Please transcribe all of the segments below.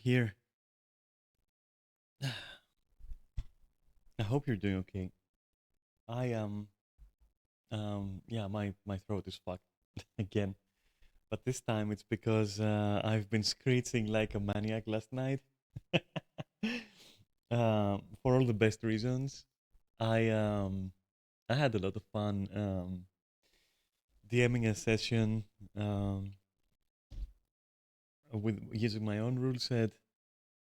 here. I hope you're doing okay. I am. Yeah, my throat is fucked again, but this time it's because I've been screeching like a maniac last night. For all the best reasons. I um, I had a lot of fun DMing a session um, with using my own rule set,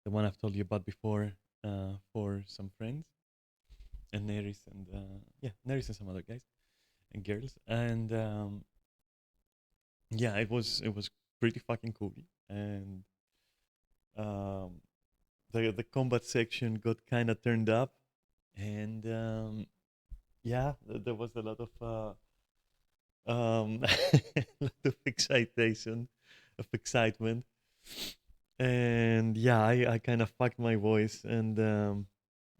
the one I've told you about before, for some friends and Neris and Neris and some other guys and girls, and yeah, it was pretty fucking cool, and um, the combat section got kind of turned up, and yeah, there was a lot of lot of excitation, of excitement, and yeah, I kind of fucked my voice, and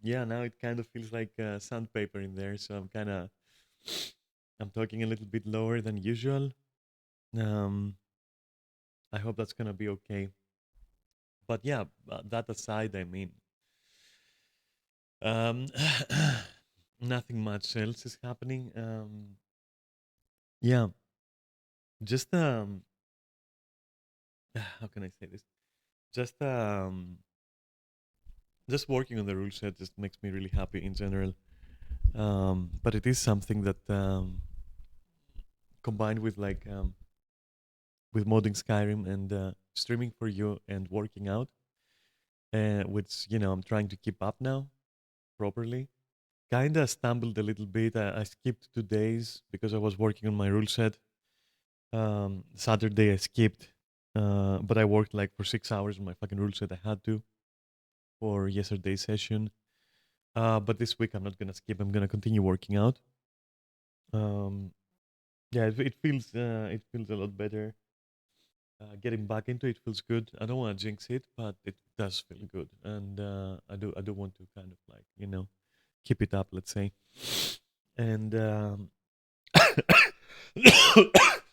yeah, now it kind of feels like sandpaper in there, so I'm talking a little bit lower than usual. Um, I hope that's gonna be okay. But yeah, that aside, I mean, um, nothing much else is happening. Yeah, just how can I say this? Just just working on the rule set just makes me really happy in general. But it is something that combined with with modding Skyrim and streaming for you and working out, which I'm trying to keep up now properly. Kinda stumbled a little bit. I skipped 2 days because I was working on my rule set. Saturday I skipped, but I worked like for 6 hours on my fucking rule set. I had to for yesterday's session. But this week I'm not gonna skip. I'm gonna continue working out. Um, yeah, it feels a lot better. Getting back into it feels good. I don't want to jinx it, but it does feel good, and I do want to kind of like keep it up. Let's say, and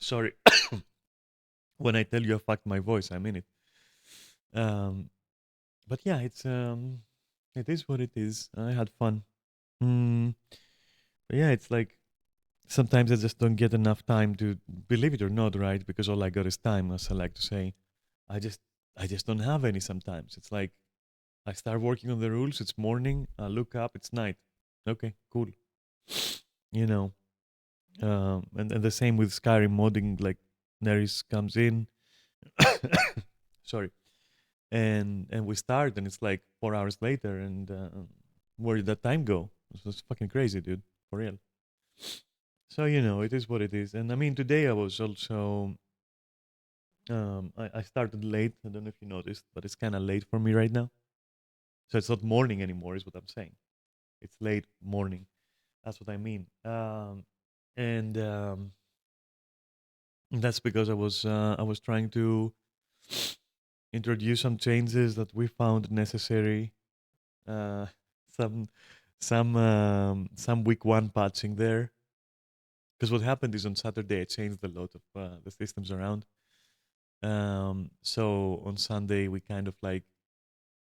sorry, when I tell you I fucked my voice, I mean it. Um, but yeah, it is what it is. I had fun. Mm, but yeah, it's like sometimes I just don't get enough time to believe it or not, right? Because all I got is time, as I like to say. I just I just don't have any sometimes. It's like I start working on the rules, it's morning, I look up, it's night. Okay, cool. You know. And the same with Skyrim modding, like Neris comes in. Sorry. And we start and it's like 4 hours later and where did that time go? It's fucking crazy, dude. For real. So it is what it is. And I mean today I was also I started late. I don't know if you noticed, but it's kinda late for me right now. So it's not morning anymore, is what I'm saying. It's late morning. That's what I mean. And that's because I was trying to introduce some changes that we found necessary. Uh, some some week one patching there. Because what happened is on Saturday I changed a lot of the systems around. So on Sunday we kind of like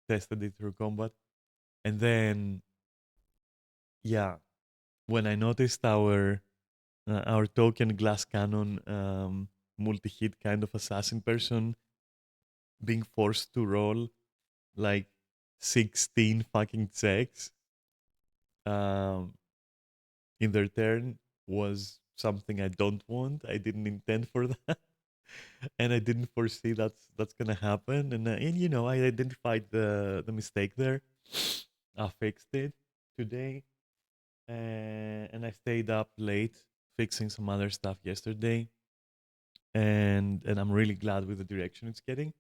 tested it through combat, and then yeah, when I noticed our token glass cannon multi-hit kind of assassin person being forced to roll like 16 fucking checks um, in their turn was something I don't want. I didn't intend for that, and I didn't foresee that's gonna happen. And I identified the mistake there. I fixed it today, and I stayed up late fixing some other stuff yesterday, and I'm really glad with the direction it's getting.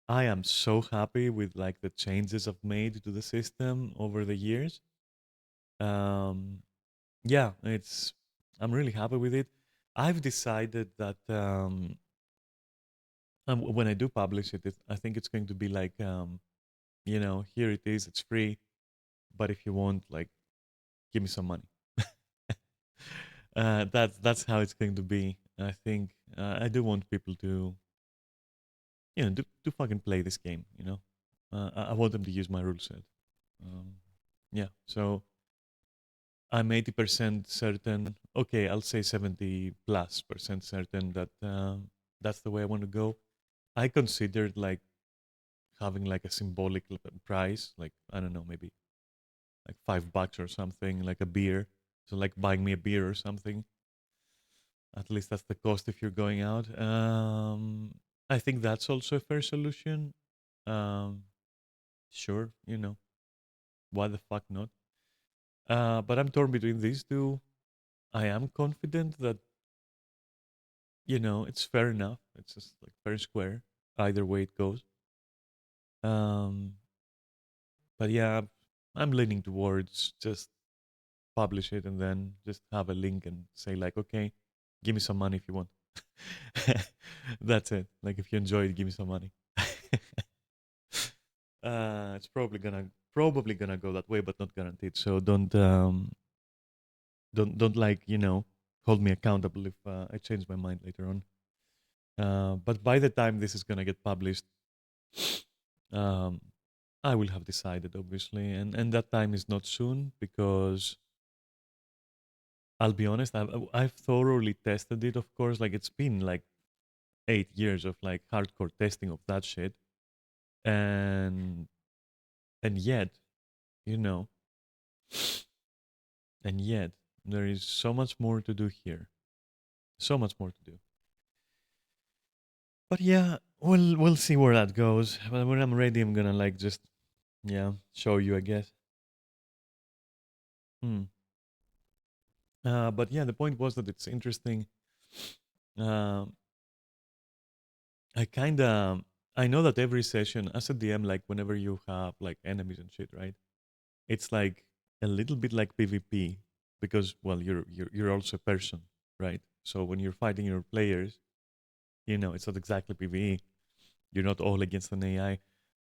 I am so happy with like the changes I've made to the system over the years. Um, yeah, I'm really happy with it. I've decided that when I do publish it, I think it's going to be like here it is, it's free, but if you want, like, give me some money. That's how it's going to be. I think I do want people to to fucking play this game. I want them to use my rule set. Um, yeah, so I'm 80% certain. Okay, I'll say 70+% certain that that's the way I want to go. I considered like having like a symbolic price, like I don't know, maybe like $5 or something, like a beer. So like buying me a beer or something. At least that's the cost if you're going out. I think that's also a fair solution. Um, sure, why the fuck not? But I'm torn between these two. I am confident that it's fair enough. It's just like fair and square. Either way it goes. Um, but yeah, I'm leaning towards just publish it and then just have a link and say like, okay, give me some money if you want. That's it. Like if you enjoy it, give me some money. It's probably gonna go that way, but not guaranteed. So don't like hold me accountable if I change my mind later on. But by the time this is gonna get published, um, I will have decided, obviously, and that time is not soon because I'll be honest, I've thoroughly tested it. Of course, like it's been like 8 years of like hardcore testing of that shit, and and yet, you know, and yet there is so much more to do here, so much more to do. But yeah, we'll see where that goes. But when I'm ready, I'm gonna like just show you, I guess. Hmm. But yeah, the point was that it's interesting. Um, I kind of I know that every session as a DM, like whenever you have like enemies and shit, right? It's like a little bit like PvP because well, you're also a person, right? So when you're fighting your players, it's not exactly PvE. You're not all against an AI.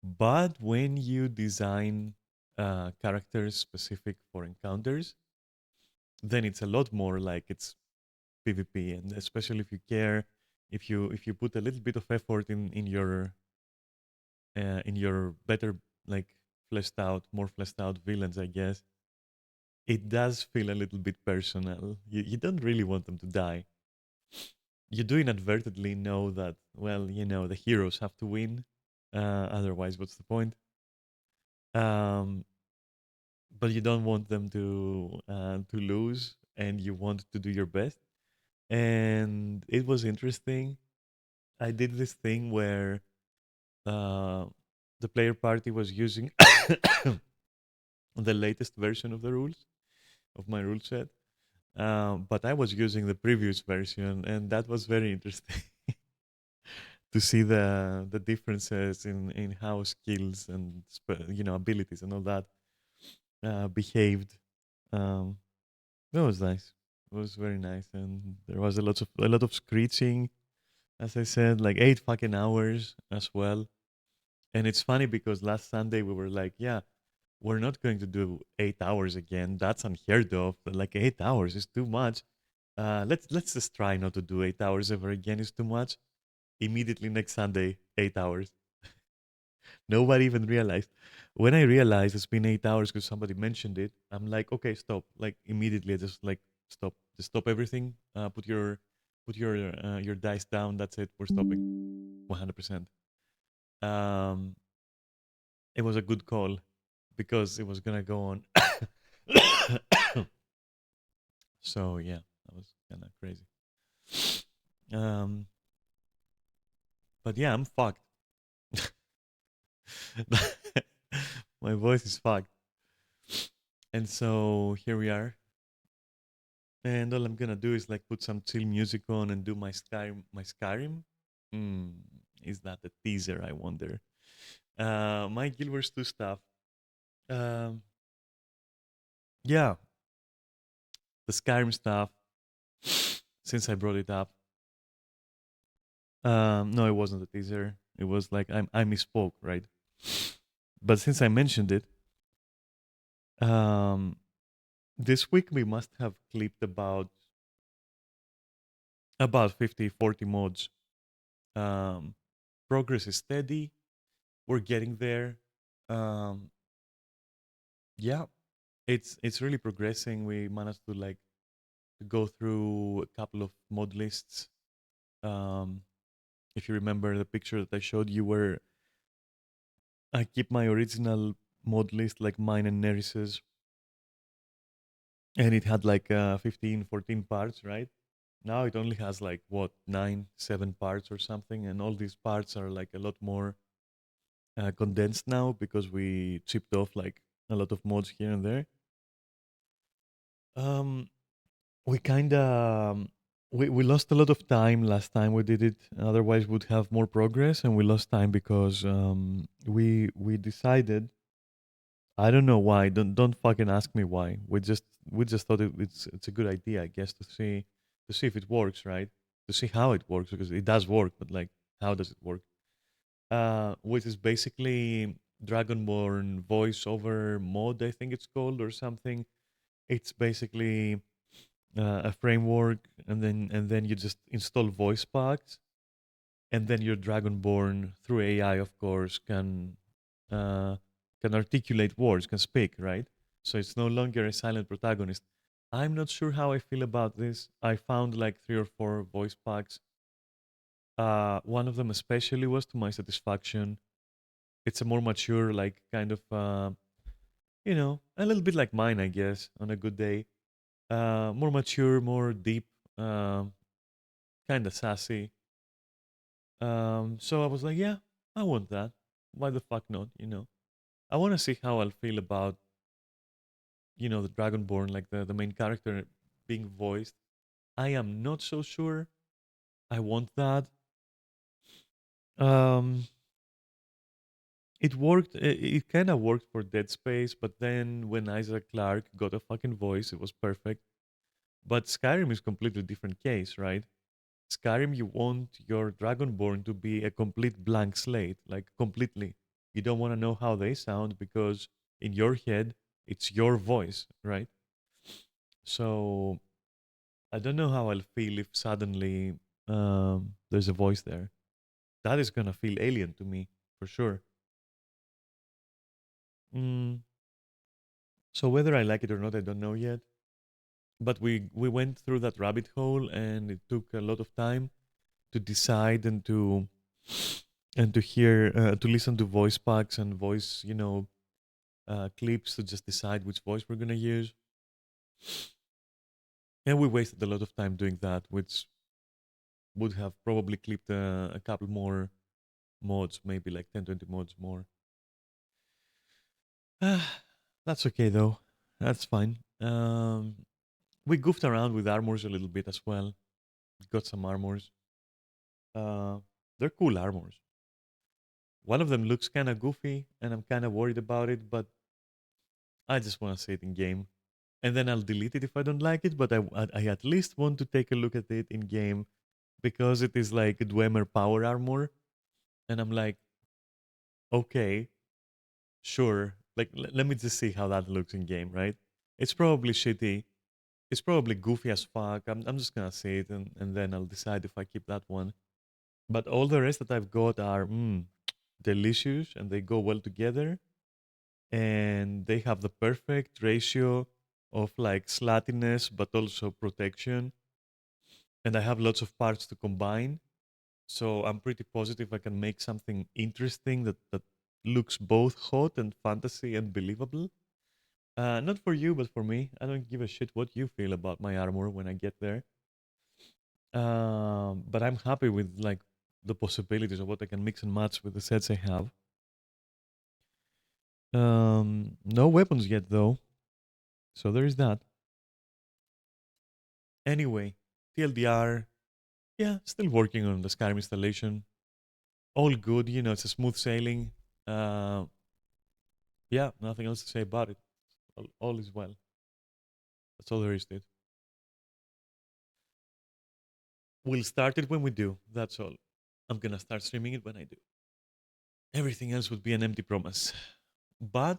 But when you design characters specific for encounters, then it's a lot more like it's PvP, and especially if you care, if you put a little bit of effort in your better like more fleshed out villains, I guess, it does feel a little bit personal. You don't really want them to die. You do inadvertently know that, well, the heroes have to win. Otherwise, what's the point? Um, but you don't want them to lose, and you want to do your best. And it was interesting. I did this thing where uh, the player party was using the latest version of the rules of my rule set, but I was using the previous version, and that was very interesting to see the differences in how skills and abilities and all that behaved. Um, that was nice. It was very nice, and there was a lot of screeching, as I said, like 8 fucking hours as well. And it's funny because last Sunday we were like, yeah, we're not going to do 8 hours again. That's unheard of. Like 8 hours is too much. Let's just try not to do 8 hours ever again. It's too much. Immediately next Sunday, 8 hours. Nobody even realized. When I realized it's been 8 hours because somebody mentioned it, I'm like, okay, stop. Like immediately, I just like stop. Just stop everything. Put your dice down. That's it. We're stopping. 100%. Um, it was a good call because it was gonna go on. So yeah, that was kind of crazy. Um, but yeah, I'm fucked. My voice is fucked. And so here we are. And all I'm gonna do is like put some chill music on and do my Skyrim. My Skyrim. Hmm, is that the teaser? I wonder. My Guild Wars 2 stuff. Um, yeah, the Skyrim stuff. Since I brought it up, no, it wasn't a teaser. It was like I misspoke, right? But since I mentioned it, um, this week we must have clipped about 50, 40 mods. Um, progress is steady. We're getting there. Um, yeah, it's really progressing. We managed to like to go through a couple of mod lists. Um, if you remember the picture that I showed you, where I keep my original mod list like mine and Neris's, and it had like 15, 14 parts, right? Now it only has like what 9, 7 parts or something, and all these parts are like a lot more condensed now because we chipped off like a lot of mods here and there. Um, we kind of we lost a lot of time last time we did it. Otherwise, we'd have more progress, and we lost time because we decided. I don't know why. Don't fucking ask me why. We just thought it's a good idea, I guess, to see if it works, right? To see how it works because it does work, but like how does it work? Which is basically Dragonborn voiceover mod, I think it's called, or something. It's basically a framework, and then you just install voice packs, and then your Dragonborn through AI, of course, uh, can articulate words, can speak, right? So it's no longer a silent protagonist. I'm not sure how I feel about this. I found like 3 or 4 voice packs. One of them especially was to my satisfaction. It's a more mature, like kind of, a little bit like mine, I guess, on a good day. More mature, more deep, um, kind of sassy. So I was like, yeah, I want that. Why the fuck not? I want to see how I'll feel about, the Dragonborn, like the main character being voiced. I am not so sure. I want that. Um, it worked. It kind of worked for Dead Space, but then when Isaac Clarke got a fucking voice, it was perfect. But Skyrim is completely different case, right? Skyrim, you want your Dragonborn to be a complete blank slate, like completely. You don't want to know how they sound because in your head, it's your voice, right? So I don't know how I'll feel if suddenly there's a voice there. That is gonna feel alien to me for sure. Mm, so whether I like it or not, I don't know yet. But we went through that rabbit hole, and it took a lot of time to decide and to hear to listen to voice packs and voice clips to just decide which voice we're gonna use. And we wasted a lot of time doing that, which would have probably clipped a couple more mods, maybe like 10, 20 mods more. That's okay though. That's fine. We goofed around with armors a little bit as well. Got some armors. Uh, they're cool armors. One of them looks kind of goofy, and I'm kind of worried about it, but I just want to see it in game. And then I'll delete it if I don't like it, but I at least want to take a look at it in game because it is like a Dwemer power armor. And I'm like, okay, sure. Like, let me just see how that looks in game, right? It's probably shitty. It's probably goofy as fuck. I'm just gonna say it, and then I'll decide if I keep that one. But all the rest that I've got are delicious, and they go well together, and they have the perfect ratio of like slatiness but also protection. And I have lots of parts to combine, so I'm pretty positive I can make something interesting that looks both hot and fantasy and believable. Not for you, but for me. I don't give a shit what you feel about my armor when I get there. But I'm happy with like the possibilities of what I can mix and match with the sets I have. No weapons yet though, so there is that. Anyway, TLDR, yeah, still working on the Skyrim installation. All good, it's a smooth sailing. Uh, yeah, nothing else to say about it. All is well. That's all there is to it. We'll start it when we do. That's all. I'm gonna start streaming it when I do. Everything else would be an empty promise. But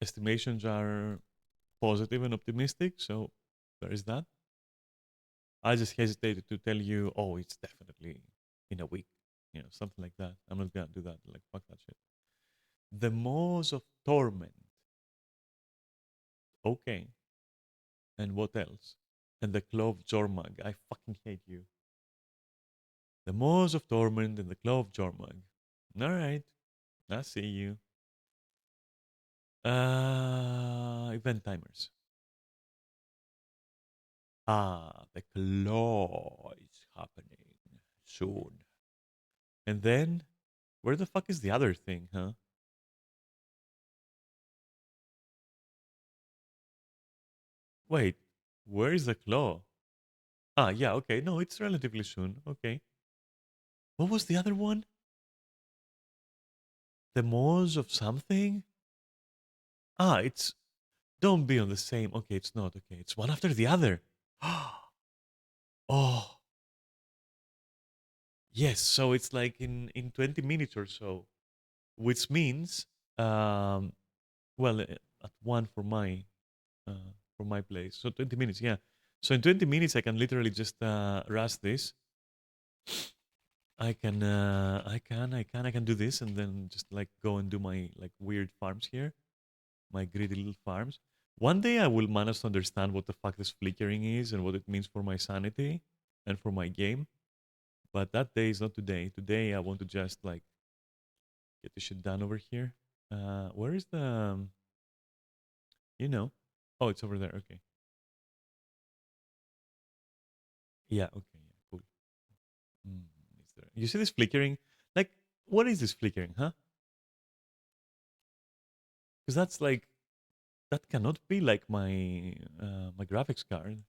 estimations are positive and optimistic, so there is that. I just hesitated to tell you, oh, it's definitely in a week. something like that. I'm not gonna do that. Like, fuck that shit. The Maws of Torment. Okay. And what else? And the Claw of Jormag. I fucking hate you. The Maws of Torment and the Claw of Jormag. All right. I see you. Event timers. Ah, the claw is happening soon. And then, where the fuck is the other thing, huh? Wait, where is the claw? Ah, yeah, okay. No, it's relatively soon. Okay. What was the other one? The Maws of something? Ah, it's. Don't be on the same. Okay, it's not. Okay, it's one after the other. Oh, yes. So it's like in 20 minutes or so, which means, um, well, at one for my place. So 20 minutes, yeah. So in 20 minutes, I can literally just rush this. I can do this and then just like go and do my like weird farms here, my greedy little farms. One day I will manage to understand what the fuck this flickering is and what it means for my sanity and for my game. But that day is not today. Today I want to just like get the shit done over here. Where is the you know? Oh, it's over there. Okay. Yeah. Okay. Yeah. Cool. Mm, is there? You see this flickering? Like, what is this flickering, huh? Because that's like that cannot be like my graphics card.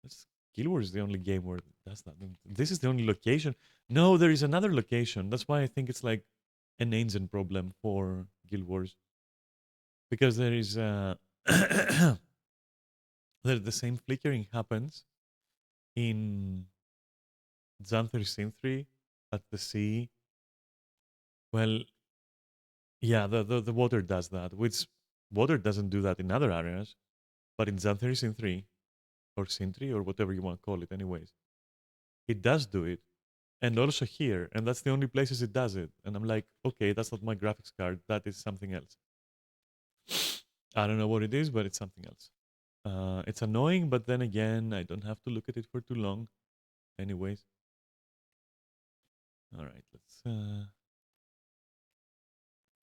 That's Guild Wars is the only game where that's not. This is the only location. No, there is another location. That's why I think it's like an engine problem for Guild Wars because there is the same flickering happens in Xanthar Sim 3 at the sea. Well, yeah, the water does that, which water doesn't do that in other areas, but in Xanthar Sim 3 or Sim 3 or whatever you want to call it, anyways, it does do it. And also here, and that's the only places it does it. And I'm like, okay, that's not my graphics card. That is something else. I don't know what it is, but it's something else. It's annoying, but then again, I don't have to look at it for too long. Anyways, all right, let's.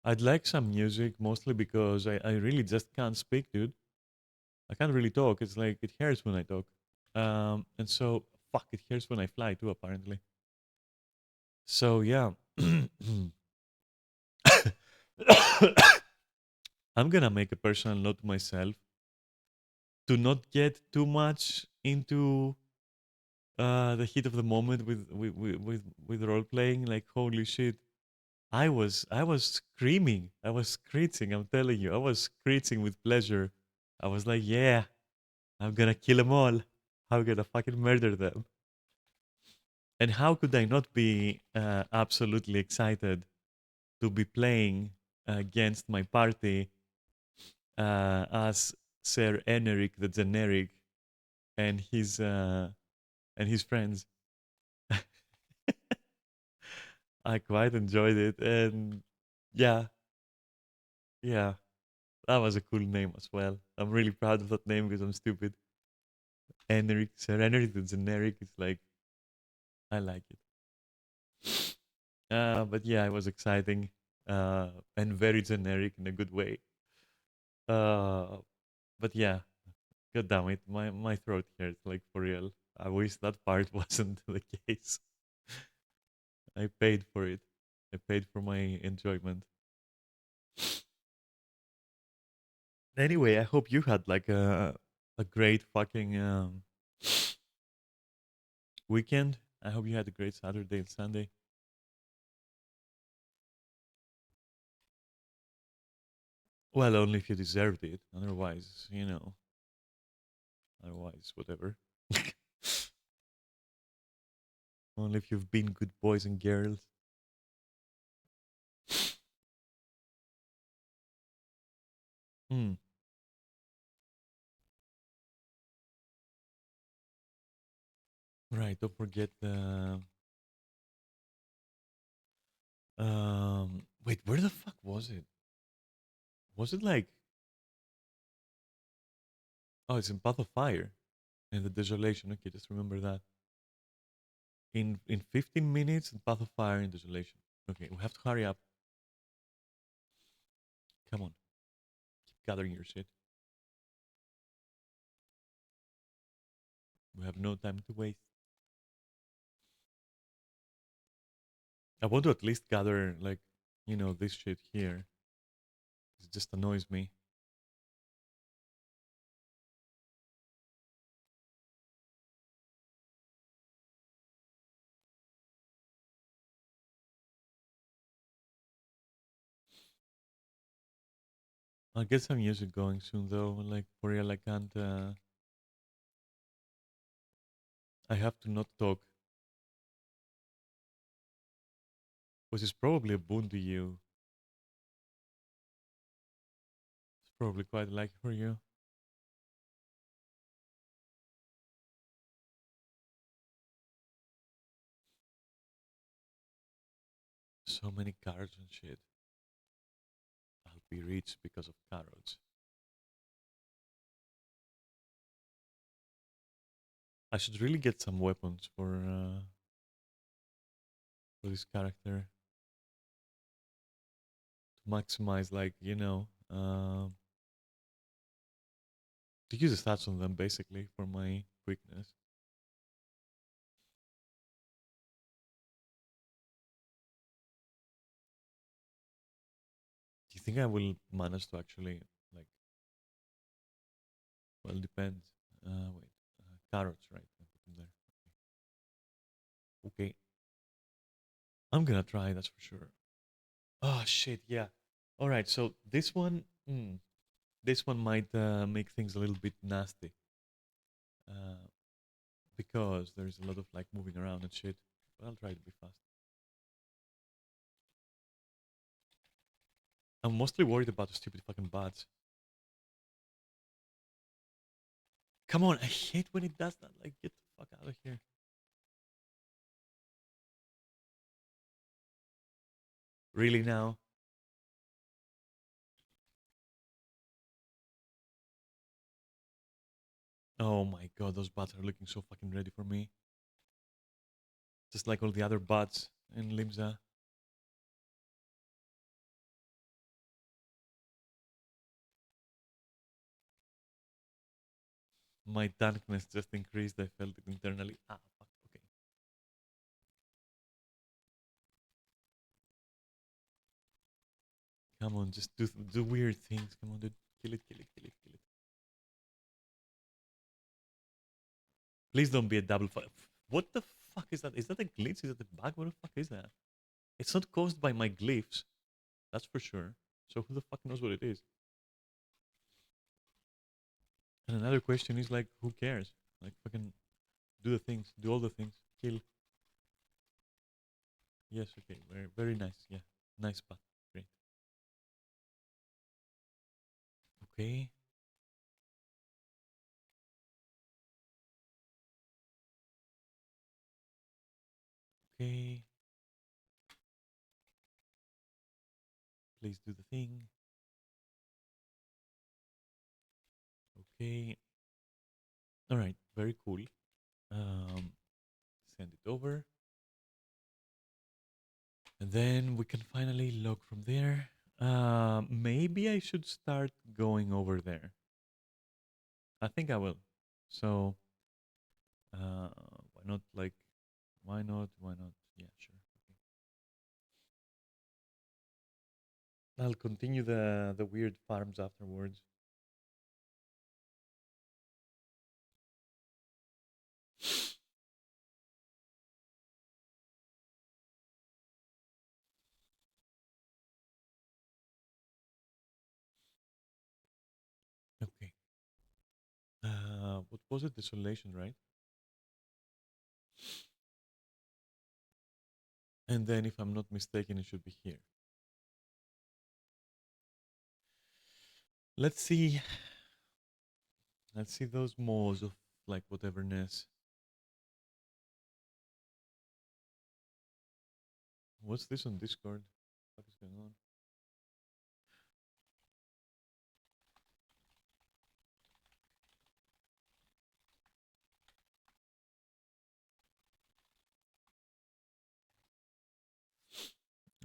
I'd like some music, mostly because I really just can't speak, dude. I can't really talk. It's like it hurts when I talk. And so, fuck, it hurts when I fly too, apparently. So, yeah. I'm gonna make a personal note to myself to not get too much into the heat of the moment with role playing. Like, holy shit, I was screaming, I was screeching. I'm telling you, I was screeching with pleasure. I was like, yeah, I'm gonna kill them all. I'm gonna fucking murder them. And how could I not be absolutely excited to be playing against my party as Sir Eneric the Generic and his friends? I quite enjoyed it, and yeah, yeah, that was a cool name as well. I'm really proud of that name because I'm stupid. Eneric, Sir Eneric the Generic is like I like it. But yeah, it was exciting and very generic in a good way. Uh, but yeah, god damn it, my throat hurts like for real. I wish that part wasn't the case. I paid for it. I paid for my enjoyment. Anyway, I hope you had like a great fucking weekend. I hope you had a great Saturday and Sunday. Well, only if you deserved it. Otherwise, otherwise, whatever. Only if you've been good boys and girls. Hmm. Right. Don't forget. Wait, where the fuck was it? Was it like? Oh, it's in Path of Fire and the Desolation. Okay, just remember that. In 15 minutes, in Path of Fire and Desolation. Okay, we have to hurry up. Come on, keep gathering your shit. We have no time to waste. I want to at least gather, like, this shit here. It just annoys me. I'll get some music going soon, though. Like, for real, I can't. I have to not talk, which is probably a boon to you. It's probably quite lucky for you. So many carrots and shit. I'll be rich because of carrots. I should really get some weapons for this character to maximize, like, to use the stats on them basically for my quickness. Do you think I will manage to actually, like, well, depends. Wait, carrots, right? I put them there. Okay, I'm gonna try. That's for sure. Oh shit, yeah. All right, so this one might make things a little bit nasty, uh, because there's a lot of like moving around and shit. But I'll try to be fast. I'm mostly worried about the stupid fucking bats. Come on, I hate when it does that. Like, get the fuck out of here. Really now? Oh my god, those bats are looking so fucking ready for me. Just like all the other bats in Limsa. My dankness just increased. I felt it internally. Ah, fuck. Okay. Come on, just do weird things. Come on, dude. Kill it, kill it, kill it, kill it. Please don't be a double five. What the fuck is that? Is that a glitch? Is that a bug? What the fuck is that? It's not caused by my glyphs. That's for sure. So who the fuck knows what it is? And another question is like, who cares? Like, fucking do the things. Do all the things. Kill. Yes, okay. Very, very nice. Yeah. Nice path. Great. Okay. Okay. Please do the thing. Okay. All right. Very cool. Um, send it over. And then we can finally log from there. Maybe I should start going over there. I think I will. So, why not? Like, why not? Why not? Yeah, sure. Okay. I'll continue the weird farms afterwards. Okay. What was it? Desolation, right? And then, if I'm not mistaken, it should be here. Let's see. Let's see those moles of like whateverness. What's this on Discord? What is going on?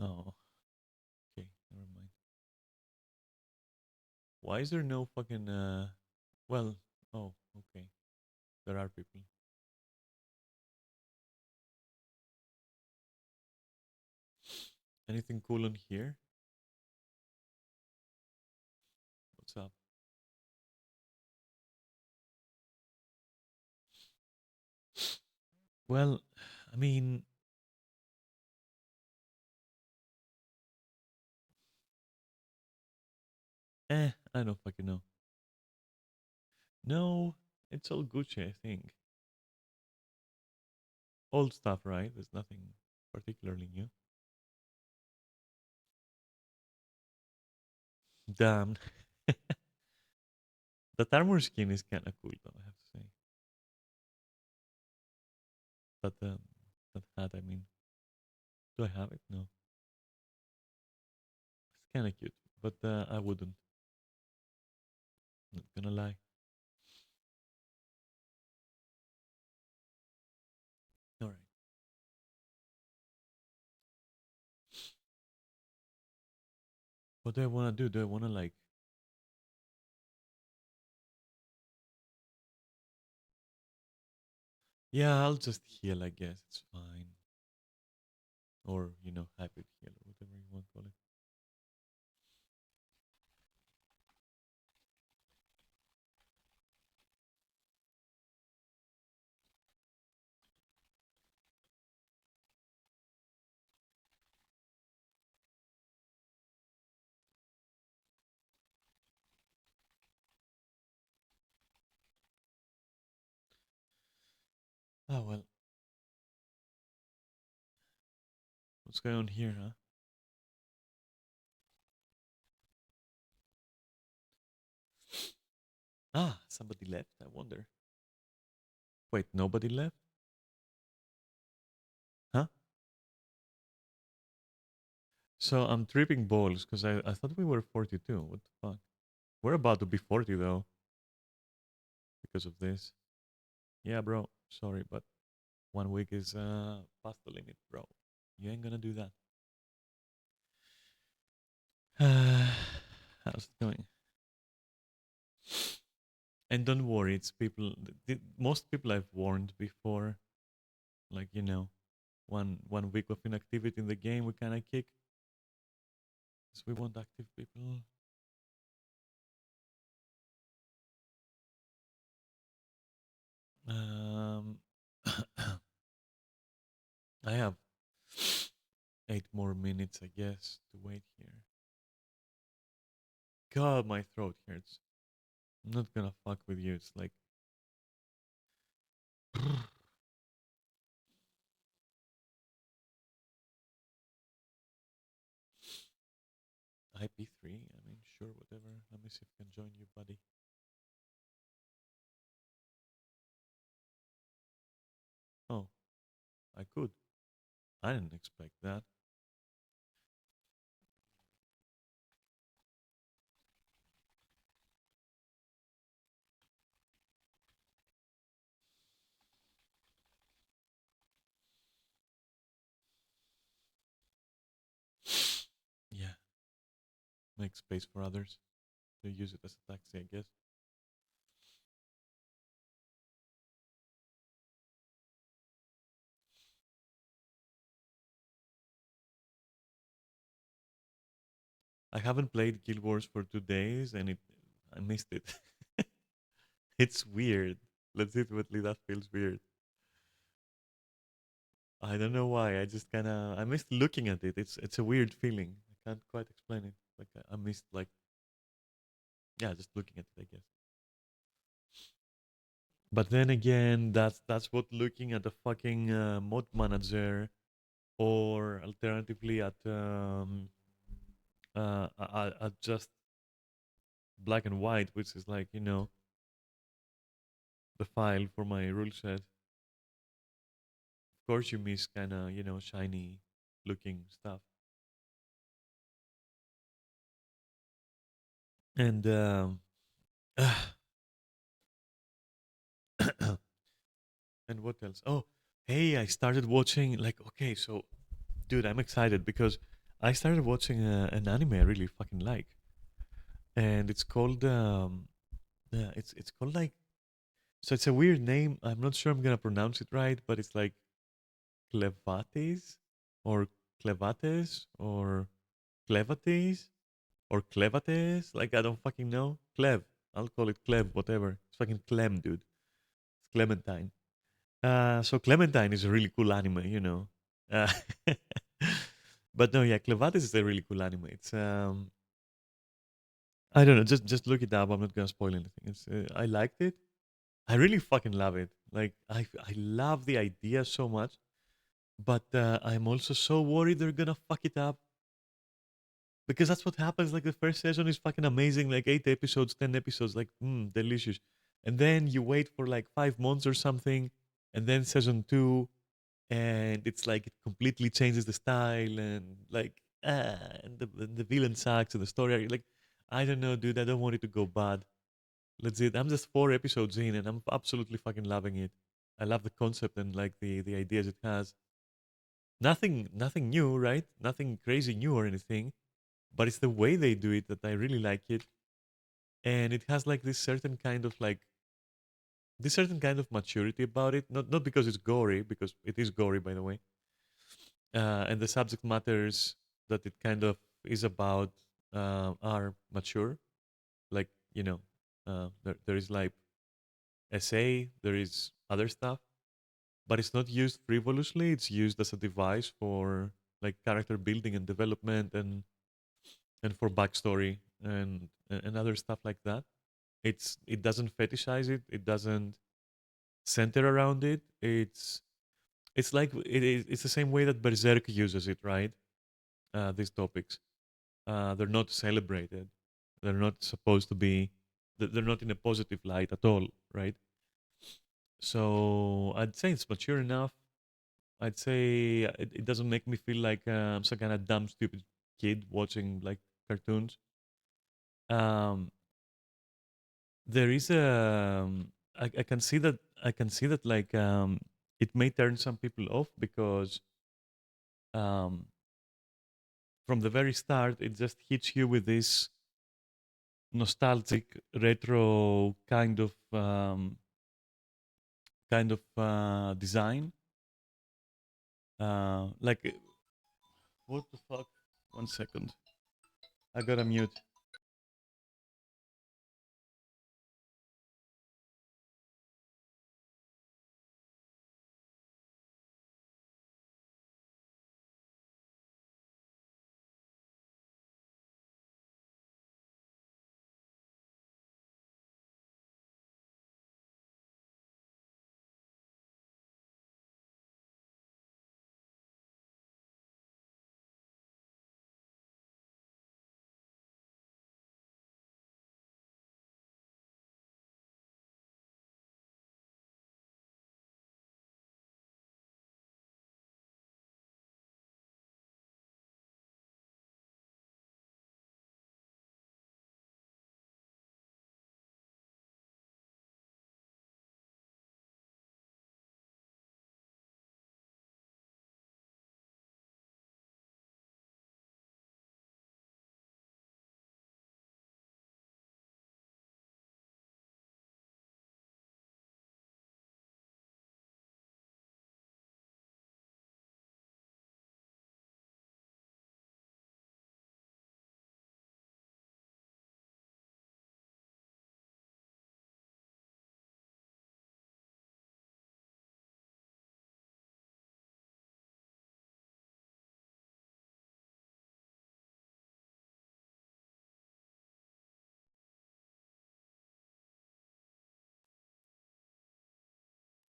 Oh, okay, never mind. Why is there no fucking well, oh, okay. There are people. Anything cool on here? What's up? Well, I mean, I don't fucking know. No, it's all Gucci, I think. Old stuff, right? There's nothing particularly new. Damn. That armor skin is kind of cool, though, I have to say. That hat, I mean. Do I have it? No. It's kind of cute, but I wouldn't. Not gonna lie. All right. What do I want to do? Do I want to like? Yeah, I'll just heal. I guess it's fine. Or hybrid heal or whatever you want to call it. Oh well. What's going on here, huh? Ah, somebody left. I wonder. Wait, nobody left? Huh? So I'm tripping balls because I thought we were 42. What the fuck? We're about to be 40 though because of this. Yeah, bro. Sorry, but 1 week is past the limit, bro. You ain't gonna do that. How's it going? And don't worry, it's people. Most people I've warned before, like one week of inactivity in the game, we kind of kick. Because we want active people. Um, I have 8 more minutes, I guess, to wait here. God, my throat hurts. I'm not gonna fuck with you. It's like IP3. I mean, sure, whatever. Let me see if I can join you, buddy. Oh, I could. I didn't expect that. Yeah, make space for others to use it as a taxi, I guess. I haven't played Guild Wars for 2 days, and I missed it. It's weird. Legitimately, that feels weird. I don't know why. I just kind of I missed looking at it. It's a weird feeling. I can't quite explain it. Like I missed like yeah, just looking at it, I guess. But then again, that's what looking at the fucking mod manager, or alternatively at just black and white, which is like the file for my rule set. Of course, you miss kind of shiny looking stuff. And and what else? Oh, hey, I started watching like okay, so dude, I'm excited because I started watching an anime I really fucking like, and it's called it's called like so it's a weird name. I'm not sure I'm gonna pronounce it right, but it's like Clevates or Clevates or Clevates or Clevates. Like I don't fucking know. Clev. I'll call it Clev. Whatever. It's fucking Clem, dude. It's Clementine. So Clementine is a really cool anime, you know. Uh, but no, yeah, Clevates is a really cool anime. It's I don't know. Just look it up. I'm not gonna spoil anything. It's I liked it. I really fucking love it. Like I love the idea so much, but I'm also so worried they're gonna fuck it up because that's what happens. Like the first season is fucking amazing, like 8 episodes, 10 episodes, like delicious, and then you wait for like 5 months or something, and then season two, and it's like it completely changes the style and like and the villain sucks and the story like I don't know, dude. I don't want it to go bad. Legit, I'm just 4 episodes in and I'm absolutely fucking loving it. I love the concept and like the ideas it has. Nothing new, right? Nothing crazy new or anything, but it's the way they do it that I really like it. And it has like this certain kind of maturity about it. Not because it's gory, because it is gory by the way. And the subject matters that it kind of is about are mature. Like, you know, there is like essay, there is other stuff, but it's not used frivolously. It's used as a device for like character building and development and for backstory and other stuff like that. It doesn't fetishize it. It doesn't center around it. It's like it's the same way that Berserk uses it, right? These topics, they're not celebrated. They're not supposed to be. They're not in a positive light at all, right? So I'd say it's mature enough. I'd say it doesn't make me feel like I'm some kind of dumb, stupid kid watching like cartoons. Um, there is a I can see that like it may turn some people off because um, from the very start it just hits you with this nostalgic retro kind of design. Like what the fuck? 1 second. I gotta mute.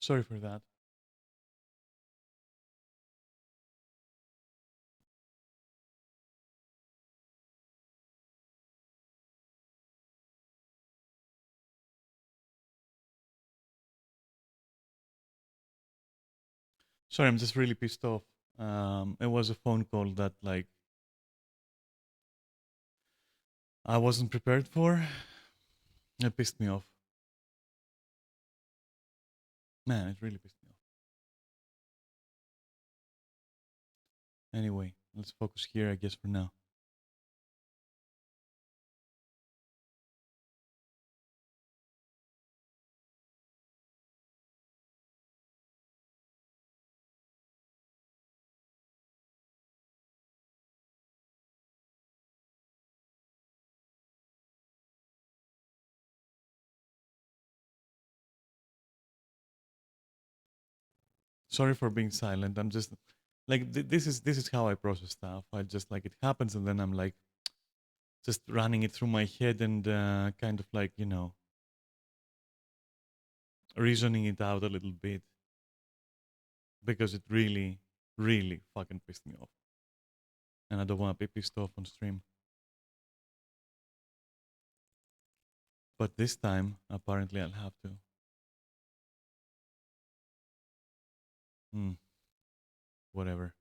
Sorry for that. Sorry, I'm just really pissed off. It was a phone call that like I wasn't prepared for. It pissed me off. Man, it really pissed me off. Anyway, let's focus here, I guess, for now. Sorry for being silent. I'm just like this is how I process stuff. I just like it happens, and then I'm like just running it through my head and kind of like reasoning it out a little bit because it really, really fucking pissed me off, and I don't want to be pissed off on stream. But this time, apparently, I'll have to. Hmm. Whatever.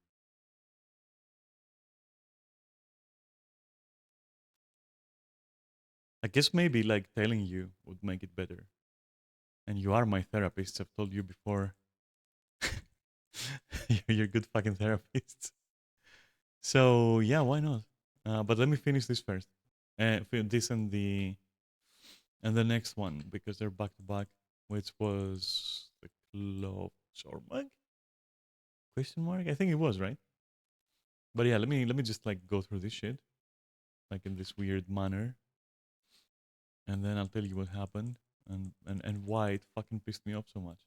I guess maybe like telling you would make it better. And you are my therapist. I've told you before. You're good fucking therapists. So yeah, why not? But let me finish this first. This and the next one because they're back to back, which was the Club Chormag? Question mark? I think it was right. But yeah, let me just like go through this shit like in this weird manner, and then I'll tell you what happened and why it fucking pissed me off so much.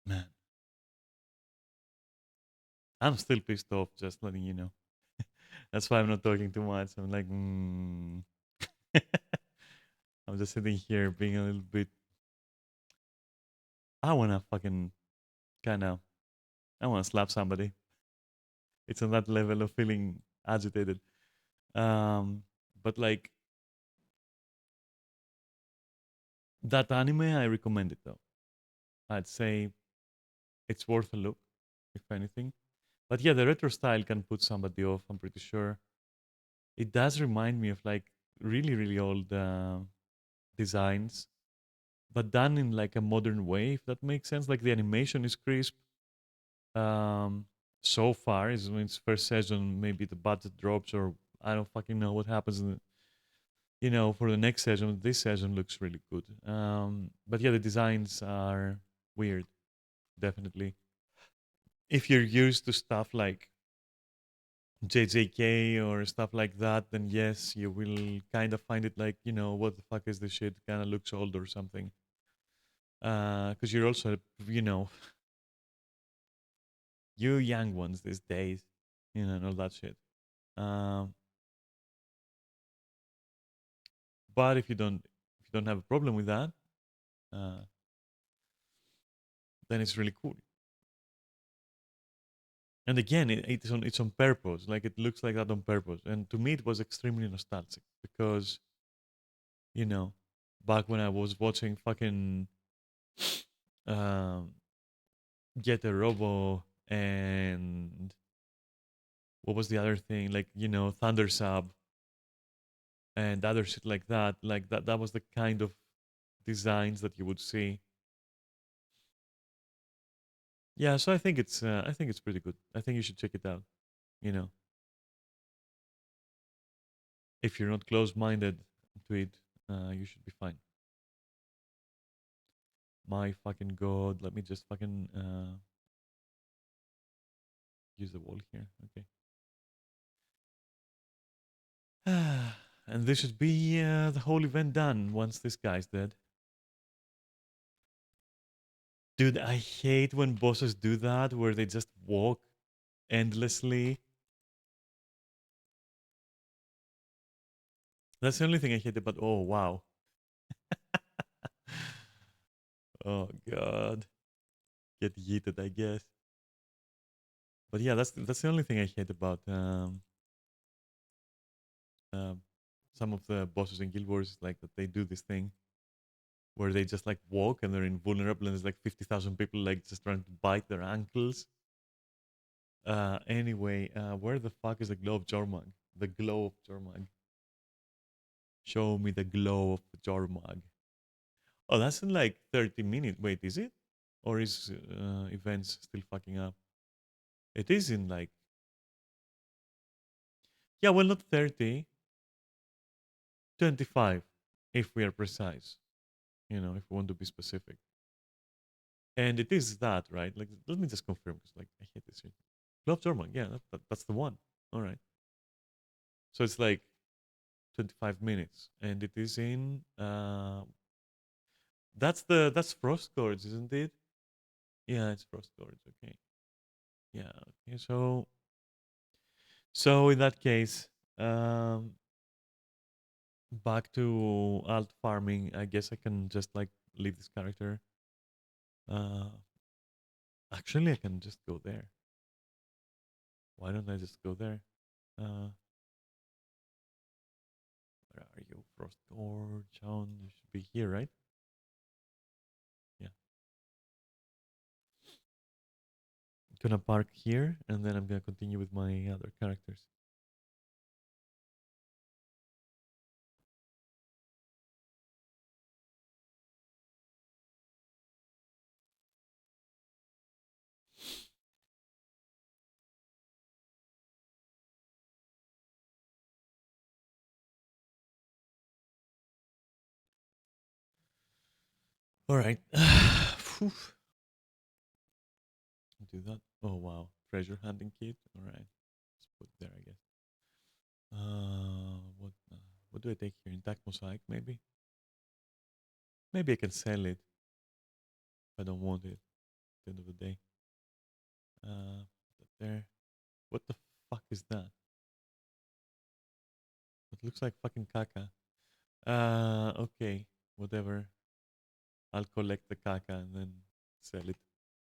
Man, I'm still pissed off. Just letting you know. That's why I'm not talking too much. I'm like, I'm just sitting here being a little bit. I wanna fucking kind of. I wanna slap somebody. It's on that level of feeling agitated. Um, but like that anime, I recommend it though. I'd say it's worth a look, if anything. But yeah, the retro style can put somebody off. I'm pretty sure. It does remind me of like really, really old designs, but done in like a modern way, if that makes sense. Like the animation is crisp. Um, so far, is in its first season. Maybe the budget drops, or I don't fucking know what happens in for the next season. This season looks really good. But yeah, the designs are weird, definitely. If you're used to stuff like JJK or stuff like that, then yes, you will kind of find it like, what the fuck is this shit? Kind of looks old or something. Because you're also, you know, you young ones these days, and all that shit. Um, but if you don't have a problem with that, uh, then it's really cool. And again, it's on purpose. Like it looks like that on purpose. And to me, it was extremely nostalgic because you know, back when I was watching fucking um, Get a Robo and what was the other thing? Like Thunder Sub and other shit like that. Like that was the kind of designs that you would see. Yeah, so I think it's pretty good. I think you should check it out. You know, if you're not close-minded to it, you should be fine. My fucking god, let me just fucking use the wall here. Okay. And this should be the whole event done once this guy's dead. Dude, I hate when bosses do that, where they just walk endlessly. That's the only thing I hate about. Oh wow. Oh god. get yeeted, I guess. But yeah, that's the only thing I hate about um, some of the bosses in Guild Wars, like that they do this thing where they just like walk and they're invulnerable, and there's like 50,000 people like just trying to bite their ankles. Anyway, where the fuck is the glow of Jormung? The glow of Jormung. Show me the glow of Jormung. Oh, that's in like 30 minutes. Wait, is it? Or is events still fucking up? It is in like, yeah, well, not 30, 25, if we are precise, if we want to be specific. And it is that, right? Like, let me just confirm, because like, I hate this shit. Glow of Jormung, yeah, that's the one. All right. So it's like 25 minutes, and it is in, that's Frost Gorge, isn't it? Yeah, it's Frost Gorge, okay. Yeah, okay, so in that case, um, back to alt farming. I guess I can just like leave this character. Uh, actually, I can just go there. Why don't I just go there? Where are you, Frost Gorge? Oh, you should be here, right? Yeah. I'm gonna park here, and then I'm gonna continue with my other characters. All right. Phew. Do that. Oh wow, treasure hunting kit. All right, let's put it there, I guess. What do I take here? Intact mosaic, maybe. Maybe I can sell it if I don't want it. At the end of the day. Put that there. What the fuck is that? It looks like fucking caca. Okay, whatever. I'll collect the caca and then sell it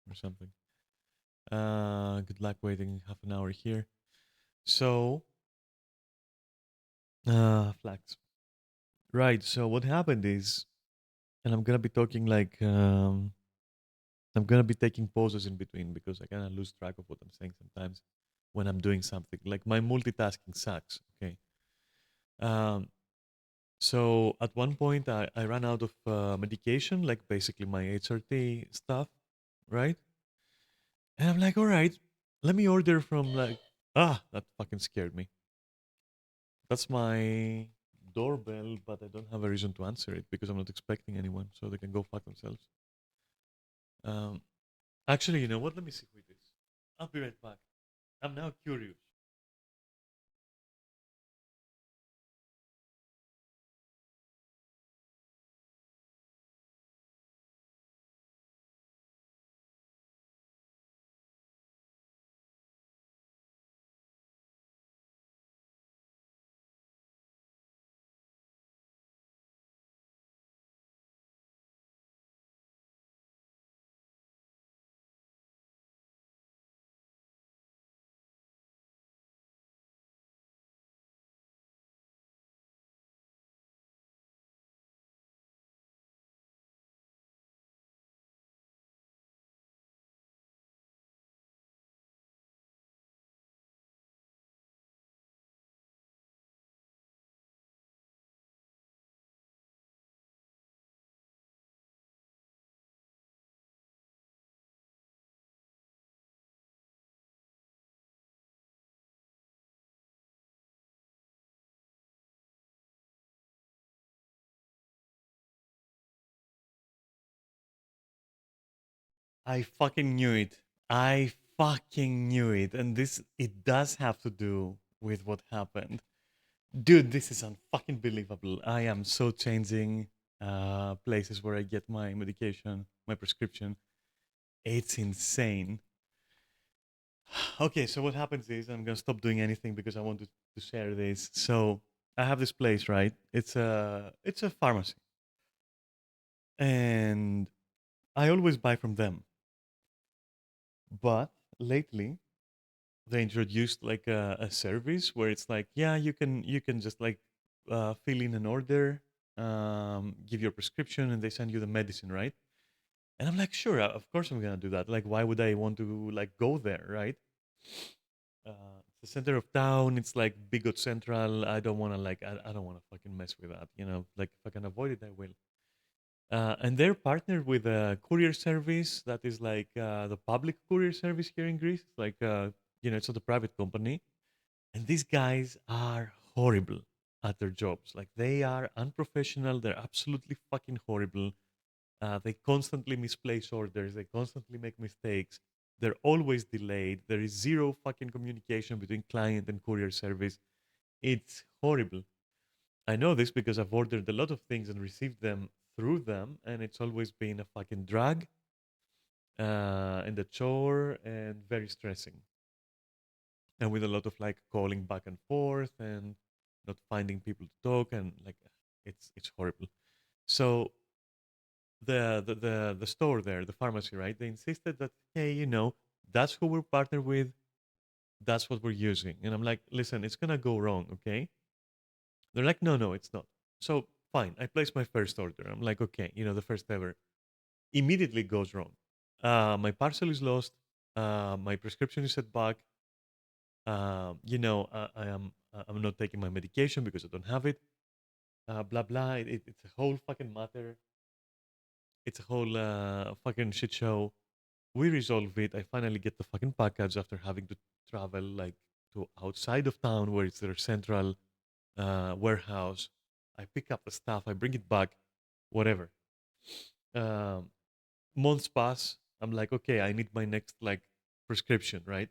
or something. Good luck waiting half an hour here. So, flags. Right. So what happened is, and I'm gonna be talking like I'm gonna be taking pauses in between because I kind of lose track of what I'm saying sometimes when I'm doing something. Like my multitasking sucks. Okay. Um, so at one point I ran out of medication, like basically my HRT stuff, right? And I'm like, all right, let me order from like that fucking scared me. That's my doorbell, but I don't have a reason to answer it because I'm not expecting anyone, so they can go fuck themselves. Um, Actually, you know what? Let me see who it is. I'll be right back. I'm now curious. I fucking knew it. I fucking knew it. And it does have to do with what happened. Dude, this is unfucking believable. I am so changing places where I get my medication, my prescription. It's insane. Okay, so what happens is I'm gonna stop doing anything because I want to share this. So I have this place, right? It's a pharmacy, and I always buy from them. But lately, they introduced like a service where it's like, yeah, you can just like fill in an order, give your prescription, and they send you the medicine, right? And I'm like, sure, of course I'm gonna do that. Like, why would I want to like go there, right? It's the center of town. It's like Bigot Central. I don't want to like. I don't want to fucking mess with that. Like if I can avoid it, I will. And they're partnered with a courier service that is like the public courier service here in Greece. It's like it's not a private company, and these guys are horrible at their jobs. Like they are unprofessional. They're absolutely fucking horrible. They constantly misplace orders. They constantly make mistakes. They're always delayed. There is zero fucking communication between client and courier service. It's horrible. I know this because I've ordered a lot of things and received them through them, and it's always been a fucking drag and a chore and very stressing. And with a lot of like calling back and forth and not finding people to talk and like it's horrible. So the store there, the pharmacy, right? They insisted that hey, that's who we're partnered with. That's what we're using. And I'm like, listen, it's gonna go wrong, okay? They're like, no, no, it's not. So fine, I place my first order. I'm like, okay, the first ever. Immediately goes wrong. My parcel is lost. My prescription is set back. I'm not taking my medication because I don't have it. Blah blah. It's a whole fucking matter. It's a whole fucking shit show. We resolve it. I finally get the fucking package after having to travel like to outside of town where it's their central warehouse. I pick up the stuff. I bring it back. Whatever. Um, Months pass. I'm like, okay, I need my next like prescription, right?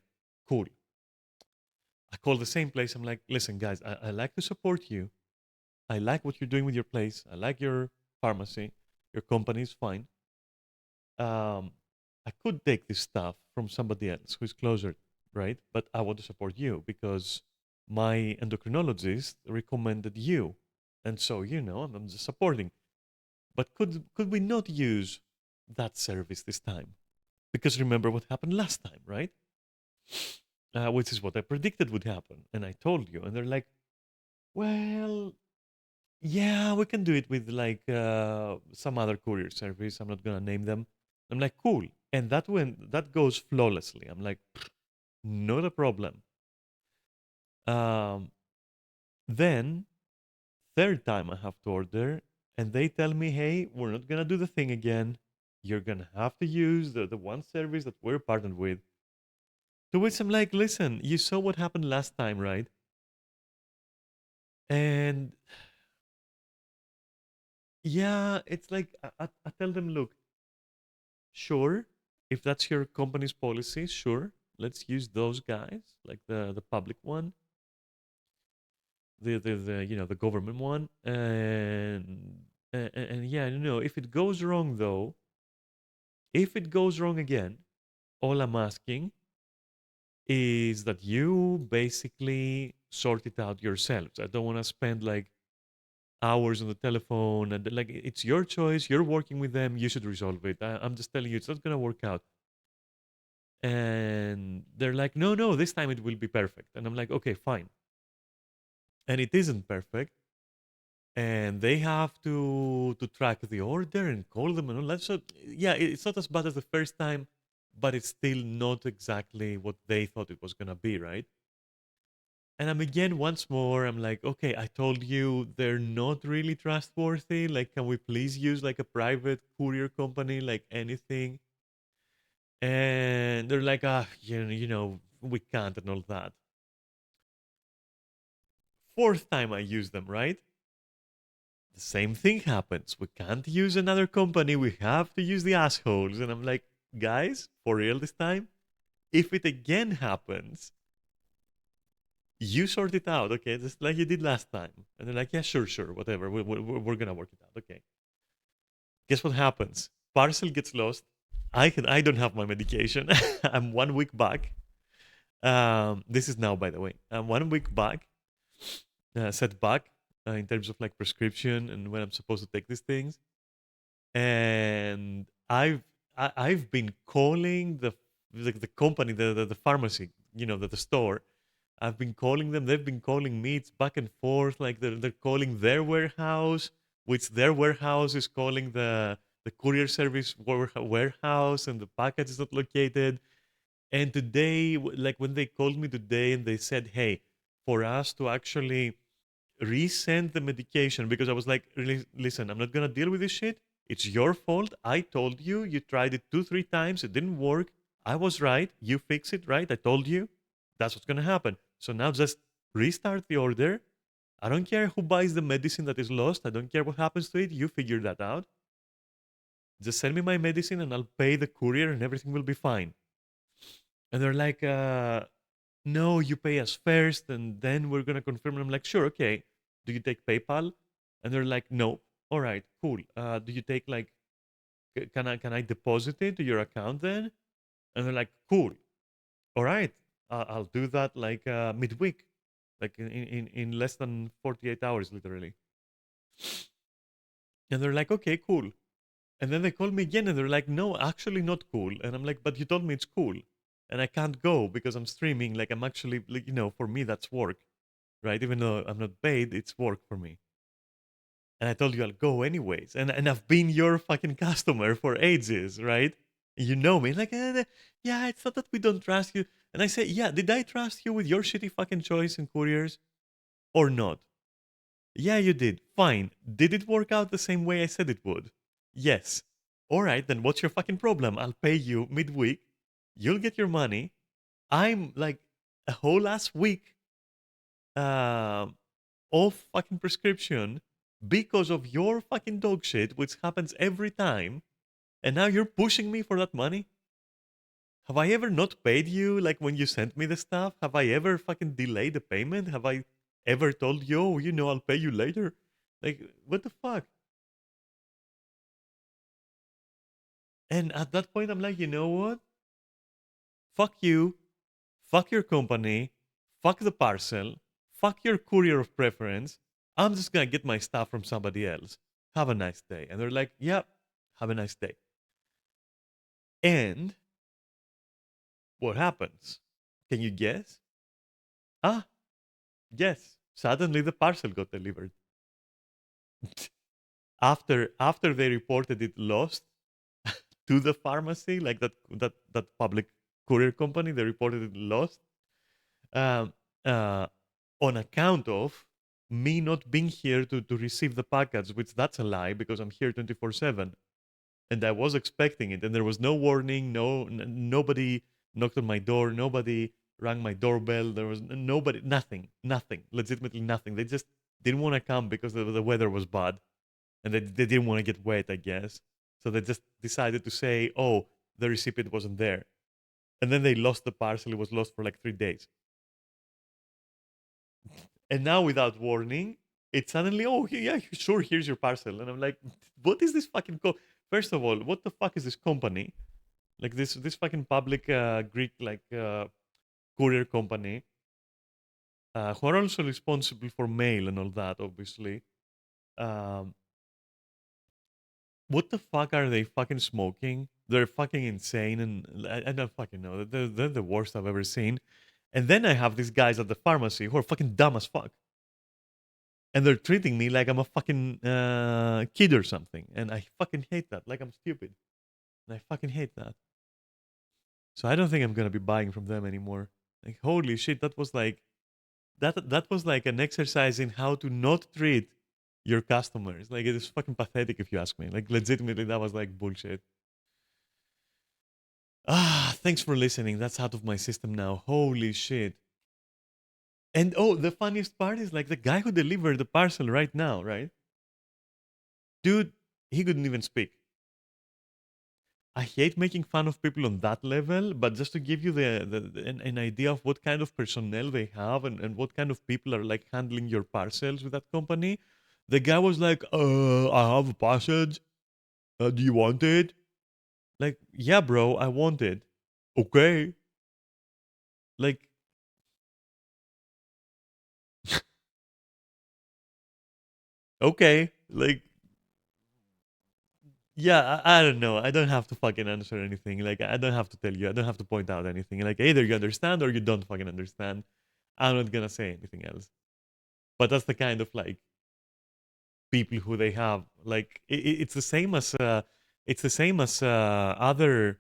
Cool. I call the same place. I'm like, listen, guys, I like to support you. I like what you're doing with your place. I like your pharmacy. Your company is fine. um, I could take this stuff from somebody else who's closer, right? But I want to support you because my endocrinologist recommended you, and so I'm just supporting. But could we not use that service this time? Because remember what happened last time, right? Which is what I predicted would happen, and I told you, and they're like, well, yeah, we can do it with like some other courier service. I'm not gonna name them. I'm like, cool, and that goes flawlessly. I'm like, not a problem. Um, then third time I have to order, and they tell me, hey, we're not gonna do the thing again. You're gonna have to use the one service that we're partnered with. To which I'm like, listen, you saw what happened last time, right? And yeah, it's like I tell them, look, sure, if that's your company's policy, sure, let's use those guys, like the public one, the government one, and yeah, if it goes wrong though, if it goes wrong again, all I'm asking is that you basically sort it out yourselves. I don't want to spend like hours on the telephone and like it's your choice. You're working with them. You should resolve it. I'm just telling you, it's not gonna work out. And they're like, no, no, this time it will be perfect. And I'm like, okay, fine. And it isn't perfect. And they have to track the order and call them and all that. So yeah, it's not as bad as the first time, but it's still not exactly what they thought it was gonna be, right? And I'm again once more, I'm like, okay, I told you they're not really trustworthy. Like, can we please use like a private courier company, like anything? And they're like, we can't and all that. Fourth time I use them, right? The same thing happens. We can't use another company. We have to use the assholes. And I'm like, guys, for real this time? If it again happens, you sort it out, okay? Just like you did last time. And they're like, yeah, sure, sure, whatever. We're going to work it out, okay? Guess what happens? Parcel gets lost. I don't have my medication. I'm 1 week back. This is now, by the way. I'm 1 week back, set back in terms of like prescription and when I'm supposed to take these things. And I've been calling like the company, the pharmacy, the store. I've been calling them. They've been calling me. It's back and forth. Like they're calling their warehouse, which their warehouse is calling the courier service warehouse, and the package is not located. And today, like when they called me today, and they said, "Hey, for us to actually resend the medication," because I was like, really, "Listen, I'm not gonna deal with this shit. It's your fault. I told you. You tried it 2, 3 times. It didn't work. I was right. You fix it, right? I told you. That's what's gonna happen. So now just restart the order. I don't care who buys the medicine that is lost. I don't care what happens to it. You figure that out. Just send me my medicine, and I'll pay the courier, and everything will be fine." And they're like, "No, you pay us first, and then we're gonna confirm." And I'm like, "Sure, okay. Do you take PayPal?" And they're like, "No." "All right, cool. Do you take like, can I deposit it to your account then?" And they're like, "Cool. All right. I'll do that like midweek, like in less than 48 hours, literally." And they're like, "Okay, cool." And then they call me again, and they're like, "No, actually not cool." And I'm like, "But you told me it's cool." And I can't go because I'm streaming. Like I'm actually, like, for me that's work, right? Even though I'm not paid, it's work for me. And I told you I'll go anyways. And I've been your fucking customer for ages, right? You know me. Like, yeah, it's not that we don't trust you. And I say, yeah, did I trust you with your shitty fucking choice in couriers or not? Yeah, you did. Fine. Did it work out the same way I said it would? Yes. All right, then what's your fucking problem? I'll pay you midweek. You'll get your money. I'm like a whole ass week um off fucking prescription because of your fucking dog shit, which happens every time. And now you're pushing me for that money? Have I ever not paid you like when you sent me the stuff? Have I ever fucking delayed the payment? Have I ever told you, "Oh, I'll pay you later"? Like, what the fuck? And at that point, I'm like, you know what? Fuck you. Fuck your company. Fuck the parcel. Fuck your courier of preference. I'm just gonna get my stuff from somebody else. Have a nice day. And they're like, "Yep, have a nice day." And what happens? Can you guess? Ah, yes. Suddenly the parcel got delivered. After they reported it lost to the pharmacy, like that public courier company, they reported it lost. Um, uh, on account of me not being here to receive the package, which that's a lie because I'm here 24/7. And I was expecting it, and there was no warning, nobody knocked on my door, nobody rang my doorbell, there was nobody, nothing, legitimately nothing. They just didn't want to come because the weather was bad, and they didn't want to get wet, I guess. So they just decided to say, "Oh, the recipient wasn't there," and then they lost the parcel. It was lost for like 3 days. And now, without warning, it's suddenly, "Oh, yeah, sure, here's your parcel." And I'm like, what is this fucking First of all, what the fuck is this company? Like this fucking public Greek like courier company, who are also responsible for mail and all that, obviously. Um, what the fuck are they fucking smoking? They're fucking insane, and I don't fucking know. They're the worst I've ever seen. And then I have these guys at the pharmacy who are fucking dumb as fuck, and they're treating me like I'm a fucking kid or something, and I fucking hate that. Like I'm stupid, and I fucking hate that. So I don't think I'm gonna be buying from them anymore. Like holy shit, that was like an exercise in how to not treat your customers. Like it is fucking pathetic if you ask me. Like legitimately, that was like bullshit. Thanks for listening. That's out of my system now. Holy shit. And oh, the funniest part is like the guy who delivered the parcel right now, right? Dude, he couldn't even speak. I hate making fun of people on that level, but just to give you an idea of what kind of personnel they have, and what kind of people are like handling your parcels with that company, the guy was like, I have a package. Do you want it?" Like, "Yeah, bro, I want it." "Okay." Like, okay. Like, Yeah, I don't know. I don't have to fucking answer anything. Like, I don't have to tell you. I don't have to point out anything. Like, either you understand or you don't fucking understand. I'm not gonna say anything else. But that's the kind of like people who they have. Like, it's the same as other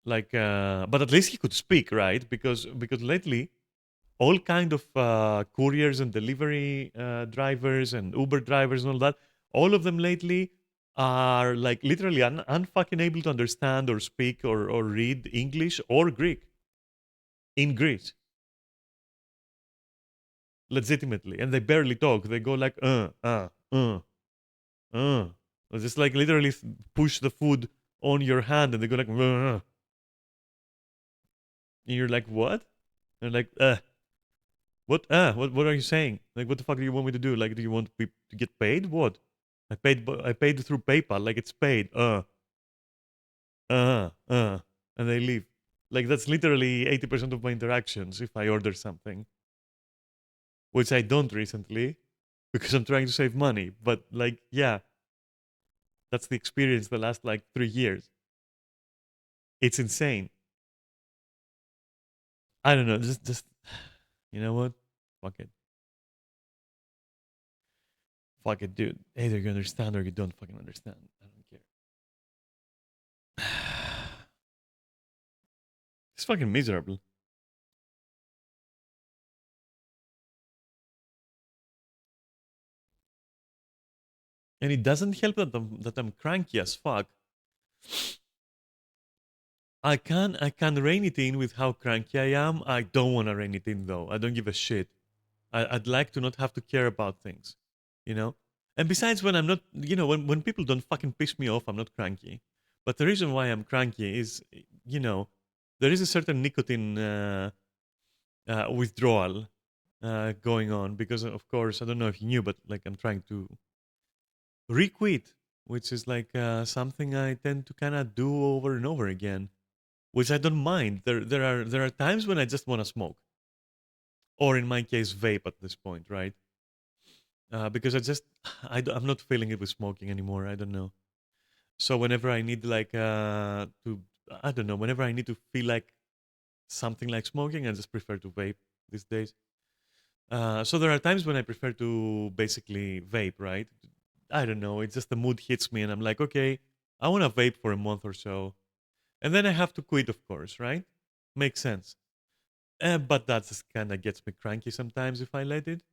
like. But at least he could speak, right? Because lately all kind of couriers and delivery drivers and Uber drivers and all that, all of them lately are like literally unfucking able to understand or speak or read English or Greek in Greece, legitimately, and they barely talk. They go like uh. They just like literally push the food on your hand, and they go like and you're like what? And like what are you saying? Like, what the fuck do you want me to do? Like, do you want to get paid? What? I paid through PayPal. Like, it's paid. And they leave. Like, that's literally 80% of my interactions if I order something, which I don't recently because I'm trying to save money. But like, yeah, that's the experience the last like 3 years. It's insane. I don't know. Just you know what? Fuck it. Fuck it, dude. Either you understand or you don't fucking understand. I don't care. It's fucking miserable. And it doesn't help that I'm cranky as fuck. I can rein it in with how cranky I am. I don't want to rein it in though. I don't give a shit. I'd like to not have to care about things, you know. And besides, when I'm not, when people don't fucking piss me off, I'm not cranky. But the reason why I'm cranky is, you know, there is a certain nicotine withdrawal going on because, of course, I don't know if you knew, but like I'm trying to requit, which is like something I tend to kind of do over and over again, which I don't mind. There are times when I just want to smoke, or in my case, vape at this point, right? Because I'm not feeling it with smoking anymore. I don't know. So whenever I need like to I don't know, whenever I need to feel like something like smoking, I just prefer to vape these days. So there are times when I prefer to basically vape, right? I don't know. It's just the mood hits me, and I'm like, okay, I want to vape for a month or so, and then I have to quit, of course, right? Makes sense. But that just kind of gets me cranky sometimes if I let it.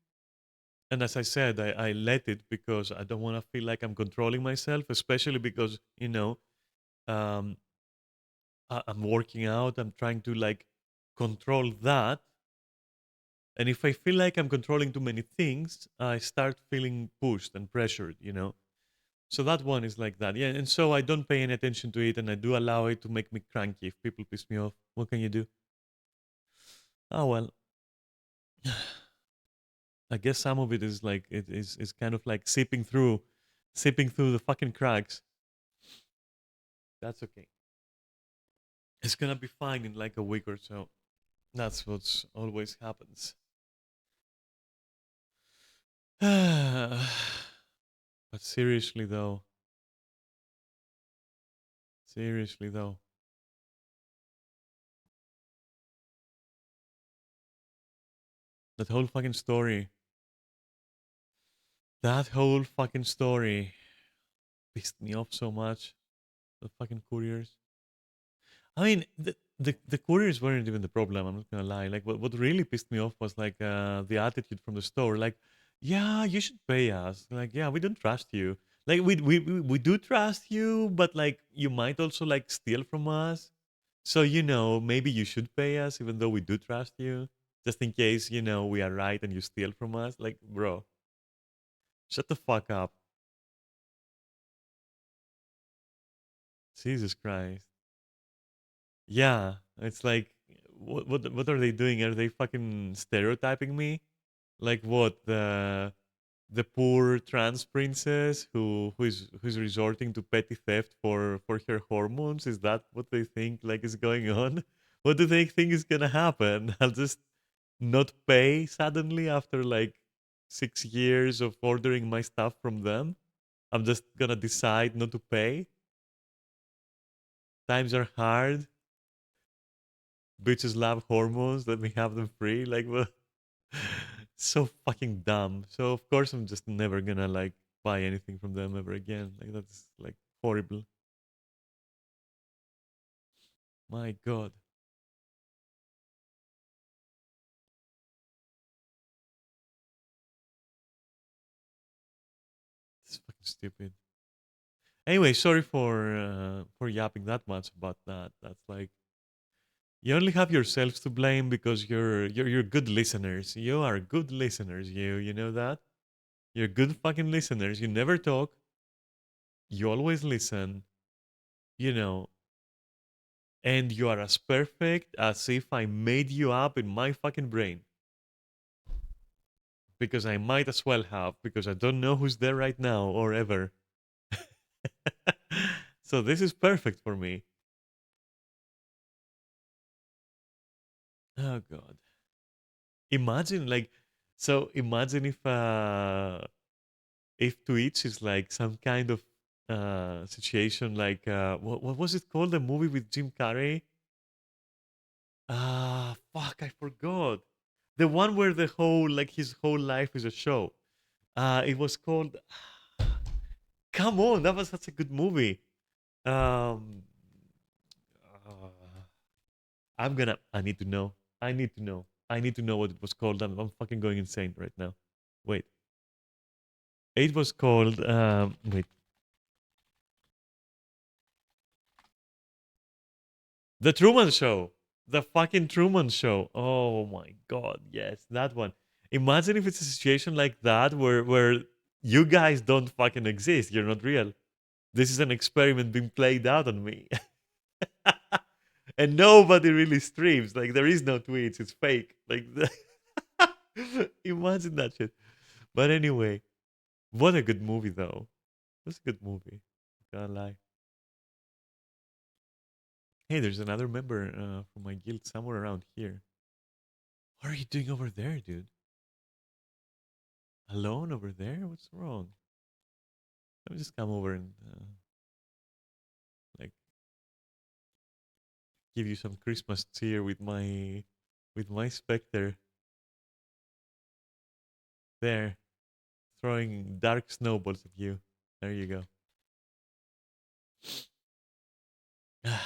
And as I said, I let it because I don't want to feel like I'm controlling myself, especially because, um, I'm working out. I'm trying to like control that. And if I feel like I'm controlling too many things, I start feeling pushed and pressured. So that one is like that. Yeah. And so I don't pay any attention to it, and I do allow it to make me cranky if people piss me off. What can you do? Oh, well. I guess some of it is like it is kind of like sipping through the fucking cracks. That's okay. It's gonna be fine in like a week or so. That's what's always happens. But seriously though, that whole fucking story, that whole fucking story pissed me off so much. The fucking couriers. I mean, the couriers weren't even the problem. I'm not gonna lie. Like, what really pissed me off was like the attitude from the store. Like, yeah, you should pay us. Like, yeah, we don't trust you. Like, we do trust you, but like, you might also like steal from us. So maybe you should pay us, even though we do trust you, just in case we are right and you steal from us. Like, bro, shut the fuck up. Jesus Christ. Yeah, it's like, what are they doing? Are they fucking stereotyping me? Like what, the poor trans princess who's resorting to petty theft for her hormones? Is that what they think like is going on? What do they think is gonna happen? I'll just not pay suddenly after like 6 years of ordering my stuff from them? I'm just gonna decide not to pay. Times are hard. Bitches love hormones. Let me have them free. Like, well, so fucking dumb. So of course I'm just never gonna like buy anything from them ever again. Like that's like horrible. My God, it's fucking stupid. Anyway, sorry for yapping that much about that. That's like you only have yourselves to blame because you're good listeners. You are good listeners. You know that you're good fucking listeners. You never talk. You always listen. You know, and you are as perfect as if I made you up in my fucking brain. Because I might as well have, because I don't know who's there right now or ever. So this is perfect for me. Oh God. Imagine like so imagine if Twitch is like some kind of situation like what was it called? The movie with Jim Carrey? Ah fuck, I forgot. The one where the whole like his whole life is a show. It was called come on, that was such a good movie. Um uh, I need to know. I need to know. I need to know what it was called. I'm fucking going insane right now. Wait. It was called wait. The Truman Show. The fucking Truman Show. Oh my god, yes, that one. Imagine if it's a situation like that where you guys don't fucking exist. You're not real. This is an experiment being played out on me. And nobody really streams. Like there is no Twitch. It's fake. Like imagine that shit. But anyway, what a good movie though. That's a good movie. Can't lie. Hey, there's another member from my guild somewhere around here. What are you doing over there, dude? Alone over there? What's wrong? Let me just come over and like give you some Christmas cheer with my specter. There, throwing dark snowballs at you. There you go. Yeah.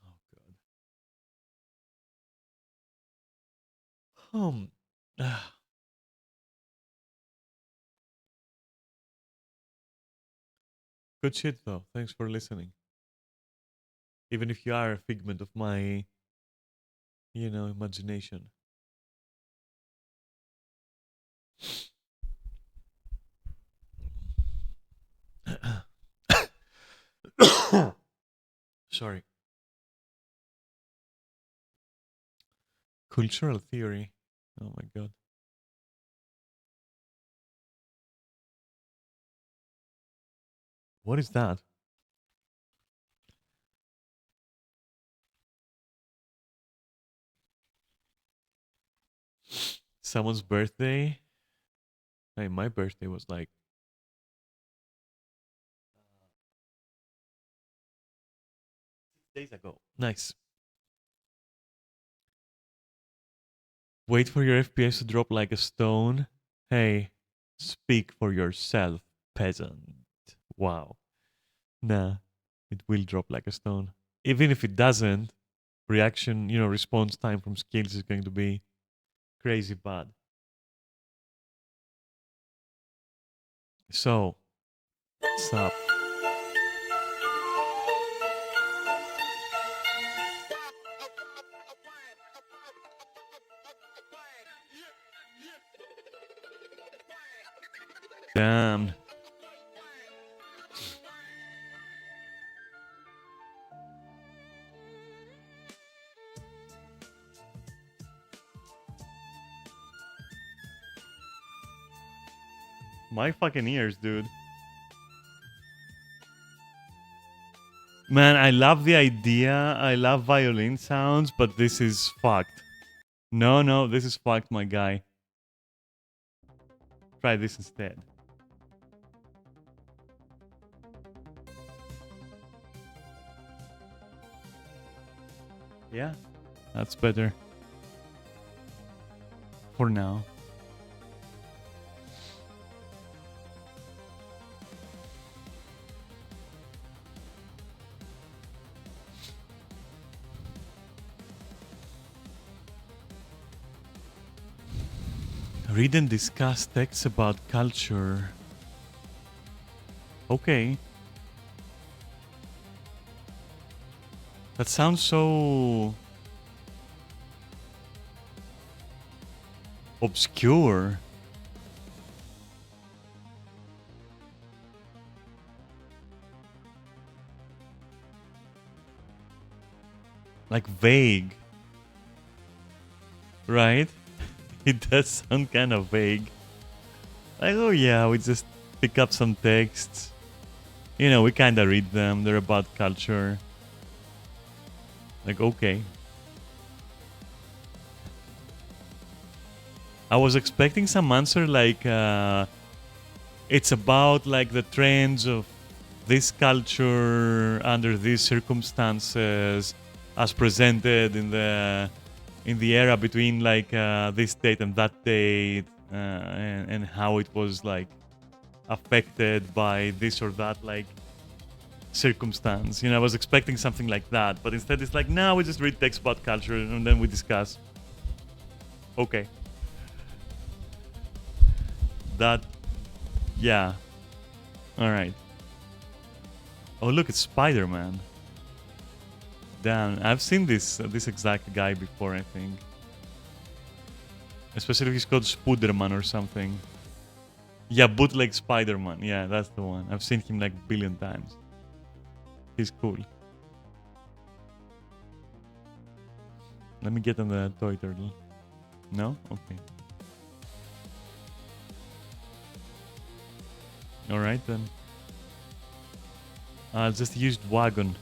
Oh god. Um. Good shit though. Thanks for listening. Even if you are a figment of my, imagination. Sorry. Cultural theory. Oh my god. What is that? Someone's birthday? Hey, my birthday was like 6 days ago. Nice. Wait for your FPS to drop like a stone. Hey, speak for yourself, peasant. Wow. Nah, it will drop like a stone. Even if it doesn't, reaction, response time from skills is going to be crazy bad. So, what's up? Damn. My fucking ears, dude. Man, I love the idea. I love violin sounds, but this is fucked. No, this is fucked, my guy. Try this instead. Yeah, that's better. For now. Read and discuss texts about culture. Okay. That sounds so obscure. Like vague. Right? It does sound kind of vague. Like, oh yeah, we just pick up some texts. You know, we kind of read them. They're about culture. Like, okay. I was expecting some answer like, it's about like the trends of this culture under these circumstances as presented in the era between like this date and that date, and how it was like affected by this or that like circumstance. You know, I was expecting something like that, but instead it's like, now we just read text about culture and then we discuss. Okay. That, yeah. All right. Oh, look, it's Spider-Man. Damn, I've seen this exact guy before, I think. Especially if he's called Spooderman or something. Yeah, bootleg Spider-Man. Yeah, that's the one. I've seen him like a billion times. He's cool. Let me get on the toy turtle. No? Okay. Alright then. I'll just use wagon.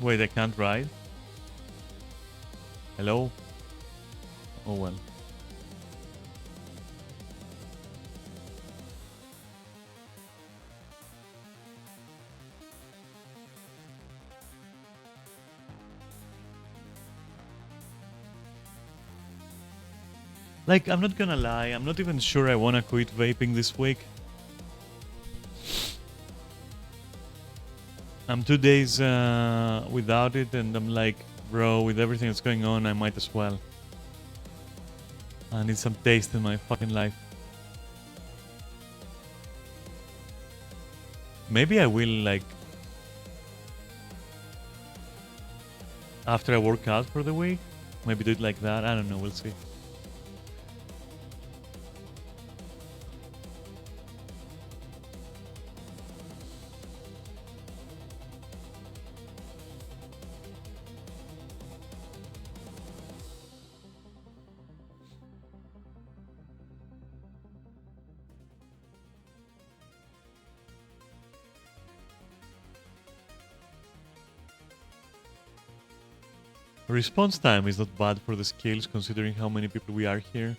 Wait, I can't ride? Hello? Oh well. Like, I'm not gonna lie, I'm not even sure I wanna quit vaping this week. I'm 2 days without it, and I'm like, bro, with everything that's going on, I might as well. I need some taste in my fucking life. Maybe I will, like, after I work out for the week, maybe do it like that. I don't know, we'll see. Response time is not bad for the skills, considering how many people we are here.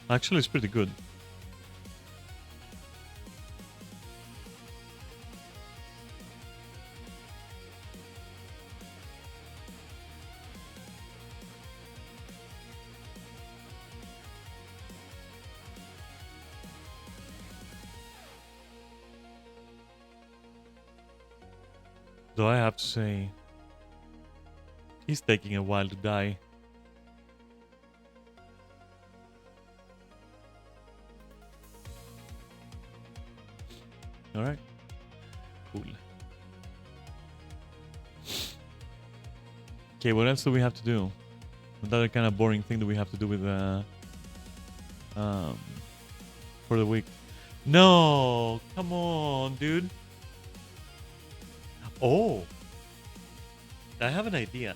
Actually, it's pretty good. Though I have to say, he's taking a while to die. Alright. Cool. Okay, what else do we have to do? What other kind of boring thing do we have to do with um for the week? No, come on, dude. Oh, I have an idea.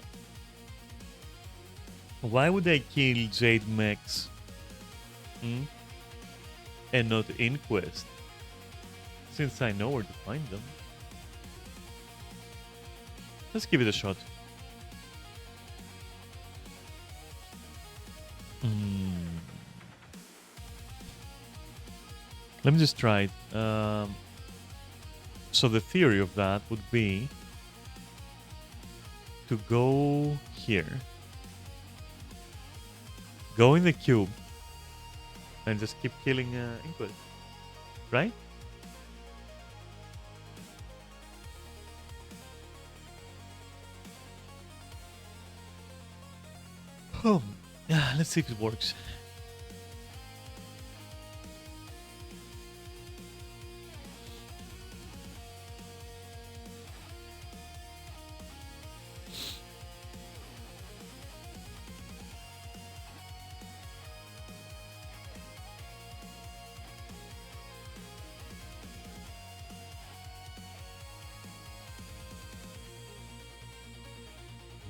Why would I kill Jade Mechs and not Inquest? Since I know where to find them. Let's give it a shot. Let me just try it. So the theory of that would be to go here, go in the cube, and just keep killing Inquest, right? Oh, yeah. Let's see if it works.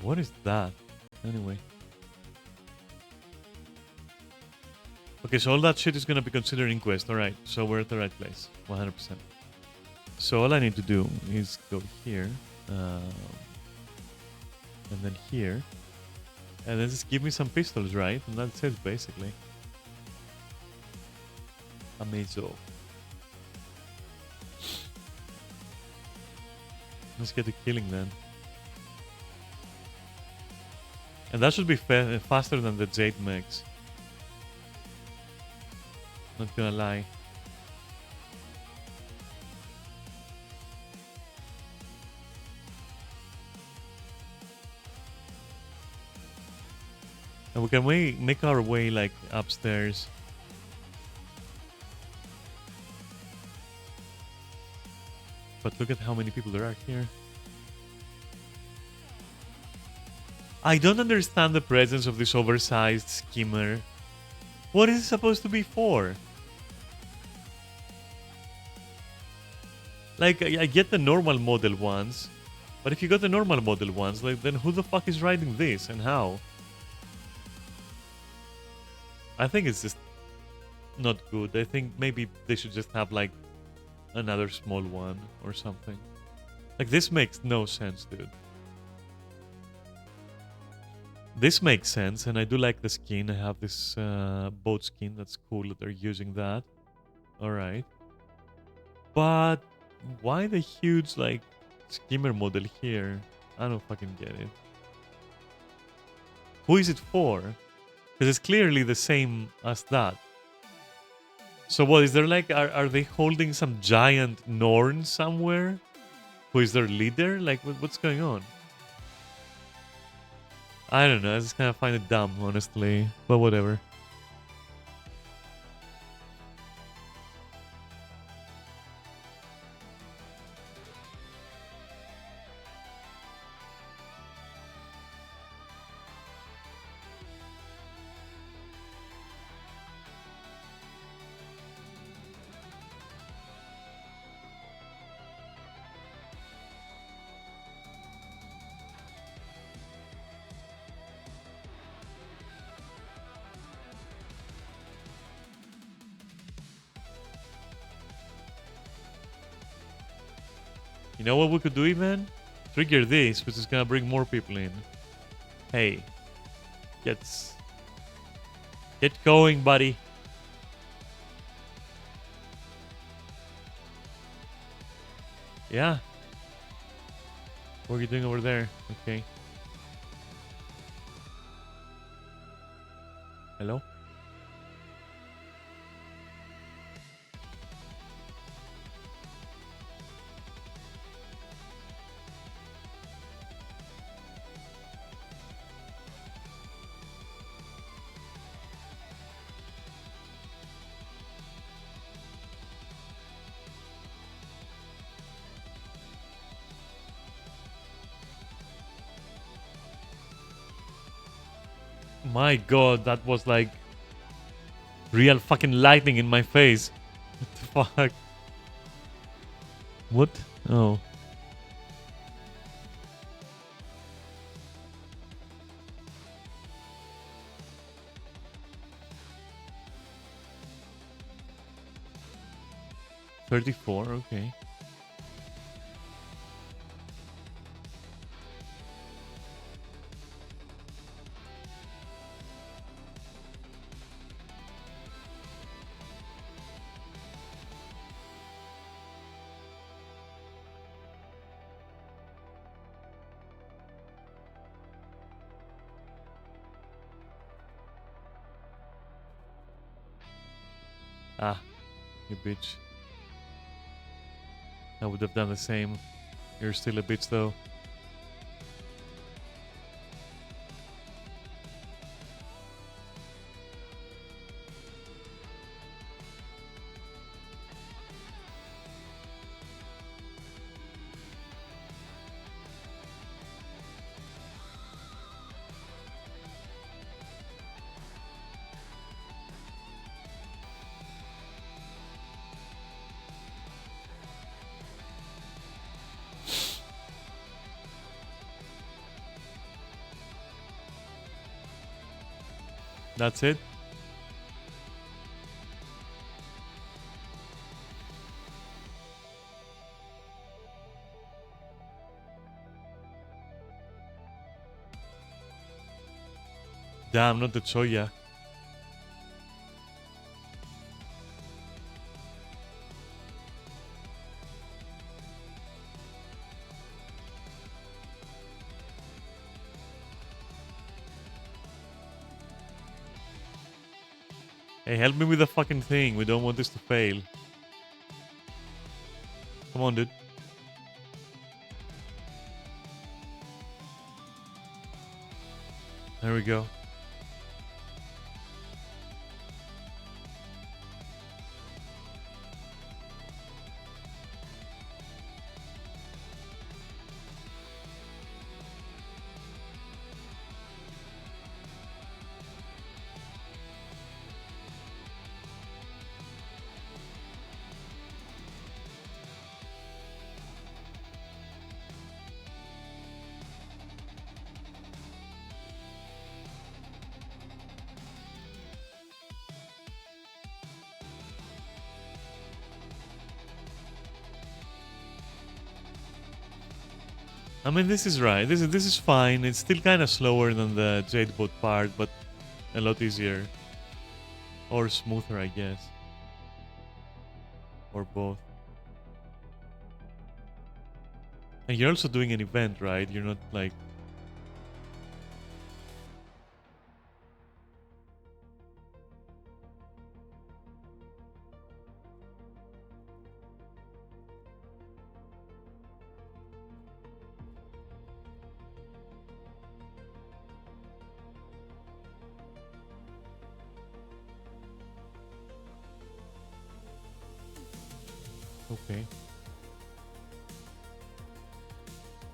What is that? Anyway. Okay, so all that shit is gonna be considered Inquest. Alright, so we're at the right place. 100%. So all I need to do is go here. And then here. And then just give me some pistols, right? And that's it, basically. Amazing. Let's get the killing then. And that should be faster than the Jade Mechs. Not gonna lie. And we can make our way like upstairs. But look at how many people there are here. I don't understand the presence of this oversized skimmer. What is it supposed to be for? Like, I get the normal model ones, but if you got the normal model ones, like, then who the fuck is riding this and how? I think it's just not good. I think maybe they should just have like another small one or something. Like, this makes no sense, dude. This makes sense, and I do like the skin. I have this boat skin. That's cool that they're using that. Alright. But why the huge, like, skimmer model here? I don't fucking get it. Who is it for? Because it's clearly the same as that. So what, is there like, are they holding some giant Norn somewhere? Who is their leader? Like, what's going on? I don't know, I just kind of find it dumb, honestly. But whatever. You know what we could do even? Trigger this, which is gonna bring more people in. Hey. Get going, buddy. Yeah. What are you doing over there? Okay. Hello? My god, that was like real fucking lightning in my face. What the fuck? What? Oh. $34, okay. Ah, you bitch. I would have done the same. You're still a bitch though. That's it? Damn, not the Choya. Hey, help me with the fucking thing. We don't want this to fail. Come on, dude. There we go. I mean, this is right. This is fine. It's still kind of slower than the Jadebot part, but a lot easier. Or smoother, I guess. Or both. And you're also doing an event, right? You're not like... Okay.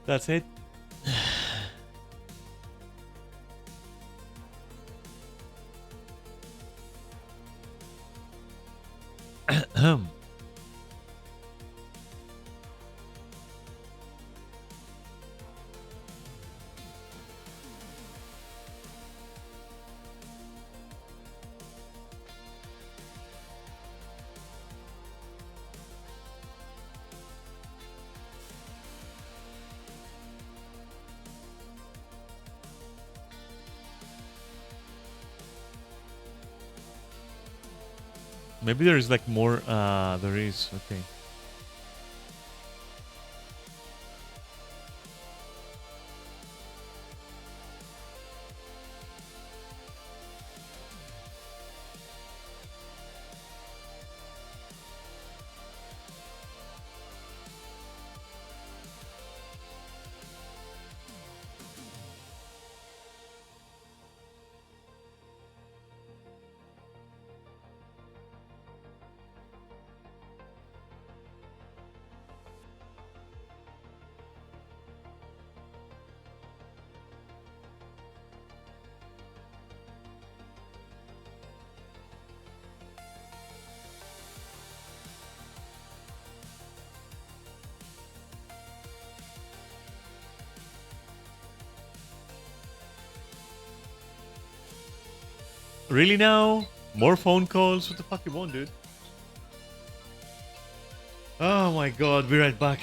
That's it. Maybe there is like more... there is. Okay. Really now? More phone calls? What the fuck you want, dude? Oh my god, be right back.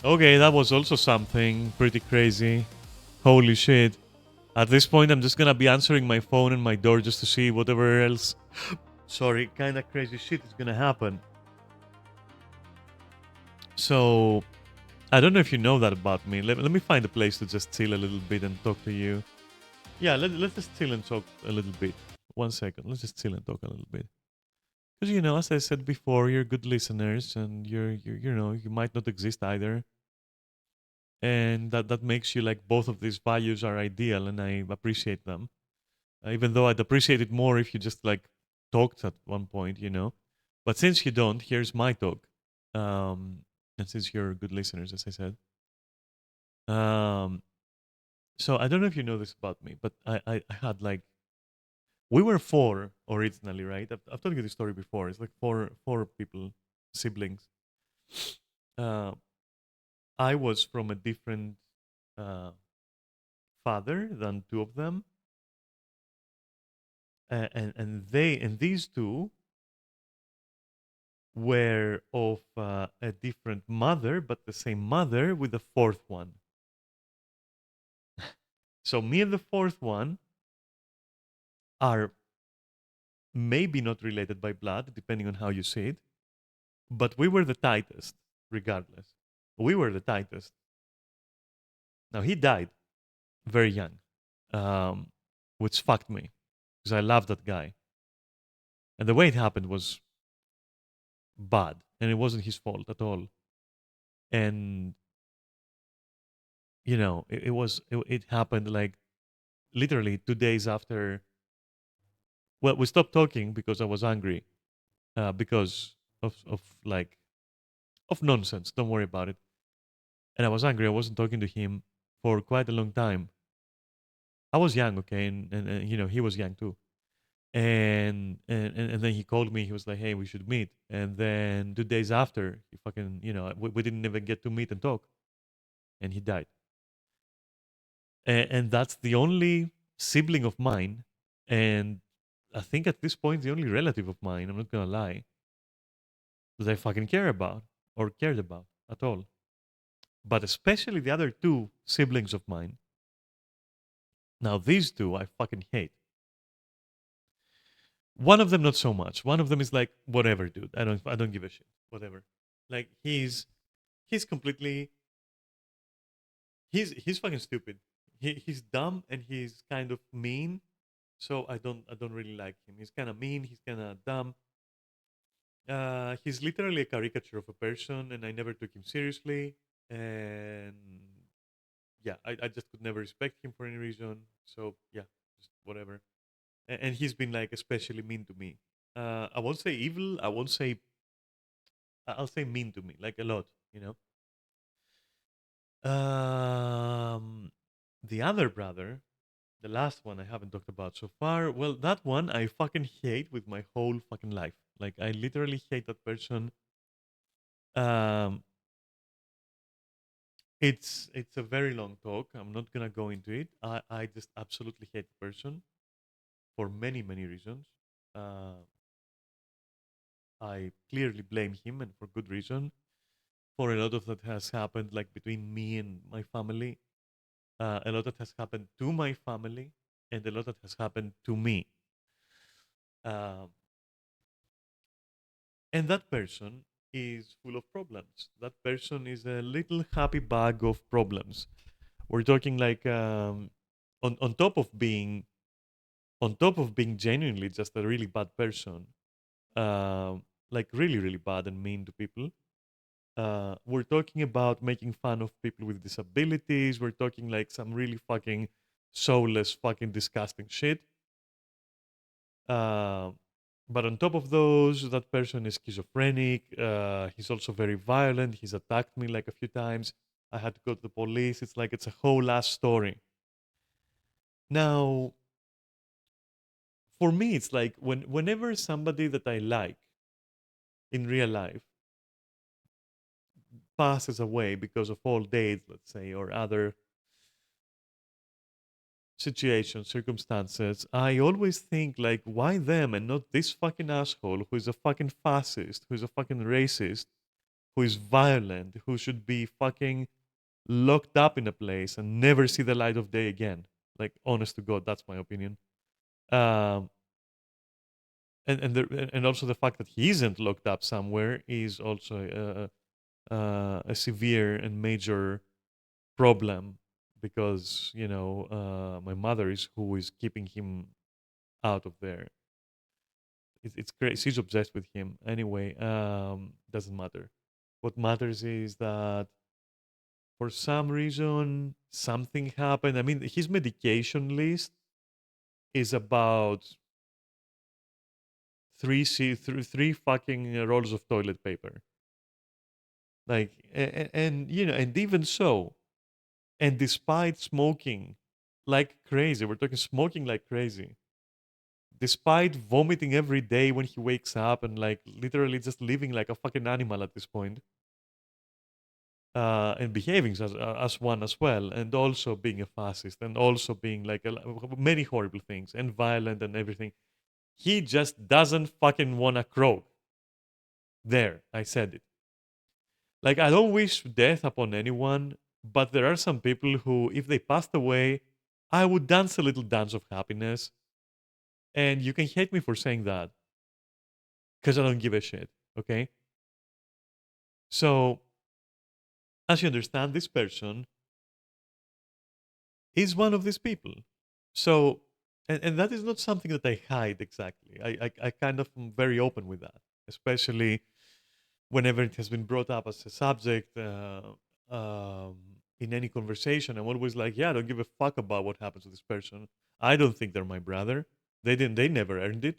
Okay, that was also something pretty crazy. Holy shit. At this point, I'm just gonna be answering my phone and my door just to see whatever else, sorry, kind of crazy shit is gonna happen. So, I don't know if you know that about me. Let me find a place to just chill a little bit and talk to you. Yeah, let's just chill and talk a little bit. 1 second. Let's just chill and talk a little bit. Because, as I said before, you're good listeners and you might not exist either. And that makes you like both of these values are ideal and I appreciate them. Even though I'd appreciate it more if you just like talked at one point. But since you don't, here's my talk. Um, and since you're good listeners, as I said. Um, so I don't know if you know this about me, but I had like we were four originally, right? I've told you this story before. It's like four people, siblings. Uh, I was from a different uh, father than two of them, and these two were of a different mother, but the same mother with the fourth one. So me and the fourth one are maybe not related by blood, depending on how you see it, but we were the tightest, regardless. We were the tightest. Now he died very young, um, which fucked me because I loved that guy, and the way it happened was bad, and it wasn't his fault at all. And it happened like literally 2 days after. Well, we stopped talking because I was angry, because of like of nonsense. Don't worry about it. And I was angry. I wasn't talking to him for quite a long time. I was young, okay, and he was young too. And then he called me. He was like, "Hey, we should meet." And then 2 days after, he fucking, we didn't even get to meet and talk, and he died. And that's the only sibling of mine, and I think at this point the only relative of mine. I'm not gonna lie, that I fucking care about or cared about at all. But especially the other two siblings of mine. Now these two I fucking hate. One of them not so much. One of them is like, whatever, dude. I don't give a shit. Whatever. Like he's completely he's fucking stupid. He's dumb and he's kind of mean. So I don't really like him. He's kind of mean. He's kind of dumb. He's literally a caricature of a person, and I never took him seriously. And yeah, I just could never respect him for any reason. So yeah, just whatever. And he's been like especially mean to me. I won't say evil. I won't say. I'll say mean to me, like a lot. You know. The other brother, the last one I haven't talked about so far. Well, that one I fucking hate with my whole fucking life. Like I literally hate that person. Um, it's a very long talk. I'm not gonna go into it. I just absolutely hate the person for many many reasons. Uh, I clearly blame him, and for good reason. For a lot of that has happened, like between me and my family. A lot that has happened to my family, and a lot that has happened to me. Um, and that person is full of problems. That person is a little happy bag of problems. We're talking like on top of being genuinely just a really bad person, like really really bad and mean to people. We're talking about making fun of people with disabilities. We're talking like some really fucking soulless, fucking disgusting shit. Uh, but on top of those, that person is schizophrenic. He's also very violent. He's attacked me like a few times. I had to go to the police. It's like it's a whole ass story. Now, for me, it's like whenever somebody that I like in real life passes away because of old age, let's say, or other situations, circumstances, I always think like, why them and not this fucking asshole who is a fucking fascist, who is a fucking racist, who is violent, who should be fucking locked up in a place and never see the light of day again. Like, honest to God, that's my opinion. Um, and also the fact that he isn't locked up somewhere is also a severe and major problem because my mother is who is keeping him out of there. It's great. She's obsessed with him. Anyway, doesn't matter. What matters is that for some reason something happened. I mean, his medication list is about three fucking rolls of toilet paper. Like, and and even so, and despite smoking like crazy, we're talking smoking like crazy. Despite vomiting every day when he wakes up and like literally just living like a fucking animal at this point, and behaving as one as well, and also being a fascist, and also being like many horrible things and violent and everything. He just doesn't fucking wanna croak. There, I said it. Like, I don't wish death upon anyone, but there are some people who, if they passed away, I would dance a little dance of happiness. And you can hate me for saying that because I don't give a shit. Okay? So, as you understand, this person is one of these people. So, and that is not something that I hide exactly. I kind of am very open with that, especially whenever it has been brought up as a subject um, in any conversation. I'm always like, yeah, I don't give a fuck about what happens to this person. I don't think they're my brother. They didn't. They never earned it.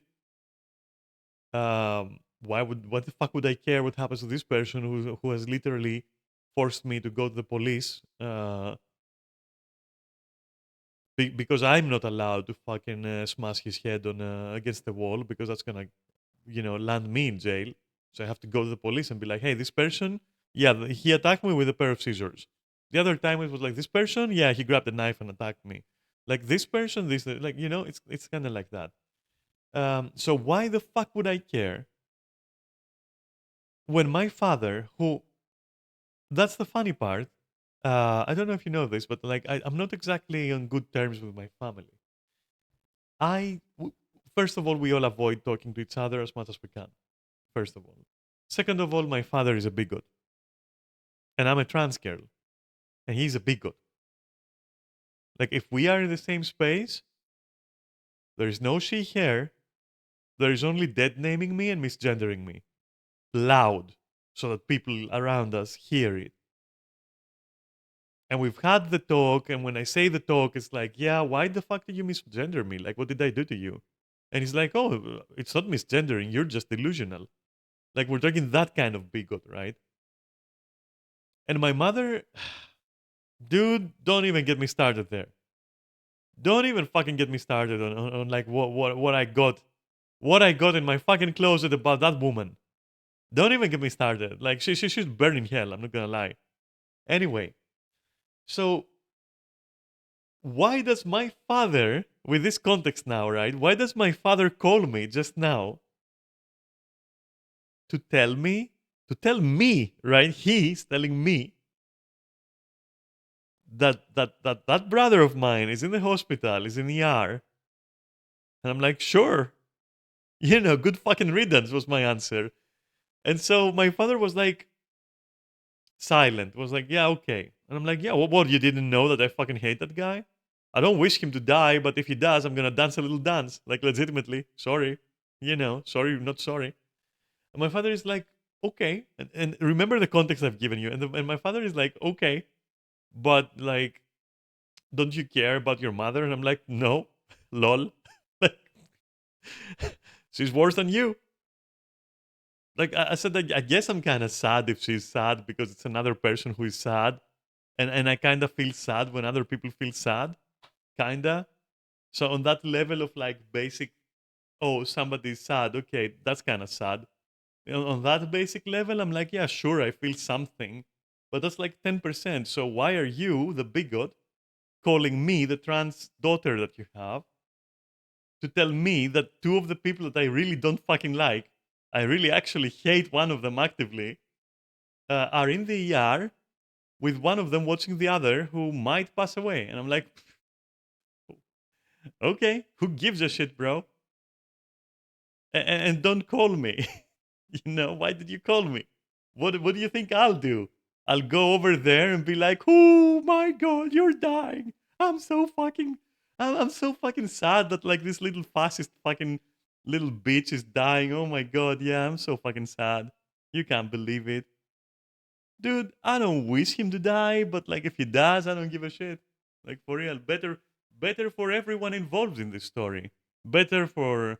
What the fuck would I care what happens to this person who has literally forced me to go to the police because I'm not allowed to fucking smash his head on against the wall because that's gonna land me in jail. So I have to go to the police and be like, hey, this person, yeah, he attacked me with a pair of scissors. The other time it was like this person, yeah, he grabbed a knife and attacked me. Like this person, this like it's kind of like that. So why the fuck would I care when my father, who that's the funny part. I don't know if you know this, but like I'm not exactly on good terms with my family. I w- First of all, we all avoid talking to each other as much as we can. First of all, second of all, my father is a bigot, and I'm a trans girl, and he's a bigot. Like if we are in the same space, there is no she here. There is only dead naming me and misgendering me, loud, so that people around us hear it. And we've had the talk, and when I say the talk, it's like, yeah, why the fuck did you misgender me? Like, what did I do to you? And he's like, oh, it's not misgendering, you're just delusional. Like, we're talking that kind of bigot, right? And my mother, dude, don't even get me started there. Don't even fucking get me started on like what I got in my fucking closet about that woman. Don't even get me started. Like she should burn in hell. I'm not gonna lie. Anyway, so why does my father, with this context now, right? Why does my father call me just now to tell me, right? He's telling me that brother of mine is in the hospital, is in ER, and I'm like, sure, good fucking riddance was my answer. And so my father was like silent, was like, yeah, okay. And I'm like, yeah, what, you didn't know that I fucking hate that guy? I don't wish him to die, but if he does, I'm gonna dance a little dance, like legitimately. Sorry, sorry, not sorry. And my father is like, okay, and remember the context I've given you. And my father is like, okay, but like, don't you care about your mother? And I'm like, no, lol, like, she's worse than you. Like I said, I guess I'm kind of sad if she's sad because it's another person who is sad, and I kind of feel sad when other people feel sad, kinda. So on that level of like basic, oh, somebody's sad, okay, that's kind of sad. On that basic level, I'm like, yeah, sure, I feel something, but that's like 10%. So why are you, the bigot, calling me the trans daughter that you have to tell me that two of the people that I really don't fucking like, I really actually hate one of them actively, are in the ER with one of them watching the other who might pass away. And I'm like, okay, who gives a shit, bro? And don't call me. Why did you call me? What do you think I'll do? I'll go over there and be like, oh my god, you're dying. I'm so fucking I'm so fucking sad that like this little fascist fucking little bitch is dying. Oh my god, yeah, I'm so fucking sad. You can't believe it. Dude, I don't wish him to die, but like if he does, I don't give a shit. Like for real, better for everyone involved in this story. Better for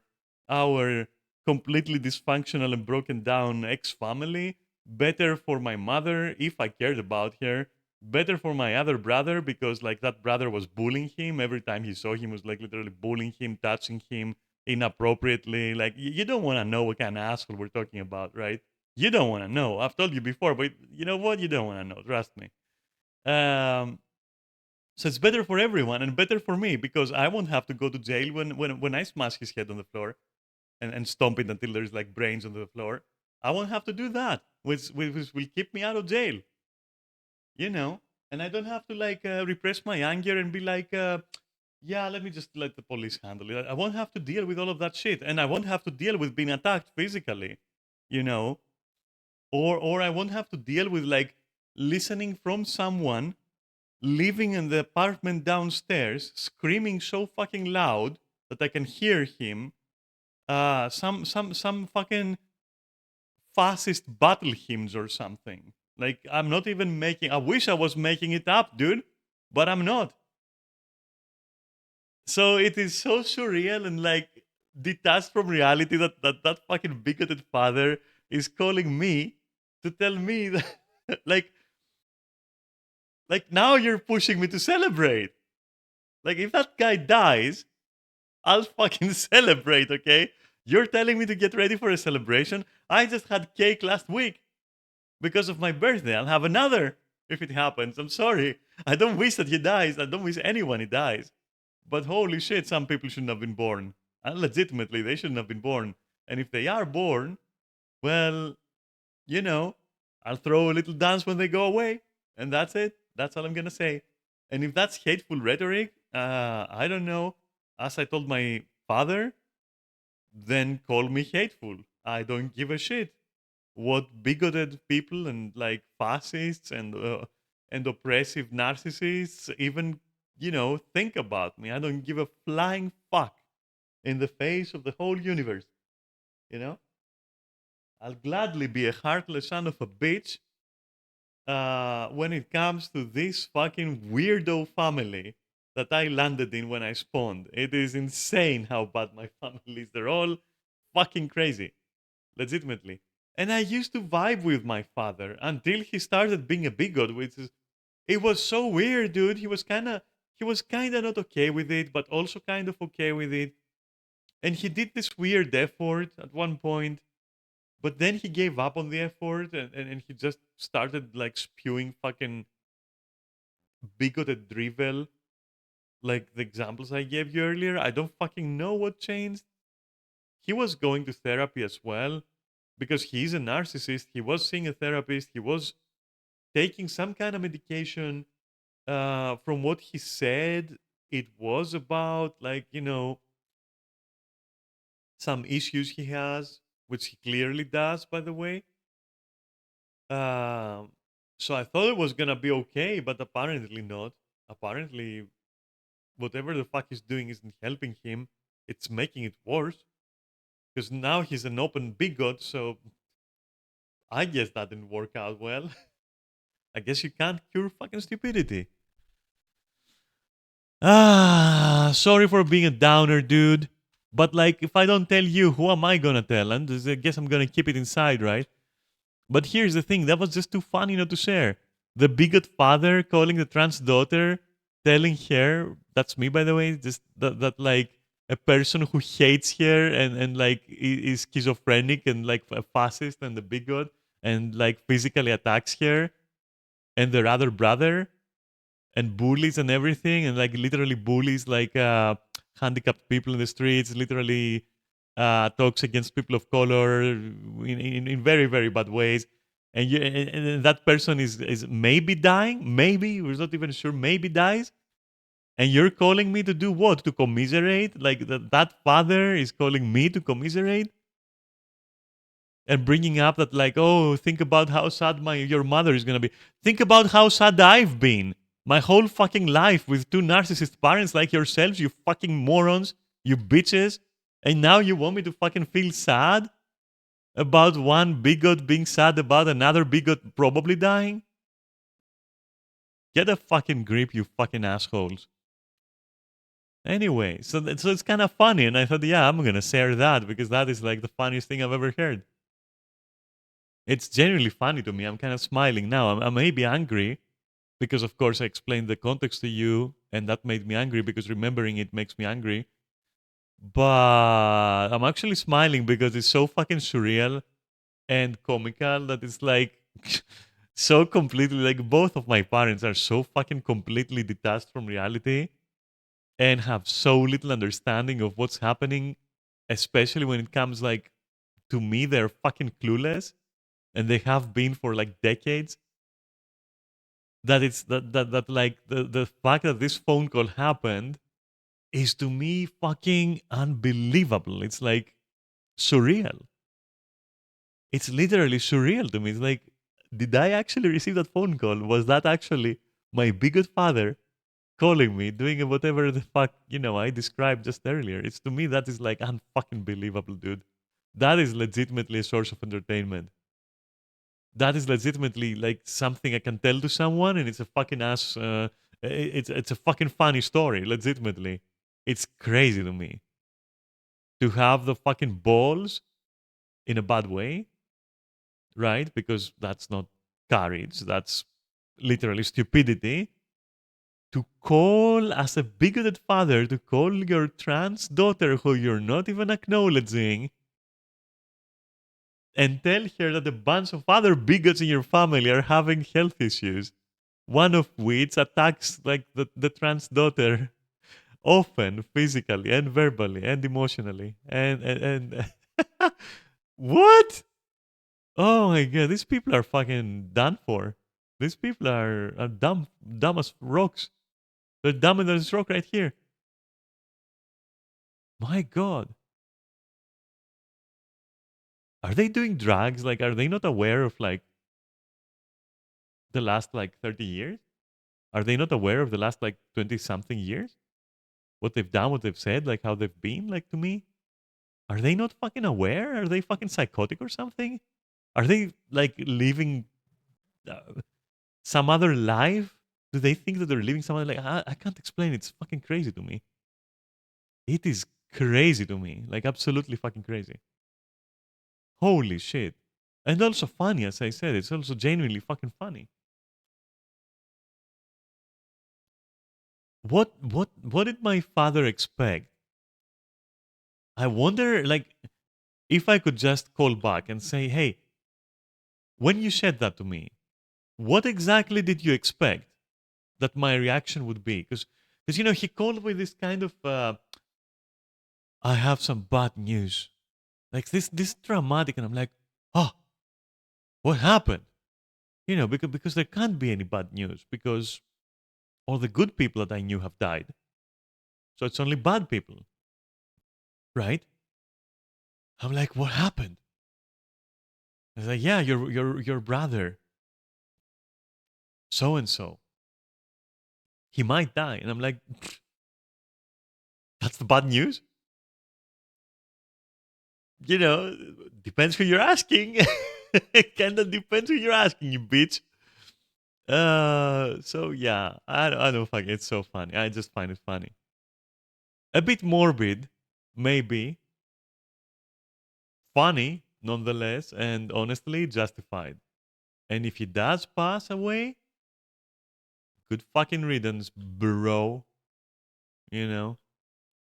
our completely dysfunctional and broken down ex-family. Better for my mother if I cared about her. Better for my other brother because like that brother was bullying him every time he saw him, was like literally bullying him, touching him inappropriately. Like you don't want to know what kind of asshole we're talking about, right? You don't want to know. I've told you before, but you know what? You don't want to know. Trust me. Um, so it's better for everyone and better for me because I won't have to go to jail when I smash his head on the floor. and stomp it until there's like brains on the floor. I won't have to do that, which will keep me out of jail, you know. And I don't have to like repress my anger and be like, yeah, let me just let the police handle it. I won't have to deal with all of that shit, and I won't have to deal with being attacked physically, you know, or I won't have to deal with like listening from someone living in the apartment downstairs, screaming so fucking loud that I can hear him. Some fucking fascist battle hymns or something. Like I'm not even making. I wish I was making it up, dude, but I'm not. So it is so surreal and like detached from reality that fucking bigoted father is calling me to tell me that like now you're pushing me to celebrate. Like if that guy dies, I'll fucking celebrate, okay? You're telling me to get ready for a celebration. I just had cake last week because of my birthday. I'll have another if it happens. I'm sorry. I don't wish that he dies. I don't wish anyone he dies. But holy shit, some people shouldn't have been born. And legitimately, they shouldn't have been born. And if they are born, well, you know, I'll throw a little dance when they go away. And that's it. That's all I'm going to say. And if that's hateful rhetoric, I don't know. As I told my father, then call me hateful. I don't give a shit what bigoted people and like fascists and oppressive narcissists even think about me. I don't give a flying fuck in the face of the whole universe. You know, I'll gladly be a heartless son of a bitch when it comes to this fucking weirdo family that I landed in when I spawned. It is insane how bad my family is. They're all fucking crazy, legitimately. And I used to vibe with my father until he started being a bigot, which is it was so weird, dude. He was kinda not okay with it, but also kind of okay with it. And he did this weird effort at one point, but then he gave up on the effort and he just started like spewing fucking bigoted drivel, like the examples I gave you earlier. I don't fucking know what changed. He was going to therapy as well because he's a narcissist. He was seeing a therapist. He was taking some kind of medication. From what he said, it was about like some issues he has, which he clearly does, by the way. Um, so I thought it was gonna be okay, but apparently not. Apparently, whatever the fuck he's doing isn't helping him. It's making it worse because now he's an open bigot. So I guess that didn't work out well. I guess you can't cure fucking stupidity. Sorry for being a downer, dude. But like, if I don't tell you, who am I gonna tell? And I guess I'm gonna keep it inside, right? But here's the thing: that was just too funny not to share. The bigot father calling the trans daughter, telling her, "That's me, by the way." Just that like a person who hates her and like is schizophrenic and like a fascist and a bigot and like physically attacks her and their other brother and bullies and everything and like literally bullies like handicapped people in the streets, literally talks against people of color in very very bad ways. And that person is maybe dying, maybe we're not even sure, maybe dies. And you're calling me to do what? To commiserate? Like that father is calling me to commiserate and bringing up that like, oh, think about how sad your mother is gonna be. Think about how sad I've been my whole fucking life with two narcissist parents like yourselves, you fucking morons, you bitches. And now you want me to fucking feel sad about one bigot being sad about another bigot probably dying? Get a fucking grip, you fucking assholes. Anyway, so it's kind of funny, and I thought, yeah, I'm gonna share that because that is like the funniest thing I've ever heard. It's genuinely funny to me. I'm kind of smiling now. I may be angry because, of course, I explained the context to you, and that made me angry because remembering it makes me angry. But I'm actually smiling because it's so fucking surreal and comical that it's like so completely like both of my parents are so fucking completely detached from reality and have so little understanding of what's happening especially when it comes like to me, they're fucking clueless, and they have been for like decades. That it's that like the fact that this phone call happened is to me fucking unbelievable. It's like surreal. It's literally surreal to me. It's like, did I actually receive that phone call? Was that actually my bigot father calling me, doing whatever the fuck, I described just earlier? It's to me that is like unfucking believable, dude. That is legitimately a source of entertainment. That is legitimately like something I can tell to someone, and it's a fucking ass. It's a fucking funny story. Legitimately, it's crazy to me to have the fucking balls in a bad way, right? Because that's not courage. That's literally stupidity. To call as a bigoted father, to call your trans daughter, who you're not even acknowledging, and tell her that a bunch of other bigots in your family are having health issues, one of which attacks like the trans daughter often physically and verbally and emotionally. And what? Oh my god, these people are fucking done for. These people are dumb as rocks. They're dumber than this rock right here. My god. Are they doing drugs? Like, are they not aware of like the last like 30 years? Are they not aware of the last like 20 something years? What they've done, what they've said, like how they've been, like to me? Are they not fucking aware? Are they fucking psychotic or something? Are they like living some other life? Do they think that they're living some other like I can't explain. It's fucking crazy to me. It is crazy to me. Like absolutely fucking crazy. Holy shit. And also funny, as I said. It's also genuinely fucking funny. What did my father expect? I wonder like if I could just call back and say, hey, when you said that to me, what exactly did you expect that my reaction would be? Because he called with this kind of I have some bad news. Like this dramatic, and I'm like, oh, what happened? Because there can't be any bad news because all the good people that I knew have died. So it's only bad people, right? I'm like, what happened? He's like, yeah, your brother, so and so, he might die. And I'm like, that's the bad news? Depends who you're asking. It kind of depends who you're asking, you bitch. So yeah, I don't fuck. It's so funny. I just find it funny. A bit morbid, maybe. Funny, nonetheless, and honestly justified. And if he does pass away, good fucking riddance, bro. You know,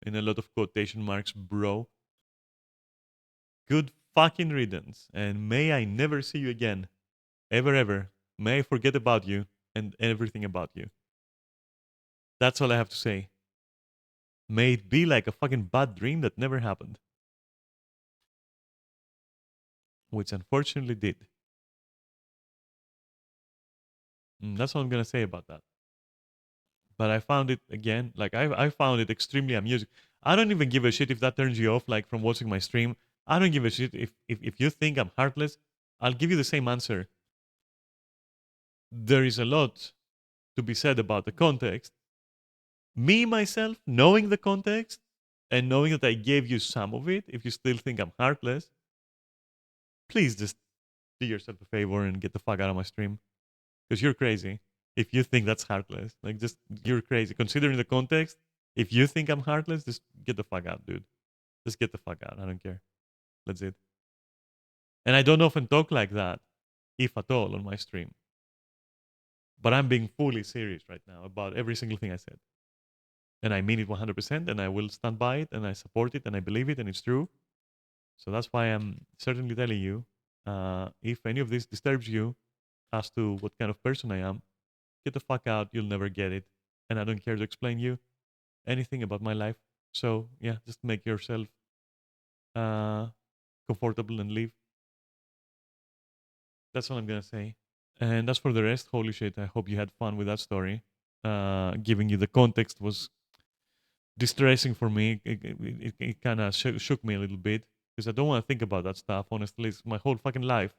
in a lot of quotation marks, bro. Good fucking riddance. And may I never see you again. Ever, ever. May I forget about you and everything about you. That's all I have to say. May it be like a fucking bad dream that never happened. Which unfortunately did. That's all I'm gonna say about that. But I found it again, like I found it extremely amusing. I don't even give a shit if that turns you off, like from watching my stream. I don't give a shit if you think I'm heartless. I'll give you the same answer. There is a lot to be said about the context. Me myself, knowing the context and knowing that I gave you some of it, if you still think I'm heartless, please just do yourself a favor and get the fuck out of my stream. Because you're crazy. If you think that's heartless, like just you're crazy. Considering the context, if you think I'm heartless, just get the fuck out, dude. Just get the fuck out. I don't care. That's it. And I don't often talk like that, if at all, on my stream. But I'm being fully serious right now about every single thing I said. And I mean it 100%, and I will stand by it, and I support it, and I believe it, and it's true. So that's why I'm certainly telling you, if any of this disturbs you as to what kind of person I am, get the fuck out. You'll never get it. And I don't care to explain you anything about my life. So yeah, just make yourself uh, comfortable and leave. That's what I'm gonna say. And as for the rest, holy shit! I hope you had fun with that story. Giving you the context was distressing for me. It kind of shook me a little bit because I don't want to think about that stuff. Honestly, it's my whole fucking life.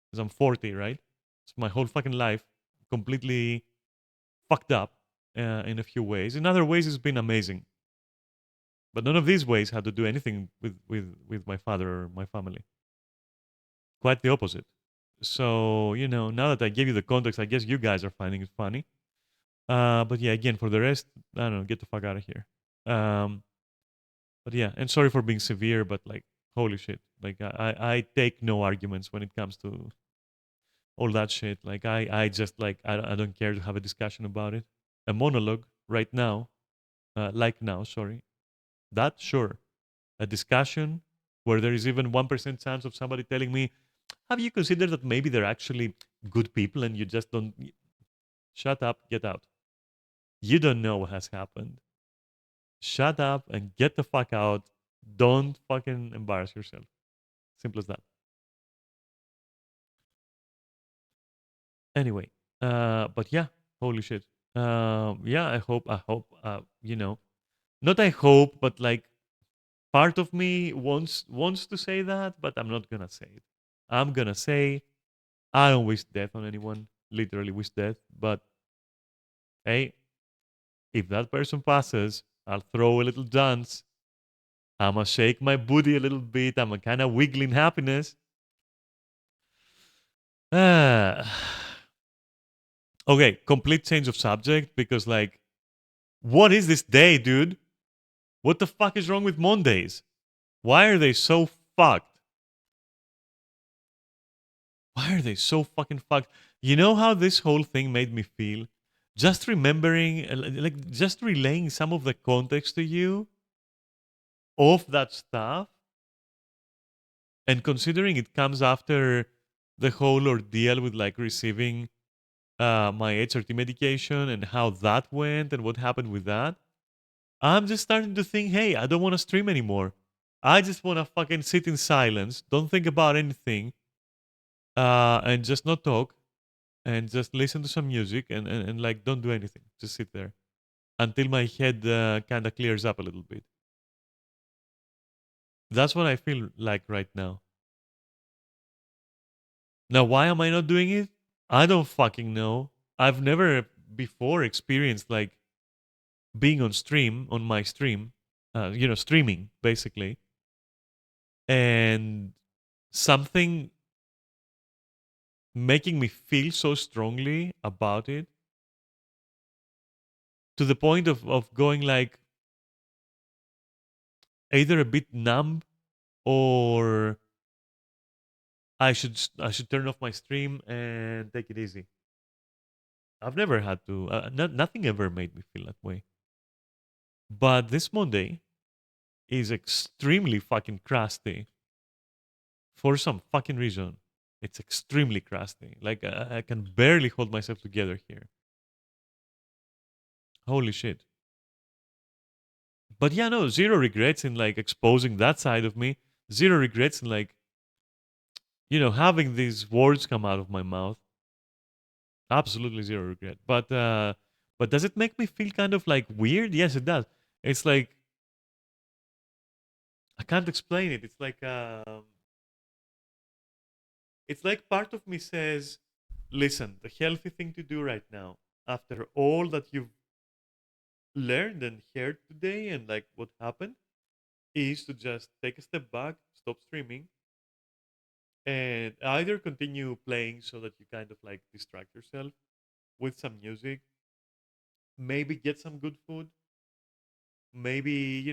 Because I'm 40, right? It's my whole fucking life completely fucked up in a few ways. In other ways, it's been amazing. But none of these ways had to do anything with my father or my family. Quite the opposite. So, now that I gave you the context, I guess you guys are finding it funny. But yeah, again, for the rest, I don't know, get the fuck out of here. Um, but yeah, and sorry for being severe, but like, holy shit. Like, I take no arguments when it comes to all that shit. Like, I just, like, I don't care to have a discussion about it. A monologue right now, like now, sorry. That, sure. A discussion where there is even 1% chance of somebody telling me, have you considered that maybe they're actually good people and you just don't. Shut up, get out. You don't know what has happened. Shut up and get the fuck out. Don't fucking embarrass yourself. Simple as that. Anyway, but yeah, holy shit. Yeah, not I hope, but like part of me wants to say that, but I'm not gonna say it. I'm gonna say I don't wish death on anyone. Literally wish death, but hey, if that person passes, I'll throw a little dance. I'ma shake my booty a little bit. I'm a kind of wiggling happiness. Ah. Okay, complete change of subject because like, what is this day, dude? What the fuck is wrong with Mondays? Why are they so fucked? Why are they so fucking fucked? You know how this whole thing made me feel? Just remembering, like, just relaying some of the context to you of that stuff and considering it comes after the whole ordeal with like receiving my HRT medication and how that went and what happened with that, I'm just starting to think, hey, I don't want to stream anymore. I just want to fucking sit in silence, don't think about anything, and just not talk and just listen to some music and like don't do anything. Just sit there until my head kind of clears up a little bit. That's what I feel like right now. Now, why am I not doing it? I don't fucking know. I've never before experienced like being on my stream, streaming basically, and something making me feel so strongly about it to the point of going like either a bit numb or I should turn off my stream and take it easy. I've never had to. Nothing ever made me feel that way. But this Monday is extremely fucking crusty for some fucking reason. It's extremely crusty. Like I can barely hold myself together here. Holy shit. But yeah, no, zero regrets in like exposing that side of me. Zero regrets in like, having these words come out of my mouth. Absolutely zero regret. But does it make me feel kind of like weird? Yes, it does. It's like I can't explain it. It's like part of me says, listen, the healthy thing to do right now, after all that you've learned and heard today and like what happened, is to just take a step back, stop streaming, and either continue playing so that you kind of like distract yourself with some music, maybe get some good food, maybe,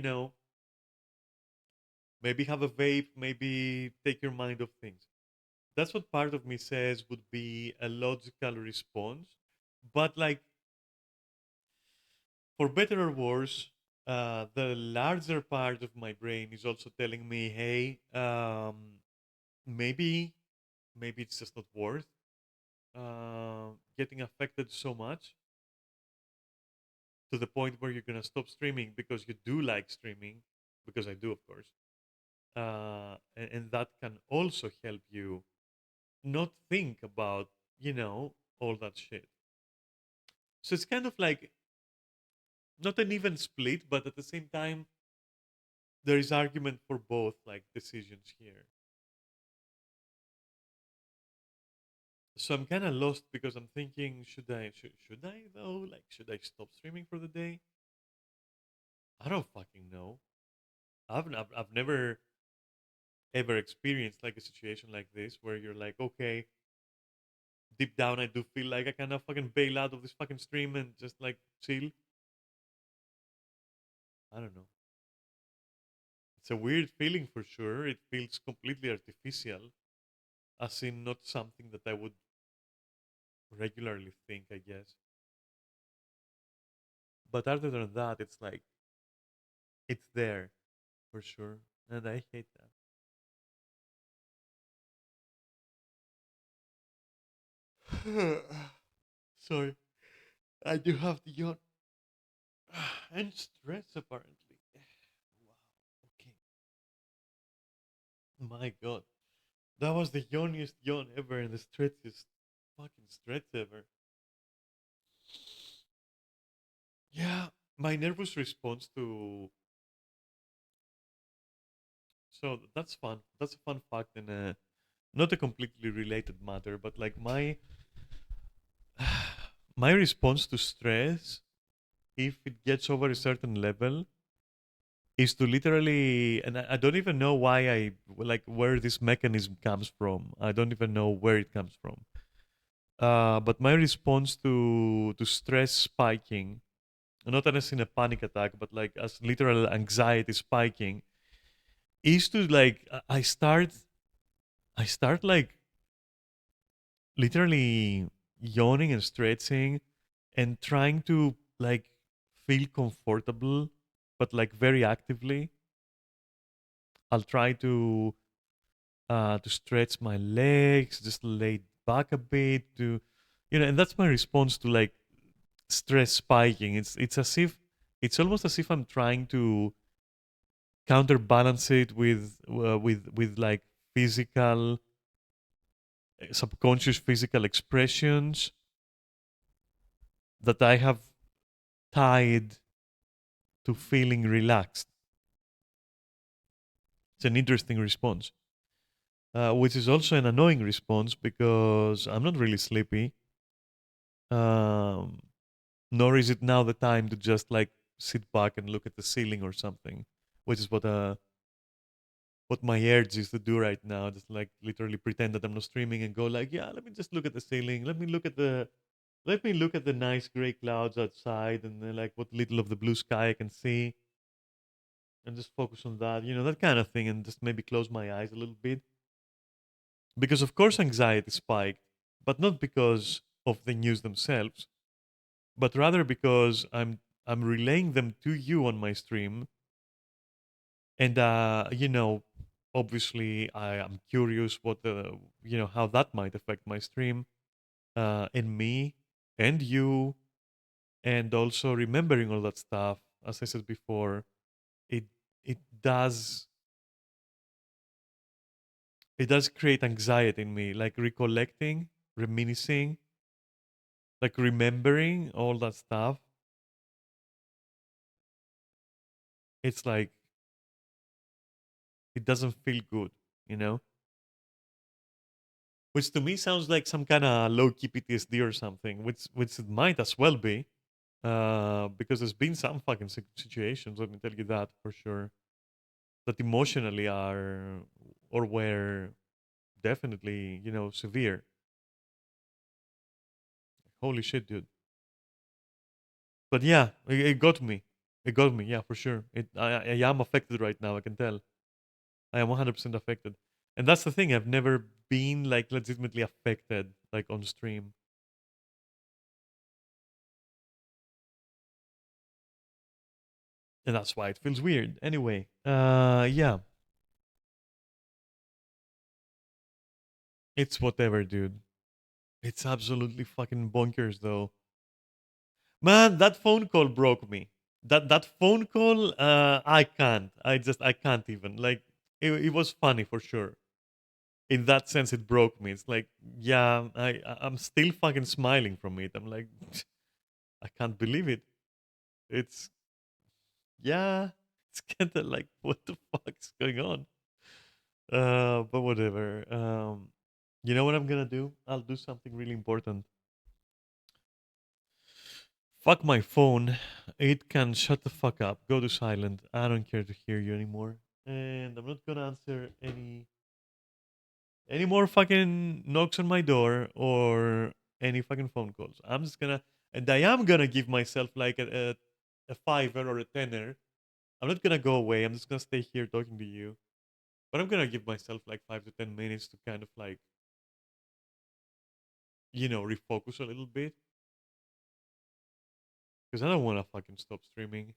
maybe have a vape, maybe take your mind off things. That's what part of me says would be a logical response. But like, for better or worse, the larger part of my brain is also telling me, hey, maybe maybe it's just not worth getting affected so much to the point where you're gonna stop streaming because you do like streaming, because I do, of course. and that can also help you not think about, all that shit. So it's kind of like not an even split, but at the same time, there is argument for both like decisions here. So I'm kind of lost because I'm thinking, should I though? Like, should I stop streaming for the day? I don't fucking know. I've never ever experienced like a situation like this where you're like, okay, deep down I do feel like I kind of fucking bail out of this fucking stream and just like chill. I don't know. It's a weird feeling for sure. It feels completely artificial, as in not something that I would regularly think, I guess. But other than that, it's like it's there for sure, and I hate that. Sorry, I do have the yawn and stress apparently. Wow. Okay. My God, that was the yawniest yawn ever and the stretchiest fucking stretch ever. Yeah, my nervous response to. So that's fun. That's a fun fact and not a completely related matter, but like my response to stress, if it gets over a certain level, is to literally, and I don't even know why I like where this mechanism comes from. I don't even know where it comes from. But my response to stress spiking, not as in a panic attack, but like as literal anxiety spiking, is to like I start like literally yawning and stretching and trying to like feel comfortable, but like very actively. I'll try to stretch my legs, just lay back a bit to, and that's my response to like stress spiking. It's as if it's almost as if I'm trying to counterbalance it with like physical, subconscious physical expressions that I have tied to feeling relaxed. It's an interesting response, which is also an annoying response because I'm not really sleepy. Um, Nor is it now the time to just like sit back and look at the ceiling or something, which is what my urge is to do right now. Just like literally pretend that I'm not streaming and go like, yeah, let me just look at the ceiling. Let me look at the nice gray clouds outside and then like what little of the blue sky I can see and just focus on that, that kind of thing, and just maybe close my eyes a little bit. Because of course anxiety spiked, but not because of the news themselves, but rather because I'm relaying them to you on my stream, and obviously I am curious what the how that might affect my stream, and me and you, and also remembering all that stuff. As I said before, it it does it does create anxiety in me, like recollecting, reminiscing, like remembering all that stuff. It's like it doesn't feel good, you know which to me sounds like some kind of low key PTSD or something, which it might as well be, because there's been some fucking situations. Let me tell you that for sure, that emotionally are or were definitely severe. Holy shit, dude! But yeah, it got me. It got me. Yeah, for sure. I am affected right now. I can tell. I am 100% affected, and that's the thing. I've never been like legitimately affected like on stream, and that's why it feels weird. Anyway, yeah, it's whatever, dude. It's absolutely fucking bonkers, though. Man, that phone call broke me. That phone call, I can't. I can't even like. it was funny for sure. In that sense, it broke me. It's like, yeah, I'm still fucking smiling from it. I'm like, I can't believe it. It's yeah, it's kind of like, what the fuck's going on? But whatever. You know what I'm gonna do? I'll do something really important. Fuck my phone. It can shut the fuck up. Go to silent. I don't care to hear you anymore. And I'm not gonna answer any more fucking knocks on my door or any fucking phone calls. I'm just gonna, and I am gonna give myself like a fiver or a tenner. I'm not gonna go away. I'm just gonna stay here talking to you. But I'm gonna give myself like 5 to 10 minutes to kind of like, refocus a little bit. Because I don't wanna fucking stop streaming.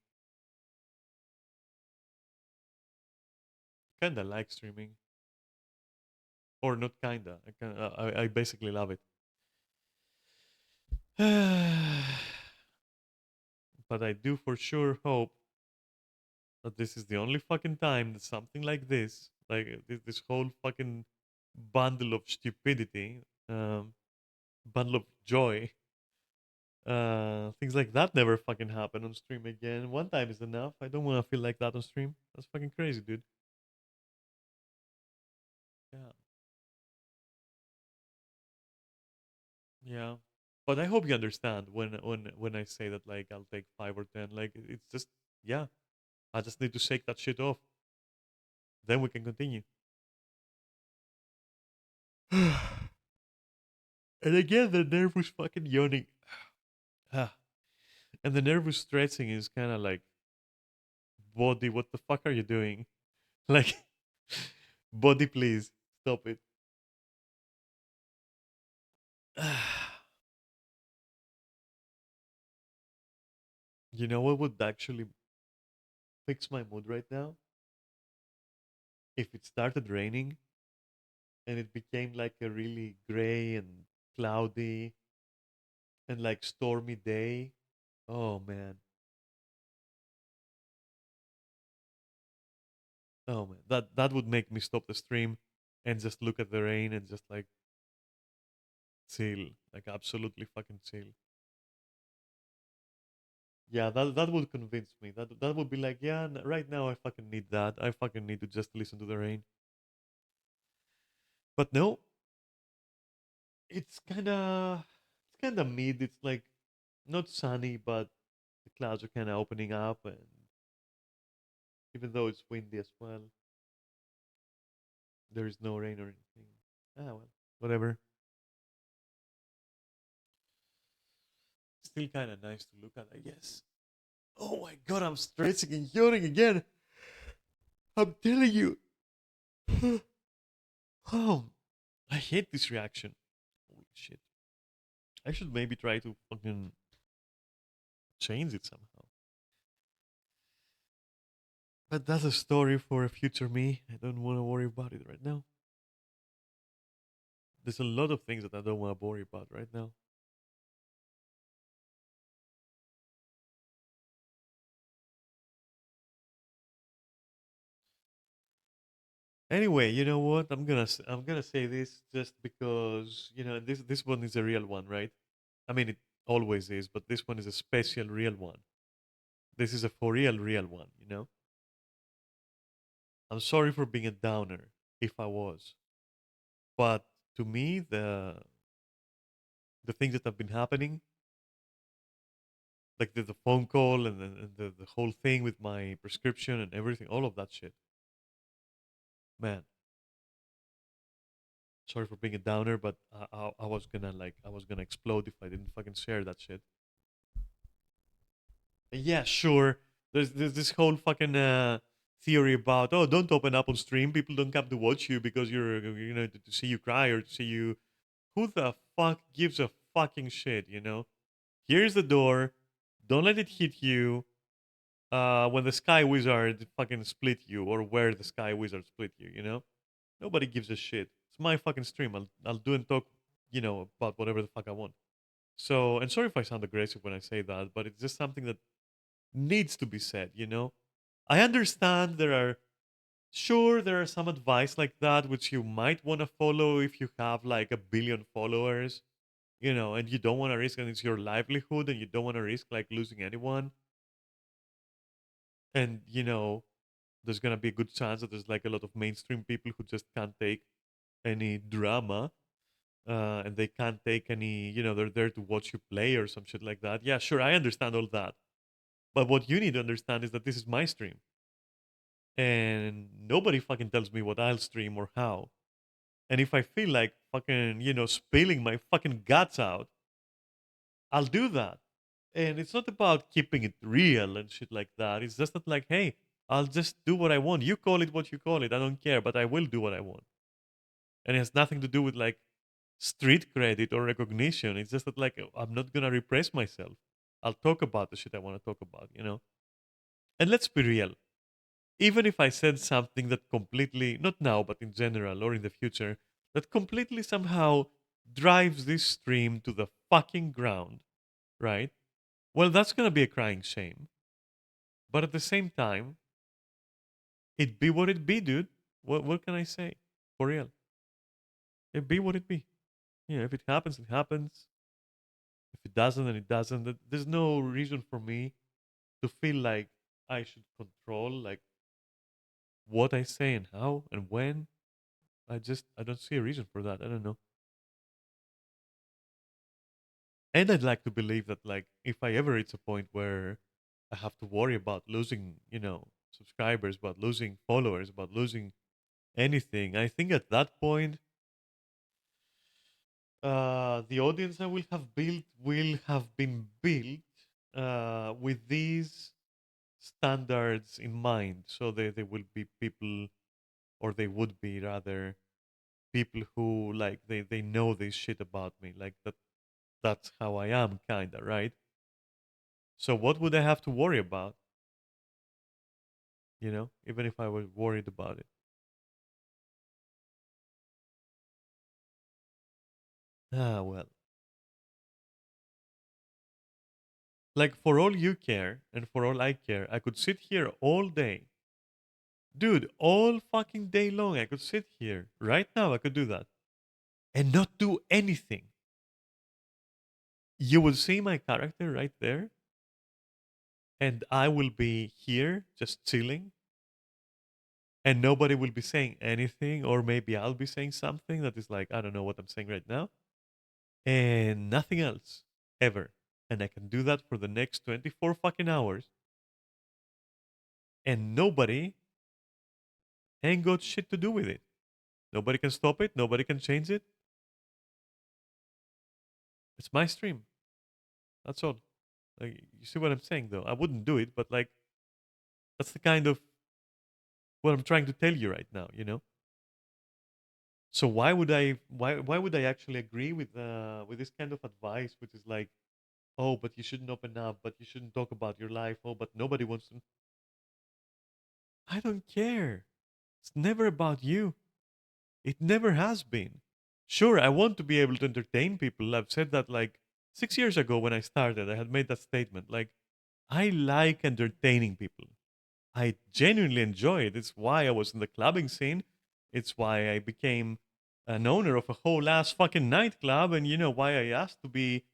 Kinda like streaming. Or not kinda. I basically love it. But I do for sure hope that this is the only fucking time that something like this, like this whole fucking bundle of stupidity, bundle of joy, things like that never fucking happen on stream again. One time is enough. I don't want to feel like that on stream. That's fucking crazy, dude. Yeah, yeah. But I hope you understand when I say that like I'll take 5 or 10. Like it's just yeah. I just need to shake that shit off. Then we can continue. And again, the nervous fucking yawning. Ah. And the nervous stretching is kind of like, body, what the fuck are you doing? Like, body, please stop it. You know what would actually fix my mood right now? If it started raining and it became like a really gray and cloudy and like stormy day. Oh man. Oh man. That would make me stop the stream and just look at the rain and just like chill. Like absolutely fucking chill. Yeah, that would convince me. That would be like, yeah, right now I fucking need that. I fucking need to just listen to the rain. But no, it's kinda mid. It's like not sunny, but the clouds are kinda opening up, and even though it's windy as well, there is no rain or anything. Ah well, whatever. Still kinda nice to look at, I guess. Oh my god, I'm stretching and yawning again. I'm telling you. Oh, I hate this reaction. Holy shit. I should maybe try to fucking change it somehow. But that's a story for a future me. I don't want to worry about it right now. There's a lot of things that I don't want to worry about right now. Anyway, you know what? I'm gonna say this just because this one is a real one, right? I mean, it always is, but this one is a special real one. This is a for real one. I'm sorry for being a downer if I was, but to me the things that have been happening, like the phone call and the whole thing with my prescription and everything, all of that shit, man. Sorry for being a downer, but I was gonna explode if I didn't fucking share that shit. And yeah, sure. There's this whole fucking theory about, oh, don't open up on stream. People don't come to watch you because you're to see you cry or to see you. Who the fuck gives a fucking shit? Here's the door. Don't let it hit you. When the Sky Wizard fucking split you, or where the Sky Wizard split you. Nobody gives a shit. It's my fucking stream. I'll do and talk, about whatever the fuck I want. So, and sorry if I sound aggressive when I say that, but it's just something that needs to be said. I understand there are Sure, there are some advice like that which you might want to follow if you have like a billion followers, and you don't want to risk, and it's your livelihood, and you don't want to risk like losing anyone. And there's gonna be a good chance that there's like a lot of mainstream people who just can't take any drama, and they can't take any, they're there to watch you play or some shit like that. Yeah, sure, I understand all that. But what you need to understand is that this is my stream, and nobody fucking tells me what I'll stream or how. And if I feel like fucking, spilling my fucking guts out, I'll do that. And it's not about keeping it real and shit like that. It's just that, like, hey, I'll just do what I want. You call it what you call it. I don't care, but I will do what I want. And it has nothing to do with like street credit or recognition. It's just that, like, I'm not gonna repress myself. I'll talk about the shit I want to talk about. And let's be real. Even if I said something that completely, not now, but in general or in the future, that completely somehow drives this stream to the fucking ground, right? Well, that's gonna be a crying shame. But at the same time, it be what it be, dude. What can I say? For real. It be what it be. Yeah, if it happens, it happens. If it doesn't, then it doesn't. There's no reason for me to feel like I should control like what I say and how and when. I don't see a reason for that. I don't know. And I'd like to believe that, like, if I ever reach a point where I have to worry about losing, subscribers, about losing followers, about losing anything, I think at that point, the audience I will have built will have been built with these standards in mind. So they will be people, or they would be rather people who like they know this shit about me, like that's how I am, kinda, right? So what would I have to worry about? Even if I was worried about it. Ah, well. Like, for all you care and for all I care, I could sit here all day. Dude, all fucking day long, I could sit here. Right now, I could do that. And not do anything. You will see my character right there. And I will be here just chilling. And nobody will be saying anything. Or maybe I'll be saying something that is like, I don't know what I'm saying right now. And nothing else. Ever. And I can do that for the next 24 fucking hours. And nobody ain't got shit to do with it. Nobody can stop it. Nobody can change it. It's my stream. That's all. Like, you see what I'm saying, though? I wouldn't do it, but like, that's the kind of what I'm trying to tell you right now. So why would I actually agree with this kind of advice, which is like, oh, but you shouldn't open up, but you shouldn't talk about your life, oh, but nobody wants to. I don't care. It's never about you. It never has been. Sure, I want to be able to entertain people. I've said that like 6 years ago when I started. I had made that statement. Like, I like entertaining people. I genuinely enjoy it. It's why I was in the clubbing scene. It's why I became an owner of a whole ass fucking nightclub, and why I asked to be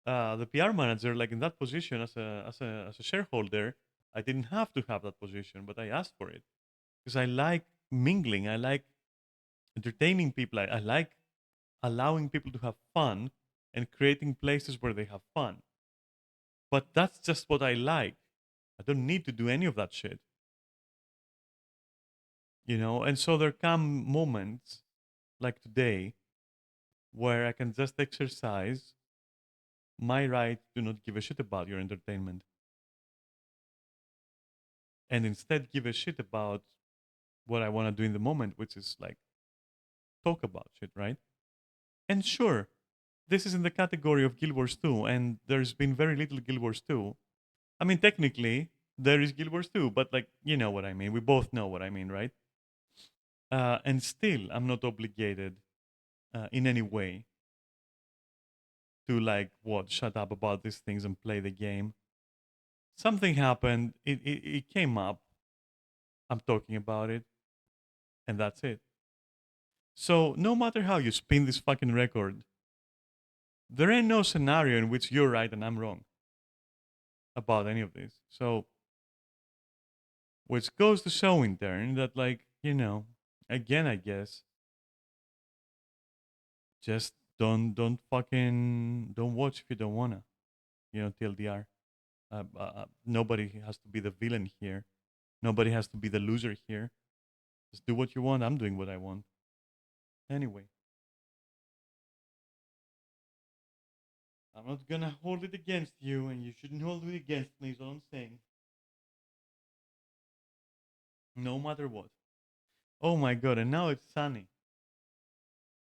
the PR manager, like in that position as a shareholder. I didn't have to have that position, but I asked for it because I like mingling. I like entertaining people. I like allowing people to have fun and creating places where they have fun. But that's just what I like. I don't need to do any of that shit. And so there come moments like today where I can just exercise my right to not give a shit about your entertainment and instead give a shit about what I want to do in the moment, which is like talk about shit, right? And sure, this is in the category of Guild Wars 2, and there's been very little Guild Wars 2. I mean, technically, there is Guild Wars 2, but like, you know what I mean. We both know what I mean, right? And still, I'm not obligated in any way to like what shut up about these things and play the game. Something happened. It came up. I'm talking about it. And that's it. So no matter how you spin this fucking record, there ain't no scenario in which you're right and I'm wrong about any of this. So which goes to show in turn that, like, again, I guess, just don't fucking don't watch if you don't wanna. TLDR. Nobody has to be the villain here. Nobody has to be the loser here. Just do what you want. I'm doing what I want. Anyway, I'm not gonna hold it against you, and you shouldn't hold it against me. Is all I'm saying. No matter what. Oh my god! And now it's sunny,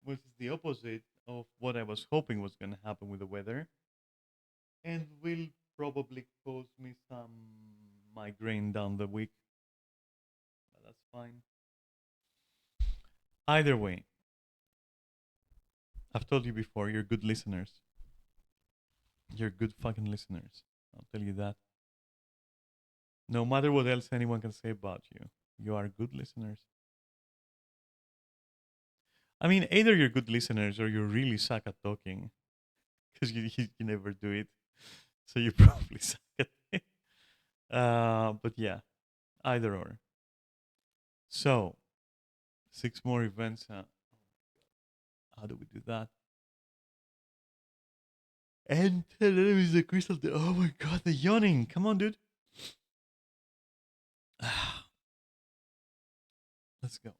which is the opposite of what I was hoping was gonna happen with the weather, and will probably cause me some migraine down the week. But that's fine. Either way, I've told you before, you're good listeners. You're good fucking listeners. I'll tell you that. No matter what else anyone can say about you, you are good listeners. I mean, either you're good listeners or you really suck at talking because you never do it. So you probably suck at it. But yeah, either or. So, 6 more events. How do we do that? And tell them is the crystal. Oh my god, the yawning. Come on, dude. Let's go.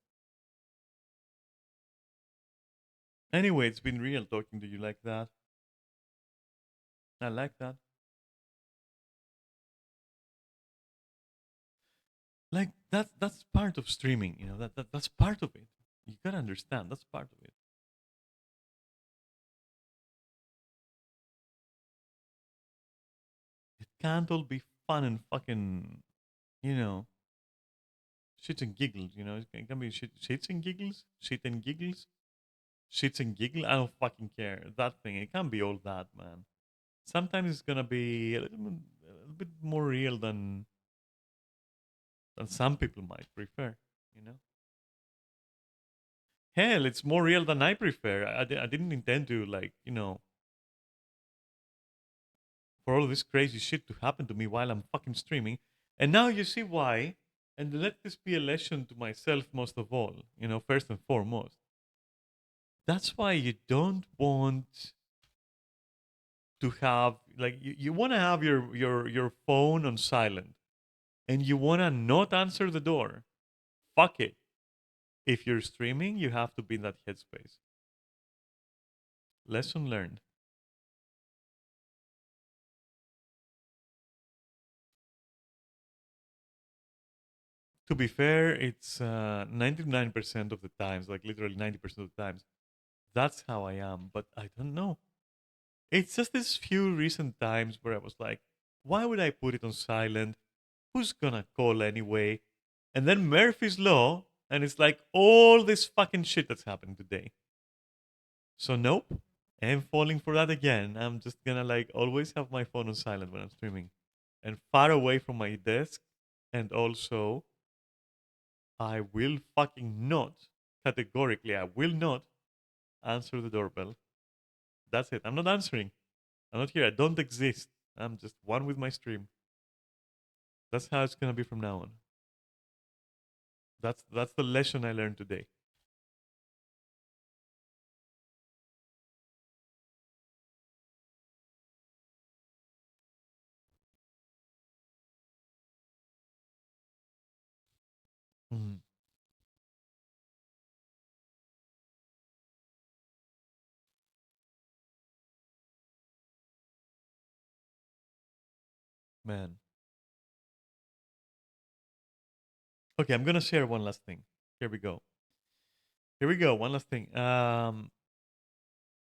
Anyway, it's been real talking to you like that. I like that. Like that's part of streaming, that's part of it. You gotta understand that's part of it. It can't all be fun and fucking, you know, shits and giggles. It can be shits and giggles, shit and giggles, shits and giggle. I don't fucking care. That thing, it can't be all that, man. Sometimes it's gonna be a little bit more real than some people might prefer. You know, hell, it's more real than I prefer. I didn't intend to, like, for all this crazy shit to happen to me while I'm fucking streaming. And now you see why. And let this be a lesson to myself, most of all, first and foremost. That's why you don't want to have, like, you want to have your phone on silent and you want to not answer the door. Fuck it. If you're streaming, you have to be in that headspace. Lesson learned. To be fair, it's 99% of the times, like literally 90% of the times, that's how I am. But I don't know. It's just these few recent times where I was like, why would I put it on silent? Who's gonna call anyway? And then Murphy's Law, and it's like all this fucking shit that's happening today. So nope, I'm falling for that again. I'm just gonna, like, always have my phone on silent when I'm streaming and far away from my desk. And also, I will fucking not, categorically, I will not answer the doorbell. That's it. I'm not answering. I'm not here. I don't exist. I'm just one with my stream. That's how it's gonna be from now on. That's the lesson I learned today. Mm, man. Okay, I'm gonna share one last thing. Here we go. Here we go. One last thing.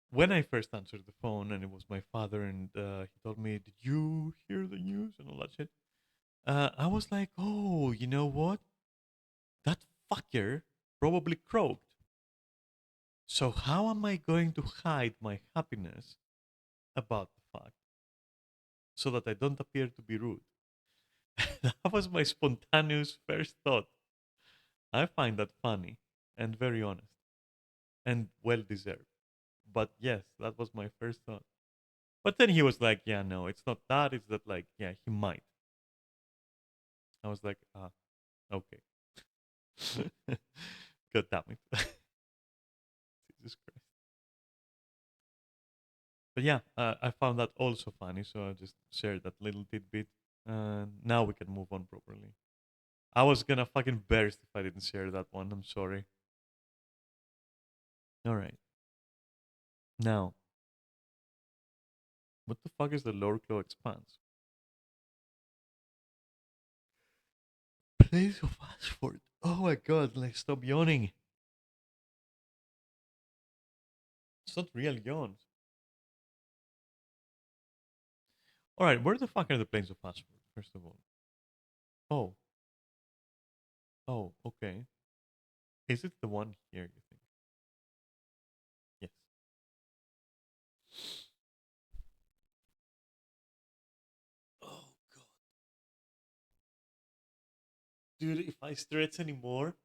When I first answered the phone, and it was my father, and he told me, "Did you hear the news and all that shit?" I was like, "Oh, you know what? That fucker probably croaked. So how am I going to hide my happiness about the fact so that I don't appear to be rude?" That was my spontaneous first thought. I find that funny and very honest and well deserved. But yes, that was my first thought. But then he was like, "Yeah, no, it's not that. It's that like, yeah, he might." I was like, "Ah, okay." God damn it, Jesus Christ. But yeah, I found that also funny, so I just shared that little tidbit. And now we can move on properly. I was gonna fucking burst if I didn't share that one. I'm sorry. All right. Now, what the fuck is the lower claw expands? Place of Ashford. Oh my god, like stop yawning. It's not real yawns. Alright, where the fuck are the plains of Ashford, first of all? Oh, oh, okay. Is it the one here, you think? Yes. Oh god. Dude, if I stretch anymore,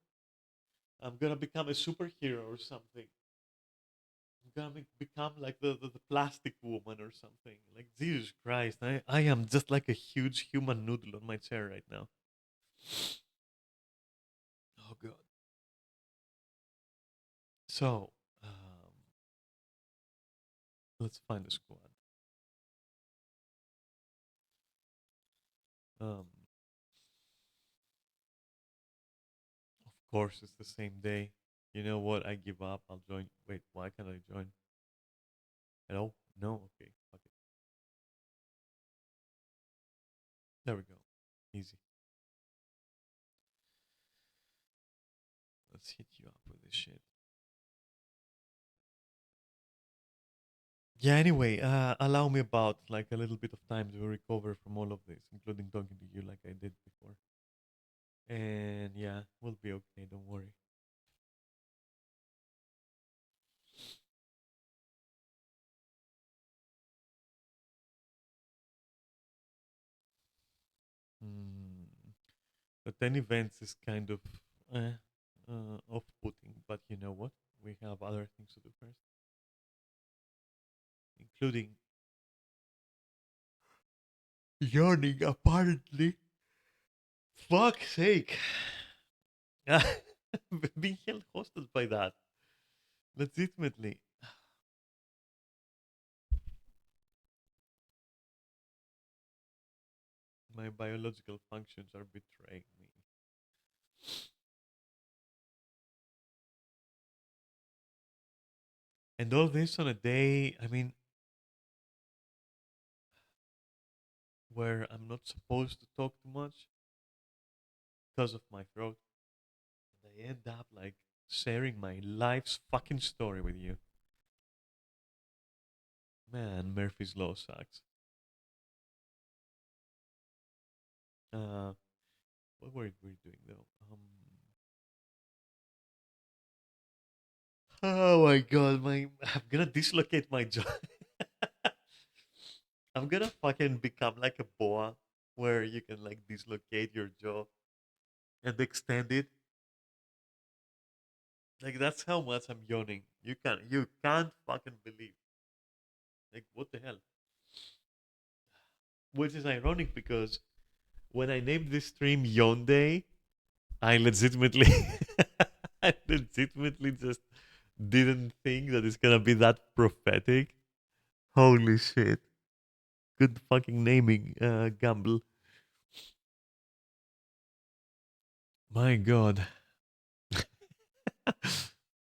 I'm gonna become a superhero or something. I'm gonna become like the plastic woman or something. Like Jesus Christ, I am just like a huge human noodle on my chair right now. Oh god. So, let's find a squad. Um, of course, it's the same day. You know what? I give up. I'll join. Wait, why can't I join? Hello? No? Okay. Fuck it. There we go. Easy. Let's hit you up with this shit. Yeah, anyway, allow me about like a little bit of time to recover from all of this, including talking to you like I did before. And yeah, we'll be okay, don't worry. Mm. The 10 events is kind of off-putting, but you know what? We have other things to do first, including yawning, apparently. Fuck's sake. Being held hostage by that. Legitimately. My biological functions are betraying me. And all this on a day, I mean, where I'm not supposed to talk too much because of my throat. And I end up like sharing my life's fucking story with you. Man, Murphy's Law sucks. Uh, what were we doing though? Oh my god, my I'm gonna dislocate my jaw. I'm gonna fucking become like a boa where you can like dislocate your jaw and extend it. Like that's how much I'm yawning. You can't fucking believe. Like what the hell? Which is ironic because when I named this stream Yawn Day, I legitimately I legitimately just didn't think that it's gonna be that prophetic. Holy shit. Good fucking naming, Gamble. My god.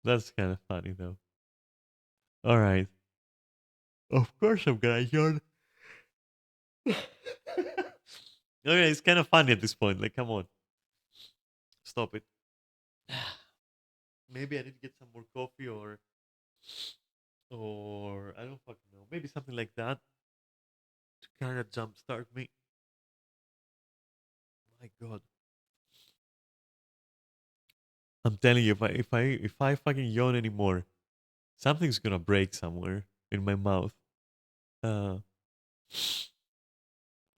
That's kind of funny though. All right. Of course I'm gonna yawn. Okay, it's kind of funny at this point. Like, come on, stop it. Maybe I need to get some more coffee or I don't fucking know. Maybe something like that to kind of jumpstart me. My God, I'm telling you, if I fucking yawn anymore, something's gonna break somewhere in my mouth. Uh,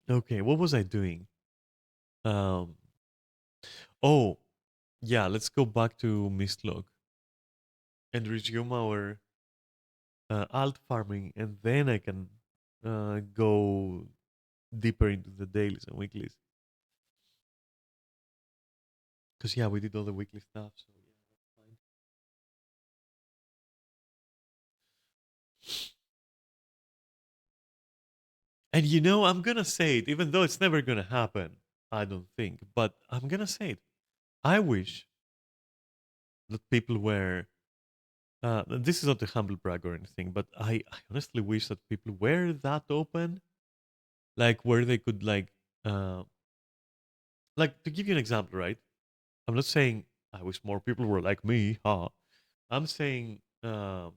okay, what was I doing? Um, oh, Yeah, let's go back to Mistlog and resume our alt farming, and then I can go deeper into the dailies and weeklies. Because yeah, we did all the weekly stuff, so yeah, that's fine. And I'm gonna say it, even though it's never gonna happen. I don't think, but I'm gonna say it. I wish that people were. This is not a humble brag or anything, but I honestly wish that people were that open, like where they could uh, like to give you an example, right? I'm not saying I wish more people were like me, huh? I'm saying that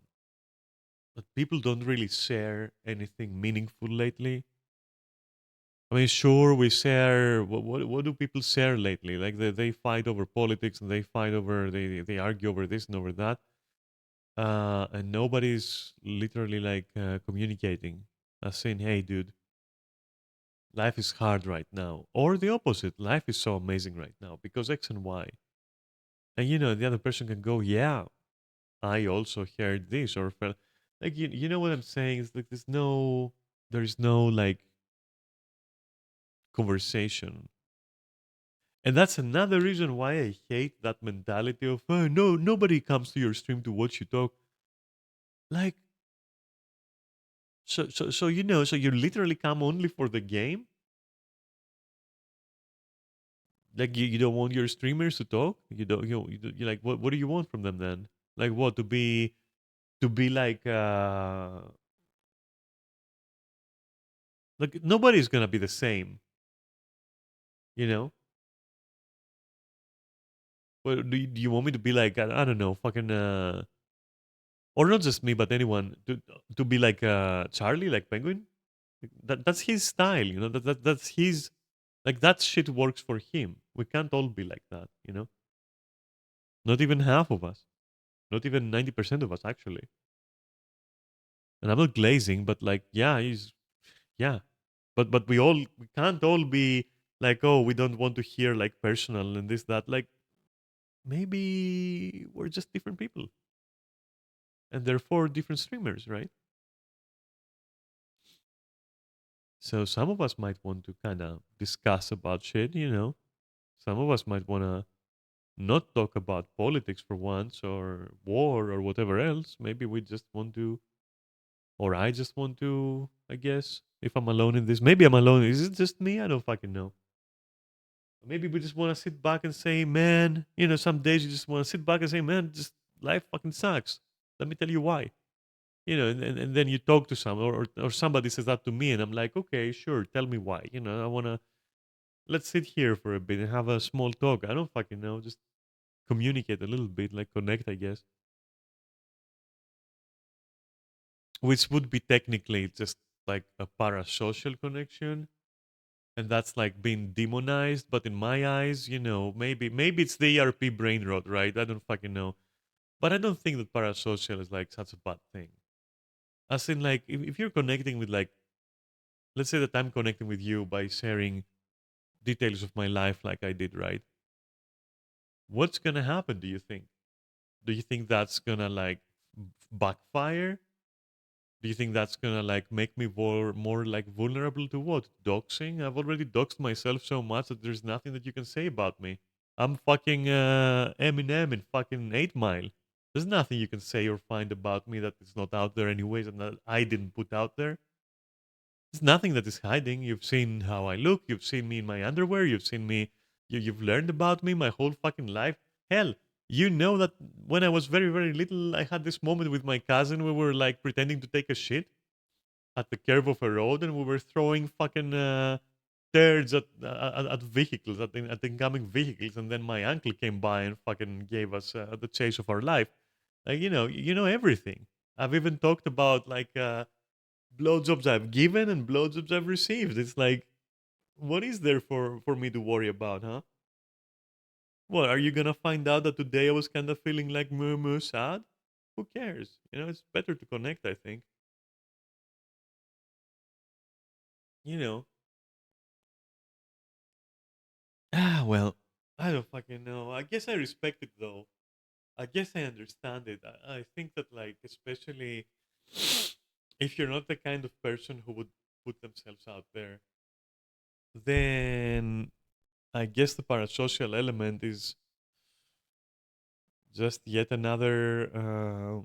people don't really share anything meaningful lately. I mean, sure, we share. What do people share lately? Like they fight over politics and they fight over they argue over this and over that, and nobody's literally communicating, saying, "Hey, dude, life is hard right now," or the opposite, "Life is so amazing right now because X and Y." And the other person can go, "Yeah, I also heard this," or felt like you know what I'm saying. It's like there is no conversation. And that's another reason why I hate that mentality of, oh, no, nobody comes to your stream to watch you talk. Like, so you literally come only for the game. Like, you don't want your streamers to talk. You don't. You like what do you want from them then? Like what to be like nobody's gonna be the same. You know. What do you want me to be like? I don't know, fucking or not just me, but anyone to be like Charlie, like Penguin. That's his style, that's his, like that shit works for him. We can't all be like that. Not even half of us, not even 90% of us actually. And I'm not glazing, but like yeah, he's yeah, but we can't all be like, oh, we don't want to hear like personal and this that, like maybe we're just different people and therefore different streamers, right? So some of us might want to kind of discuss about shit. Some of us might want to not talk about politics for once or war or whatever else. Maybe we just want to, or I just want to, I guess, if I'm alone in this. Maybe I'm alone. Is it just me? I don't fucking know. Maybe we just want to sit back and say, man, some days you just want to sit back and say, man, just life fucking sucks. Let me tell you why. And then you talk to someone, or somebody says that to me, and I'm like, okay, sure, tell me why. I want to, let's sit here for a bit and have a small talk. I don't fucking know. Just communicate a little bit, like connect, I guess. Which would be technically just like a parasocial connection, and that's like being demonized. But in my eyes, maybe it's the ERP brain rot, right? I don't fucking know. But I don't think that parasocial is like such a bad thing. As in, like, if you're connecting with, like, let's say that I'm connecting with you by sharing details of my life like I did, right? What's gonna happen, do you think? Do you think that's gonna like backfire? Do you think that's gonna like make me more like vulnerable to what? Doxing? I've already doxed myself so much that there's nothing that you can say about me. I'm fucking Eminem in fucking 8 Mile. There's nothing you can say or find about me that is not out there anyways and that I didn't put out there. There's nothing that is hiding. You've seen how I look. You've seen me in my underwear. You've seen me. You've learned about me my whole fucking life. Hell, you know that when I was very, very little, I had this moment with my cousin. We were like pretending to take a shit at the curve of a road, and we were throwing fucking turds at vehicles, at incoming vehicles. And then my uncle came by and fucking gave us the chase of our life. Like you know everything. I've even talked about like. Blowjobs I've given and blowjobs I've received. It's like, what is there for me to worry about, huh? What are you gonna find out that today I was kind of feeling like moo sad? Who cares? It's better to connect. I think. You know. Well. I don't fucking know. I guess I respect it though. I guess I understand it. I think that, like, especially if you're not the kind of person who would put themselves out there, then I guess the parasocial element is just yet another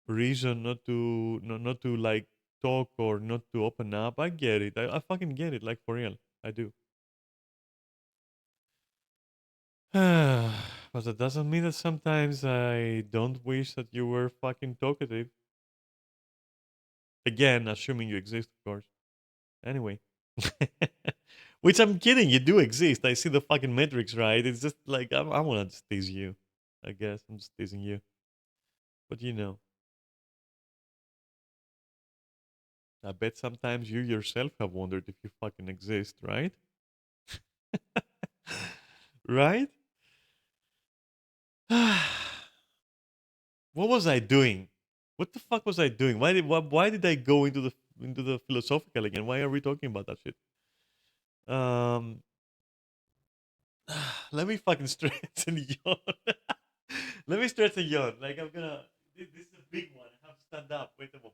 reason not to like talk or not to open up. I get it. I fucking get it. Like, for real, I do. But that doesn't mean that sometimes I don't wish that you were fucking talkative. Again, assuming you exist, of course. Anyway. Which I'm kidding, you do exist. I see the fucking metrics, right? It's just like, I want to tease you. I guess I'm just teasing you. But you know, I bet sometimes you yourself have wondered if you fucking exist, right? Right? What was I doing? What the fuck was I doing? Why did I go into the philosophical again? Why are we talking about that shit? Um, let me fucking stretch and yawn. Let me stretch and yawn. Like, I'm gonna. This is a big one. I have to stand up. Wait a moment.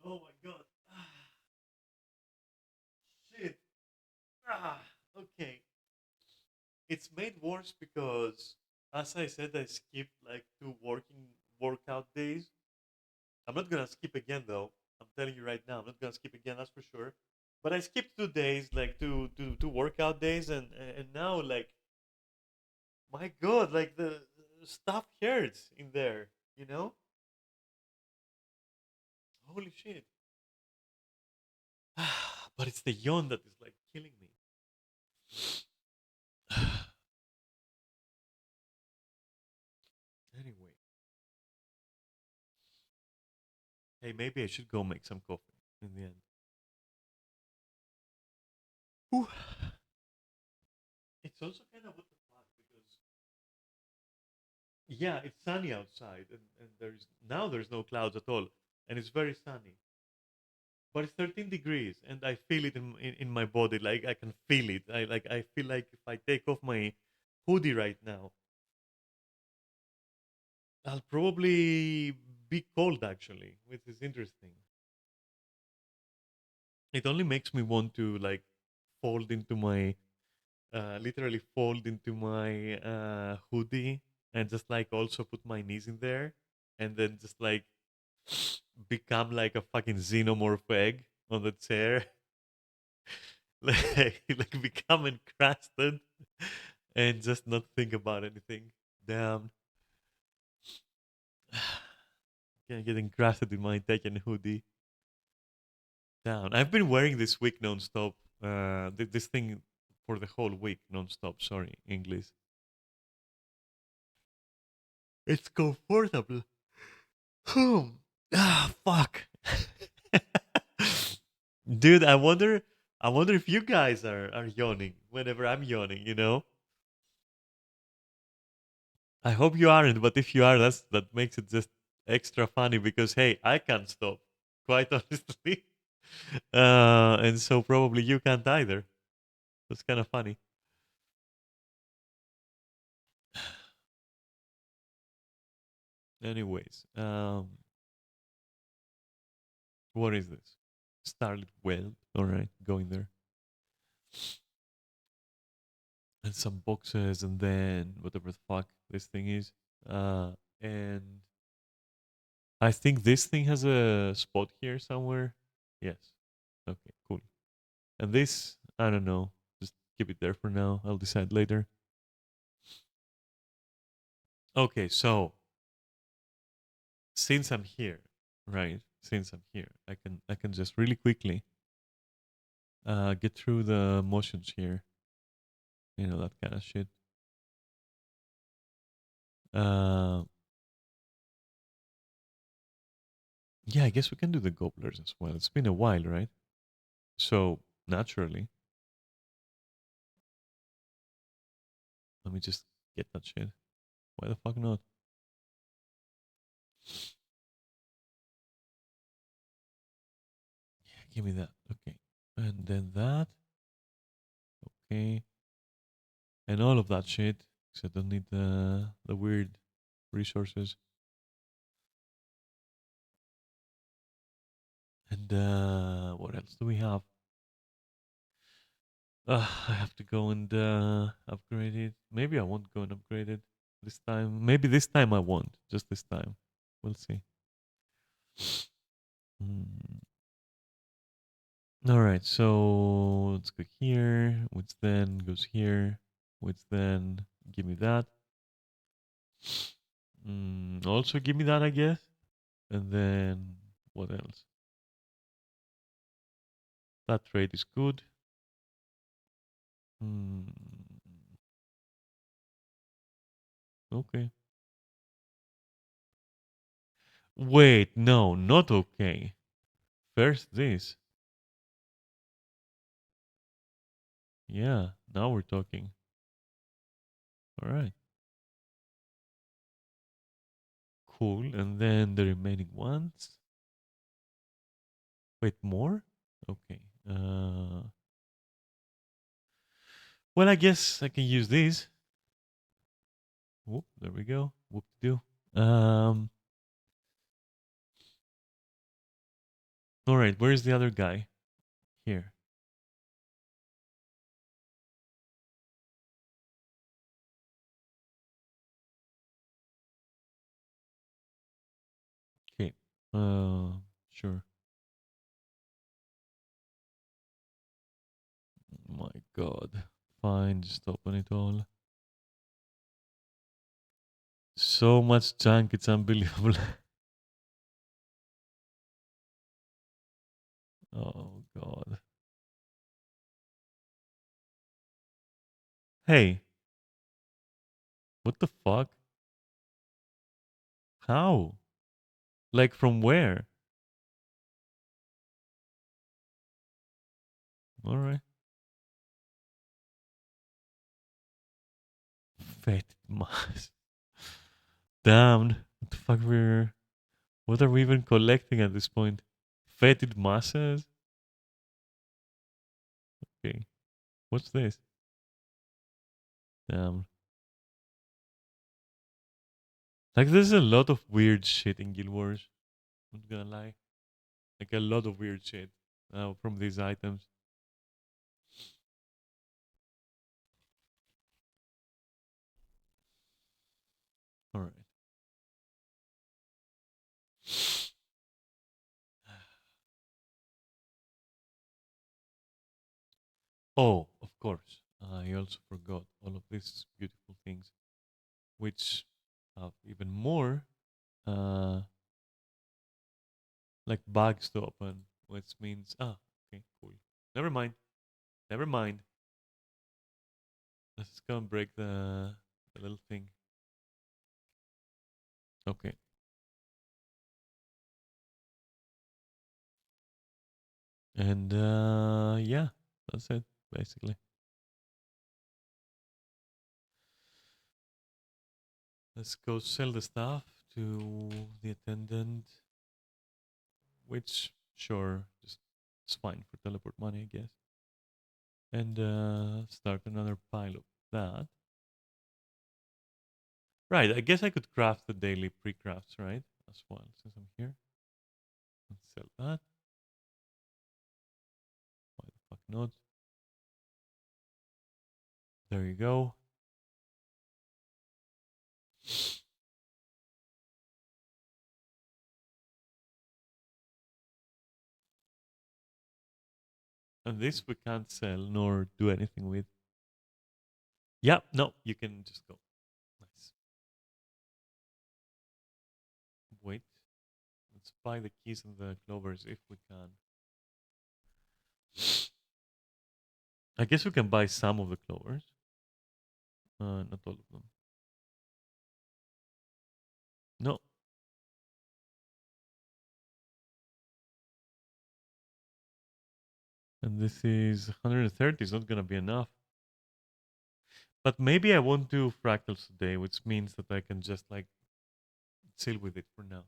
Oh my god. Shit. Ah, okay. It's made worse because, as I said, I skipped like two working workout days. I'm not gonna skip again though. I'm telling you right now, I'm not gonna skip again. That's for sure. But I skipped 2 days, like two workout days, and now, like, my god, like the stuff hurts in there. You know? Holy shit. But it's the yawn that is like killing me. Anyway, hey, maybe I should go make some coffee in the end. Whew. It's also kind of what the fuck because, yeah, it's sunny outside, and there's no clouds at all, and it's very sunny. But it's 13 degrees, and I feel it in my body. Like, I can feel it. I feel like if I take off my hoodie right now, I'll probably be cold actually, which is interesting. It only makes me want to, like, fold into my literally fold into my hoodie and just like also put my knees in there and then just like become like a fucking xenomorph egg on the chair. Like become encrusted and just not think about anything. Damn. Gonna get encrusted in my Tekken hoodie. Down. I've been wearing this week non-stop. This thing for the whole week non-stop. Sorry, English. It's comfortable. Fuck. Dude, I wonder if you guys are yawning whenever I'm yawning, you know? I hope you aren't, but if you are, that makes it just extra funny because hey, I can't stop, quite honestly. And so probably you can't either. That's kind of funny. Anyways, what is this? Starlit Weld. All right, going there. And some boxes, and then whatever the fuck this thing is. And I think this thing has a spot here somewhere. Yes. Okay, cool. And this, I don't know. Just keep it there for now. I'll decide later. Okay, so since I'm here, right? Since I'm here, I can just really quickly get through the motions here. You know, that kind of shit. Uh, yeah, I guess we can do the gobblers as well. It's been a while, right? So naturally, let me just get that shit. Why the fuck not? Yeah, give me that. Okay. And then that. Okay. and all of that shit. So I don't need the weird resources. And what else do we have? I have to go and upgrade it. Maybe I won't go and upgrade it this time. Maybe this time I won't. Just this time. We'll see. Mm. All right, so let's go here, which then goes here, which then give me that. Also give me that, I guess. And then what else? That trade is good. Hmm. Okay. Wait, no, not okay. First this. Yeah, now we're talking. All right. Cool. And then the remaining ones. Wait, more? Okay. Well, I guess I can use these. Whoop, there we go. Whoop do. All right, where's the other guy? Here. Okay. Sure. My God. Fine, just open it all. So much junk, it's unbelievable. Oh God. Hey, what the fuck? How? Like from where? All right. Fetid mass. Damn. What the fuck we're what are we even collecting at this point? Fetid masses? Okay. What's this? Damn. Like there's a lot of weird shit in Guild Wars. I'm not gonna lie. Like a lot of weird shit from these items. All right. Oh, of course. I also forgot all of these beautiful things, which have even more uh, like bags to open, which means okay, cool. Never mind. Never mind. Let's go and break the little thing. Okay. And yeah, that's it basically. Let's go sell the stuff to the attendant, which sure, just it's fine for teleport money, I guess. And start another pile of that. Right, I guess I could craft the daily pre-crafts, right? As well, since I'm here. Let's sell that. Why the fuck not? There you go. And this we can't sell nor do anything with. Yeah, no, you can just go. Nice. Wait, let's buy the keys and the clovers if we can. I guess we can buy some of the clovers. Not all of them. No. And this is 130. It's not gonna be enough. But maybe I won't do fractals today, which means that I can just like chill with it for now.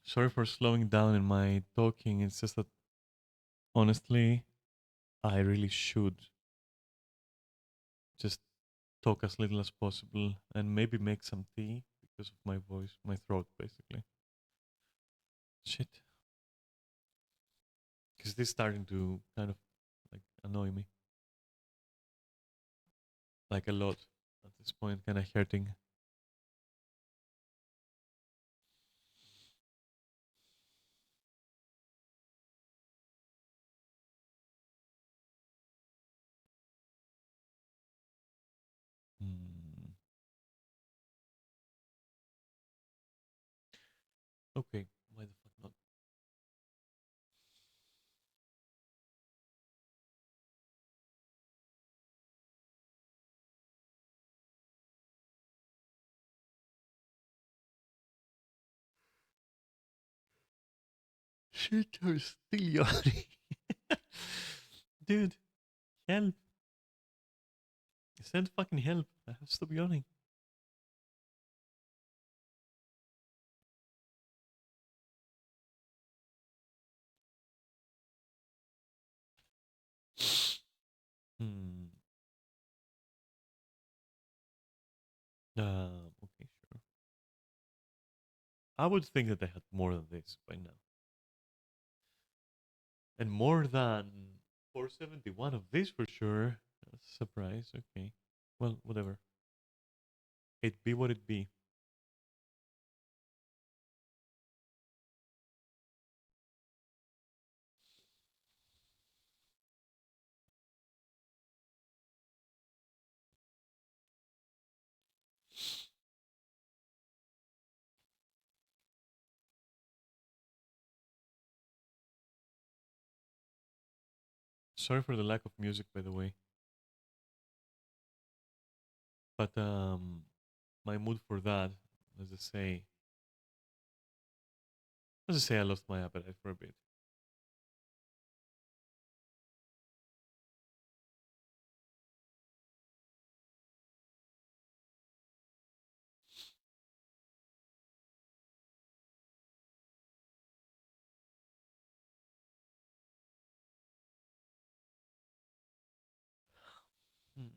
Sorry for slowing down in my talking. It's just that honestly, I really should just talk as little as possible and maybe make some tea because of my voice, my throat, basically. Shit. Because this is starting to kind of like annoy me, like a lot at this point, kind of hurting. Hmm. Okay, why the fuck not? Shit, I'm still yawning. Dude, help. Send fucking help. I have to stop yawning. Hmm. Okay, sure. I would think that I had more than this by now. And more than 471 of this for sure. That's a surprise. Okay. Well, whatever. It be what it be. Sorry for the lack of music, by the way. But my mood for that, let's just say, I lost my appetite for a bit. Hmm.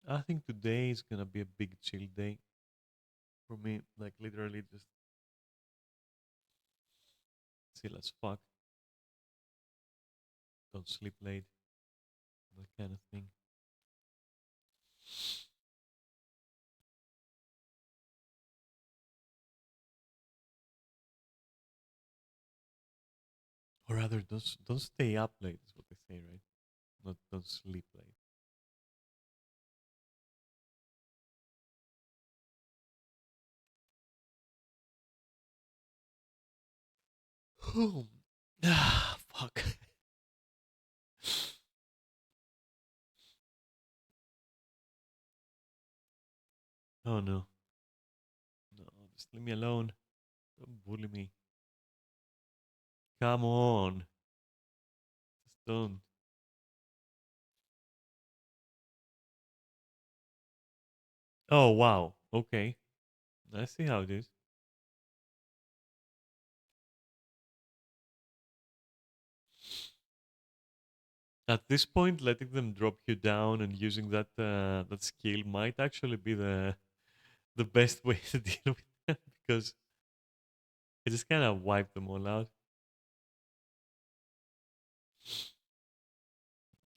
I think today is gonna be a big chill day for me. Like literally just chill as fuck. Don't sleep late. That kind of thing. Or rather, don't stay up late. Is what they say, right? Not don't sleep late. Oh, fuck. Oh no, no, just leave me alone. Don't bully me. Come on, just don't. Oh wow. Okay, I see how it is. At this point, letting them drop you down and using that skill might actually be the best way to deal with them because it just kind of wiped them all out.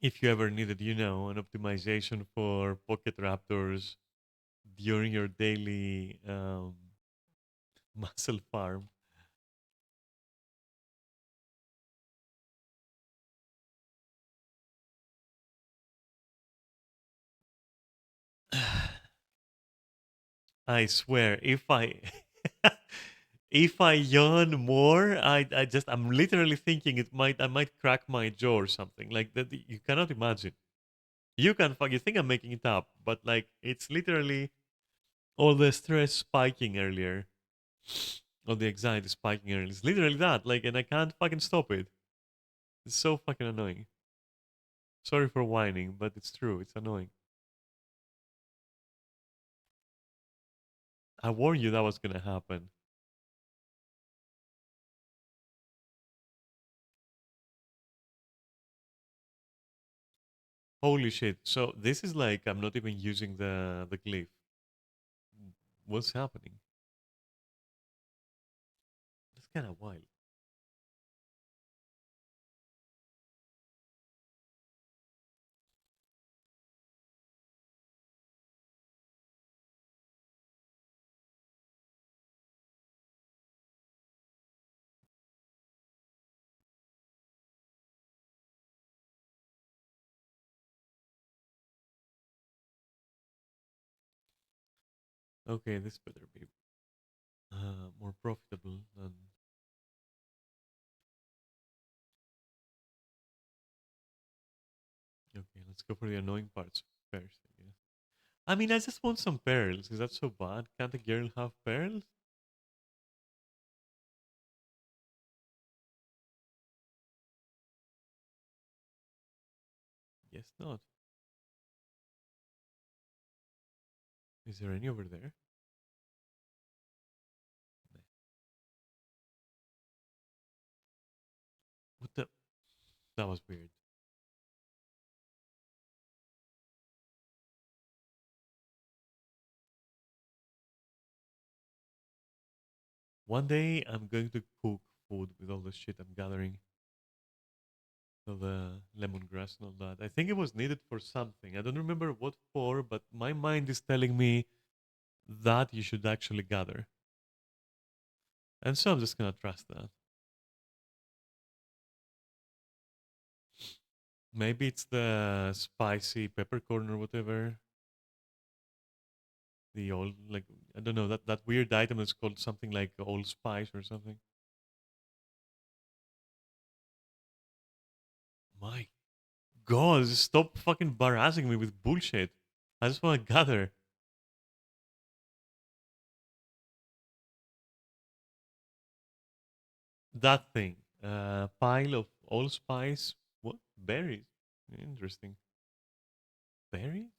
If you ever needed, an optimization for pocket raptors during your daily muscle farm. I swear, if I if I yawn more, I'm literally thinking I might crack my jaw or something like that. You cannot imagine. You can fuck. You think I'm making it up, but like it's literally all the stress spiking earlier, all the anxiety spiking earlier. It's literally that. Like, and I can't fucking stop it. It's so fucking annoying. Sorry for whining, but it's true. It's annoying. I warned you that was gonna happen. Holy shit. So this is like I'm not even using the glyph. What's happening? That's kind of wild. Okay, this better be more profitable than. Okay, let's go for the annoying parts first, I guess. I mean, I just want some pearls. Is that so bad? Can't a girl have pearls? Yes, not. Is there any over there? Nah. What the? That was weird. One day I'm going to cook food with all the shit I'm gathering. All the lemongrass and all that. I think it was needed for something. I don't remember what for, but my mind is telling me that you should actually gather. And so I'm just gonna trust that. Maybe it's the spicy peppercorn or whatever. The old like I don't know that weird item that's called something like old spice or something. My God, stop fucking harassing me with bullshit. I just want to gather that thing. Pile of allspice. What berries? Interesting. Berries?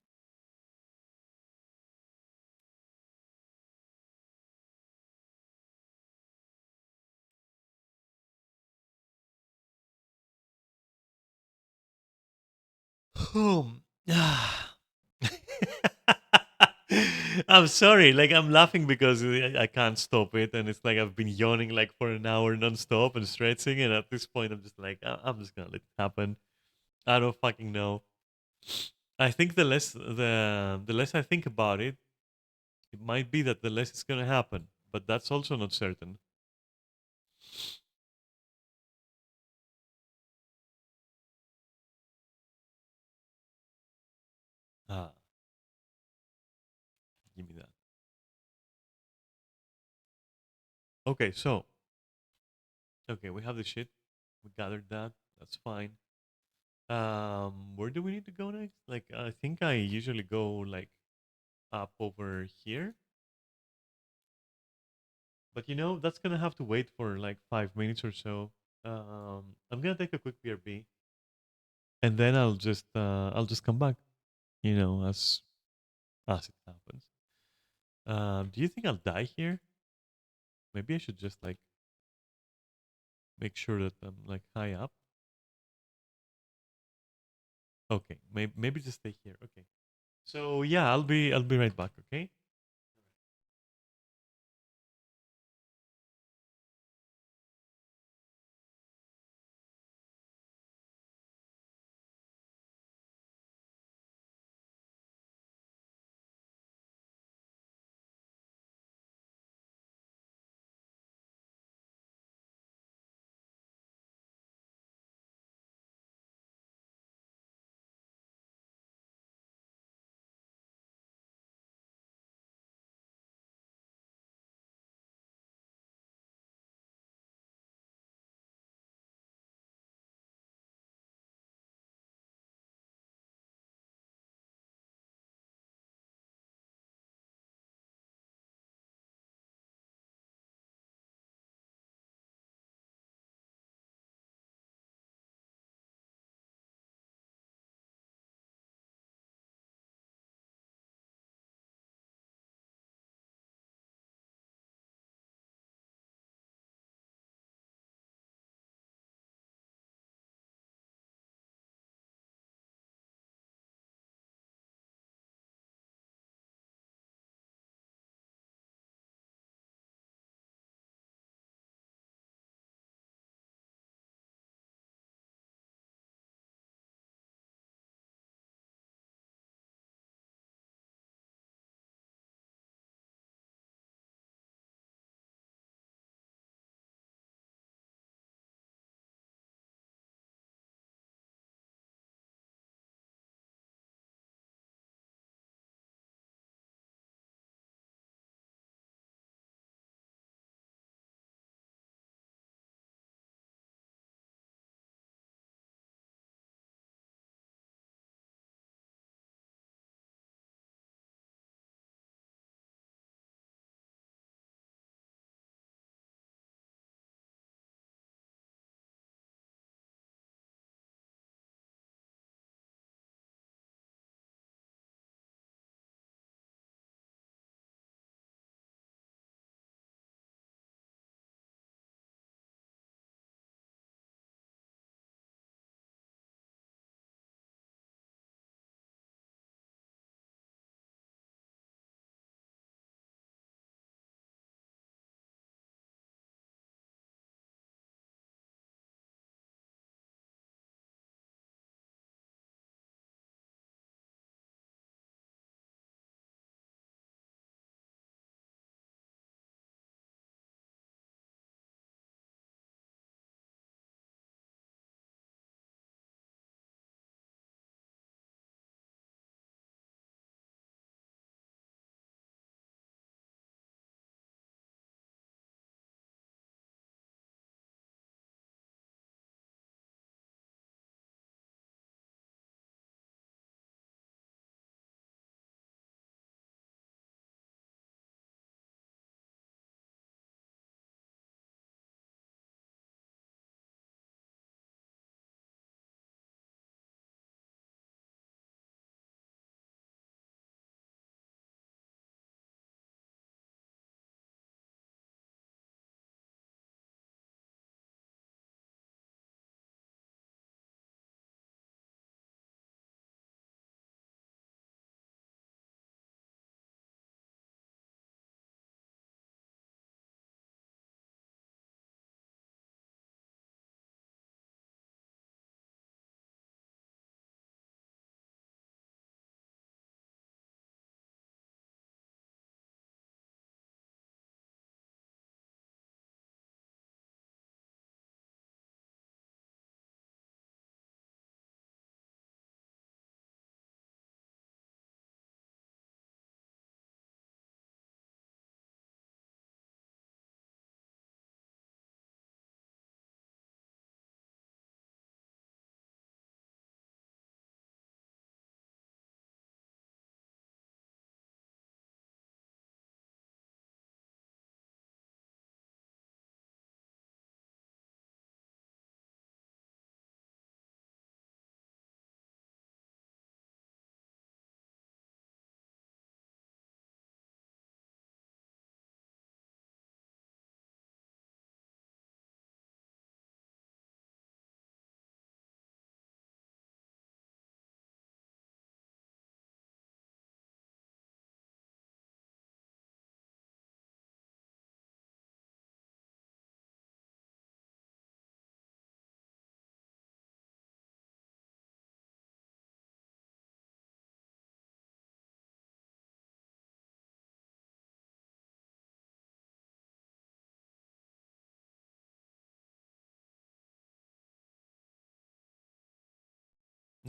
Hmm. I'm sorry. Like I'm laughing because I can't stop it, and it's like I've been yawning like for an hour non-stop and stretching, and at this point I'm just like I'm just gonna let it happen. I don't fucking know. I think the less I think about it, it might be that the less it's gonna happen, but that's also not certain. Ah, give me that. Okay, so okay, we have the shit. We gathered that. That's fine. Where do we need to go next? Like, I think I usually go like up over here, but that's gonna have to wait for like 5 minutes or so. I'm gonna take a quick BRB, and then I'll just come back. As it happens. Do you think I'll die here? Maybe I should just like make sure that I'm like high up. Okay, maybe just stay here. Okay. So yeah, I'll be right back. Okay.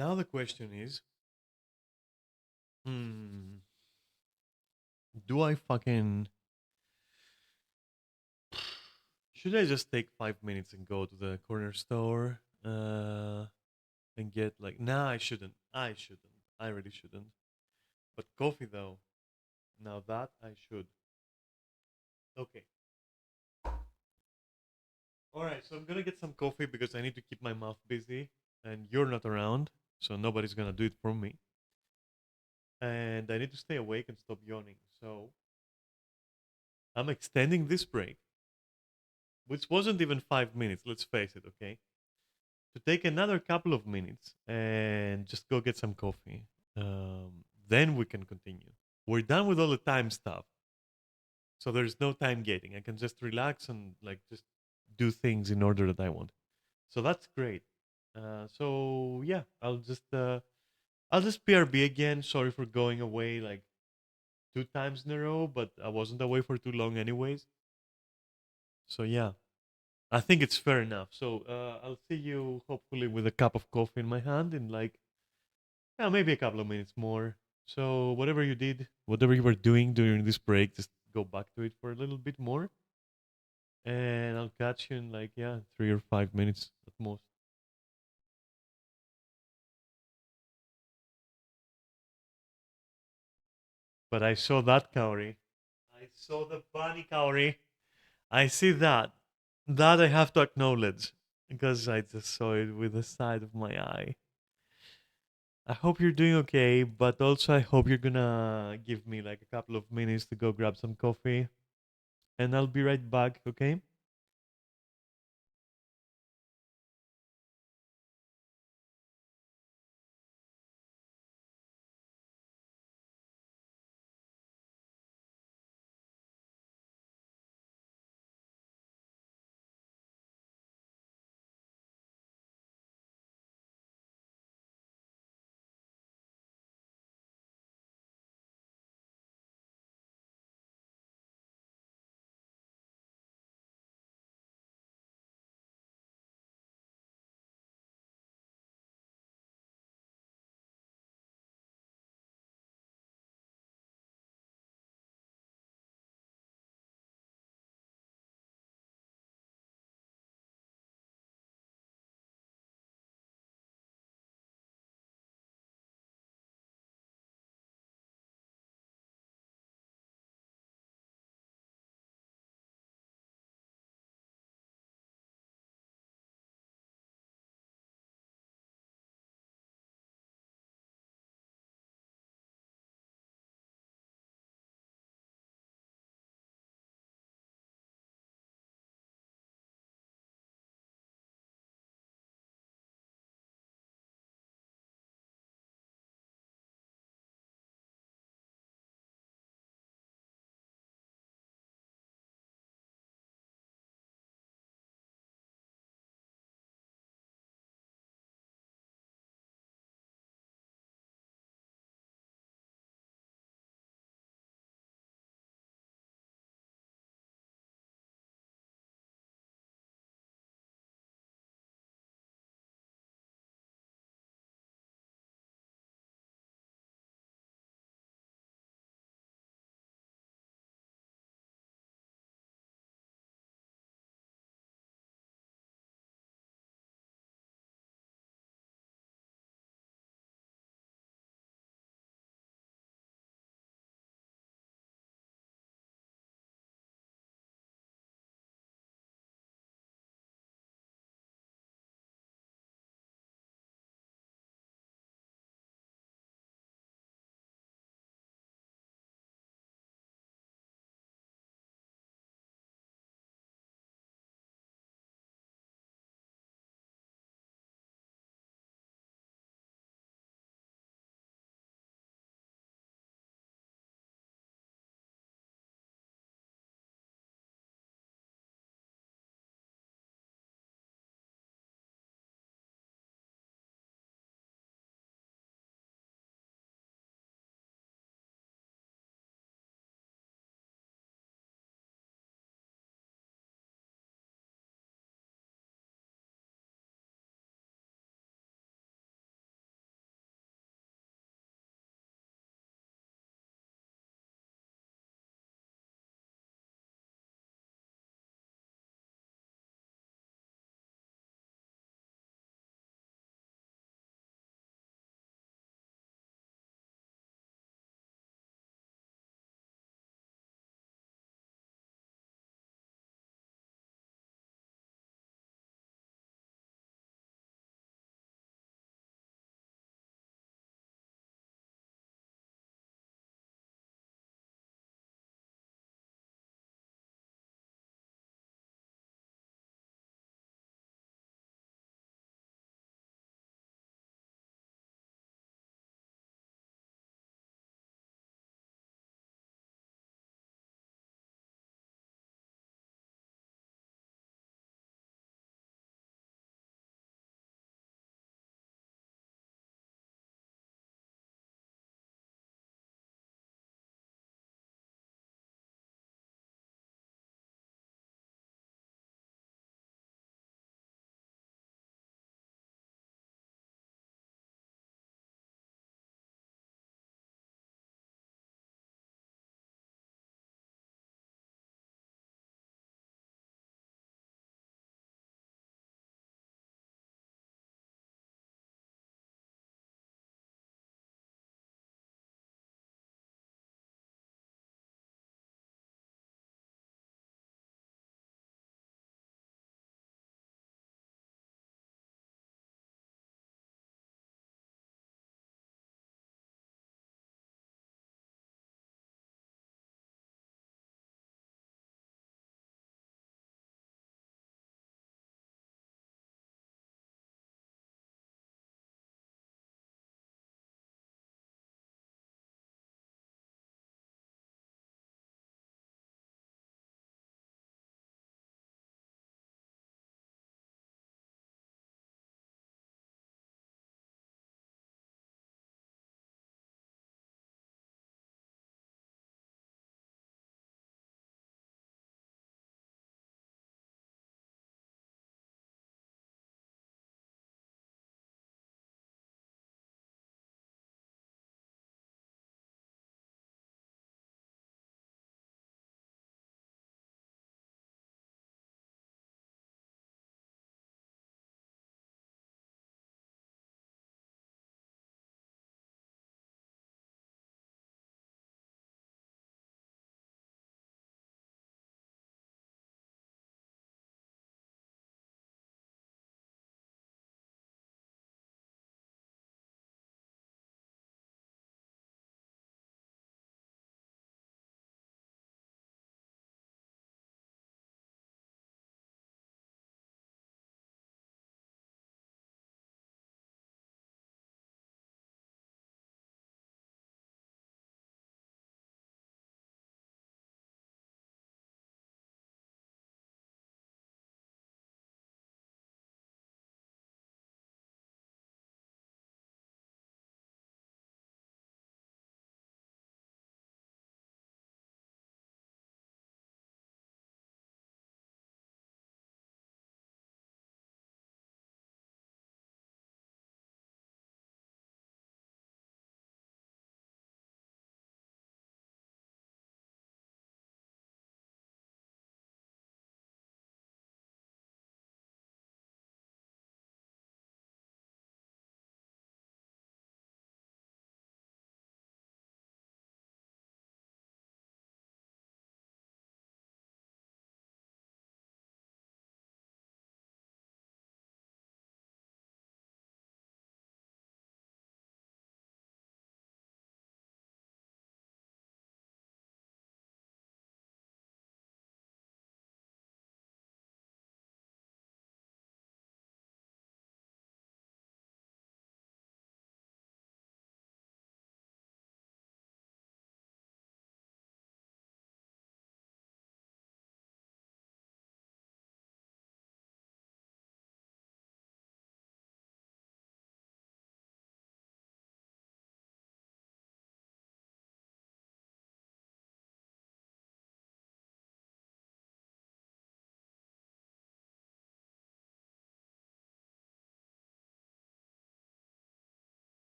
Now the question is, hmm, do I fucking should I just take 5 minutes and go to the corner store and get like? Nah, I shouldn't. I shouldn't. I really shouldn't. But coffee though, now that I should. Okay. All right. So I'm gonna get some coffee because I need to keep my mouth busy, and you're not around, so nobody's gonna do it for me. And I need to stay awake and stop yawning. So I'm extending this break, which wasn't even 5 minutes. Let's face it. Okay. To take another couple of minutes and just go get some coffee. Then we can continue. We're done with all the time stuff, so there's no time gating. I can just relax and like just do things in order that I want. So that's great. So yeah, I'll just PRB again. Sorry for going away like 2 times in a row, but I wasn't away for too long anyways. So yeah, I think it's fair enough. So I'll see you hopefully with a cup of coffee in my hand in like, yeah, maybe a couple of minutes more. So whatever you did, whatever you were doing during this break, just go back to it for a little bit more, and I'll catch you in like, yeah, 3 or 5 minutes at most. But I saw that, Kaori. I saw the bunny, Kaori. I see that. That I have to acknowledge because I just saw it with the side of my eye. I hope you're doing okay, but also I hope you're gonna give me like a couple of minutes to go grab some coffee, and I'll be right back, okay?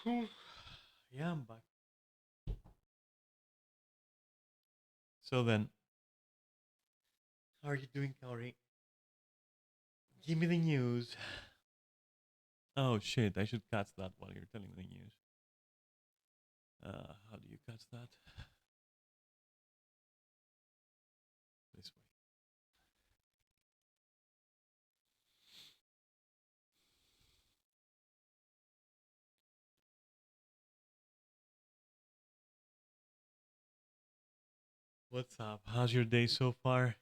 Whew. Yeah, I'm back. So then, how are you doing, Kaori? Give me the news. Oh shit, I should catch that while you're telling the news. How do you catch that? This way. What's up? How's your day so far?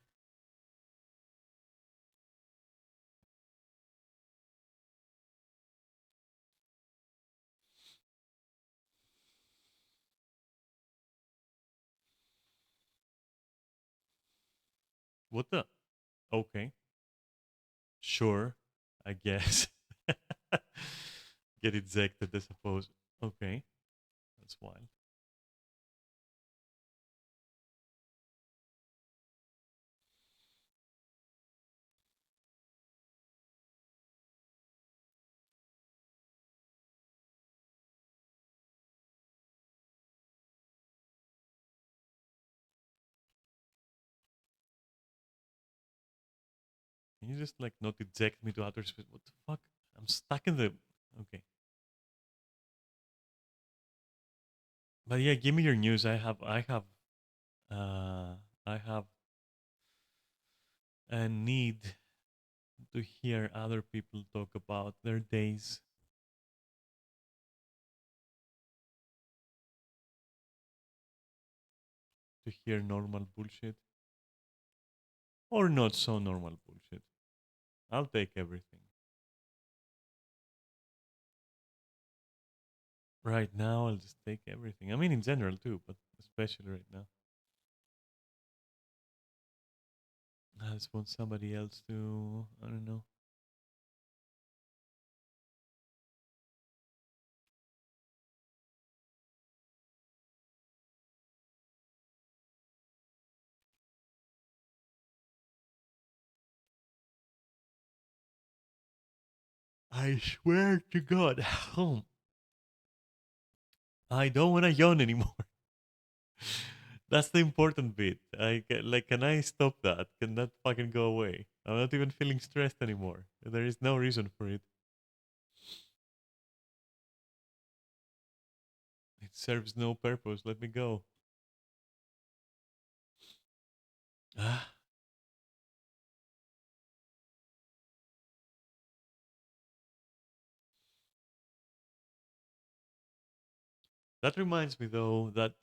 What the? Okay, sure, I guess. Get ejected, I suppose. Okay, that's wild. Can you just like not eject me to outer space? What the fuck? I'm stuck in the. Okay, but yeah, give me your news. Uh, I have a need to hear other people talk about their days, to hear normal bullshit or not so normal bullshit. I'll take everything. Right now, I'll just take everything. I mean, in general too, but especially right now. I just want somebody else to, I don't know. I swear to God, I don't want to yawn anymore. That's the important bit. Like, can I stop that? Can that fucking go away? I'm not even feeling stressed anymore. There is no reason for it. It serves no purpose. Let me go. Ah, that reminds me though that,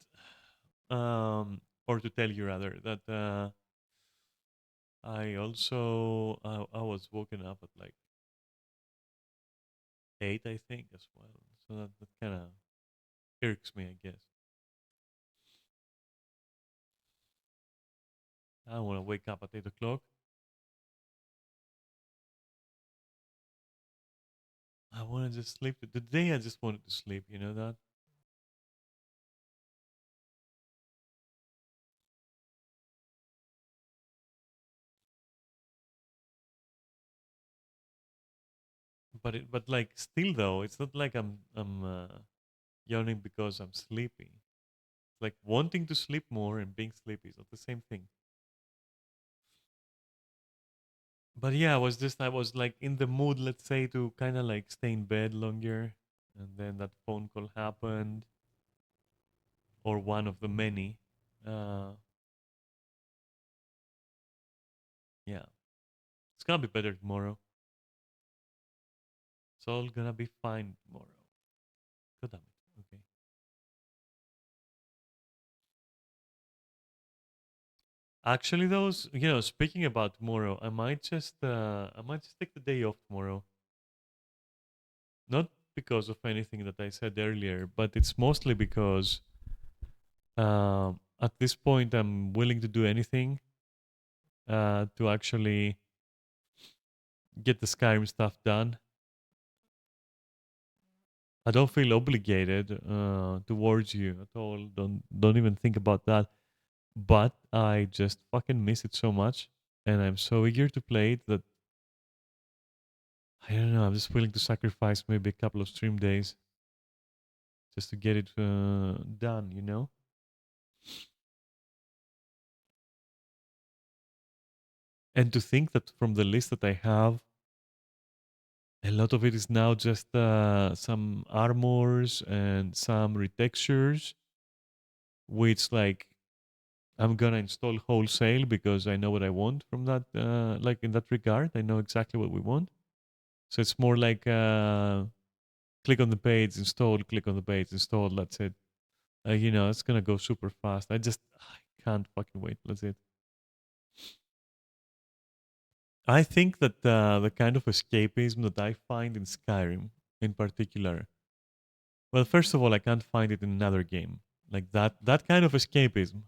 or to tell you rather that I was woken up at like 8, I think, as well. So that kind of irks me, I guess. I don't want to wake up at 8 o'clock. I want to just sleep. Today I just wanted to sleep. You know that. But like still though, it's not like I'm yawning because I'm sleepy. It's like wanting to sleep more and being sleepy is not the same thing. But yeah, I was like in the mood, let's say, to kind of like stay in bed longer, and then that phone call happened, or one of the many. Uh, yeah, it's gonna be better tomorrow. It's all gonna be fine tomorrow. God damn it. Okay. Actually, those speaking about tomorrow, I might just take the day off tomorrow. Not because of anything that I said earlier, but it's mostly because at this point I'm willing to do anything to actually get the Skyrim stuff done. I don't feel obligated towards you at all. Don't even think about that. But I just fucking miss it so much, and I'm so eager to play it that I don't know. I'm just willing to sacrifice maybe a couple of stream days. just to get it done, you know? And to think that from the list that I have, a lot of it is now just some armors and some retextures, which like I'm gonna install wholesale because I know what I want from that. Like in that regard, I know exactly what we want. So it's more like click on the page, install. Click on the page, install. That's it. You know, it's gonna go super fast. I can't fucking wait. That's it. I think that the kind of escapism that I find in Skyrim, in particular, well, first of all, I can't find it in another game like that. That kind of escapism.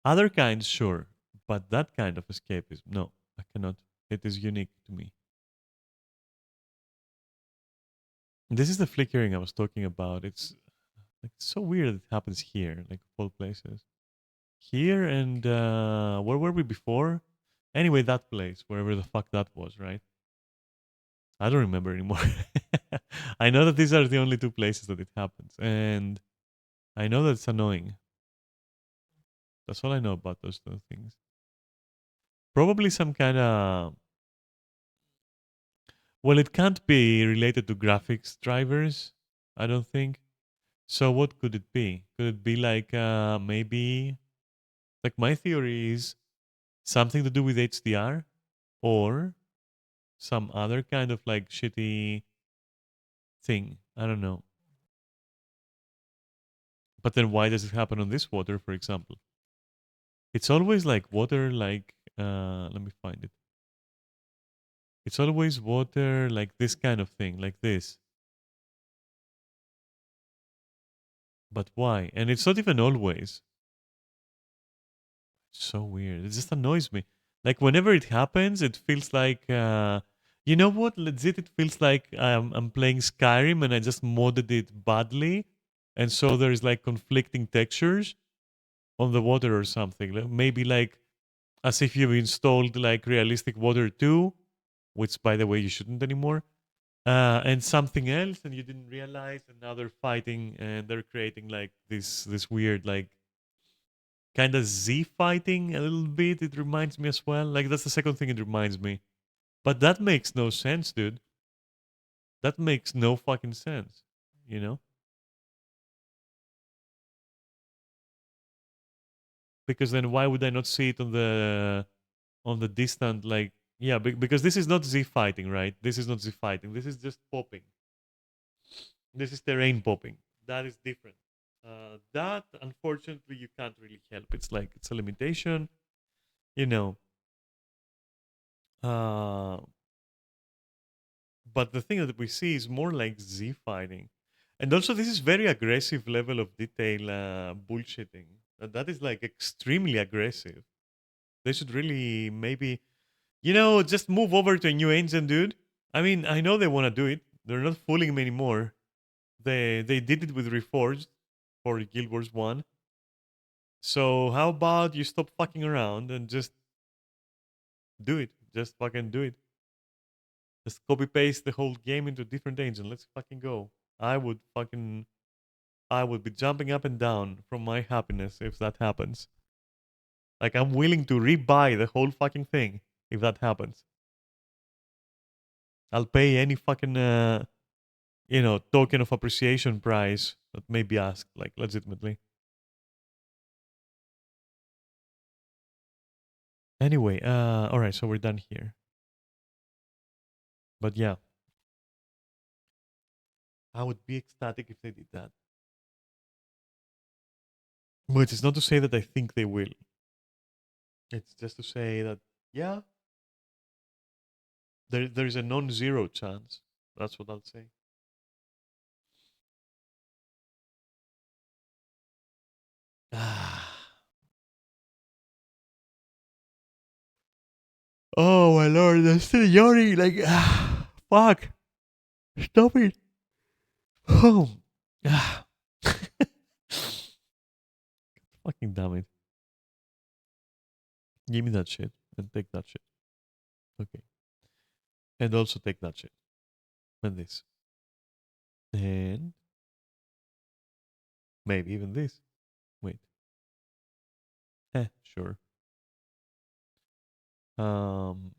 Other kinds, sure, but that kind of escapism, no, I cannot. It is unique to me. This is the flickering I was talking about. It's like so weird it happens here, like of all places. Here and where were we before? Anyway, that place, wherever the fuck that was, right? I don't remember anymore. I know that these are the only two places that it happens, and I know that it's annoying. That's all I know about those two things. Probably some kind of. Well, it can't be related to graphics drivers, I don't think. So what could it be? Could it be like maybe like my theory is something to do with HDR or some other kind of like shitty thing. I don't know. But then why does it happen on this water, for example? It's always like water like let me find it. It's always water like this kind of thing, like this. But why? And it's not even always. So weird. It just annoys me. Like whenever it happens, it feels like you know what? Legit, it feels like I'm playing Skyrim and I just modded it badly, and so there's like conflicting textures on the water or something. Maybe like as if you've installed like realistic water 2, which by the way you shouldn't anymore, and something else, and you didn't realize, and now they're fighting and they're creating like this weird like kind of Z fighting a little bit. It reminds me as well. Like that's the second thing it reminds me. But that makes no sense, dude. That makes no fucking sense. You know? Because then why would I not see it on the distant like yeah, because this is not Z fighting, right? This is not Z fighting. This is just popping. This is terrain popping. That is different. That unfortunately you can't really help. It's like it's a limitation, you know. Uh But the thing that we see is more like Z fighting. And also, this is very aggressive level of detail bullshitting. That is like extremely aggressive. They should really maybe, you know, just move over to a new engine, dude. I mean, I know they want to do it. They're not fooling me anymore. They did it with Reforged for Guild Wars 1. So how about you stop fucking around and just do it? Just fucking do it. Just copy paste the whole game into a different engine. Let's fucking go. I would be jumping up and down from my happiness if that happens. Like I'm willing to rebuy the whole fucking thing if that happens. I'll pay any fucking you know, token of appreciation price that may be asked, like legitimately. Anyway, alright, so we're done here. But yeah, I would be ecstatic if they did that. Which is not to say that I think they will. It's just to say that yeah, there is a non-zero chance. That's what I'll say. Oh my lord, I'm still yawning. Like, fuck. Stop it. Oh. Fucking damn it. Give me that shit and take that shit. Okay. And also take that shit. And this. And Maybe even this. Wait. Sure. Um,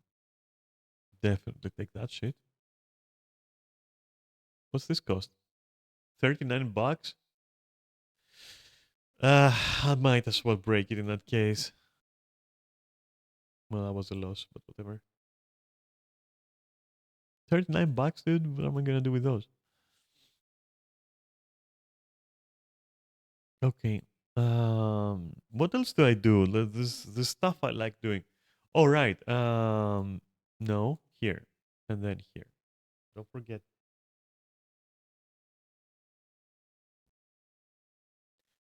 Definitely take that shit. What's this cost? 39 bucks? I might as well break it in that case. Well, that was a loss, but whatever. 39 bucks, dude? What am I gonna do with those? Okay. What else do I do? This stuff I like doing. All right. No, here. And then here. Don't forget.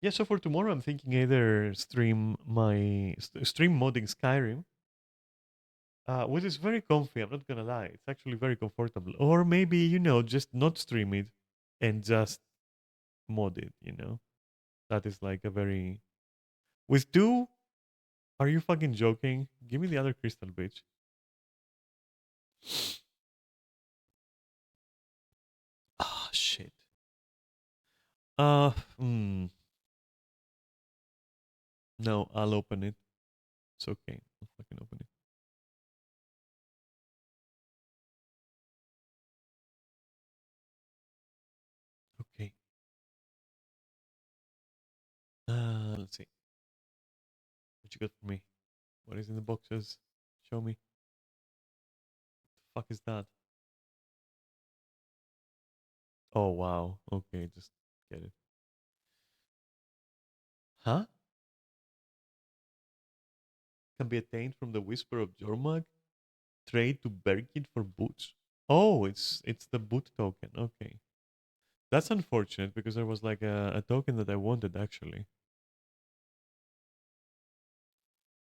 Yeah, so for tomorrow I'm thinking either stream stream modding Skyrim, which is very comfy, I'm not gonna lie. It's actually very comfortable. Or maybe, just not stream it and just mod it, That is like a very with two, are you fucking joking? Give me the other crystal, bitch. Ah, shit. Uh, hmm. No, I'll open it. It's okay. I'll fucking open it. Okay. Let's see. What you got for me? What is in the boxes? Show me. The fuck is that? Oh wow. Okay, just get it. Huh? Can be attained from the whisper of Jormag. Trade to Berkid for boots. Oh, it's the boot token. Okay. That's unfortunate because there was like a token that I wanted actually.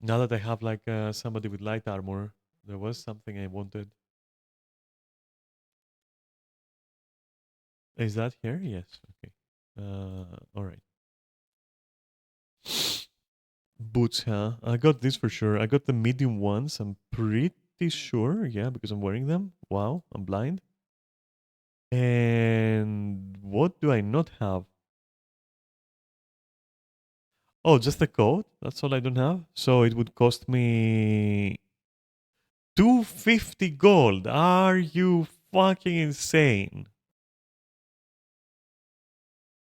Now that I have like somebody with light armor, there was something I wanted. Is that here? Yes. Okay. All right. Boots, huh? I got this for sure. I got the medium ones. I'm pretty sure. Yeah, because I'm wearing them. Wow, I'm blind. And what do I not have? Oh, just the code? That's all I don't have? So it would cost me 250 gold. Are you fucking insane?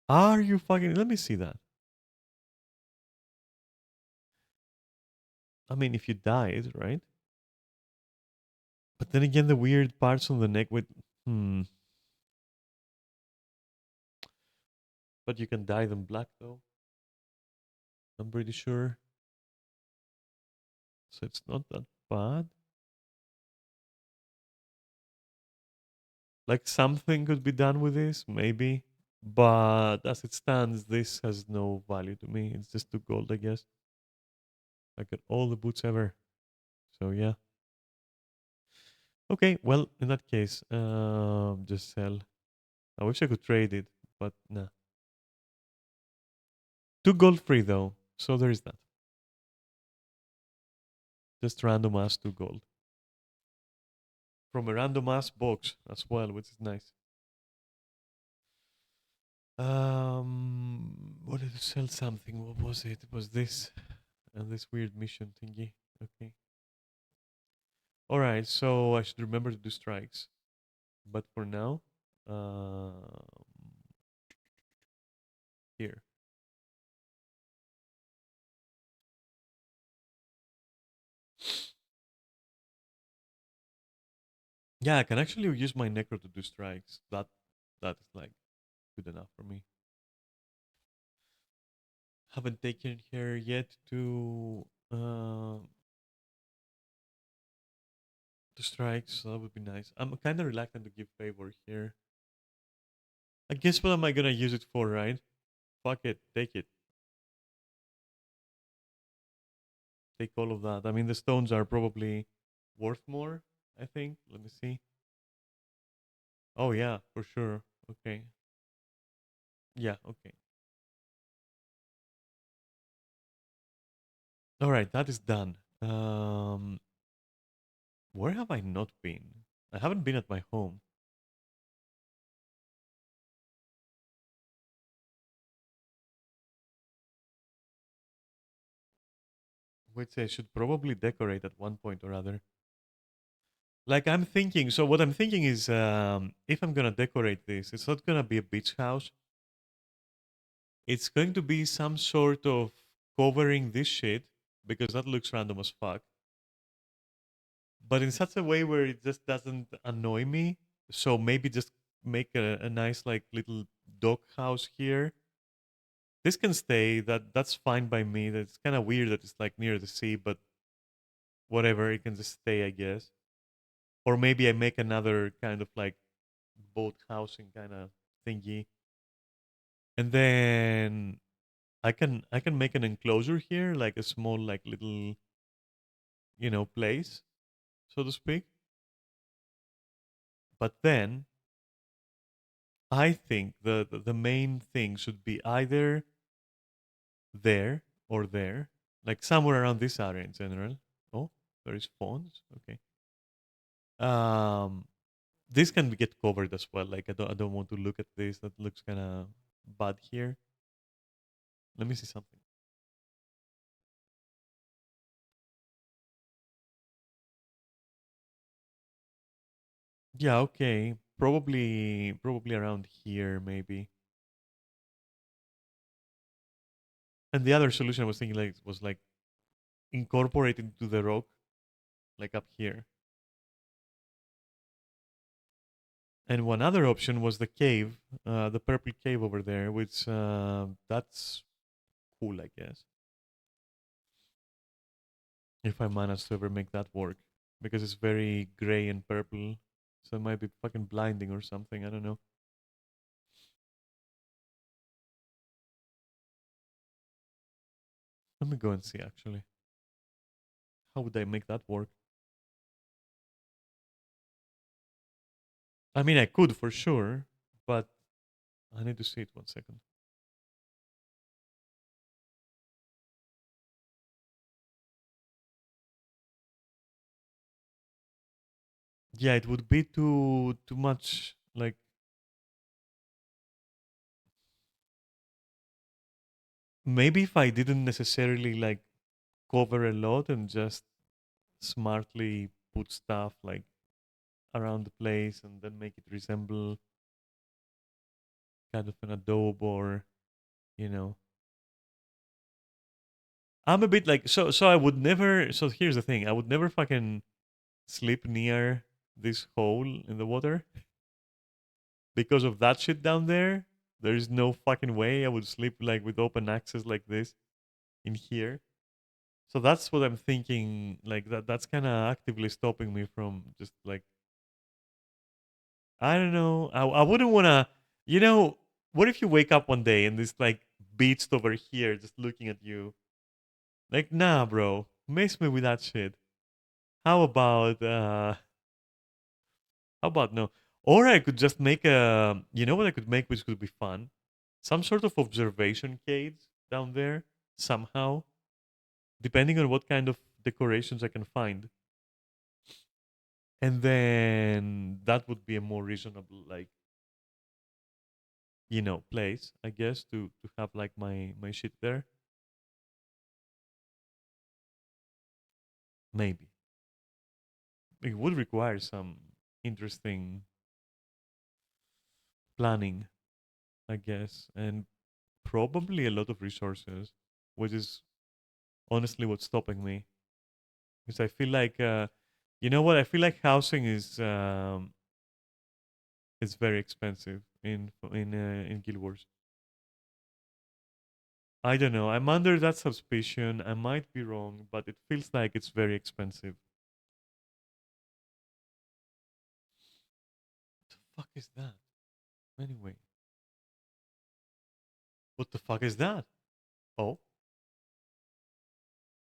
Are you fucking... Let me see that. I mean, if you died, right? But then again, the weird parts on the neck with... Hmm. But you can dye them black, though. I'm pretty sure. So it's not that bad. Like something could be done with this, maybe. But as it stands, this has no value to me. It's just 2 gold, I guess. I got all the boots ever. So yeah. Okay, well, in that case, just sell. I wish I could trade it, but nah. 2 gold free though, so there is that. Just random ass 2 gold. From a random ass box as well, which is nice. Wanted to sell something. What was it? It was this and this weird mission thingy. Okay. All right. So I should remember to do strikes, but for now, um, here. Yeah, I can actually use my necro to do strikes. That is like good enough for me. Haven't taken her yet to strikes. So that would be nice. I'm kind of reluctant to give favor here. I guess what am I gonna use it for, right? Fuck it, take it. Take all of that. I mean, the stones are probably worth more, I think. Let me see. Oh, yeah, for sure. Okay. Yeah, okay. All right, that is done. Where have I not been? I haven't been at my home. which I should probably decorate at one point or other. Like I'm thinking, so what I'm thinking is, if I'm gonna decorate this, it's not gonna be a beach house. It's going to be some sort of covering this shit because that looks random as fuck. But in such a way where it just doesn't annoy me. So maybe just make a nice like little dog house here. This can stay. That's fine by me. That's kind of weird that it's like near the sea, but whatever. It can just stay, I guess. Or maybe I make another kind of like boat housing kind of thingy, and then I can make an enclosure here, like a small like little place, so to speak. But then I think the main thing should be either there or there, like somewhere around this area in general. Oh, there is phones. Okay. Um, this can get covered as well. Like I don't want to look at this. That looks kind of bad here. Let me see something. Yeah. Okay. Probably around here maybe. And the other solution I was thinking like was like incorporate into the rock, like up here. And one other option was the cave, the purple cave over there, which that's cool, I guess, if I manage to ever make that work, because it's very gray and purple, so it might be fucking blinding or something. I don't know. Let me go and see actually. How would I make that work? I mean, I could for sure, but I need to see it 1 second. Yeah, it would be too much. Like maybe if I didn't necessarily like cover a lot and just smartly put stuff like around the place and then make it resemble kind of an adobe or you know I'm a bit like so I would never so here's the thing, I would never fucking sleep near this hole in the water because of that shit down there. There is no fucking way I would sleep like with open access like this in here. So that's what I'm thinking, like that's kind of actively stopping me from just like I don't know. I wouldn't want to, you know, what if you wake up one day and this like beached over here just looking at you? Like, nah, bro. Miss me with that shit. How about how about no? Or I could just make a you know what I could make which could be fun? Some sort of observation cage down there somehow, depending on what kind of decorations I can find. And then that would be a more reasonable like place, I guess, to have like my shit there. Maybe it would require some interesting planning, I guess, and probably a lot of resources, which is honestly what's stopping me. Because I feel like, you know what? I feel like housing is very expensive in Guild Wars. I don't know. I'm under that suspicion. I might be wrong, but it feels like it's very expensive. What the fuck is that? Anyway, what the fuck is that? Oh,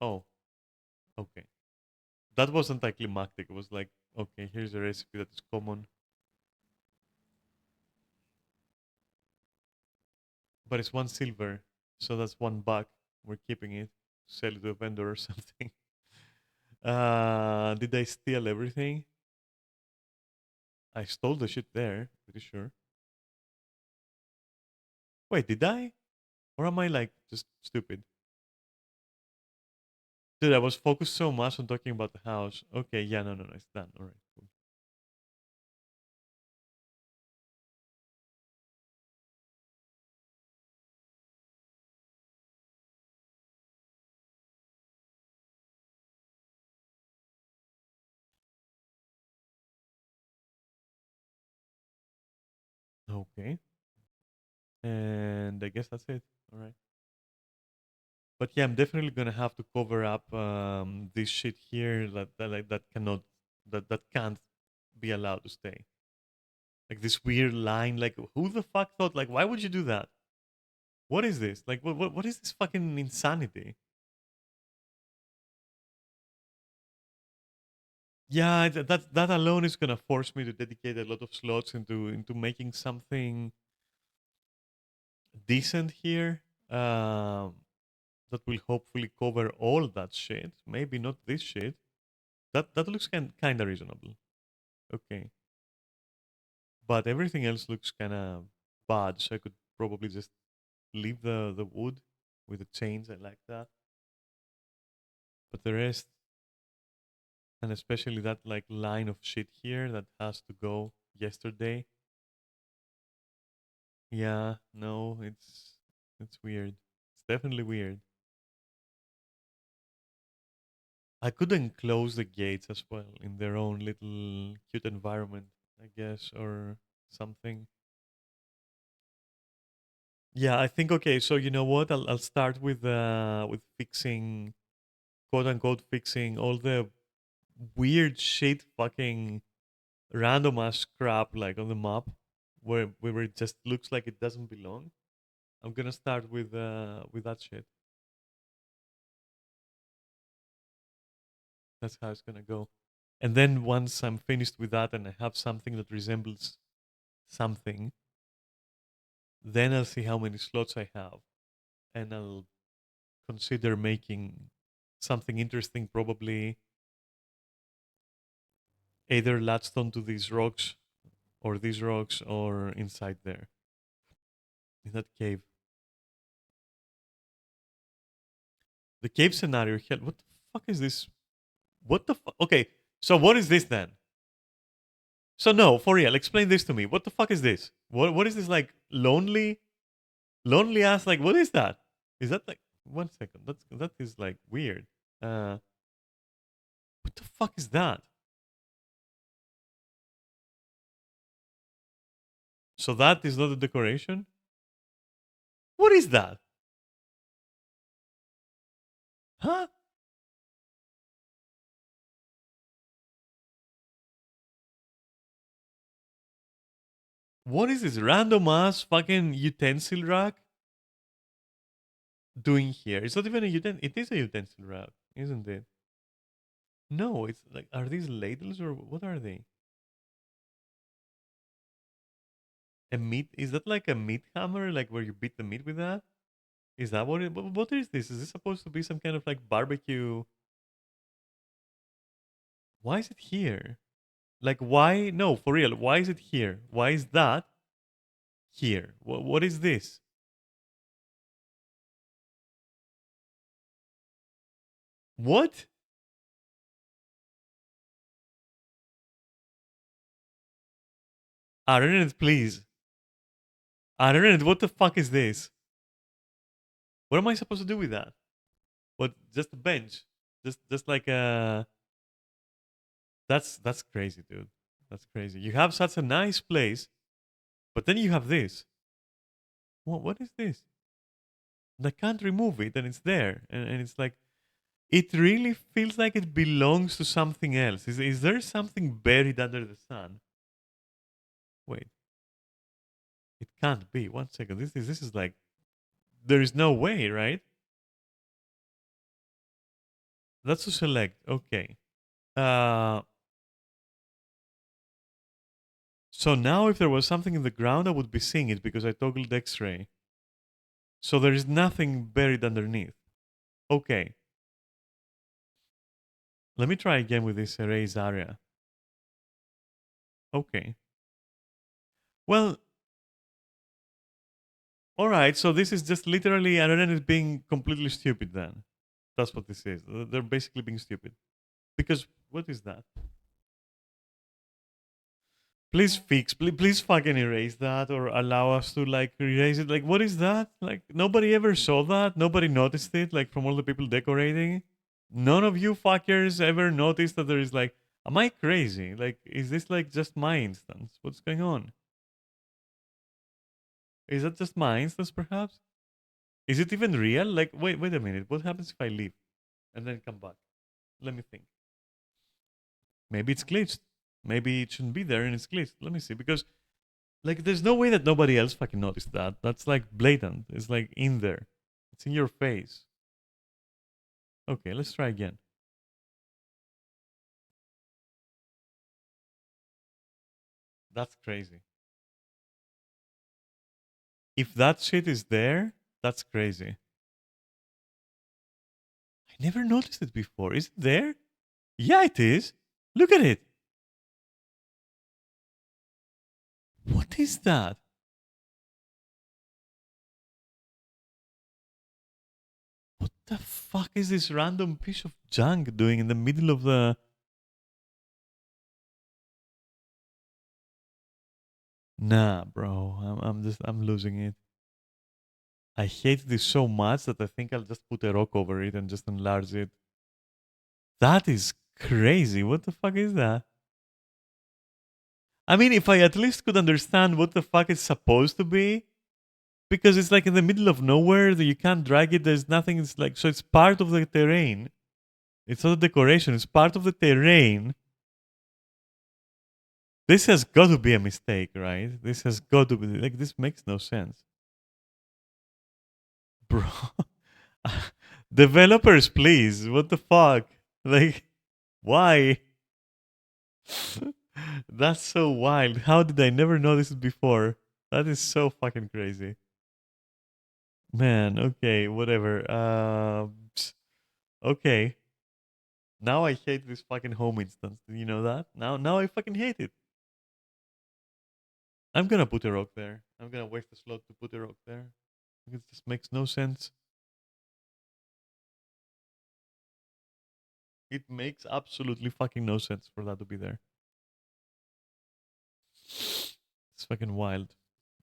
oh, okay. That wasn't like climactic. It was like, okay, here's a recipe that is common, but it's 1 silver, so that's 1 buck. We're keeping it. Sell it to a vendor or something. Did I steal everything? I stole the shit there. Pretty sure. Wait, did I? Or am I like just stupid? Dude, I was focused so much on talking about the house. Okay, yeah, no, no, no, it's done. All right, cool. Okay, and I guess that's it. All right. But yeah, I'm definitely gonna have to cover up this shit here that cannot that can't be allowed to stay. Like this weird line. Like who the fuck thought? Like why would you do that? What is this? Like what is this fucking insanity? Yeah, that alone is gonna force me to dedicate a lot of slots into making something decent here. That will hopefully cover all that shit. Maybe not this shit. That looks kind of reasonable. Okay, but everything else looks kind of bad. So I could probably just leave the wood with the chains. I like that. But the rest, and especially that like line of shit here that has to go yesterday. Yeah, no, it's weird. It's definitely weird. I could enclose the gates as well in their own little cute environment, I guess, or something. Yeah, I think okay. So you know what? I'll start with fixing, quote unquote, fixing all the weird shit, fucking random ass crap like on the map, where it just looks like it doesn't belong. I'm gonna start with that shit. That's how it's gonna go. And then once I'm finished with that and I have something that resembles something, then I'll see how many slots I have, and I'll consider making something interesting. Probably either latched onto these rocks, or inside there in that cave. The cave scenario. Hell, what the fuck is this? What the fuck? Okay, so what is this then? So no, for real, explain this to me. What the fuck is this? What is this like lonely ass like what is that? Is that like 1 second? That is like weird. Uh what the fuck is that? So that is not a decoration? What is that? Huh? What is this random ass fucking utensil rack doing here? It's not even a utensil. It is a utensil rack, isn't it? No, it's like are these ladles or what are they? A meat? Is that like a meat hammer, like where you beat the meat with that? Is that what it? What is this? Is this supposed to be some kind of like barbecue? Why is it here? Like why? No, for real. Why is it here? Why is that here? What is this? What? Aren't please. Aren't what the fuck is this? What am I supposed to do with that? What? Just a bench? Just like a. That's crazy, dude. That's crazy. You have such a nice place, but then you have this. What is this? And I can't remove it, and it's there, and it's like it really feels like it belongs to something else. Is there something buried under the sun? Wait, it can't be. 1 second. This is like there is no way, right? That's to select. Okay. Uh, so now if there was something in the ground, I would be seeing it because I toggled X-ray. So there is nothing buried underneath. Okay. Let me try again with this erase area. Okay. Well, all right. So this is just literally, I don't know, it's being completely stupid then. That's what this is. They're basically being stupid. Because what is that? Please fix, please fucking erase that or allow us to like erase it. Like, what is that? Like, nobody ever saw that. Nobody noticed it. Like, from all the people decorating, none of you fuckers ever noticed that there is like, am I crazy? Like, is this like just my instance? What's going on? Is that just my instance, perhaps? Is it even real? Like, wait a minute. What happens if I leave and then come back? Let me think. Maybe it's glitched. Maybe it shouldn't be there and it's glitched. Let me see. Because like, there's no way that nobody else fucking noticed that. That's like blatant. It's like in there. It's in your face. Okay, let's try again. That's crazy. If that shit is there, that's crazy. I never noticed it before. Is it there? Yeah, it is. Look at it. What is that? What the fuck is this random piece of junk doing in the middle of the... Nah, bro. I'm losing it. I hate this so much that I think I'll just put a rock over it and just enlarge it. That is crazy. What the fuck is that? I mean, if I at least could understand what the fuck it's supposed to be, because it's like in the middle of nowhere that you can't drag it. There's nothing. It's like, so it's part of the terrain. It's not a decoration. It's part of the terrain. This has got to be a mistake, right? This has got to be like, this makes no sense, bro. Developers, please. What the fuck? Like, why? That's so wild. How did I never notice it before? That is so fucking crazy. Man, okay, whatever. Okay. Now I hate this fucking home instance. Do you know that? Now I fucking hate it. I'm gonna put a rock there. I'm gonna waste a slot to put a rock there. It just makes no sense. It makes absolutely fucking no sense for that to be there. It's fucking wild.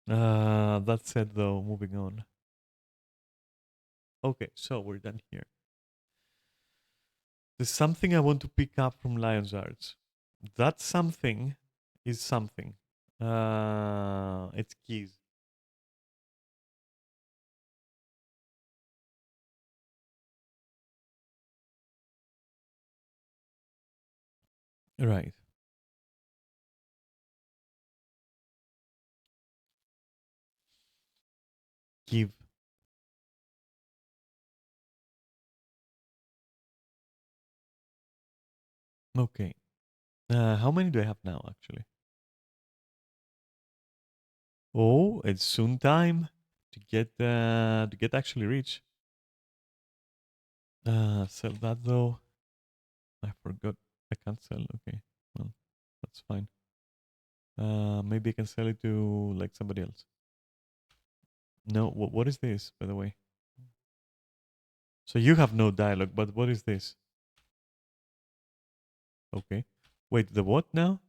That said though, moving on. Okay, so we're done here. There's something I want to pick up from Lion's Arts. That something is something. It's keys. Right. Give. Okay. How many do I have now, actually? Oh, it's soon time to get actually rich. Sell that though. I forgot. I can't sell. Okay, well, that's fine. Maybe I can sell it to like somebody else. No, what is this, by the way? So you have no dialogue, but what is this? Okay. Wait, the what now?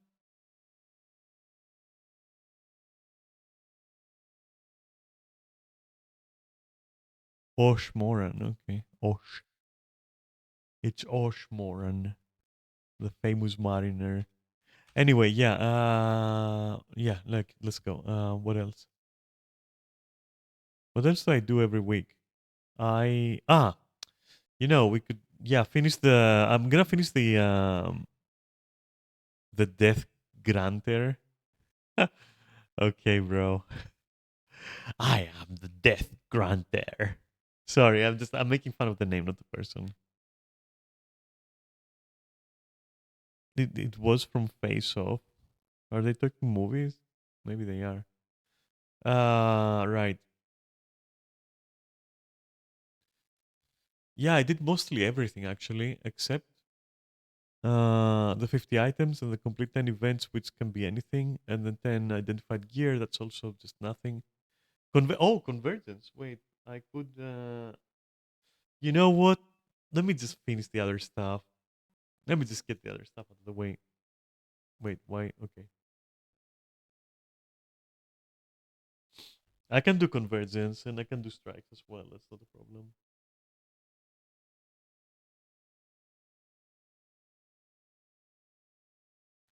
Oshmoran. Okay. Osh. It's Oshmoran, the famous mariner. Anyway, yeah. Yeah. Like, let's go. What else? What else do I do every week? We could finish the. I'm gonna finish the death granter. Okay, bro. I am the death granter. Sorry, I'm making fun of the name, not the person. It was from Face Off. Are they talking movies? Maybe they are. Right. Yeah, I did mostly everything actually, except the 50 items and the complete 10 events, which can be anything, and then 10 identified gear. That's also just nothing. Convergence. Wait, I could. You know what? let me just finish the other stuff. Let me just get the other stuff out of the way. Wait, why? Okay. I can do convergence and I can do strikes as well. That's not a problem.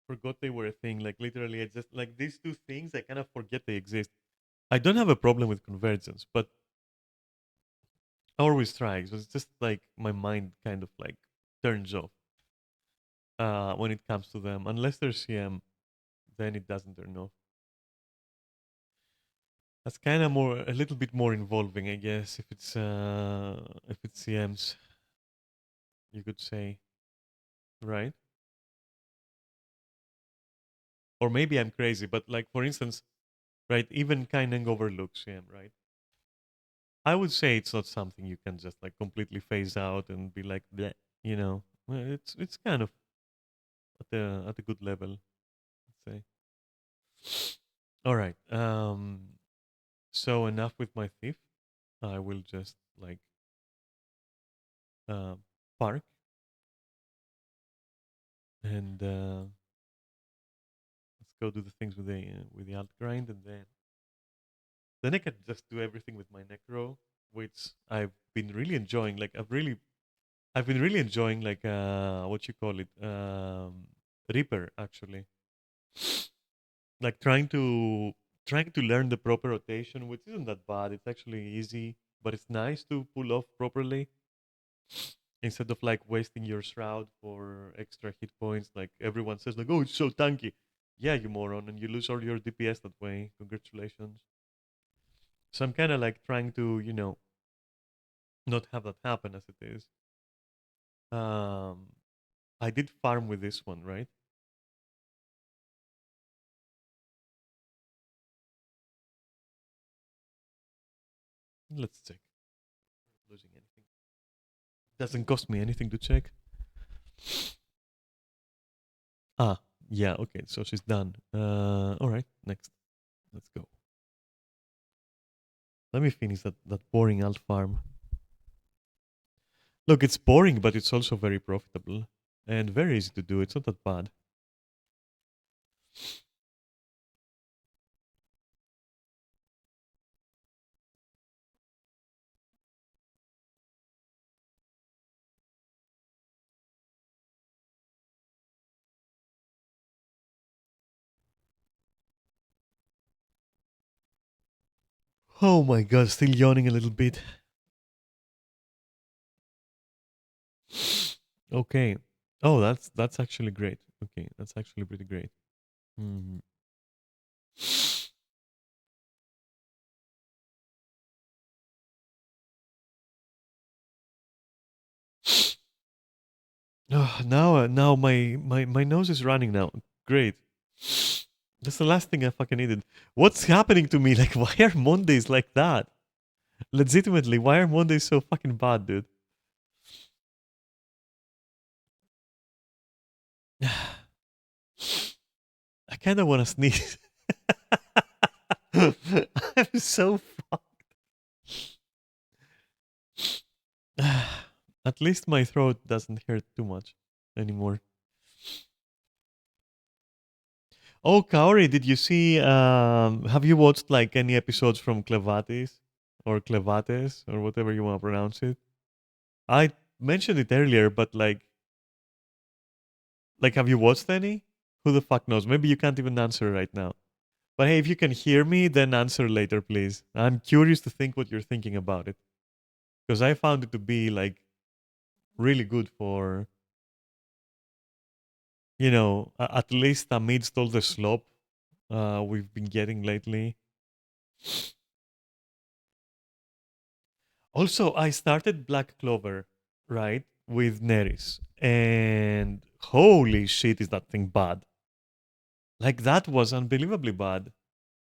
Forgot they were a thing. Like literally, I just like these two things. I kind of forget they exist. I don't have a problem with convergence, but or with strikes. It's just like my mind kind of like turns off when it comes to them. Unless they're CM, then it doesn't turn off. That's kind of more a little bit more involving, I guess. If it's CMs, you could say, right? Or maybe I'm crazy, but like for instance, right? Even Kaineng overlooks CM, right? I would say it's not something you can just like completely phase out and be like, bleh, you know. Well, it's kind of at a good level, let's say. All right. So enough with my thief. I will just like uh, park and let's go do the things with the alt grind, and then I can just do everything with my necro, which I've been really enjoying. Like I've been really enjoying like what you call it Reaper actually. Like trying to learn the proper rotation, which isn't that bad. It's actually easy, but it's nice to pull off properly instead of like wasting your shroud for extra hit points. Like everyone says, like, oh, it's so tanky. Yeah, you moron, and you lose all your DPS that way. Congratulations. So I'm kind of like trying to, not have that happen as it is. Um, I did farm with this one, right? Let's check. Losing anything doesn't cost me anything to check. Ah, yeah, okay, so she's done. All right, next. Let's go. Let me finish that boring alt farm. Look, it's boring, but it's also very profitable and very easy to do. It's not that bad. Oh my god, still yawning a little bit. Okay. Oh, that's actually great. Okay, that's actually pretty great. Mhm. Now my nose is running now. Great. That's the last thing I fucking needed. What's happening to me? Like, why are Mondays like that? Legitimately, why are Mondays so fucking bad, dude? I kind of want to sneeze. I'm so At least my throat doesn't hurt too much anymore. Oh, Kaori, did you see? Have you watched like any episodes from Clevatis or Clevates or whatever you want to pronounce it? I mentioned it earlier, but like, have you watched any? Who the fuck knows? Maybe you can't even answer right now. But hey, if you can hear me, then answer later, please. I'm curious to think what you're thinking about it because I found it to be like really good for at least amidst all the slop we've been getting lately. Also, I started Black Clover, right, with Neris, and holy shit, is that thing bad? Like that was unbelievably bad,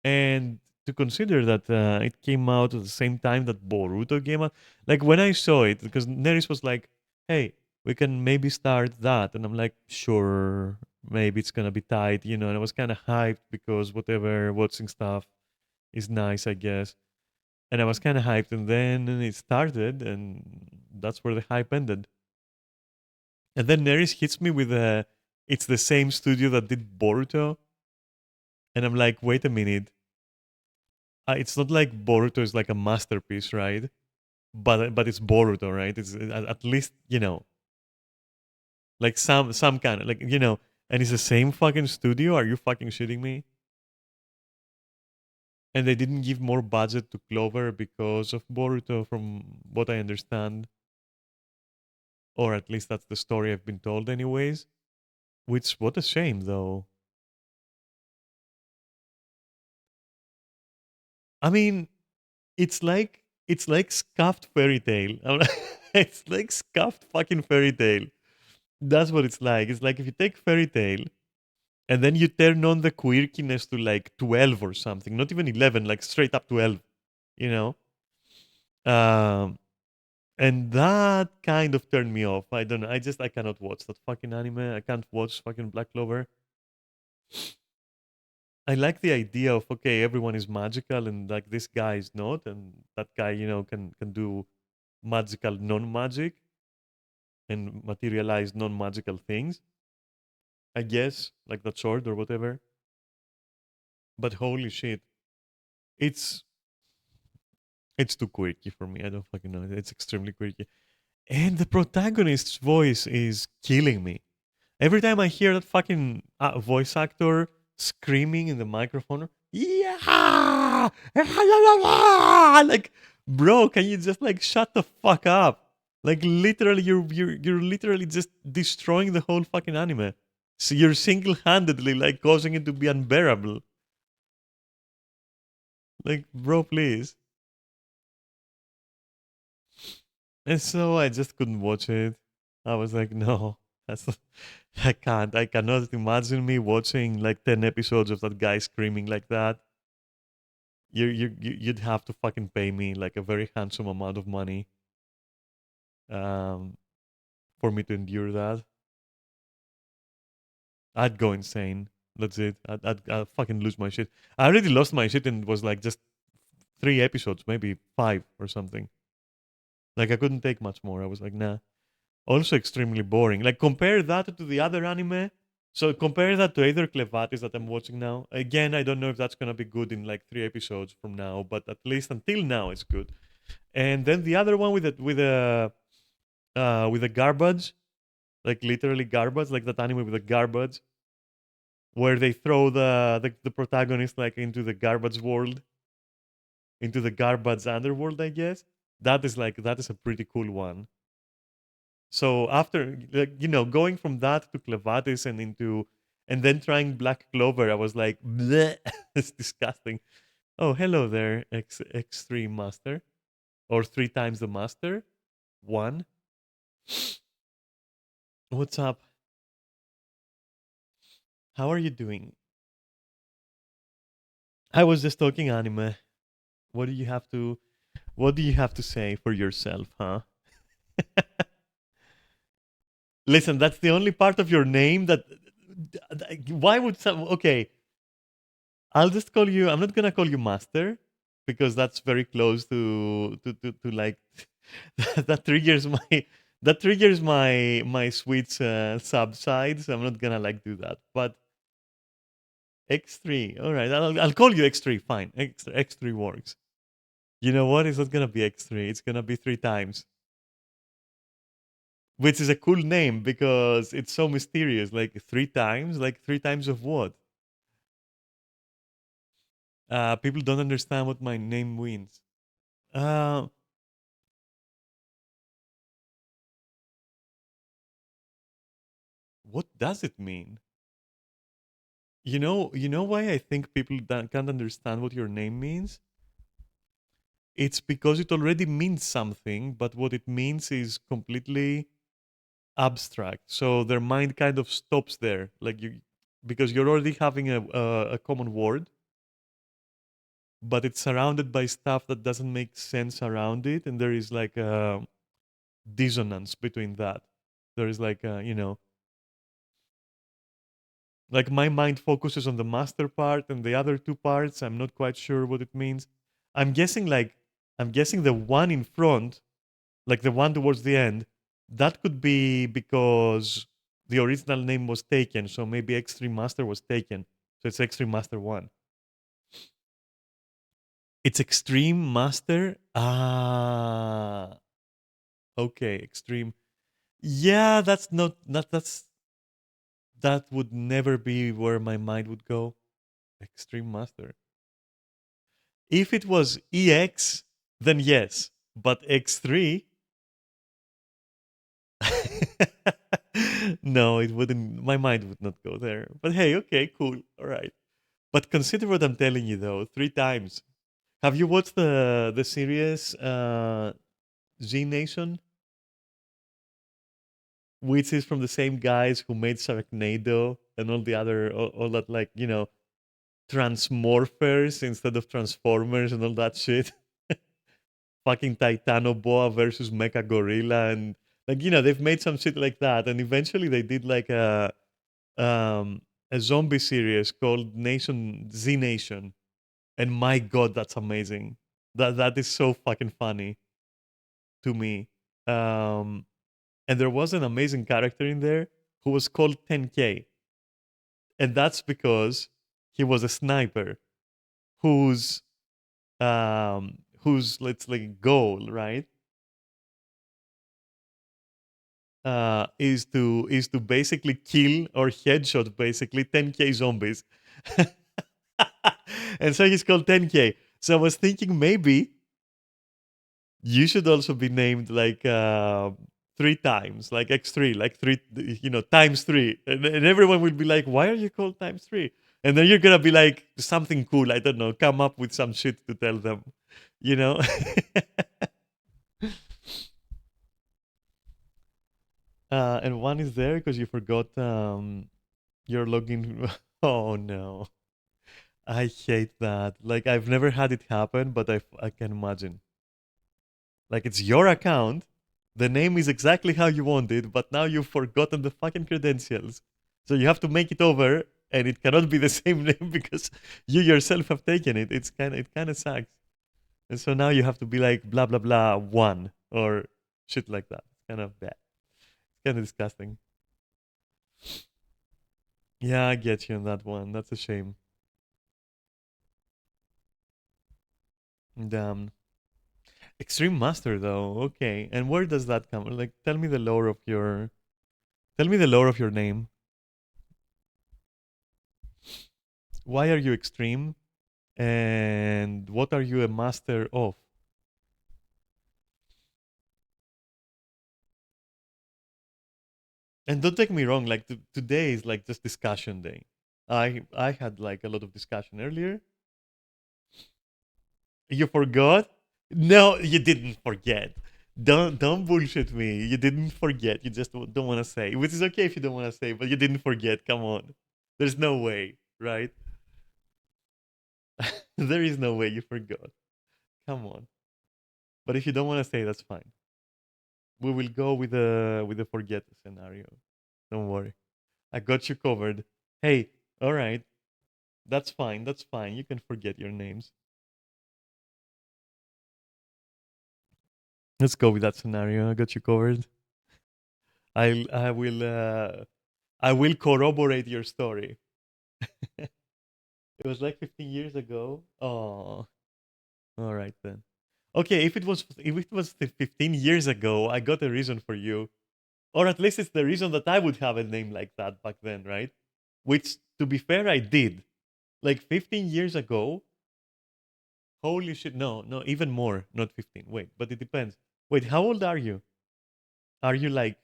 and to consider that it came out at the same time that Boruto came out, like when I saw it, because Neris was like, "Hey, we can maybe start that," and I'm like, "Sure, maybe it's gonna be tight," and I was kind of hyped because whatever watching stuff is nice, I guess. And I was kind of hyped, and then it started, and that's where the hype ended. And then Neris hits me with a, it's the same studio that did Boruto. And I'm like, wait a minute. It's not like Boruto is like a masterpiece, right? But it's Boruto, right? It's at least, like some kind of like, and it's the same fucking studio. Are you fucking shitting me? And they didn't give more budget to Clover because of Boruto, from what I understand, or at least that's the story I've been told, anyways. Which, what a shame, though. I mean, it's like scuffed fairy tale. It's like scuffed fucking fairy tale. That's what it's like. It's like if you take fairy tale and then you turn on the quirkiness to like 12 or something, not even 11, like straight up 12, you know? Um, and that kind of turned me off. I don't know. I cannot watch that fucking anime. I can't watch fucking Black Clover. I like the idea of, okay, everyone is magical and like this guy is not, and that guy, can do magical non-magic and materialize non-magical things. I guess, like that sword or whatever. But holy shit, it's it's too quirky for me. I don't fucking know. It's extremely quirky. And the protagonist's voice is killing me. Every time I hear that fucking voice actor screaming in the microphone, yeah, like, bro, can you just like shut the fuck up? Like, literally, you're literally just destroying the whole fucking anime. So you're single-handedly like causing it to be unbearable. Like, bro, please. And so I just couldn't watch it. I was like, no, that's I can't. I cannot imagine me watching like 10 episodes of that guy screaming like that. You'd have to fucking pay me like a very handsome amount of money um, for me to endure that. I'd go insane. That's it. I'd fucking lose my shit. I already lost my shit and it was like just 3 episodes, maybe 5 or something. Like I couldn't take much more. I was like, nah. Also extremely boring. Like compare that to the other anime. So compare that to either Clevatis that I'm watching now. Again, I don't know if that's gonna be good in like 3 episodes from now, but at least until now it's good. And then the other one with the garbage, like literally garbage, like that anime with the garbage, where they throw the protagonist like into the garbage world, into the garbage underworld, I guess. That is a pretty cool one. So after like, going from that to Clevatis and then trying Black Clover, I was like, bleh, it's disgusting. Oh, hello there, X3 Master, or 3 times the Master. One. What's up? How are you doing? I was just talking anime. What do you have to What do you have to say for yourself, huh? Listen, that's the only part of your name that. Why would some? Okay, I'll just call you. I'm not gonna call you master because that's very close to like that triggers my sweet subside. So I'm not gonna like do that. But X3, all right. I'll call you X3. Fine, X3 works. You know what? It's not gonna be X3. It's gonna be 3 times, which is a cool name because it's so mysterious. Like 3 times, like 3 times of what? People don't understand what my name means. Uh, what does it mean? You know why I think people can't understand what your name means? It's because it already means something, but what it means is completely abstract. So their mind kind of stops there, like because you're already having a common word, but it's surrounded by stuff that doesn't make sense around it, and there is like a dissonance between that. There is like like my mind focuses on the master part and the other two parts I'm not quite sure what it means. I'm guessing the one in front, like the one towards the end, That could be because the original name was taken, so maybe Extreme Master was taken. So it's Extreme Master 1. It's Extreme Master? Ah, okay, Extreme. Yeah, that's not that would never be where my mind would go. Extreme Master. If it was EX, then yes. But X3, no, it wouldn't. My mind would not go there. But hey, okay, cool, all right. But consider what I'm telling you, though. 3 times. Have you watched the series Z Nation, which is from the same guys who made Sharknado and all the other all that like Transmorphers instead of Transformers and all that shit? Fucking Titanoboa versus Mecha Gorilla and they've made some shit like that, and eventually they did like um a zombie series called Nation Z Nation, and my god, that's amazing. That is so fucking funny to me. Um, and there was an amazing character in there who was called 10K, and that's because he was a sniper whose let's like goal, right, is to basically kill or headshot basically 10K zombies. And so he's called 10K. So I was thinking maybe you should also be named like 3 times, like X3, like three, times three. And everyone will be like, why are you called times three? And then you're going to be like, something cool. I don't know. Come up with some shit to tell them, you know? And one is there because you forgot your login. Oh, no. I hate that. Like, I've never had it happen, but I can imagine. Like it's your account. The name is exactly how you want it, but now you've forgotten the fucking credentials. So you have to make it over, and it cannot be the same name because you yourself have taken it. It kind of sucks. And so now you have to be like blah blah blah one or shit like that. It's kind of bad. It's kind of disgusting. Yeah, I get you on that one. That's a shame. Damn. Extreme Master though. Okay. And where does that come? Like tell me the lore of your name. Why are you extreme? And what are you a master of? And don't take me wrong, like today is like just discussion day. I had like a lot of discussion earlier. You forgot? No, you didn't forget. Don't bullshit me. You didn't forget. You just don't want to say, which is okay if you don't want to say, but you didn't forget. Come on, there's no way, right? There is no way you forgot. Come on. But if you don't want to say, that's fine. We will go with the forget scenario. Don't worry. I got you covered. Hey, all right. That's fine. That's fine. You can forget your names. Let's go with that scenario. I got you covered. I will corroborate your story. It was like 15 years ago. Oh, all right then. Okay, if it was 15 years ago, I got a reason for you, or at least it's the reason that I would have a name like that back then, right? Which, to be fair, I did. Like 15 years ago, holy shit! No, no, even more. Not 15. Wait, but it depends. Wait, how old are you? Are you like,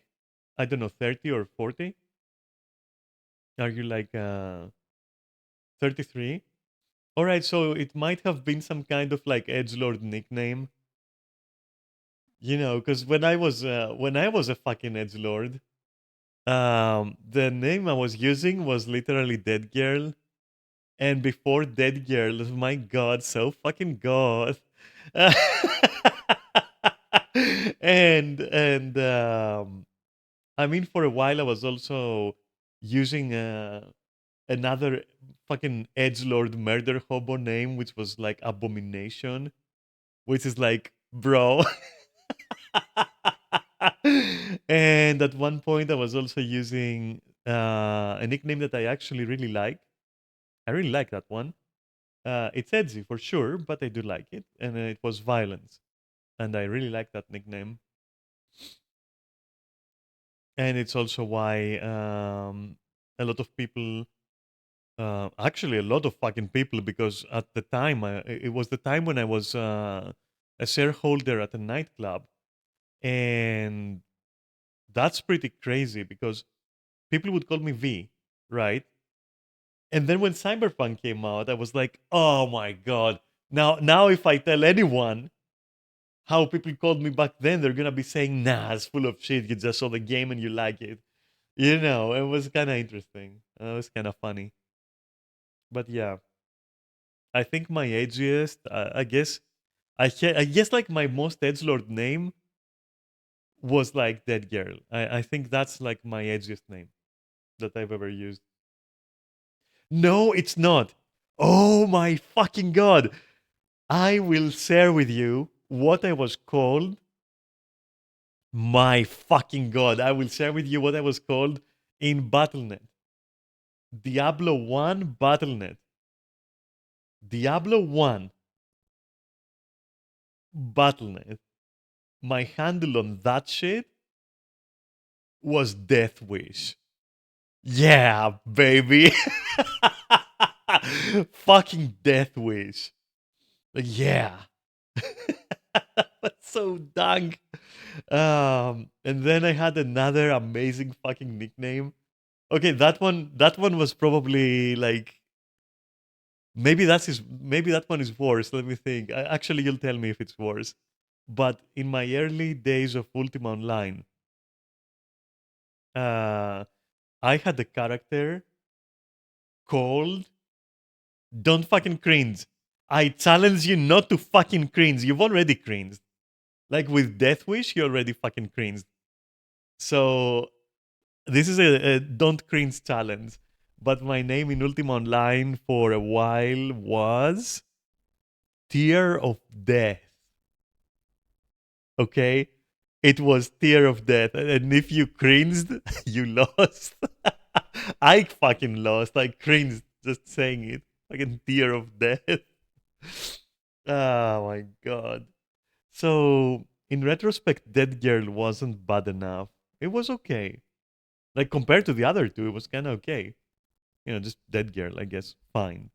I don't know, 30 or 40? Are you like 33? All right, so it might have been some kind of like edgelord nickname, because when I was a fucking edgelord, the name I was using was literally Dead Girl, and before Dead Girl, my God, so fucking God. And I mean, for a while, I was also using another fucking edgelord murder hobo name, which was like Abomination, which is like, bro. And at one point, I was also using a nickname that I actually really like. I really like that one. It's edgy for sure, but I do like it. And it was Violence. And I really like that nickname. And it's also why a lot of people, actually a lot of fucking people, because at the time, it was the time when I was a shareholder at a nightclub. And that's pretty crazy because people would call me V, right? And then when Cyberpunk came out, I was like, oh my god. Now if I tell anyone how people called me back then, they're gonna be saying, nah, it's full of shit. You just saw the game and you like it. You know, it was kind of interesting. It was kind of funny. But yeah, I think my edgiest, I guess like my most edgelord name was like Dead Girl. I think that's like my edgiest name that I've ever used. No, it's not. Oh my fucking god. I will share with you what I was called. My fucking god. I will share with you what I was called in Battle.net. Diablo 1 Battle.net. Diablo 1 Battle.net. My handle on that shit was Death Wish. Yeah, baby. Fucking Death Wish. Like, yeah. That's so dang. And then I had another amazing fucking nickname. Okay, that one was probably like maybe that one is worse. Let me think. Actually, you'll tell me if it's worse. But in my early days of Ultima Online, uh, I had a character called Don't Fucking Cringe. I challenge you not to fucking cringe. You've already cringed. Like with Death Wish, you already fucking cringed. So this is a don't cringe challenge. But my name in Ultima Online for a while was Tear of Death. Okay? It was Tear of Death. And if you cringed, you lost. I fucking lost. I cringed just saying it. Fucking Tear of Death. Oh my god. So, in retrospect, Dead Girl wasn't bad enough. It was okay. Like, compared to the other two, it was kind of okay. Just Dead Girl, I guess. Fine.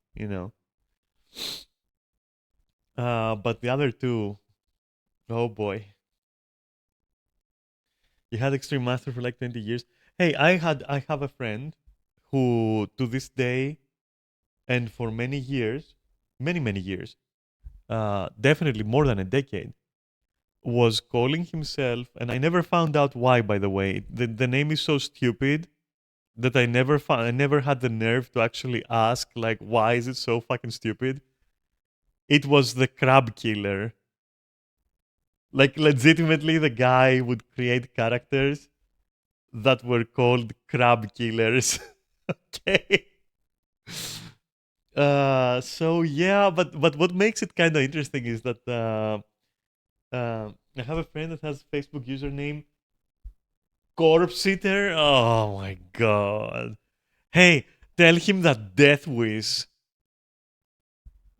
But the other two, oh boy. You had Extreme Master for like 20 years. Hey, I have a friend who to this day and for many years, many years, definitely more than a decade, was calling himself, and I never found out why, by the way. The name is so stupid that I never had the nerve to actually ask like why is it so fucking stupid? It was the Crab Killer. Like legitimately the guy would create characters that were called Crab Killers. Okay. So yeah, but what makes it kind of interesting is that I have a friend that has Facebook username Corpse Eater. Oh my god. Hey, tell him that Death Wish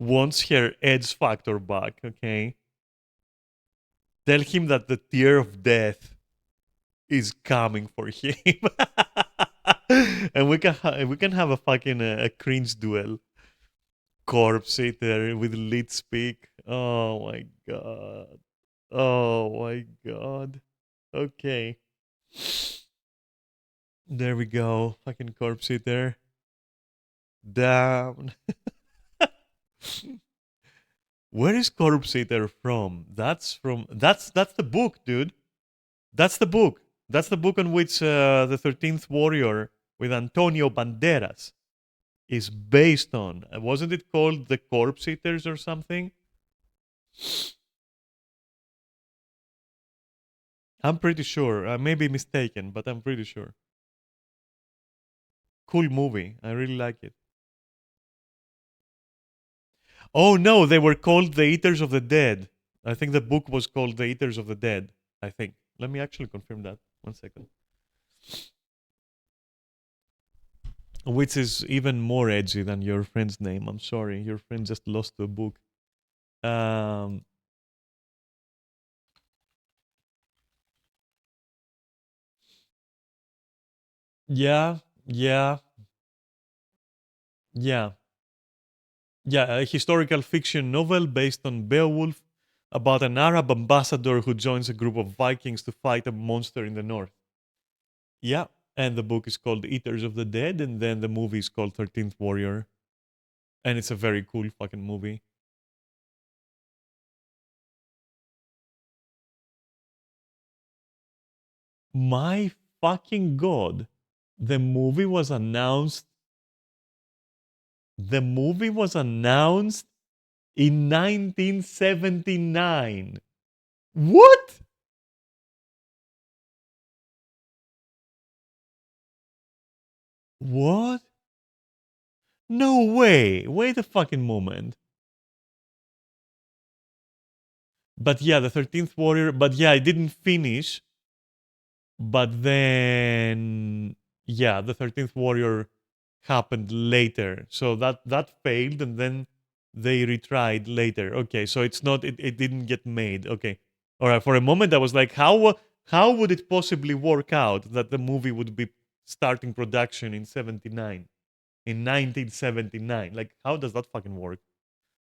wants her edge factor back, okay? Tell him that the tear of death is coming for him. And we can have a fucking a cringe duel. Corpse Eater with lead speak. Oh my god. Oh my god. Okay. There we go. Fucking Corpse Eater. Down. Where is Corpse Eater from? That's the book, dude. That's the book. That's the book on which the 13th Warrior with Antonio Banderas is based on. Wasn't it called The Corpse Eaters or something? I'm pretty sure. I may be mistaken, but I'm pretty sure. Cool movie. I really like it. Oh no, they were called The Eaters of the Dead. I think the book was called The Eaters of the Dead. I think. Let me actually confirm that. 1 second. Which is even more edgy than your friend's name. I'm sorry, your friend just lost a book. Um, yeah, yeah, yeah, yeah. A historical fiction novel based on Beowulf about an Arab ambassador who joins a group of Vikings to fight a monster in the north. Yeah, and the book is called Eaters of the Dead, and then the movie is called 13th Warrior, and it's a very cool fucking movie. My fucking god, the movie was announced. The movie was announced in 1979. What? What? No way. Wait a fucking moment. But yeah, the 13th Warrior, but yeah, I didn't finish. But then yeah, the 13th Warrior happened later. So that failed and then they retried later. Okay, so it's not it didn't get made. Okay. All right, for a moment I was like how would it possibly work out that the movie would be starting production in 79 in 1979? Like how does that fucking work?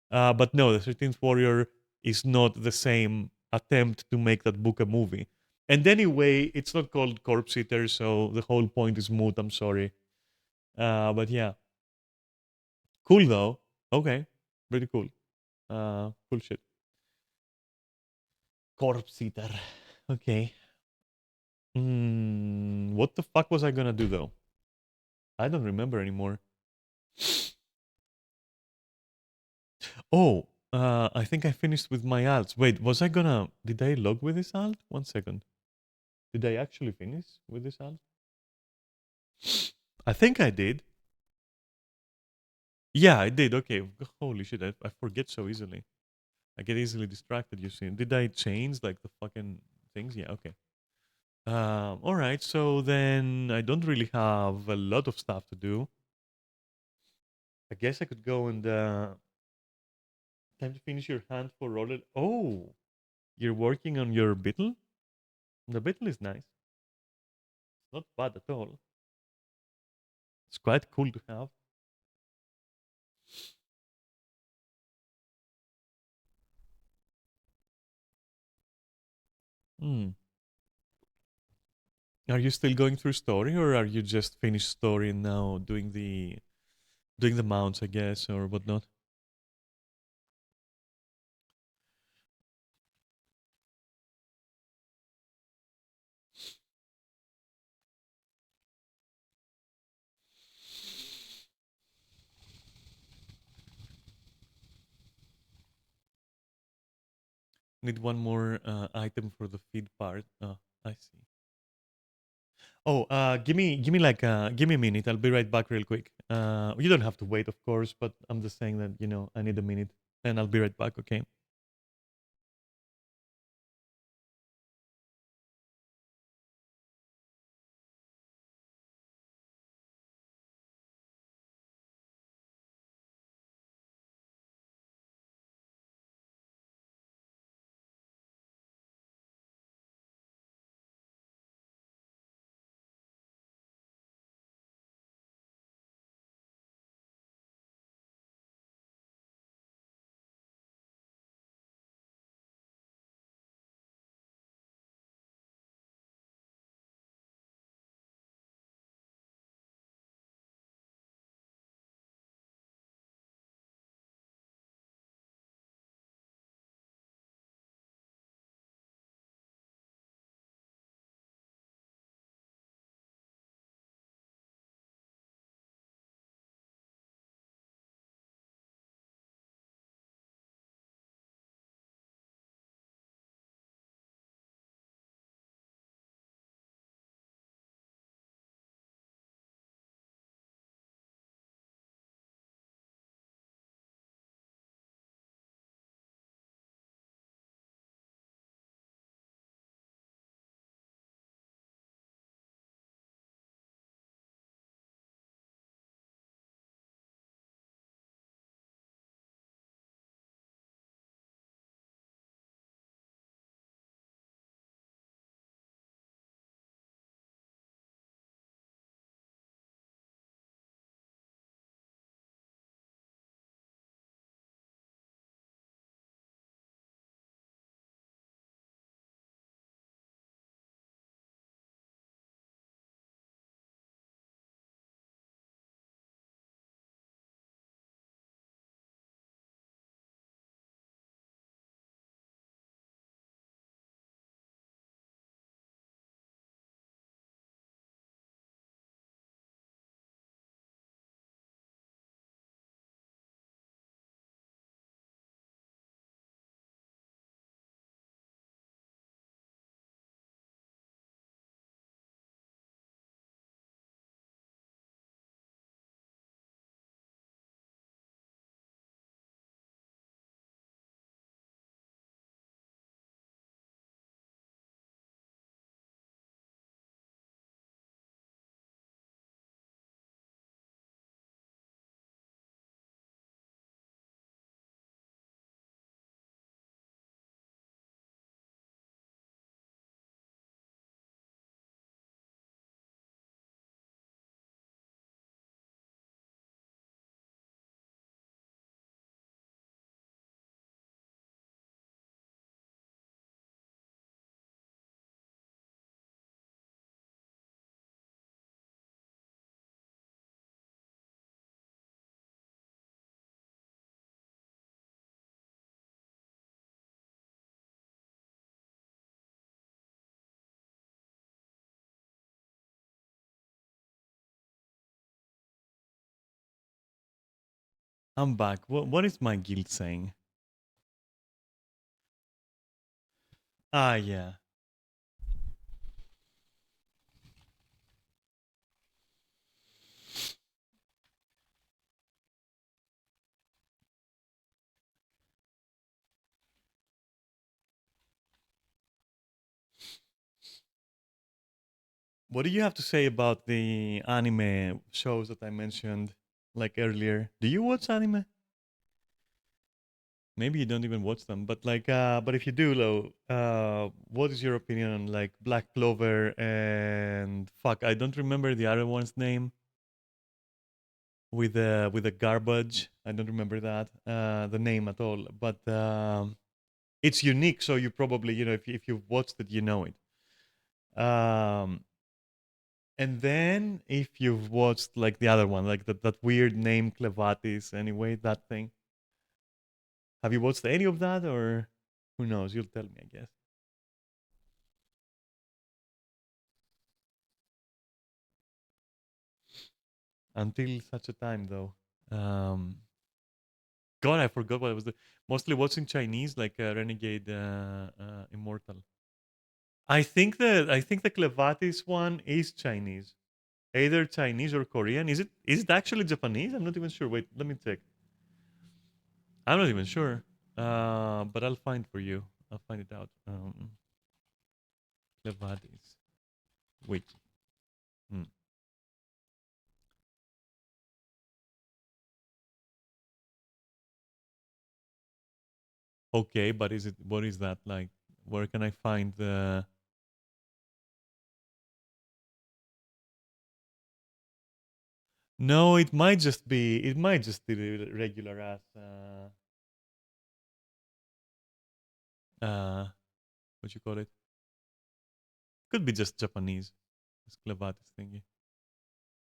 But no, the 13th Warrior is not the same attempt to make that book a movie. And anyway, it's not called Corpse Eater, so the whole point is moot. I'm sorry. But yeah, cool though. Okay, pretty cool. Cool shit. Corpse Eater. Okay. What the fuck was I gonna do though? I don't remember anymore. Oh, I think I finished with my alts. Wait, was I gonna? Did I log with this alt? 1 second. Did I actually finish with this alt? I think I did. Yeah, I did. Okay. Holy shit, I forget so easily. I get easily distracted, you see. Did I change like the fucking things? Yeah, okay. All right. So then I don't really have a lot of stuff to do. I guess I could go and time to finish your hand for roller. Oh, you're working on your Beetle? The Beetle is nice. It's not bad at all. It's quite cool to have. Hmm. Are you still going through story, or are you just finished story and now doing the mounts, I guess, or whatnot? Need one more item for the feed part. Oh, I see. Oh, give me like give me a minute. I'll be right back real quick. You don't have to wait, of course, but I'm just saying that I need a minute, and I'll be right back. Okay. I'm back. What is my guild saying? Ah, yeah. What do you have to say about the anime shows that I mentioned like earlier? Do you watch anime? Maybe you don't even watch them, but like, but if you do, Lo, what is your opinion on like Black Clover and fuck? I don't remember the other one's name with the garbage. I don't remember that the name at all, but it's unique. So you probably if you've watched it, you know it. Um, and then if you've watched like the other one, like that weird name Clevatis, anyway, that thing. Have you watched any of that, or who knows? You'll tell me, I guess. Until such a time, though. Um, God, I forgot what I was doing. Mostly watching Chinese, like Renegade Immortal. I think the Clevatis one is Chinese, either Chinese or Korean. Is it actually Japanese? I'm not even sure. Wait, let me check. I'm not even sure. But I'll find for you. I'll find it out. Clevatis. Wait. Hmm. Okay, but is it? What is that like? Where can I find the? No, it might just be. It might just be the regular ass. What you call it? Could be just Japanese. This Clevatis thingy.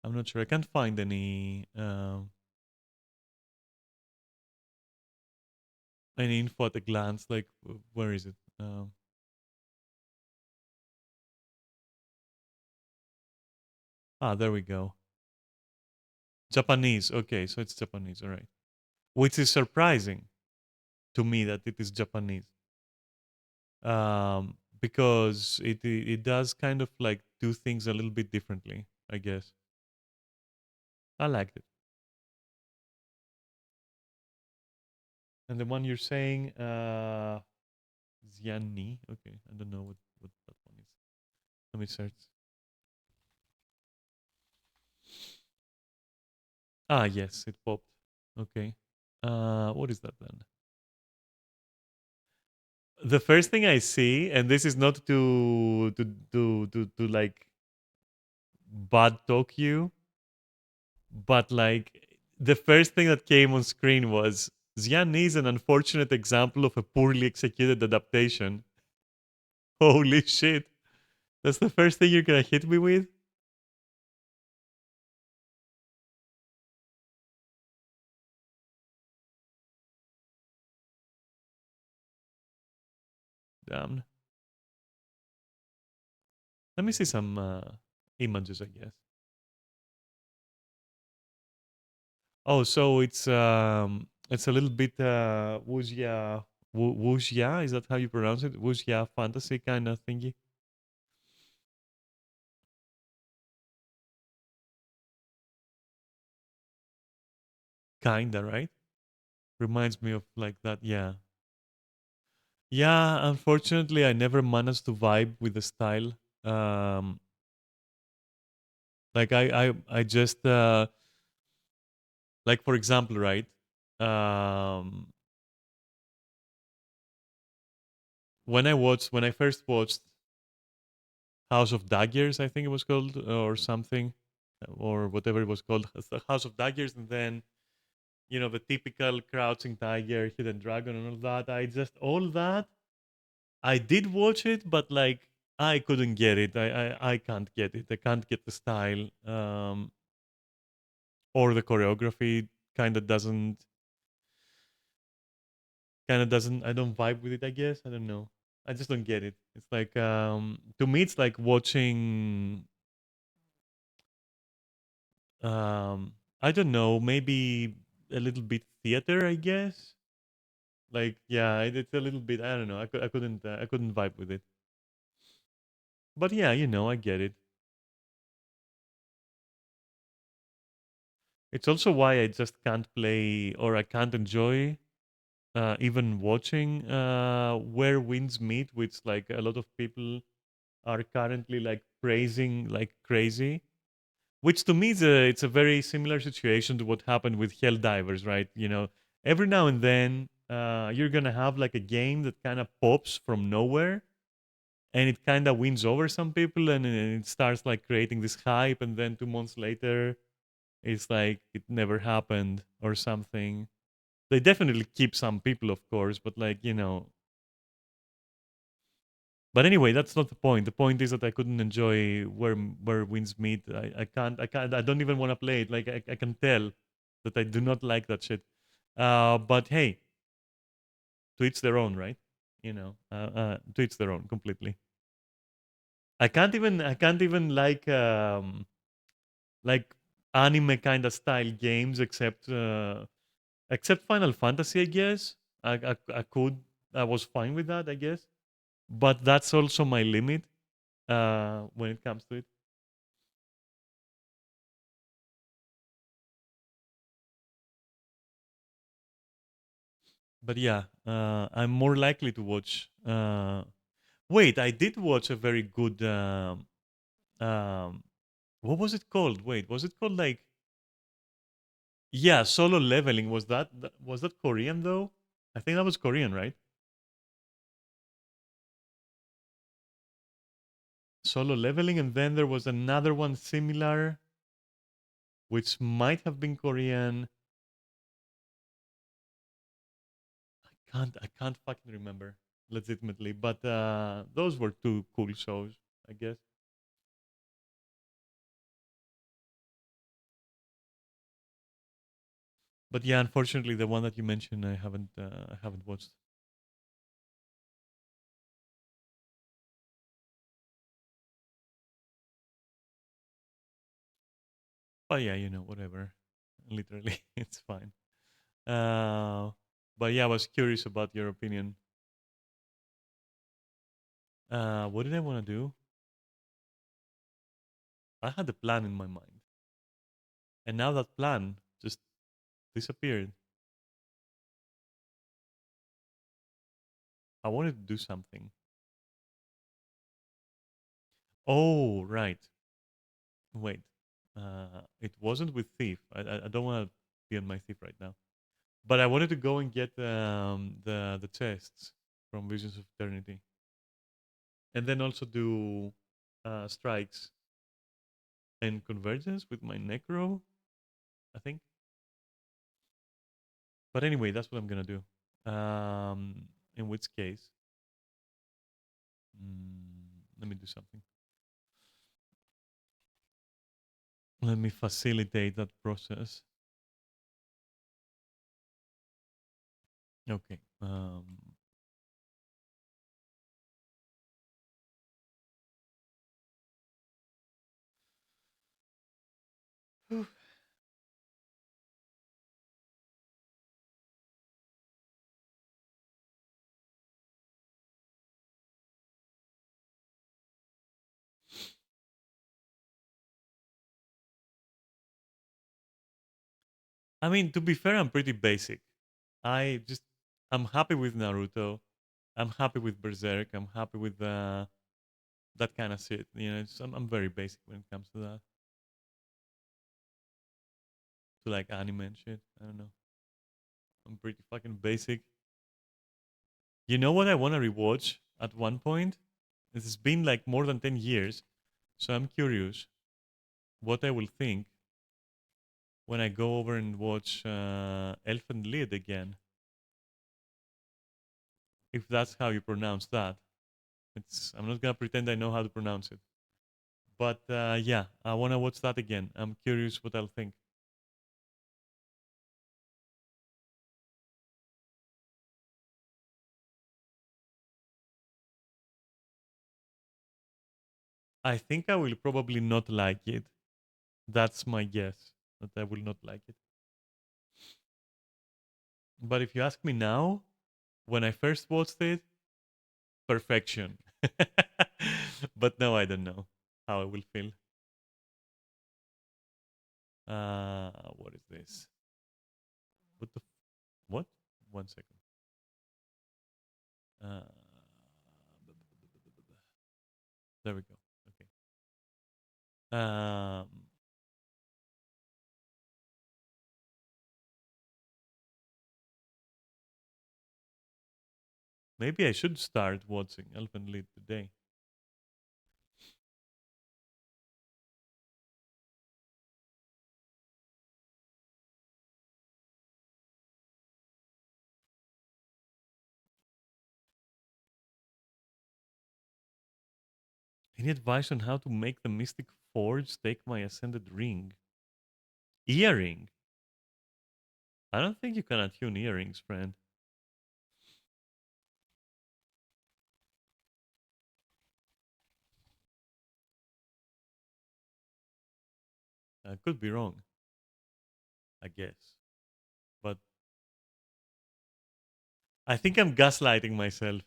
I'm not sure. I can't find any info at a glance. Like, where is it? There we go. Japanese. Okay, so it's Japanese. All right. Which is surprising to me that it is Japanese. Because it does kind of like do things a little bit differently, I guess. I liked it. And the one you're saying, Xianni. Okay, I don't know what that one is. Let me search. Yes, it popped. Okay. What is that then? The first thing I see, and this is not to like bad talk you, but like the first thing that came on screen was Xian is an unfortunate example of a poorly executed adaptation. Holy shit. That's the first thing you're gonna hit me with? Damn. Let me see some images, I guess. Oh, so it's a little bit wuxia wuxia, is that how you pronounce it? Wuxia fantasy kind of thingy. Kinda, right? Reminds me of like that, yeah. Yeah, unfortunately I never managed to vibe with the style. Um like I just like for example, right? Um when I first watched House of Daggers, I think it was called, or something, or whatever it was called, House of Daggers, and then the typical crouching tiger, hidden dragon, and all that. All that. I did watch it, but like I couldn't get it. I can't get it. I can't get the style, or the choreography. Kind of doesn't. Kind of doesn't. I don't vibe with it. I guess I don't know. I just don't get it. It's like to me, it's like watching I don't know, maybe a little bit theater, I guess. Like, yeah, it's a little bit. I don't know. I couldn't vibe with it. But yeah, I get it. It's also why I just can't play or I can't enjoy even watching Where Winds Meet, which like a lot of people are currently like praising like crazy. Which to me is it's a very similar situation to what happened with Helldivers, right? Every now and then you're gonna have like a game that kind of pops from nowhere, and it kind of wins over some people, and it starts like creating this hype, and then 2 months later, it's like it never happened or something. They definitely keep some people, of course, but like But anyway, that's not the point. The point is that I couldn't enjoy where winds meet. I don't even want to play it. Like I can tell that I do not like that shit. But hey, to each their own, right? To each their own completely. I can't even like anime kind of style games except Final Fantasy, I guess. I was fine with that, I guess. But that's also my limit when it comes to it. But yeah, I'm more likely to watch. Wait, I did watch a very good. Um, what was it called? Wait, was it called like? Yeah, Solo Leveling. Was that Korean though? I think that was Korean, right? Solo Leveling, and then there was another one similar, which might have been Korean. I can't fucking remember legitimately, but those were two cool shows, I guess. But yeah, unfortunately, the one that you mentioned, I haven't watched. But yeah, whatever. Literally, it's fine. Uh, but yeah, I was curious about your opinion. What did I want to do? I had a plan in my mind, and now that plan just disappeared. I wanted to do something. Oh, right. Wait. It wasn't with Thief. I don't want to be on my Thief right now. But I wanted to go and get the chests from Visions of Eternity, and then also do strikes and convergence with my Necro, I think. But anyway, that's what I'm gonna do. In which case, let me do something. Let me facilitate that process. Okay. I mean, to be fair, I'm pretty basic. I just I'm happy with Naruto. I'm happy with Berserk. I'm happy with that kind of shit. I'm very basic when it comes to that. To like anime and shit. I don't know. I'm pretty fucking basic. You know what I want to rewatch at one point? It's been like more than 10 years. So I'm curious what I will think when I go over and watch Elfen Lied again. If that's how you pronounce that. I'm not gonna pretend I know how to pronounce it. But yeah, I wanna watch that again. I'm curious what I'll think. I think I will probably not like it. That's my guess. That I will not like it. But if you ask me now, when I first watched it, perfection. But now I don't know how I will feel. What is this? What the? What? 1 second. Uh, there we go. Okay. Maybe I should start watching Elfen Lied today. Any advice on how to make the Mystic Forge take my Ascended Ring? Earring? I don't think you can attune earrings, friend. I could be wrong, I guess. But I think I'm gaslighting myself.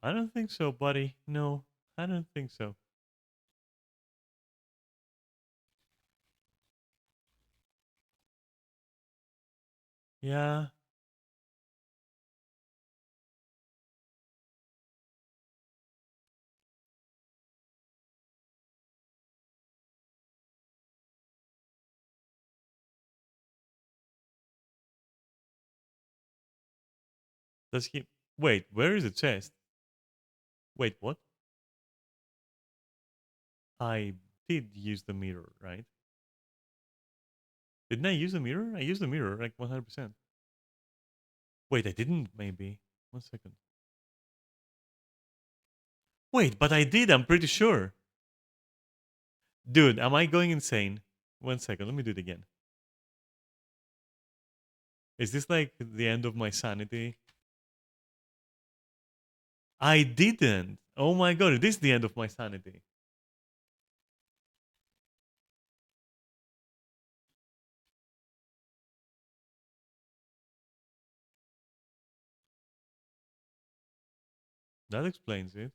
I don't think so, buddy. No, I don't think so. Yeah. Does he... Wait, where is the chest? Wait, what? I did use the mirror, right? Didn't I use the mirror? I used the mirror, like 100%. Wait, I didn't, maybe. 1 second. Wait, but I did, I'm pretty sure. Dude, am I going insane? 1 second, let me do it again. Is this like the end of my sanity? I didn't. Oh my god, it is the end of my sanity. That explains it.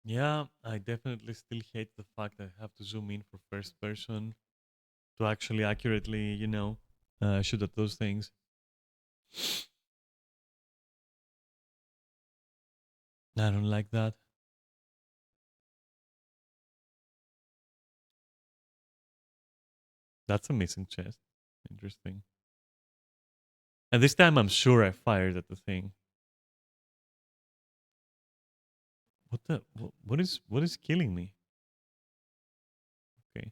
Yeah, I definitely still hate the fact that I have to zoom in for first person to actually accurately, shoot at those things. I don't like that. That's a missing chest. Interesting. And this time I'm sure I fired at the thing. What is killing me? Okay.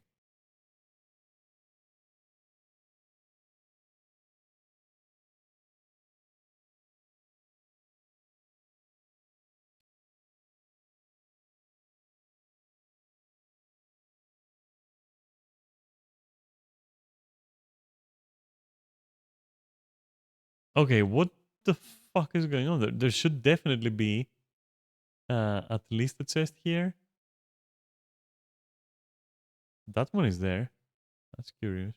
Okay, what the fuck is going on? There should definitely be at least a chest here. That one is there. That's curious.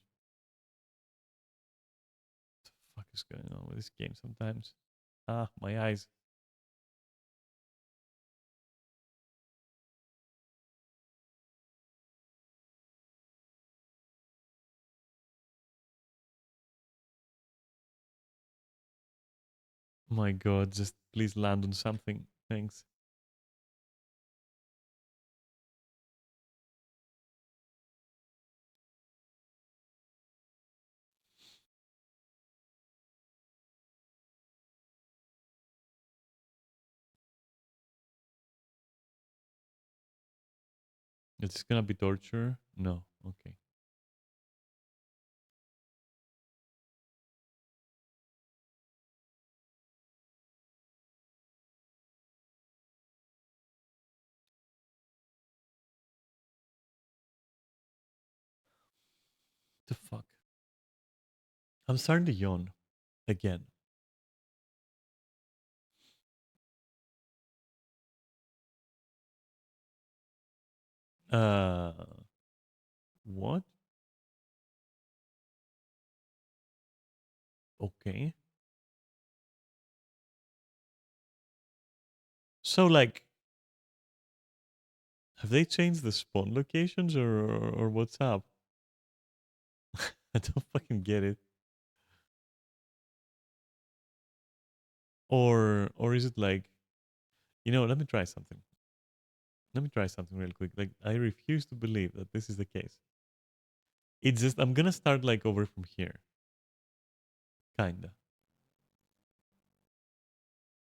What the fuck is going on with this game sometimes? Ah, my eyes. My god, just please land on something. Thanks. It's gonna be torture? No. Okay. The fuck? I'm starting to yawn again. Uh, what? Okay. So like, have they changed the spawn locations or what's up? I don't fucking get it. Or is it like, let me try something. Let me try something real quick. Like, I refuse to believe that this is the case. It's just I'm gonna start like over from here. Kinda.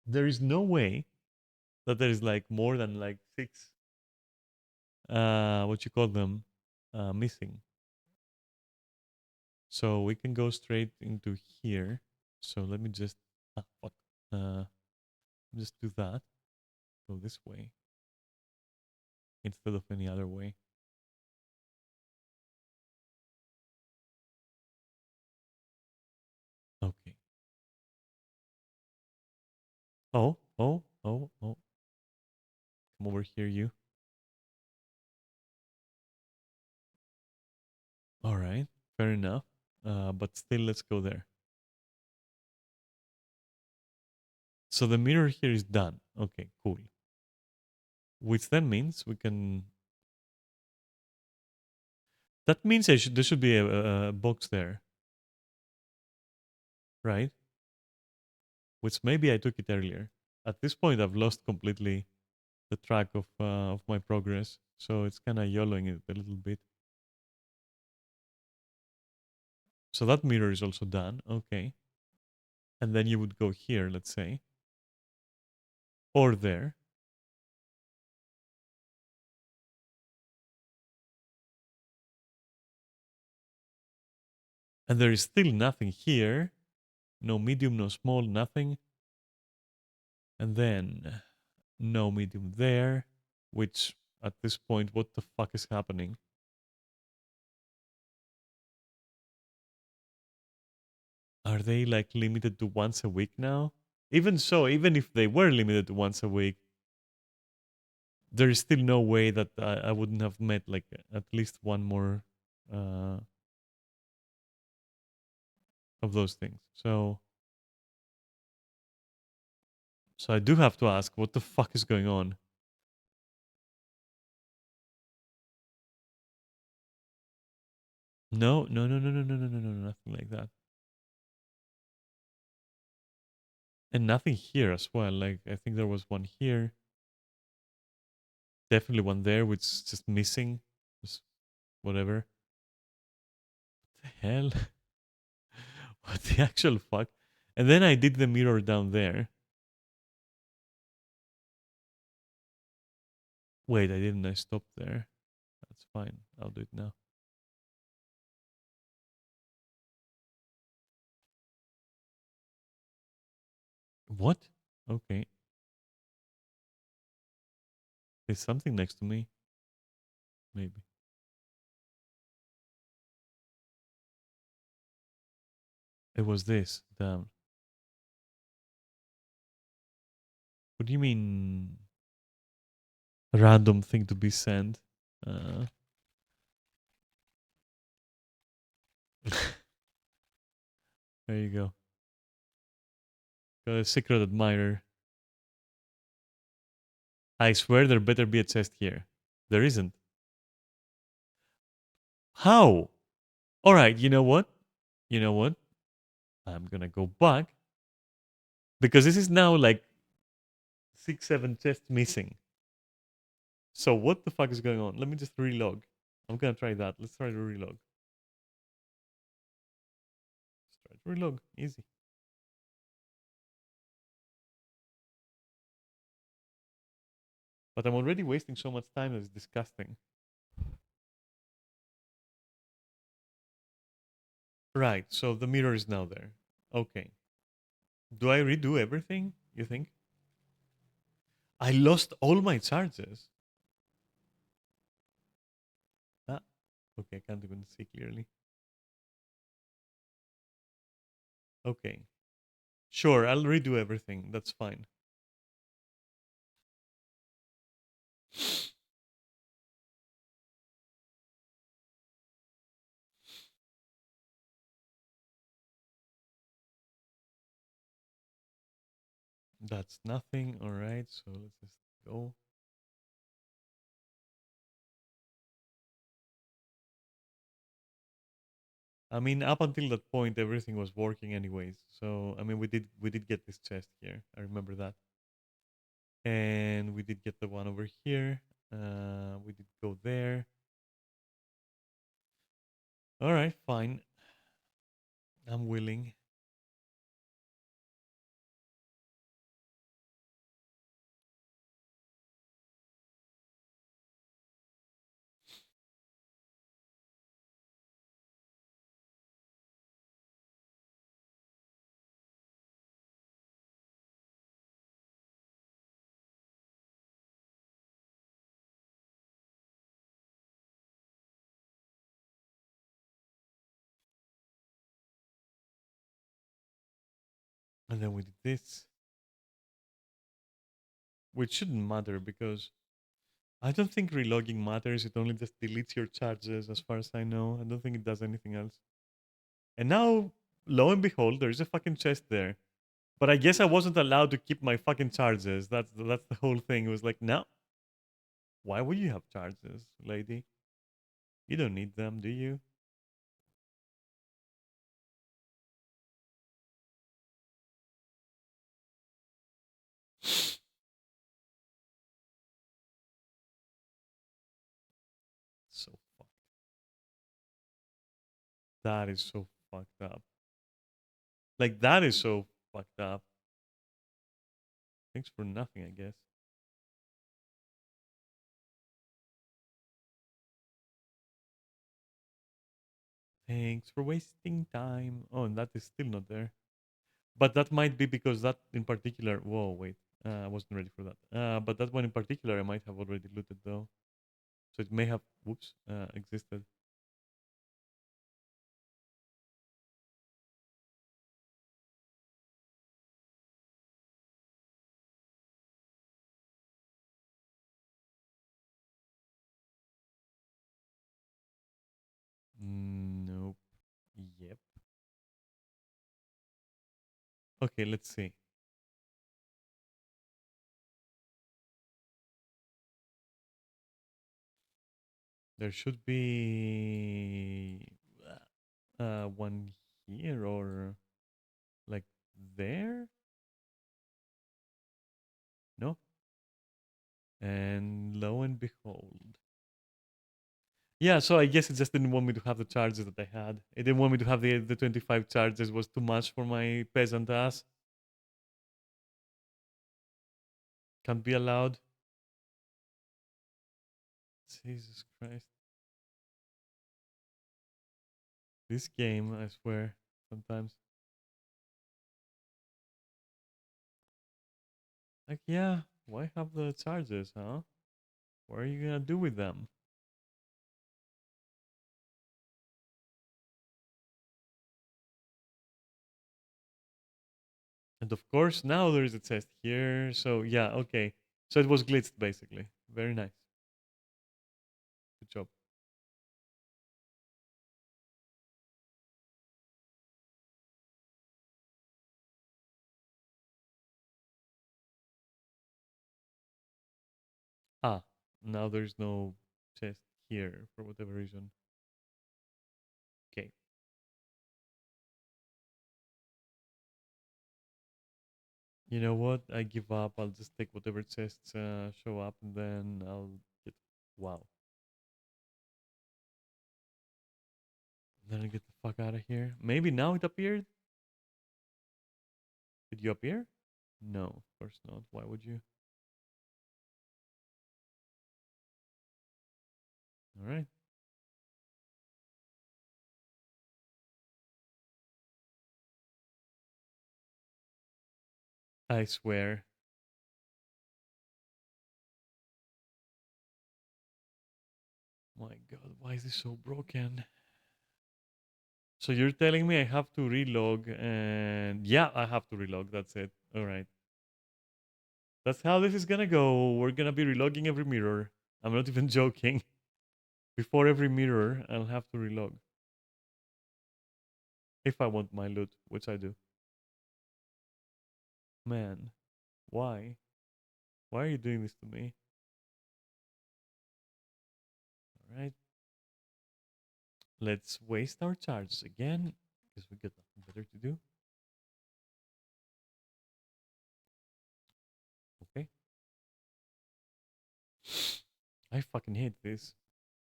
There is no way that there is like more than like six what you call them missing. So we can go straight into here. So let me just fuck. Just do that. Go this way instead of any other way. Okay. Oh. Come over here, you. All right. Fair enough. But still, let's go there. So the mirror here is done. Okay, cool. Which then means we can. That means there should be a box there, right? Which maybe I took it earlier. At this point, I've lost completely the track of my progress, so it's kind of YOLOing it a little bit. So that mirror is also done. Okay. And then you would go here, let's say, or there. And there is still nothing here. No medium, no small, nothing. And then no medium there, which at this point, what the fuck is happening? Are they like limited to once a week now? Even so, even if they were limited to once a week, there is still no way that I wouldn't have met like at least one more uh, of those things. So I do have to ask, what the fuck is going on? No, nothing like that. And nothing here as well. Like I think there was one here, definitely one there, which is just missing. Just whatever. What the hell? What the actual fuck? And then I did the mirror down there. Wait, I didn't. I stopped there. That's fine. I'll do it now. What? Okay. There's something next to me. Maybe. It was this. Damn. What do you mean? Random thing to be sent? Uh, there you go. Got a secret admirer. I swear there better be a chest here. There isn't. How? All right, you know what? You know what? I'm gonna go back Because this is now like 6, 7 chests missing. So what the fuck is going on? Let me just relog. I'm gonna try that. Let's try to relog. Let's try to relog. Easy. But I'm already wasting so much time that it's disgusting. Right, so the mirror is now there. Okay. Do I redo everything, you think? I lost all my charges. Ah, okay, I can't even see clearly. Okay. Sure, I'll redo everything. That's fine. That's nothing. All right, so let's just go. I mean, up until that point, everything was working anyways. So, I mean, we did get this chest here. I remember that, and we did get the one over here. We did go there. All right, fine. I'm willing. And then we did this, which shouldn't matter because I don't think relogging matters. It only just deletes your charges, as far as I know. I don't think it does anything else. And now, lo and behold, there's a fucking chest there. But I guess I wasn't allowed to keep my fucking charges. That's the whole thing. It was like, no, why would you have charges, lady? You don't need them, do you? So fucked. That is so fucked up. Like that is so fucked up. Thanks for nothing, I guess. Thanks for wasting time. Oh, and that is still not there. But that might be because that in particular. Whoa, wait. I wasn't ready for that. But that one in particular, I might have already looted though. So it may have, whoops, existed. Nope. Yep. Okay, let's see. There should be one here or like there. No. And lo and behold. Yeah, so I guess it just didn't want me to have the charges that I had. It didn't want me to have the 25 charges. It was too much for my peasant ass. Can't be allowed. Jesus Christ. This game, I swear, sometimes. Like, yeah, why have the charges, huh? What are you gonna do with them? And of course, now there is a test here. So, yeah, okay. So it was glitched, basically. Very nice. Good job. Ah, now there's no test here for whatever reason. Okay. You know what? I give up. I'll just take whatever chests show up, and then I'll get. Wow. Then I get the fuck out of here. Maybe now it appeared. Did you appear? No, of course not. Why would you? All right. I swear. My God, why is this so broken? So you're telling me I have to relog, and yeah, I have to relog. That's it. All right. That's how this is gonna go. We're gonna be relogging every mirror. I'm not even joking. Before every mirror, I'll have to relog. If I want my loot, which I do. Man, why? Why are you doing this to me? All right. Let's waste our charges again, because we got nothing better to do. Okay. I fucking hate this.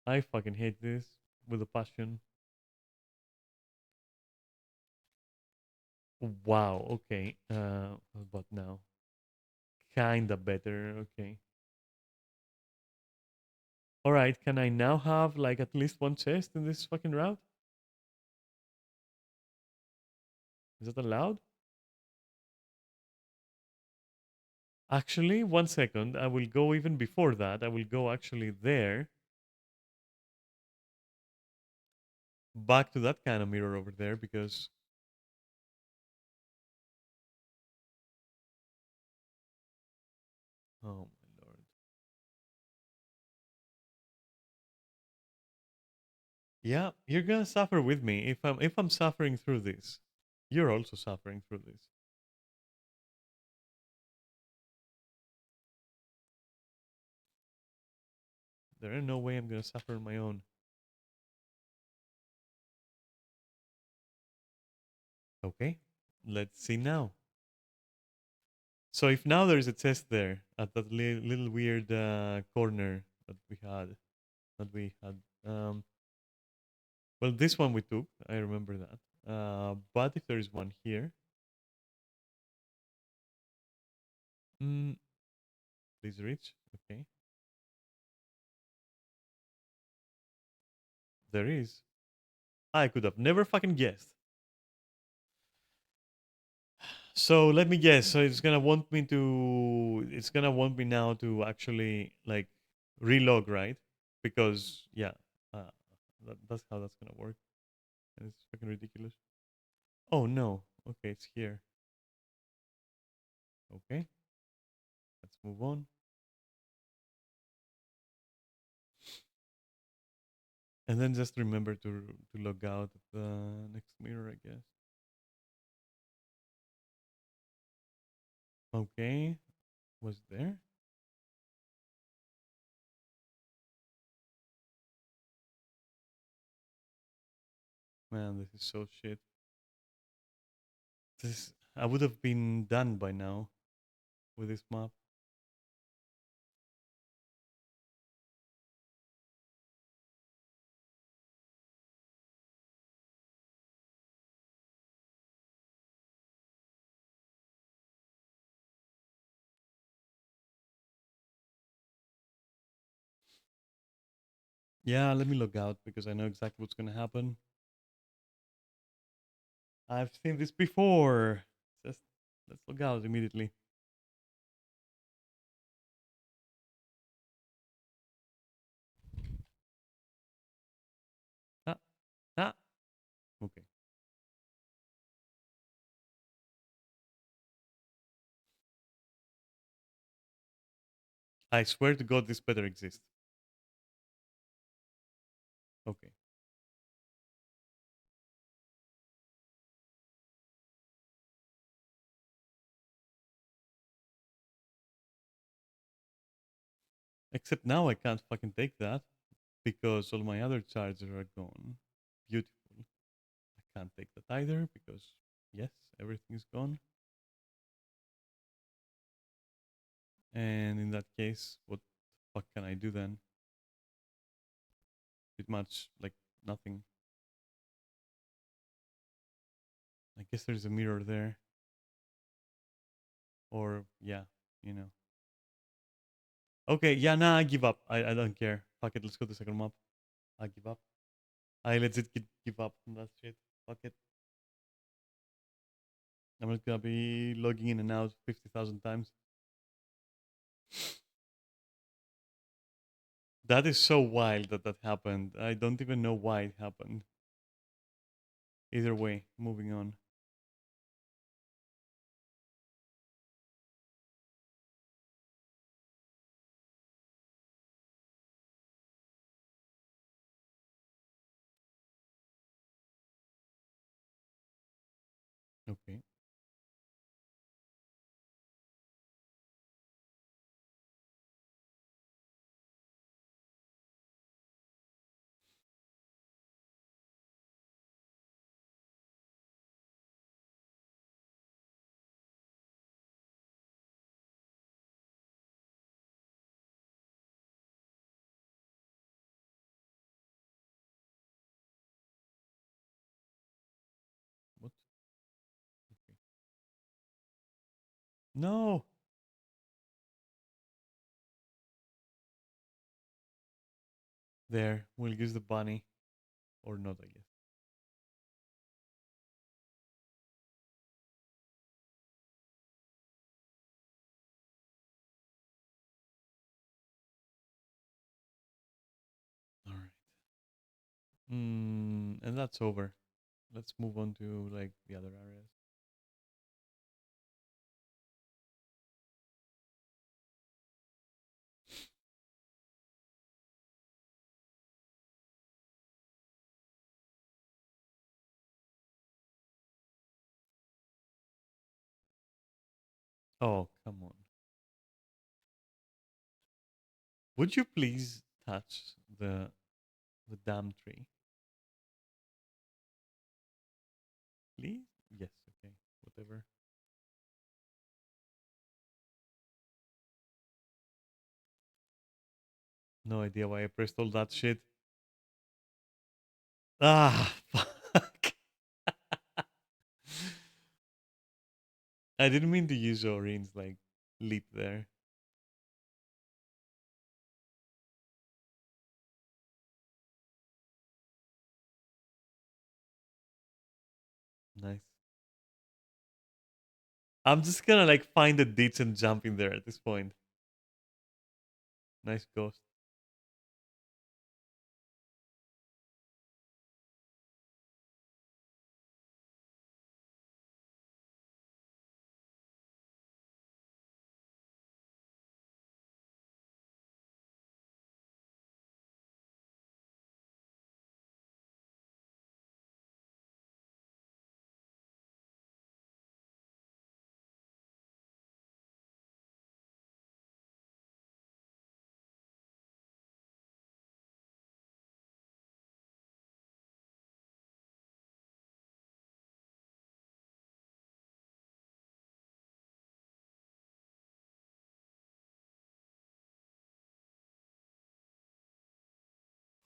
I fucking hate this with a passion. Wow, okay. What about now? Kinda better, okay. Alright, can I now have like at least one chest in this fucking route? Is that allowed? Actually, one second. I will go even before that. I will go actually there. Back to that kind of mirror over there because. Oh my lord. Yeah, you're gonna suffer with me if I'm suffering through this. You're also suffering through this. There ain't no way I'm gonna suffer on my own. Okay, let's see now. So if now there's a test there at that little weird corner that we had, well, this one we took. I remember that. But if there is one here, mm, please reach. Okay, there is. I could have never fucking guessed. So let me guess. So it's gonna want me to. It's gonna want me now to actually like relog, right? Because yeah, uh, that's how that's gonna work. And it's fucking ridiculous. Oh no. Okay, it's here. Okay, let's move on. And then just remember to log out at the next mirror, I guess. Okay, was there? Man, this is so shit. This I would have been done by now with this map. Yeah, let me log out because I know exactly what's gonna happen. I've seen this before. Just let's log out immediately. Ah, ah. Okay. I swear to God, this better exist. Okay. Except now I can't fucking take that because all my other charges are gone. Beautiful. I can't take that either because yes, everything is gone. And in that case, what the fuck can I do then? Pretty much like nothing. I guess there's a mirror there. Or yeah, you know. Okay, yeah, nah, I give up. I don't care. Fuck it, let's go to second map. I give up. I legit give up on that shit. Fuck it. I'm not gonna be logging in and out 50,000 times. That is so wild that that happened. I don't even know why it happened. Either way, moving on. Okay. What? Okay. No! There, we'll use the bunny. Or not, I guess. Alright. And that's over. Let's move on to like the other areas. Oh, come on. Would you please touch the damn tree? Please? Yes, okay. Whatever. No idea why I pressed all that shit. Ah, fuck. I didn't mean to use Orin's like leap there. Nice. I'm just gonna like find a ditch and jump in there at this point. Nice ghost.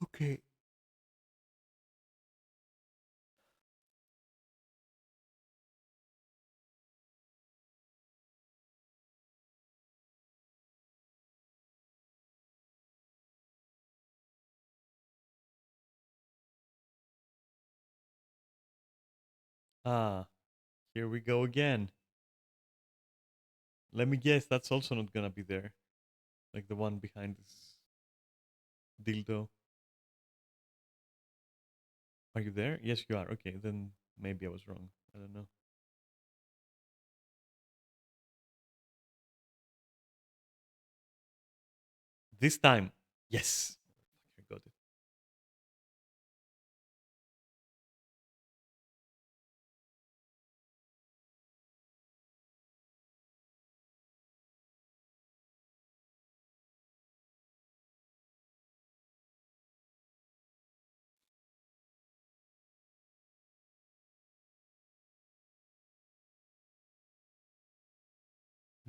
Okay. Ah, here we go again. Let me guess, that's also not gonna be there. Like the one behind this dildo. Are you there? Yes, you are. Okay, then maybe I was wrong. I don't know. This time, yes. I got it.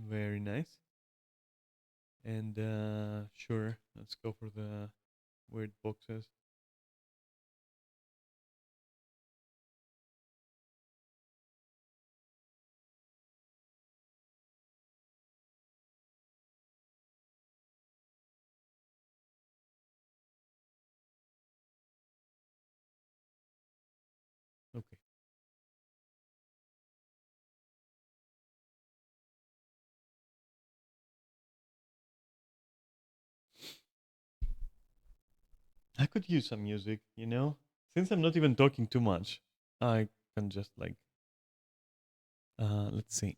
Very nice. And sure, let's go for the weird boxes. Okay. I could use some music, you know? Since I'm not even talking too much, I can just like let's see.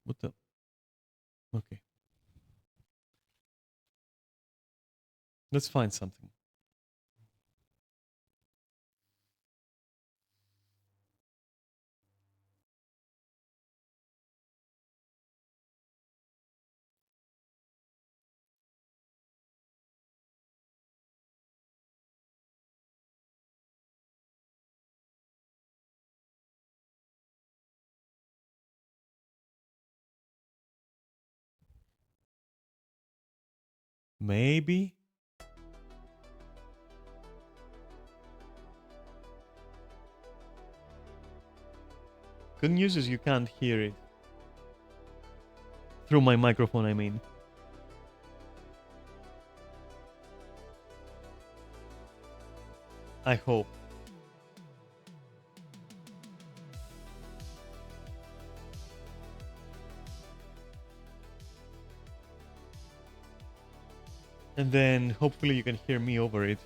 What the Okay. Let's find something. Maybe. Good news is you can't hear it. Through my microphone, I mean. I hope. And then hopefully you can hear me over it.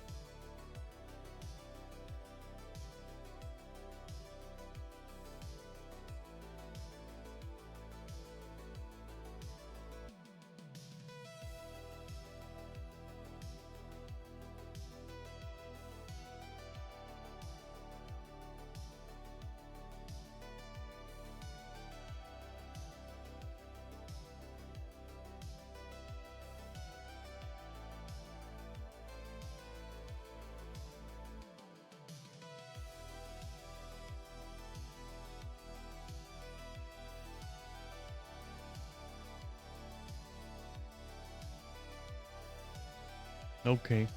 Okay.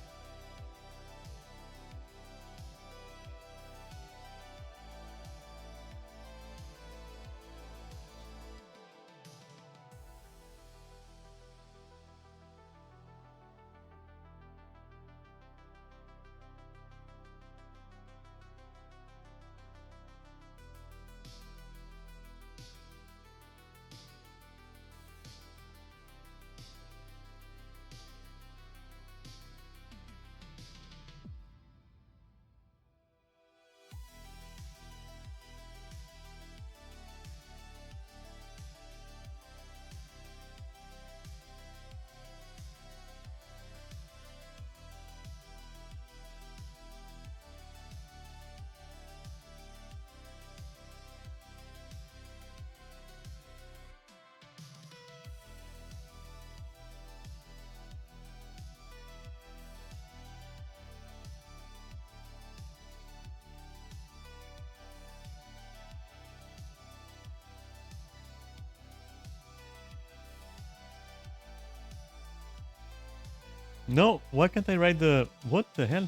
No, why can't I write the... What the hell?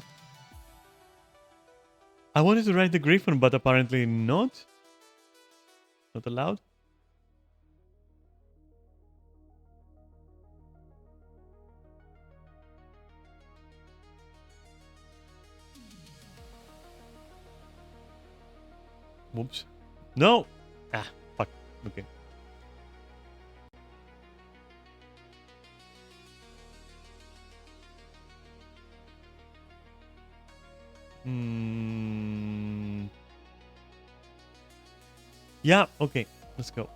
I wanted to write the Griffin, but apparently not. Not allowed. Whoops. No! Ah, fuck. Okay. Hmm. Yeah, okay. Let's go.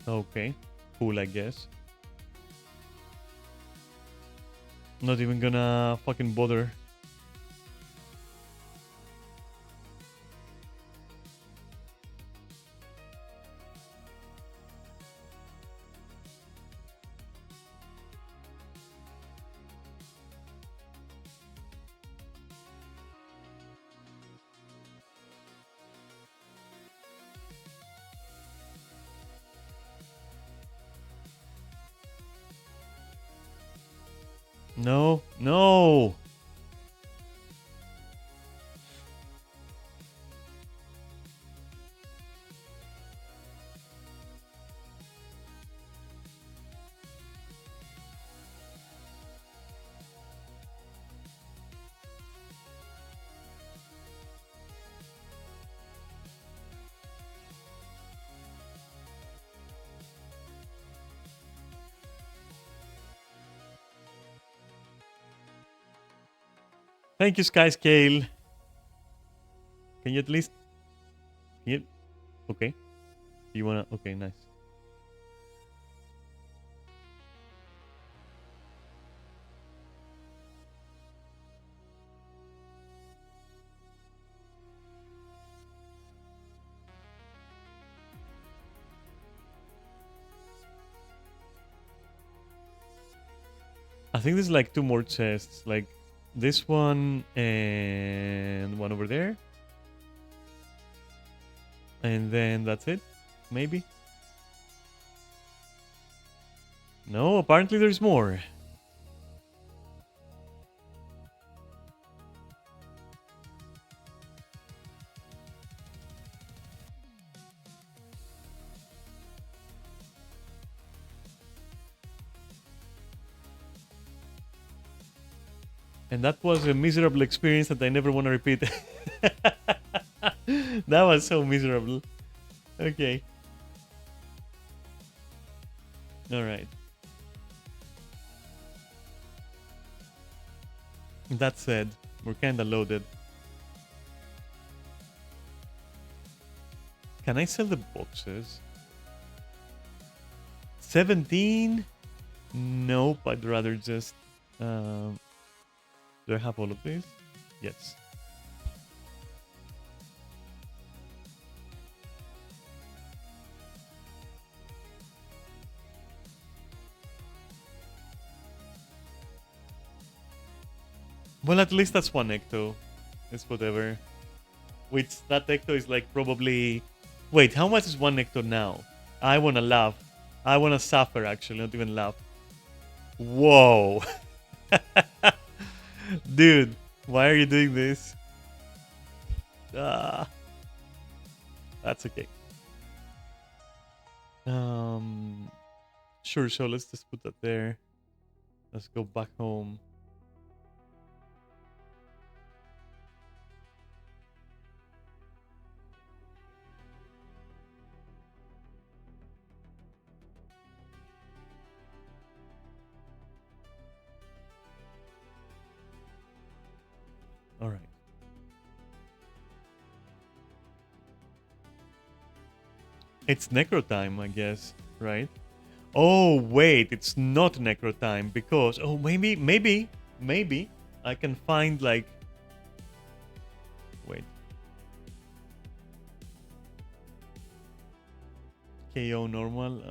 Okay. Cool, I guess. Not even gonna fucking bother. No, no. Thank you, Sky Scale. Can you at least... Can you... Okay. You wanna... Okay, nice. I think there's like 2 more chests. Like this one and one over there. And then that's it. Maybe. No, apparently there's more. And that was a miserable experience that I never want to repeat. That was so miserable. Okay. Alright. That said, we're kinda loaded. Can I sell the boxes? 17? Nope, I'd rather just... do I have all of these? Yes. Well, at least that's 1 ecto. It's whatever. Which, that ecto is like probably... Wait, how much is 1 ecto now? I wanna laugh. I wanna suffer, actually, not even laugh. Whoa. Dude, why are you doing this? Ah, that's okay. Sure, so let's just put that there. Let's go back home. Alright. It's necro time, I guess, right? Oh, wait, it's not necro time because... Oh, maybe I can find, like... Wait. KO normal.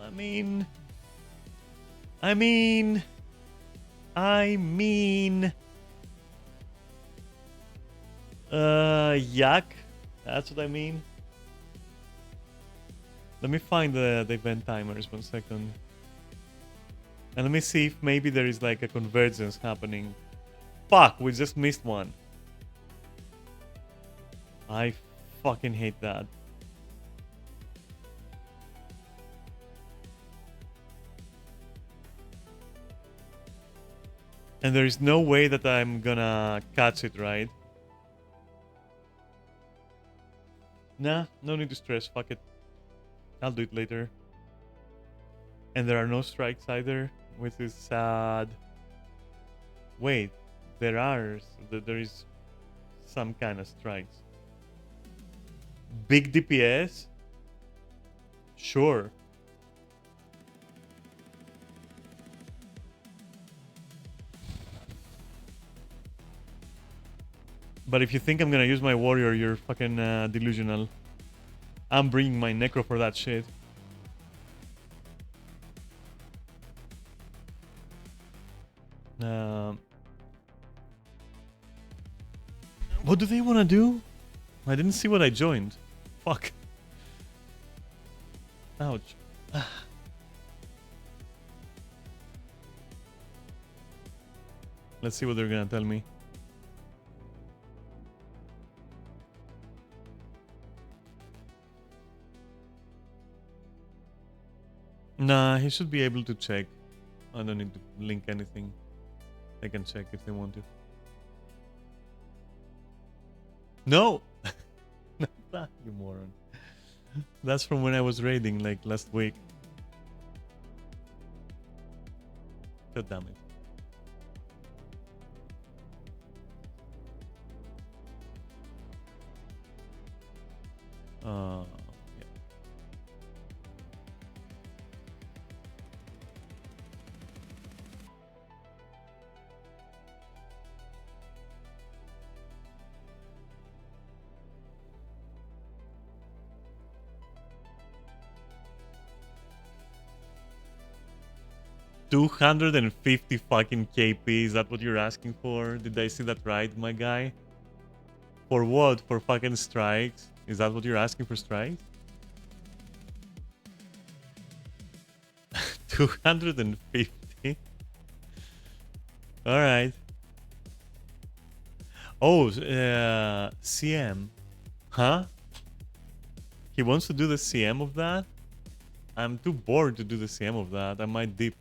I mean... Yak. That's what I mean. Let me find the event timers 1 second. And let me see if maybe there is like a convergence happening. Fuck, we just missed one. I fucking hate that. And there is no way that I'm gonna catch it, right? Nah, no need to stress, fuck it. I'll do it later. And there are no strikes either, which is sad. Wait, there are. There is some kind of strikes. Big DPS? Sure. But if you think I'm gonna use my warrior, you're fucking delusional. I'm bringing my necro for that shit. Um, what do they want to do? I didn't see what I joined. Fuck. Ouch. Let's see what they're gonna tell me. Nah, he should be able to check. I don't need to link anything. They can check if they want to. No! Not that, you moron. That's from when I was raiding, like, last week. God damn it. Yeah. 250 fucking KP, is that what you're asking for? Did I see that right, my guy? For what? For fucking strikes? Is that what you're asking for strikes? 250? Alright. Oh, CM. Huh? He wants to do the CM of that? I'm too bored to do the CM of that. I might dip.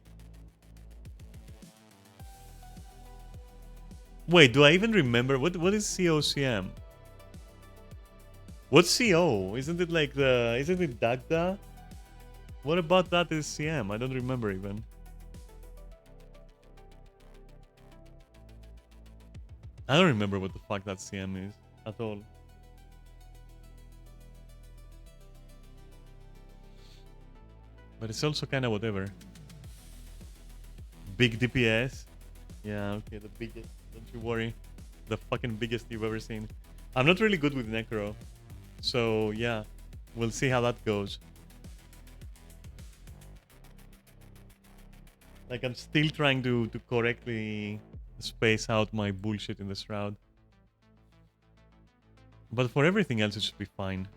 Wait, do I even remember? What is COCM? What's CO? Isn't it like the... Isn't it Dagda? What about that is CM? I don't remember even. I don't remember what the fuck that CM is at all. But it's also kind of whatever. Big DPS. Yeah, okay, the biggest. Don't you worry. The fucking biggest you've ever seen. I'm not really good with Necro. So, yeah. We'll see how that goes. Like, I'm still trying to correctly space out my bullshit in the Shroud. But for everything else, it should be fine.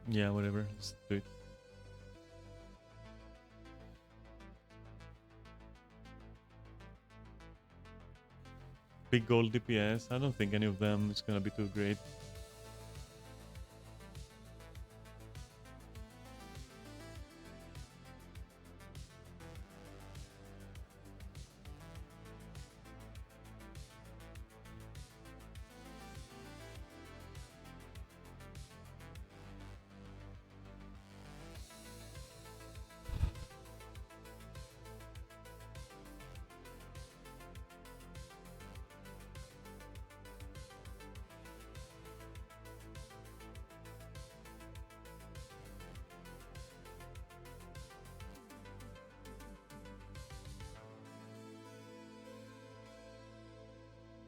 Yeah, whatever. Just do it. Big gold DPS. I don't think any of them is gonna be too great.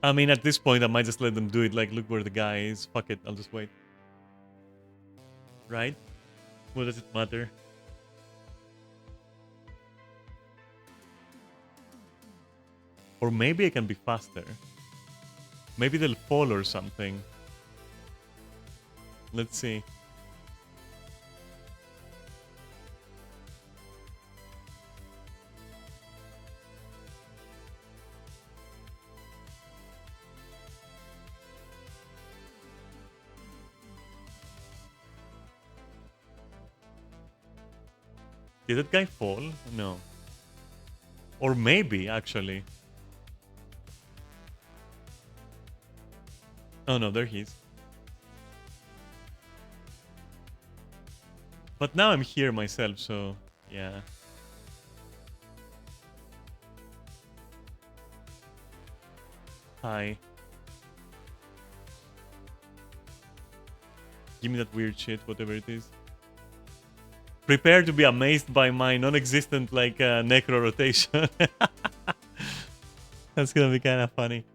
I mean, at this point, I might just let them do it. Like, look where the guy is. Fuck it, I'll just wait. Right? What does it matter? Or maybe I can be faster. Maybe they'll fall or something. Let's see. Did that guy fall? No. Or maybe, actually. Oh no, there he is. But now I'm here myself, so yeah. Hi. Give me that weird shit, whatever it is. Prepare to be amazed by my non-existent like necro rotation. That's gonna be kind of funny.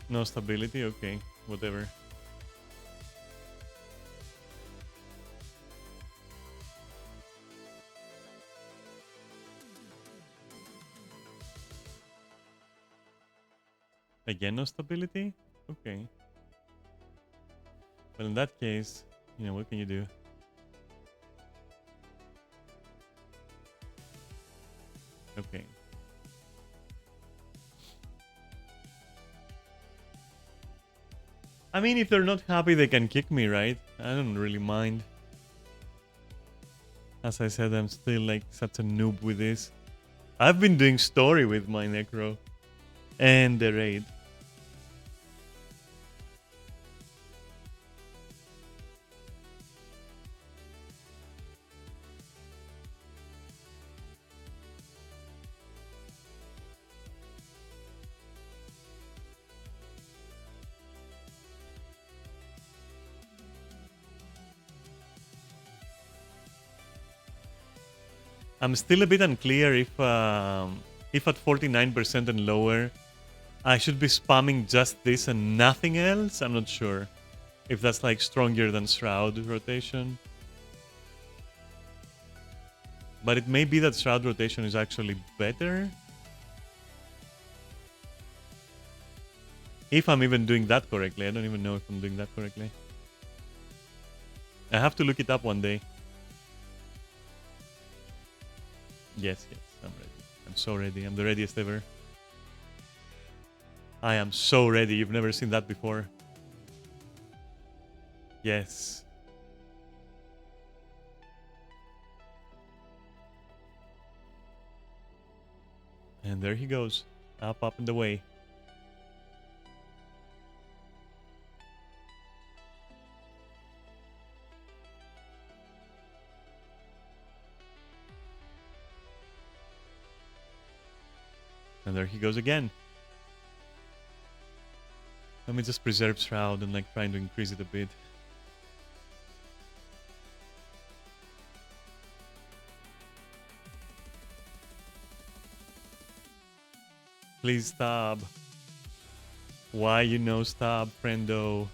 No stability? Okay, whatever. Again, no stability? Okay. Well, in that case, you know, what can you do? Okay. I mean, if they're not happy, they can kick me, right? I don't really mind. As I said, I'm still like such a noob with this. I've been doing story with my Necro and the raid. I'm still a bit unclear if at 49% and lower, I should be spamming just this and nothing else. I'm not sure if that's like stronger than Shroud rotation. But it may be that Shroud rotation is actually better. If I'm even doing that correctly. I don't even know if I'm doing that correctly. I have to look it up one day. Yes, I'm ready. I'm so ready. I'm the readiest ever. I am so ready. You've never seen that before. Yes. And there he goes. Up and away. And there he goes again. Let me just preserve Shroud and like trying to increase it a bit. Please stop. Why you no stop, friendo?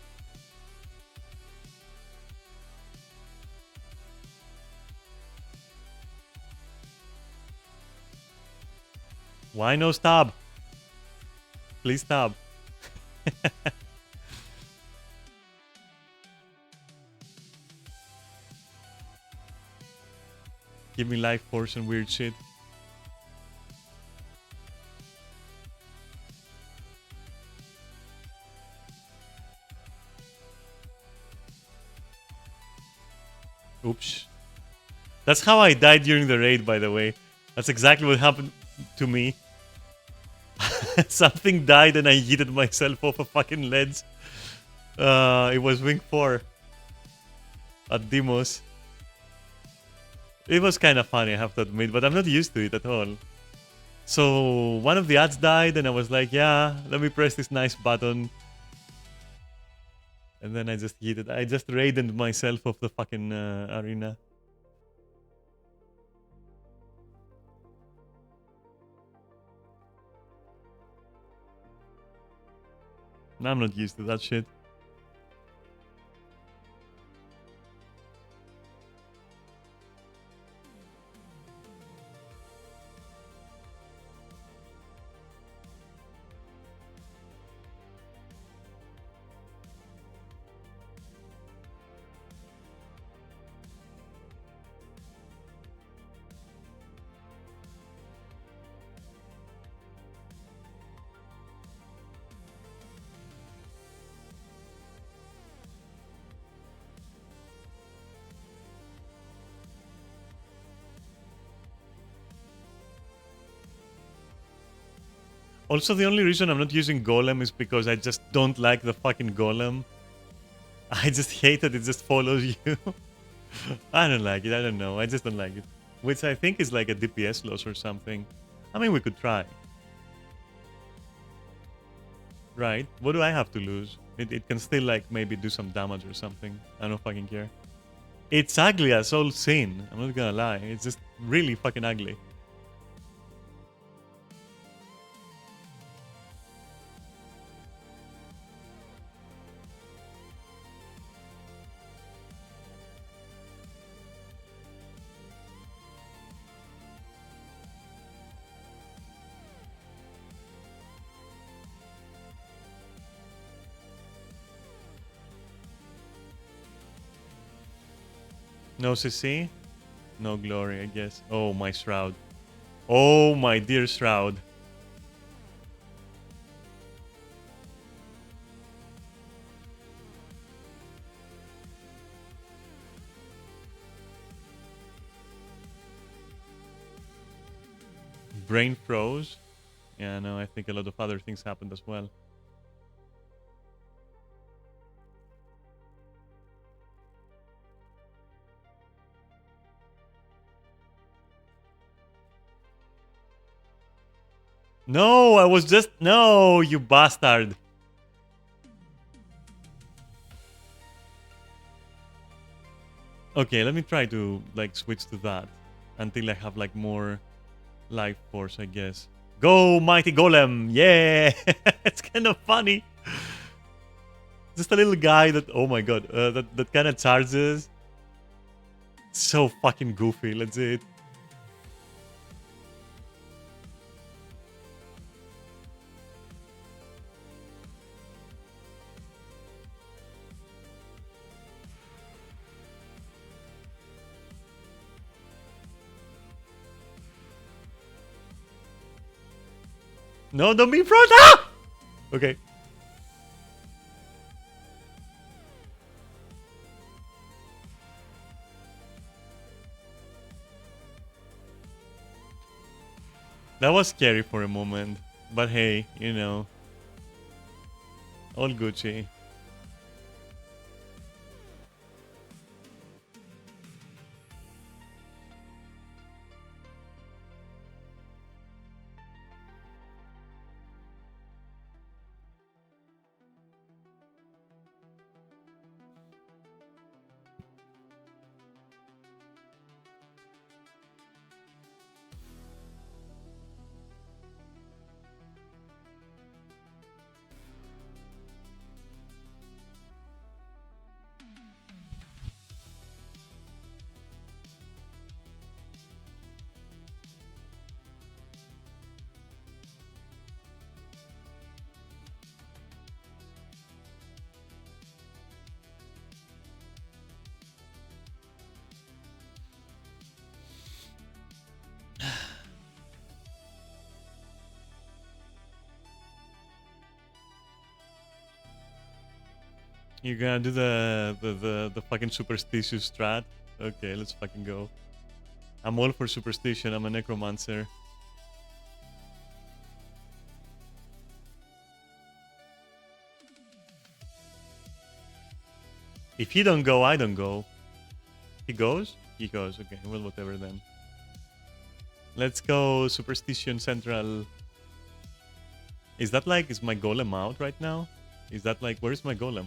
Why no stop? Please stop. Give me life force and weird shit. Oops. That's how I died during the raid, by the way. That's exactly what happened to me. Something died and I yeeted myself off a fucking ledge. It was Wing 4 at Demos. It was kind of funny, I have to admit, but I'm not used to it at all. So one of the ads died and I was like, yeah, let me press this nice button. And then I just yeeted. I just raided myself off the fucking arena. I'm not used to that shit. Also, the only reason I'm not using golem is because I just don't like the fucking golem. I just hate that it just follows you. I don't like it. I don't know. I just don't like it. Which I think is like a DPS loss or something. I mean, we could try. Right? What do I have to lose? It can still like maybe do some damage or something. I don't fucking care. It's ugly as all sin. I'm not gonna lie. It's just really fucking ugly. No CC? No glory, I guess. Oh, my Shroud. Oh, my dear Shroud. Brain froze. Yeah, no, I think a lot of other things happened as well. No, I was just... No, you bastard. Okay, let me try to like switch to that until I have like more life force, I guess. Go, mighty golem! Yeah, it's kind of funny. Just a little guy that, oh my god, that kind of charges. So fucking goofy. Let's see it. No, don't be in front. Ah! Okay. That was scary for a moment, but hey, you know, all Gucci. You're gonna do the fucking superstitious strat? Okay, let's fucking go. I'm all for superstition. I'm a necromancer. If he don't go, I don't go. He goes? He goes. Okay, well, whatever then. Let's go Superstition Central. Is that like, is my golem out right now? Is that like, where's my golem?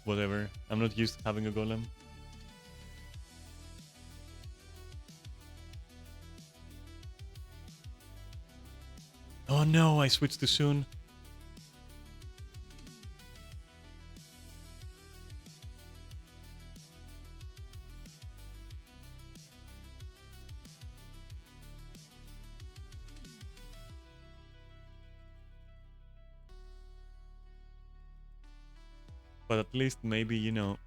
Whatever. I'm not used to having a golem. Oh no, I switched too soon. But at least maybe, you know...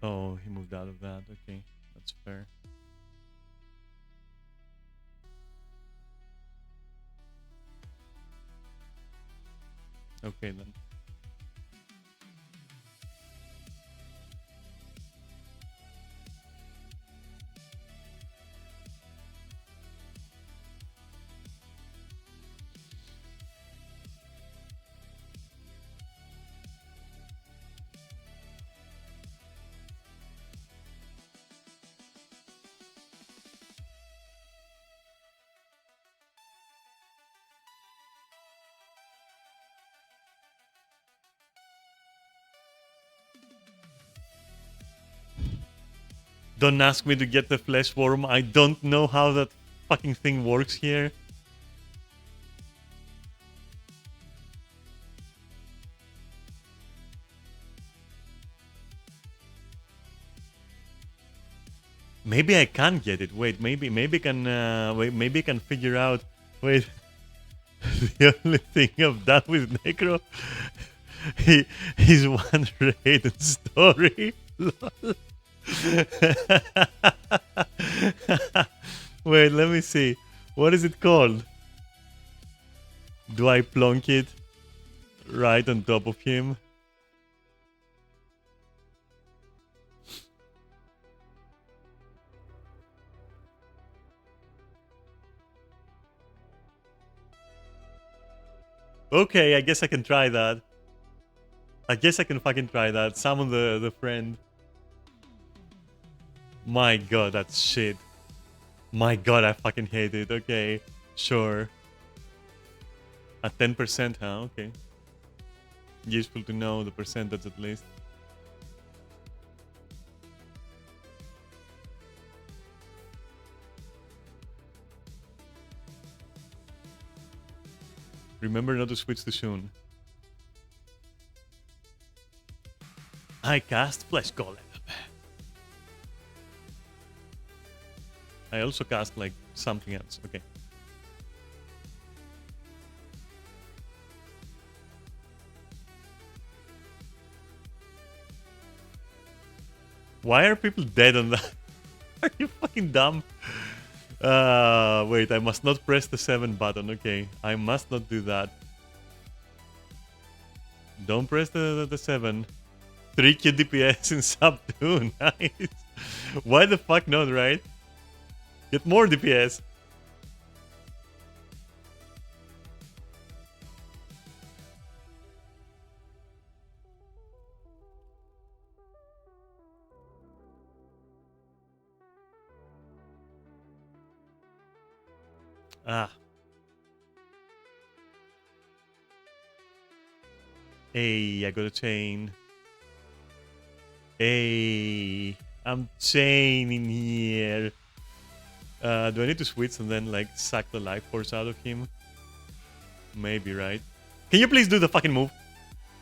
Oh, he moved out of that. Okay, that's fair. Okay then. Don't ask me to get the flesh worm. I don't know how that fucking thing works here. Maybe I can get it. Wait, maybe I can maybe I can figure out. Wait, the only thing I've done with Necro is one rated story. Lol. Wait, let me see. What is it called? Do I plonk it right on top of him? Okay, I guess I can try that. I guess I can fucking try that. Summon the friend. My god, that's shit. My god, I fucking hate it. Okay, sure. At 10%, huh? Okay. Useful to know the percentage at least. Remember not to switch to Shun. I cast Flesh Golem. I also cast like something else. Okay. Why are people dead on that? Are you fucking dumb? Wait, I must not press the 7 button. Okay, I must not do that. Don't press the 7. 3Q DPS in sub 2. Nice. Why the fuck not, right? Get more DPS. Ah. Hey, I got a chain. Hey, I'm chaining here. Do I need to switch and then like suck the life force out of him? Maybe, right? Can you please do the fucking move?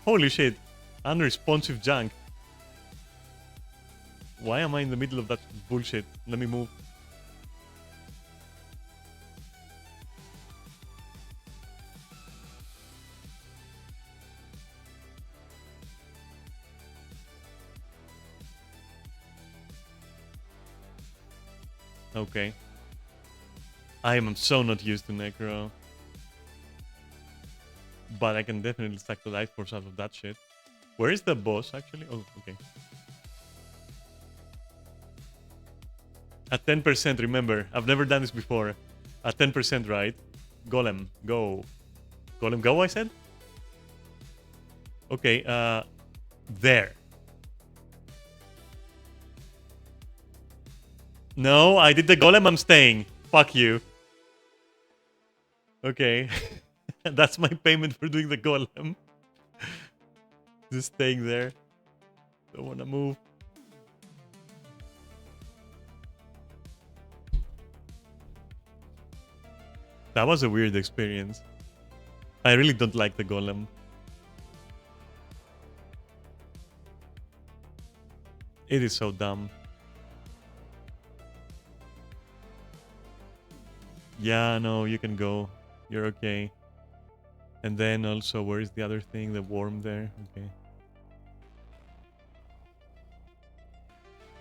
Holy shit. Unresponsive junk. Why am I in the middle of that bullshit? Let me move. Okay. I am so not used to Necro. But I can definitely suck the life force out of that shit. Where is the boss actually? Oh, okay. At 10%, remember. I've never done this before. At 10%, right? Golem, go. Golem, go, I said? Okay, there. No, I did the golem, I'm staying. Fuck you. Okay. That's my payment for doing the golem. Just staying there. Don't wanna move. That was a weird experience. I really don't like the golem. It is so dumb. Yeah, no, you can go. You're okay. And then also, where is the other thing? The worm there? Okay.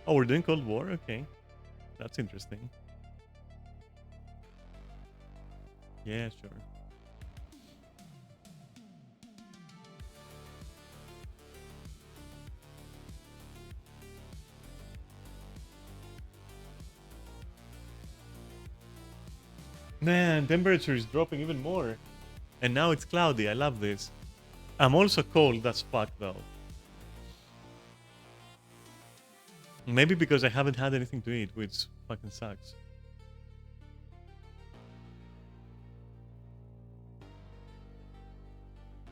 Oh, we're doing Cold War? Okay. That's interesting. Yeah, sure. Man, temperature is dropping even more. And now it's cloudy. I love this. I'm also cold as fuck, though. Maybe because I haven't had anything to eat, which fucking sucks.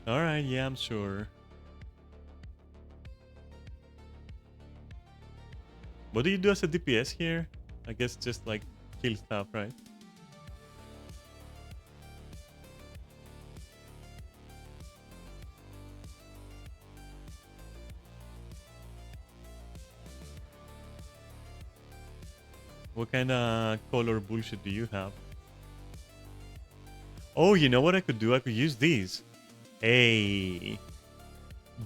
Alright, yeah, I'm sure. What do you do as a DPS here? I guess just like kill stuff, right? What kind of color bullshit do you have? Oh, you know what I could do? I could use these. Hey.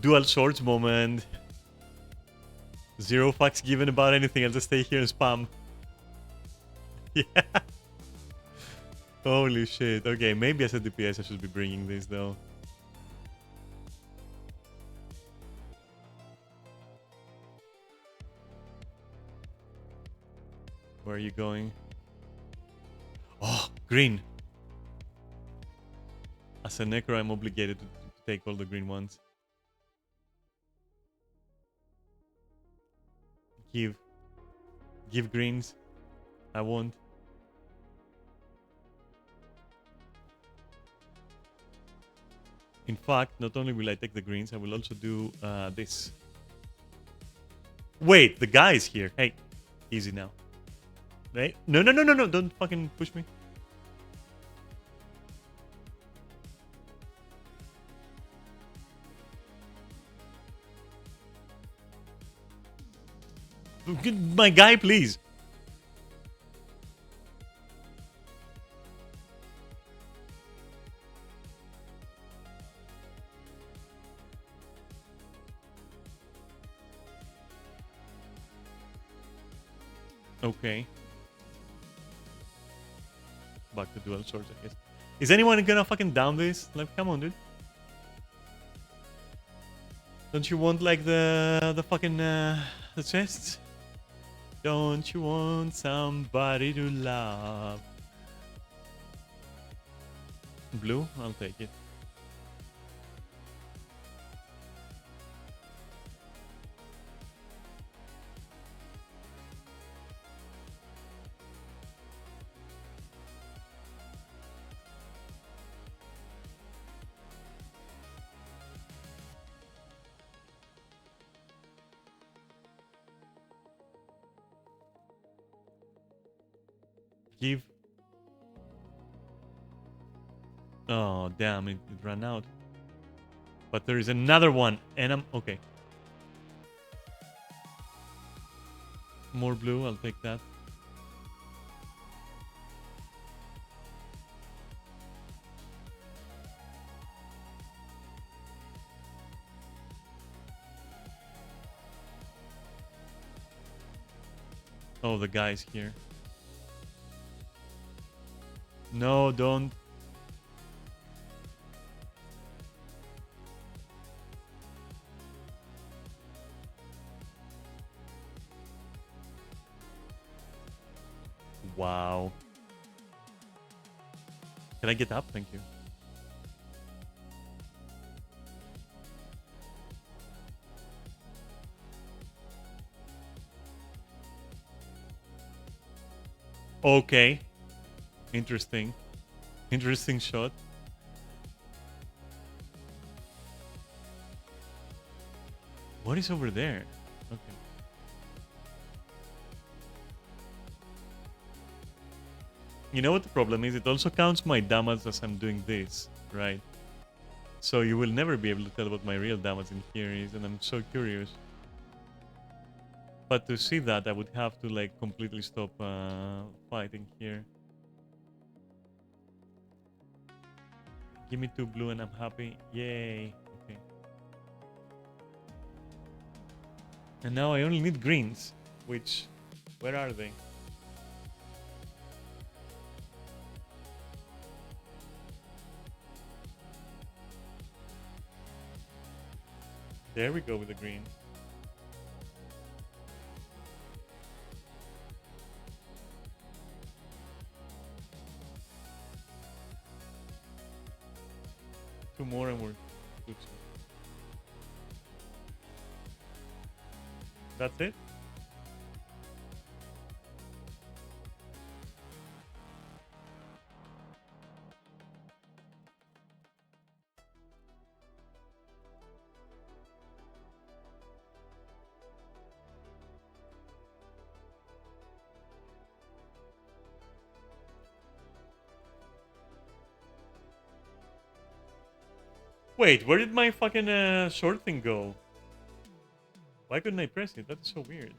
Dual swords moment. Zero fucks given about anything. I'll just stay here and spam. Yeah. Holy shit. Okay, maybe as a DPS I should be bringing this though. Where are you going? Oh, green. As a necro, I'm obligated to take all the green ones. Give greens. I won't. In fact, not only will I take the greens, I will also do this. Wait, the guy is here. Hey, easy now. Hey, no, no, no, no, no! Don't fucking push me. My guy, please. Okay. Back to dual swords, I guess. Is anyone gonna fucking down this? Like, come on, dude. Don't you want like the fucking the chests? Don't you want somebody to love? Blue? I'll take it. Give. Oh, damn, it ran out. But there is another one, and I'm... Okay. More blue, I'll take that. Oh, the guy's here. No, don't. Wow. Can I get up? Thank you. Okay. Interesting. Interesting shot. What is over there? Okay. You know what the problem is? It also counts my damage as I'm doing this, right? So you will never be able to tell what my real damage in here is, and I'm so curious. But to see that, I would have to like completely stop fighting here. Give me 2 blue and I'm happy. Yay. Okay. And now I only need greens, which... Where are they? There we go with the green. Two more and we're good. That's it? Wait, where did my fucking short thing go? Why couldn't I press it? That's so weird.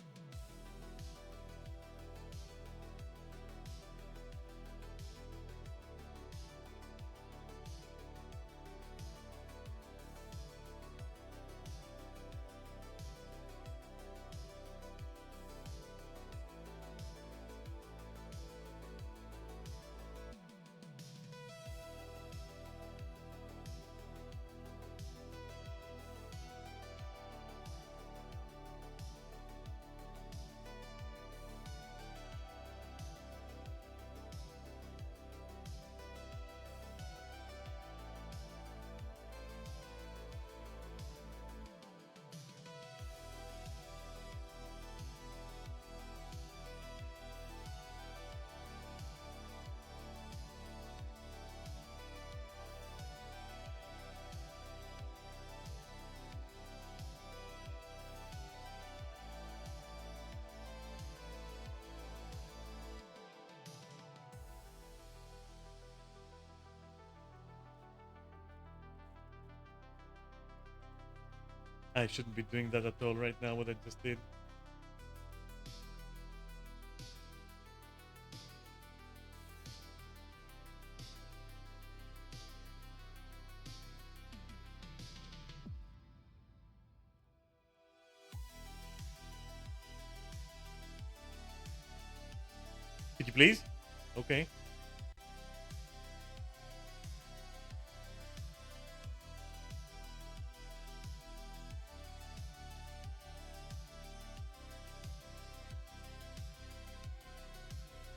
I shouldn't be doing that at all right now, what I just did. Could you please? Okay.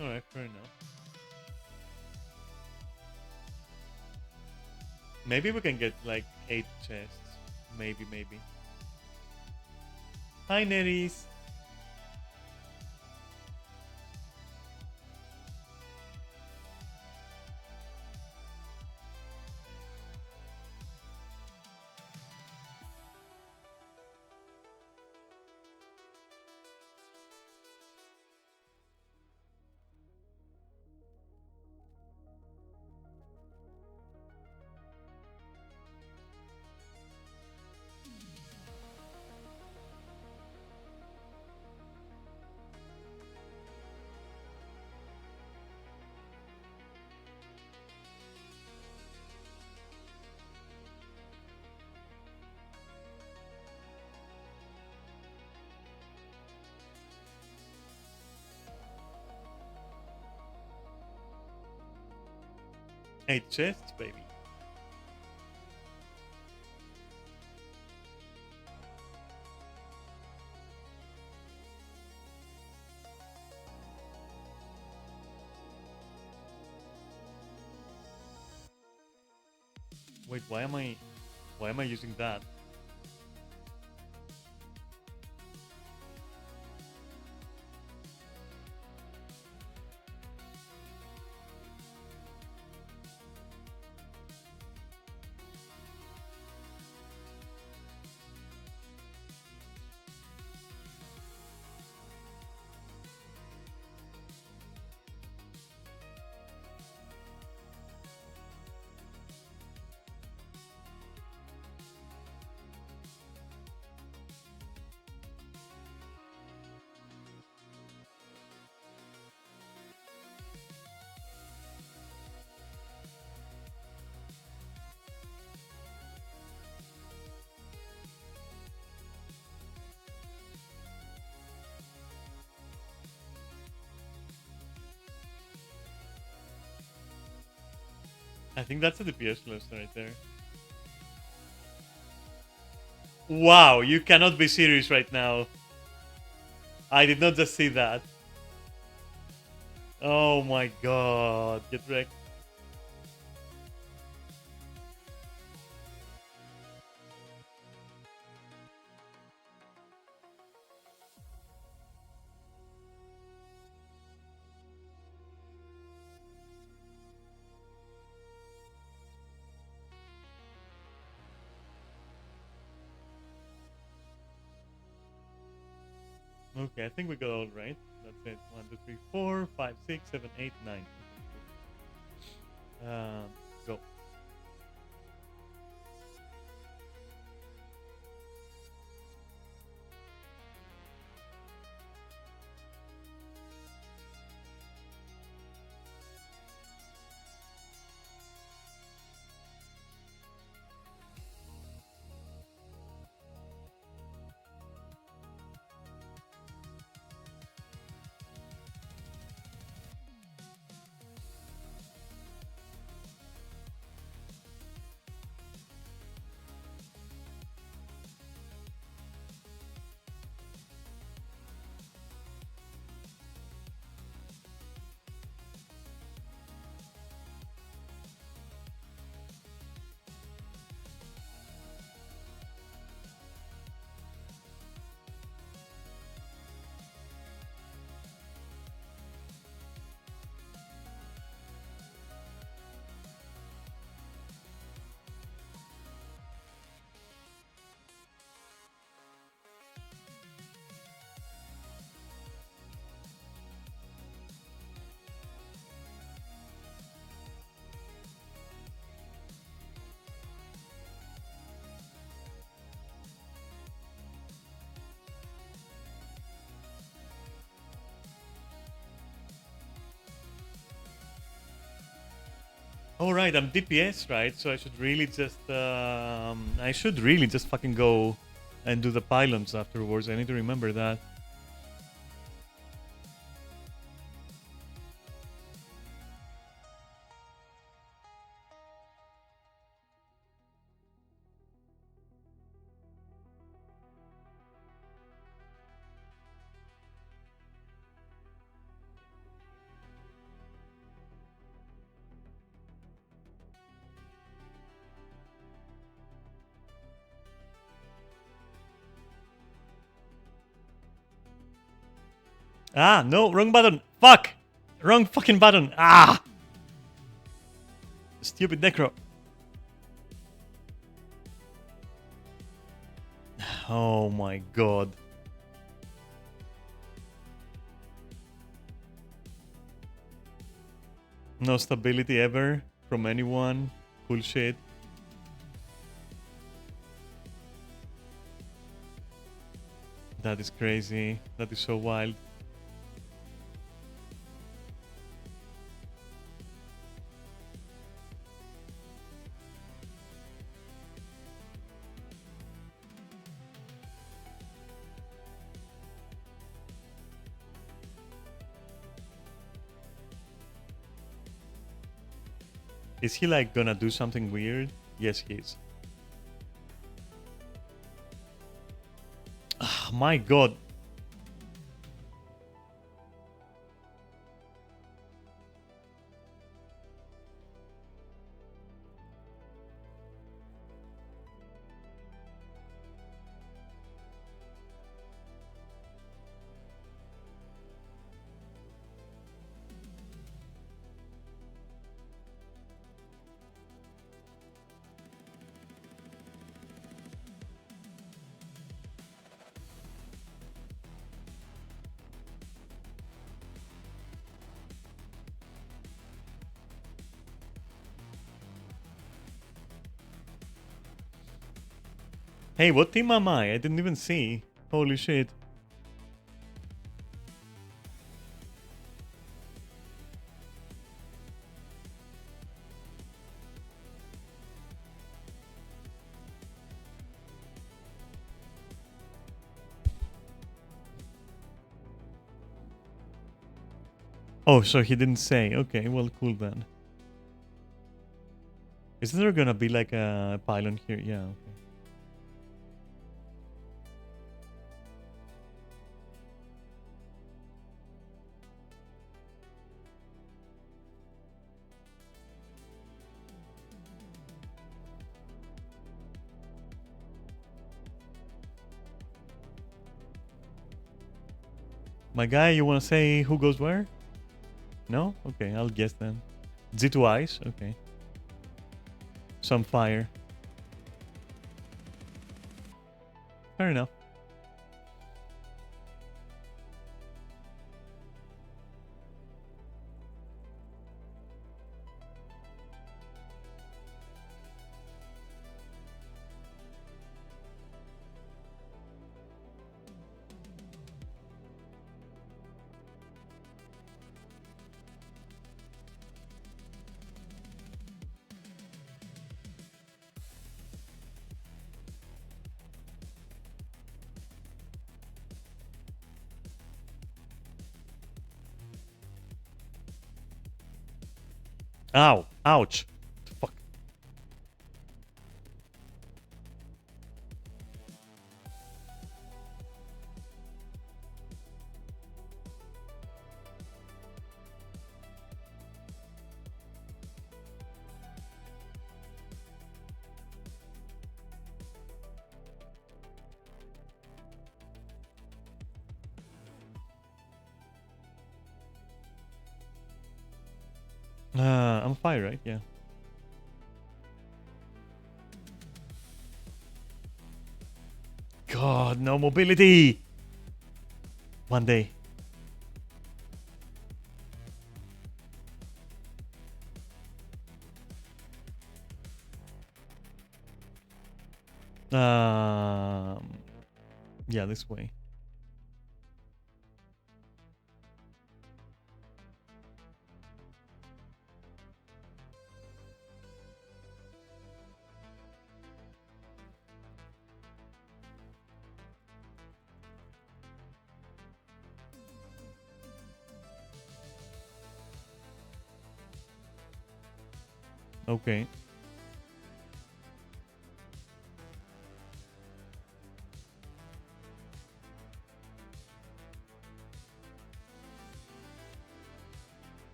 Alright, fair enough. Maybe we can get like 8 chests. Maybe. Hi, Neris. Eight chests, baby. Wait, why am I using that? I think that's a DPS list right there. Wow, you cannot be serious right now. I did not just see that. Oh my god, get wrecked. Okay, I think we got all right. That's it. 1, 2, 3, 4, 5, 6, 7, 8, 9. Go. All right, I'm DPS, right? So I should really just fucking go and do the pylons afterwards. I need to remember that. Ah, no, wrong button. Fuck! Wrong fucking button. Ah! Stupid necro. Oh my god. No stability ever from anyone. Bullshit. That is crazy. That is so wild. Is he like gonna do something weird? Yes, he is. Ah, my god. Hey, what team am I? I didn't even see. Holy shit. Oh, so he didn't say. Okay, well, cool then. Is there gonna be like a pylon here? Yeah, okay. My guy, you wanna say who goes where? No? Okay, I'll guess then. Z2 ice? Okay. Some fire. Fair enough. Ow. Ouch. Fuck. I'm fire, right? Yeah. God, no mobility! One day. Yeah, this way. Okay.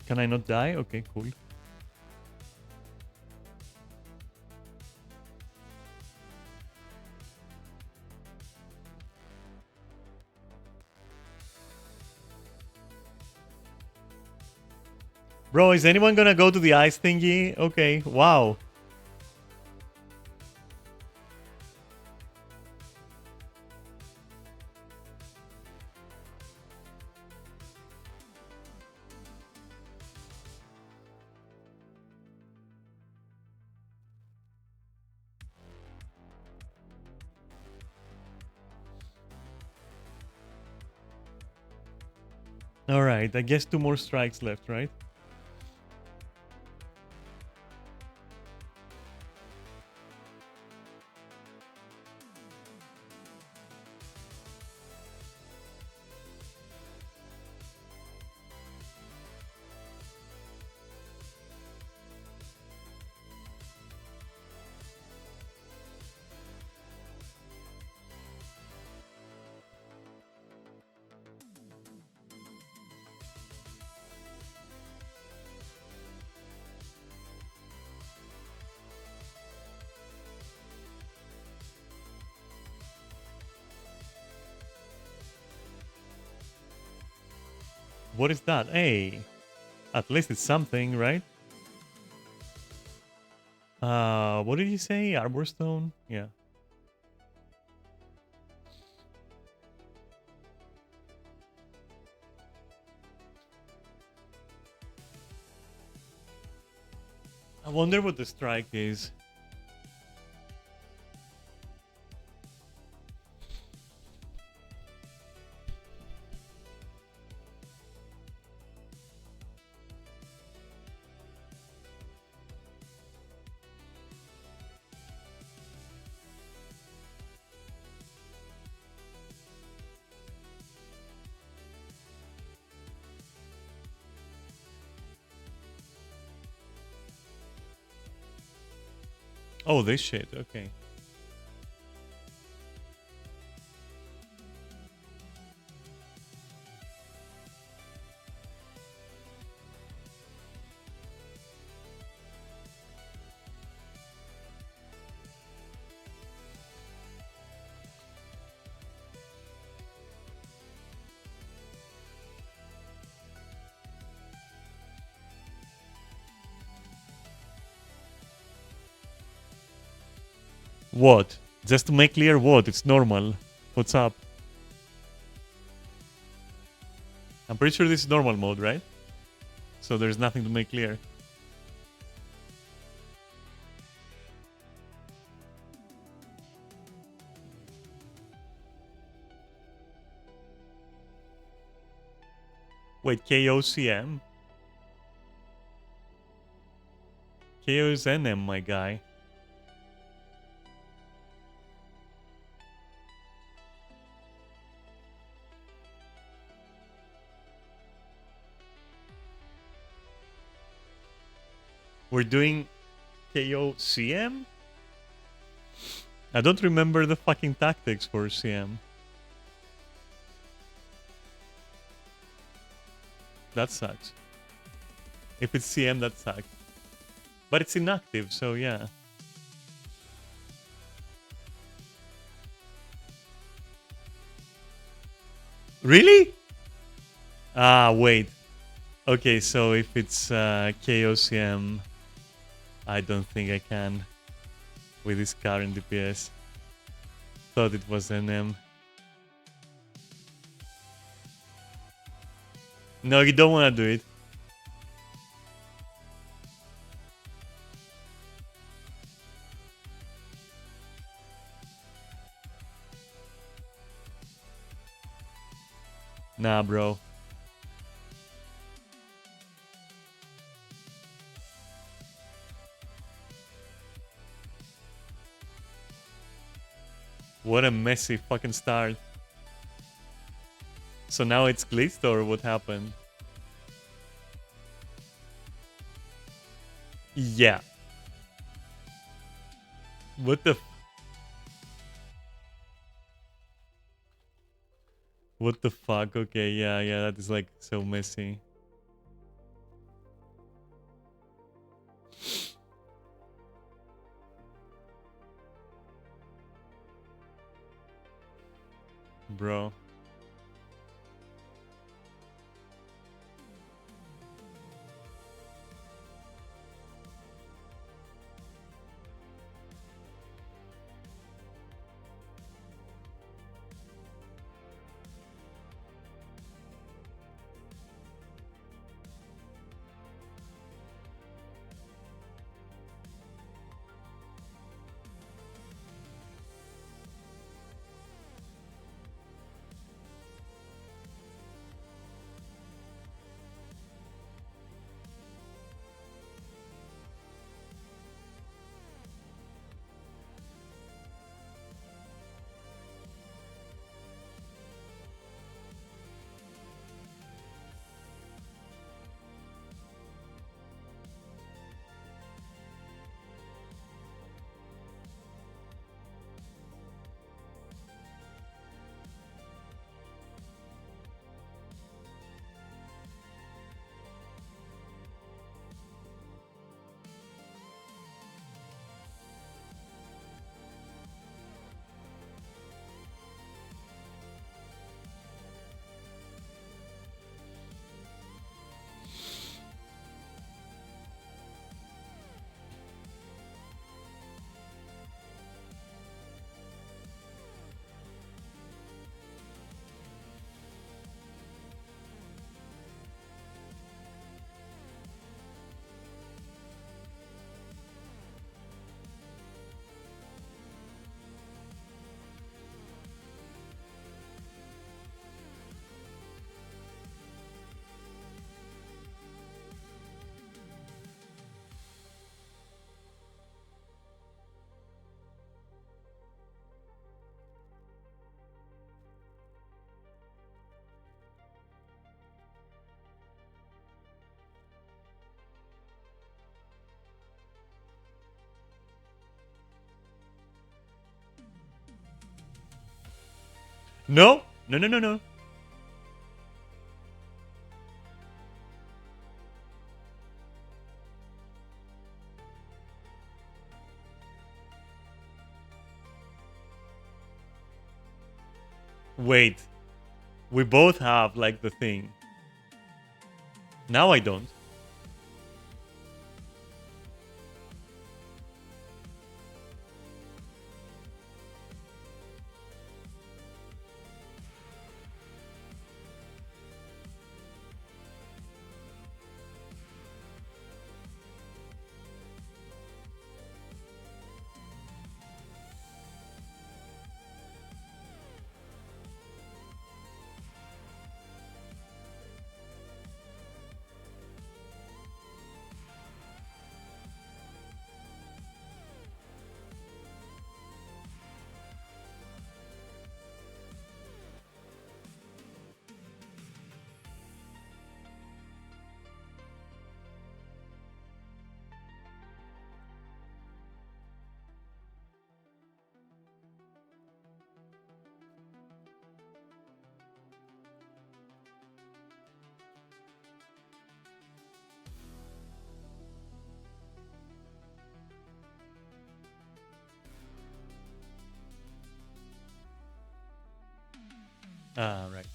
Can I not die? Okay, cool. Bro, is anyone gonna go to the ice thingy? Okay, wow. Alright, I guess 2 more strikes left, right? What is that? Hey, at least it's something, right? What did you say? Arborstone? Yeah. I wonder what the strike is. Oh, this shit. Okay. What? Just to make clear what? It's normal. What's up? I'm pretty sure this is normal mode, right? So there's nothing to make clear. Wait, KOCM? KO is NM, my guy. We're doing KOCM? I don't remember the fucking tactics for CM. That sucks. If it's CM, that sucks. But it's inactive, so yeah. Really? Ah, wait. Okay, so if it's KOCM, I don't think I can with this current DPS. Thought it was NM. No, you don't want to do it. Nah, bro. What a messy fucking start. So now it's glitched or what happened? Yeah. What the what the fuck? Okay, yeah, that is like so messy. Bro. No? No. Wait. We both have like the thing. Now I don't. Ah, right.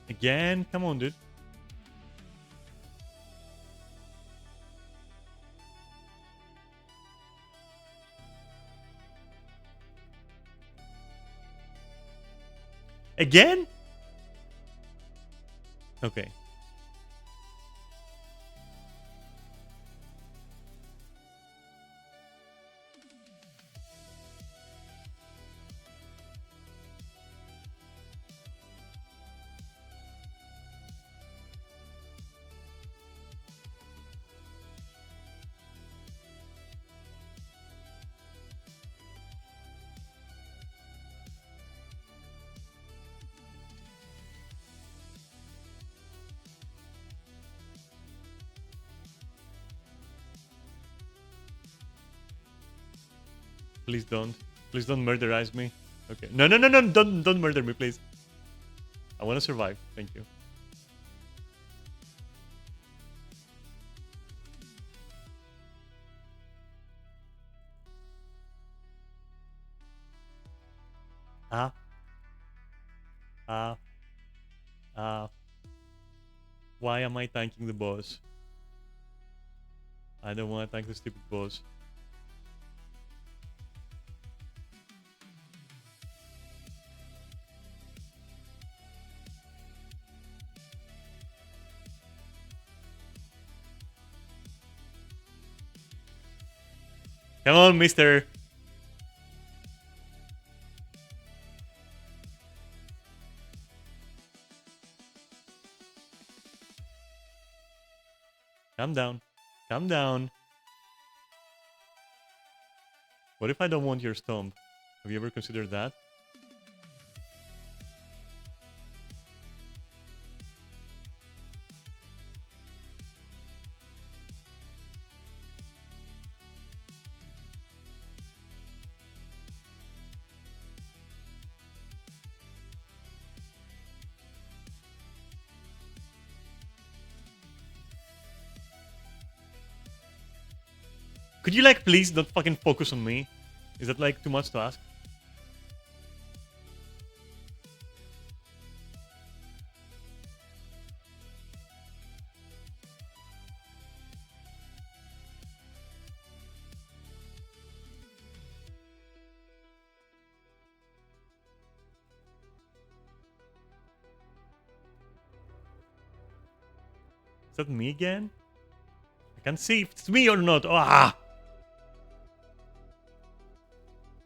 Again? Come on, dude. Again? Okay. Please don't. Please don't murderize me. Okay. No, no, no, no. Don't murder me, please. I want to survive. Thank you. Ah, ah, ah. Why am I tanking the boss? I don't want to tank the stupid boss. Come on, mister. Calm down. Calm down. What if I don't want your stomp? Have you ever considered that? Could you, like, please not fucking focus on me? Is that, like, too much to ask? Is that me again? I can't see if it's me or not. Ah!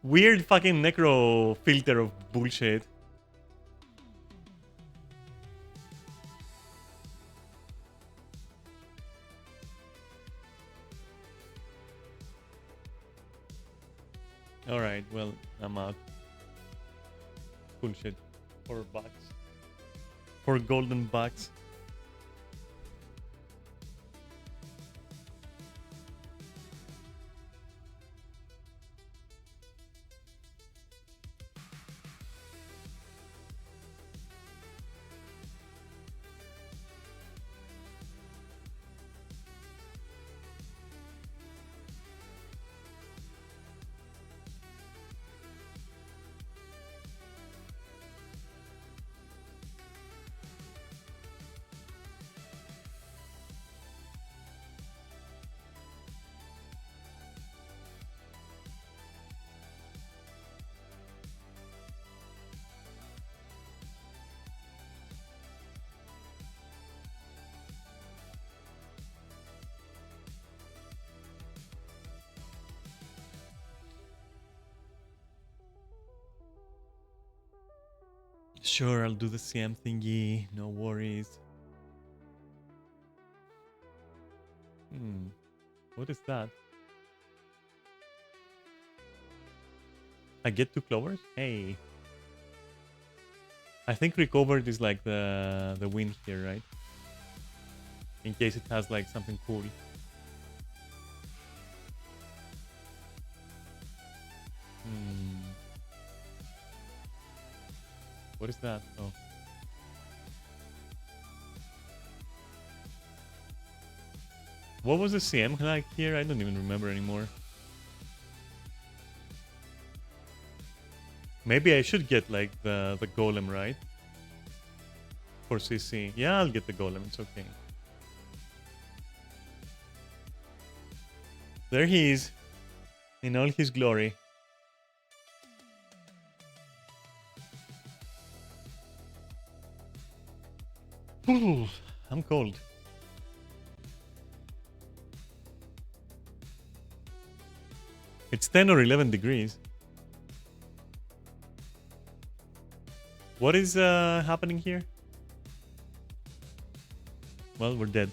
Weird fucking necro filter of bullshit. Alright, well, I'm out. Bullshit. 4 bucks. 4 golden bucks. Sure, I'll do the CM thingy. No worries. What is that? I get 2 clovers? Hey. I think recovered is like the win here, right? In case it has like something cool. What is that? Oh. What was the CM like here? I don't even remember anymore. Maybe I should get like the golem, right? For CC. Yeah, I'll get the golem. It's okay. There he is. In all his glory. Ooh, I'm cold. It's 10 or 11 degrees. What is happening here? Well, we're dead.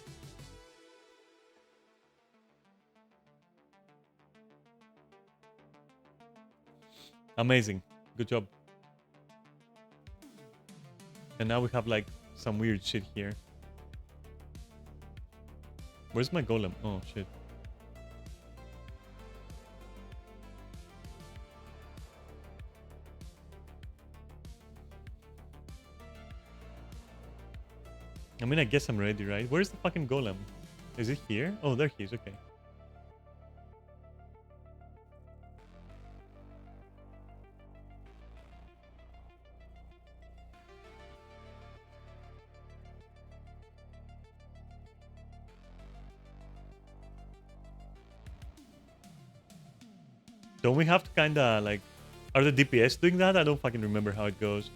Amazing. Good job. And now we have like some weird shit here. Where's my golem? Oh, shit. I mean, I guess I'm ready, right? Where's the fucking golem? Is it here? Oh, there he is. Okay. Don't we have to kinda like... Are the DPS doing that? I don't fucking remember how it goes.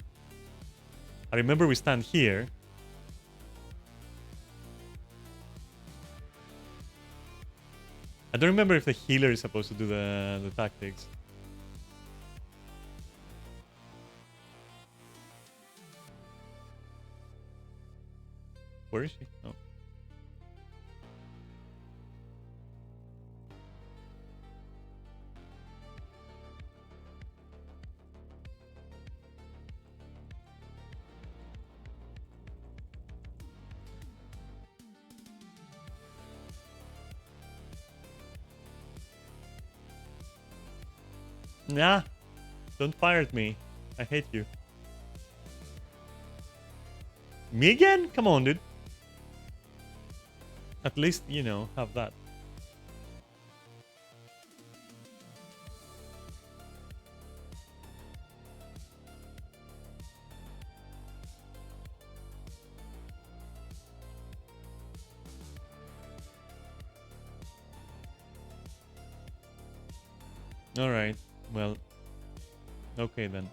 I remember we stand here. I don't remember if the healer is supposed to do the tactics. Where is she? Oh. Nah. Don't fire at me. I hate you. Me again? Come on, dude. At least, you know, have that. Alright. Well. Okay then.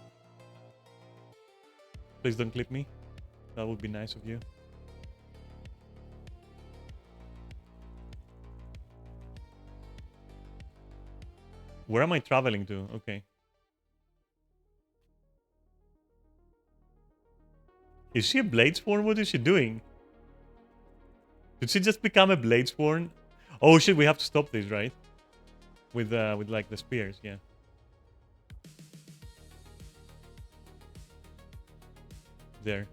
Please don't clip me. That would be nice of you. Where am I traveling to? Okay. Is she a Bladesworn? What is she doing? Did she just become a Bladesworn? Oh shit, we have to stop this, right? With like the spears, yeah. There.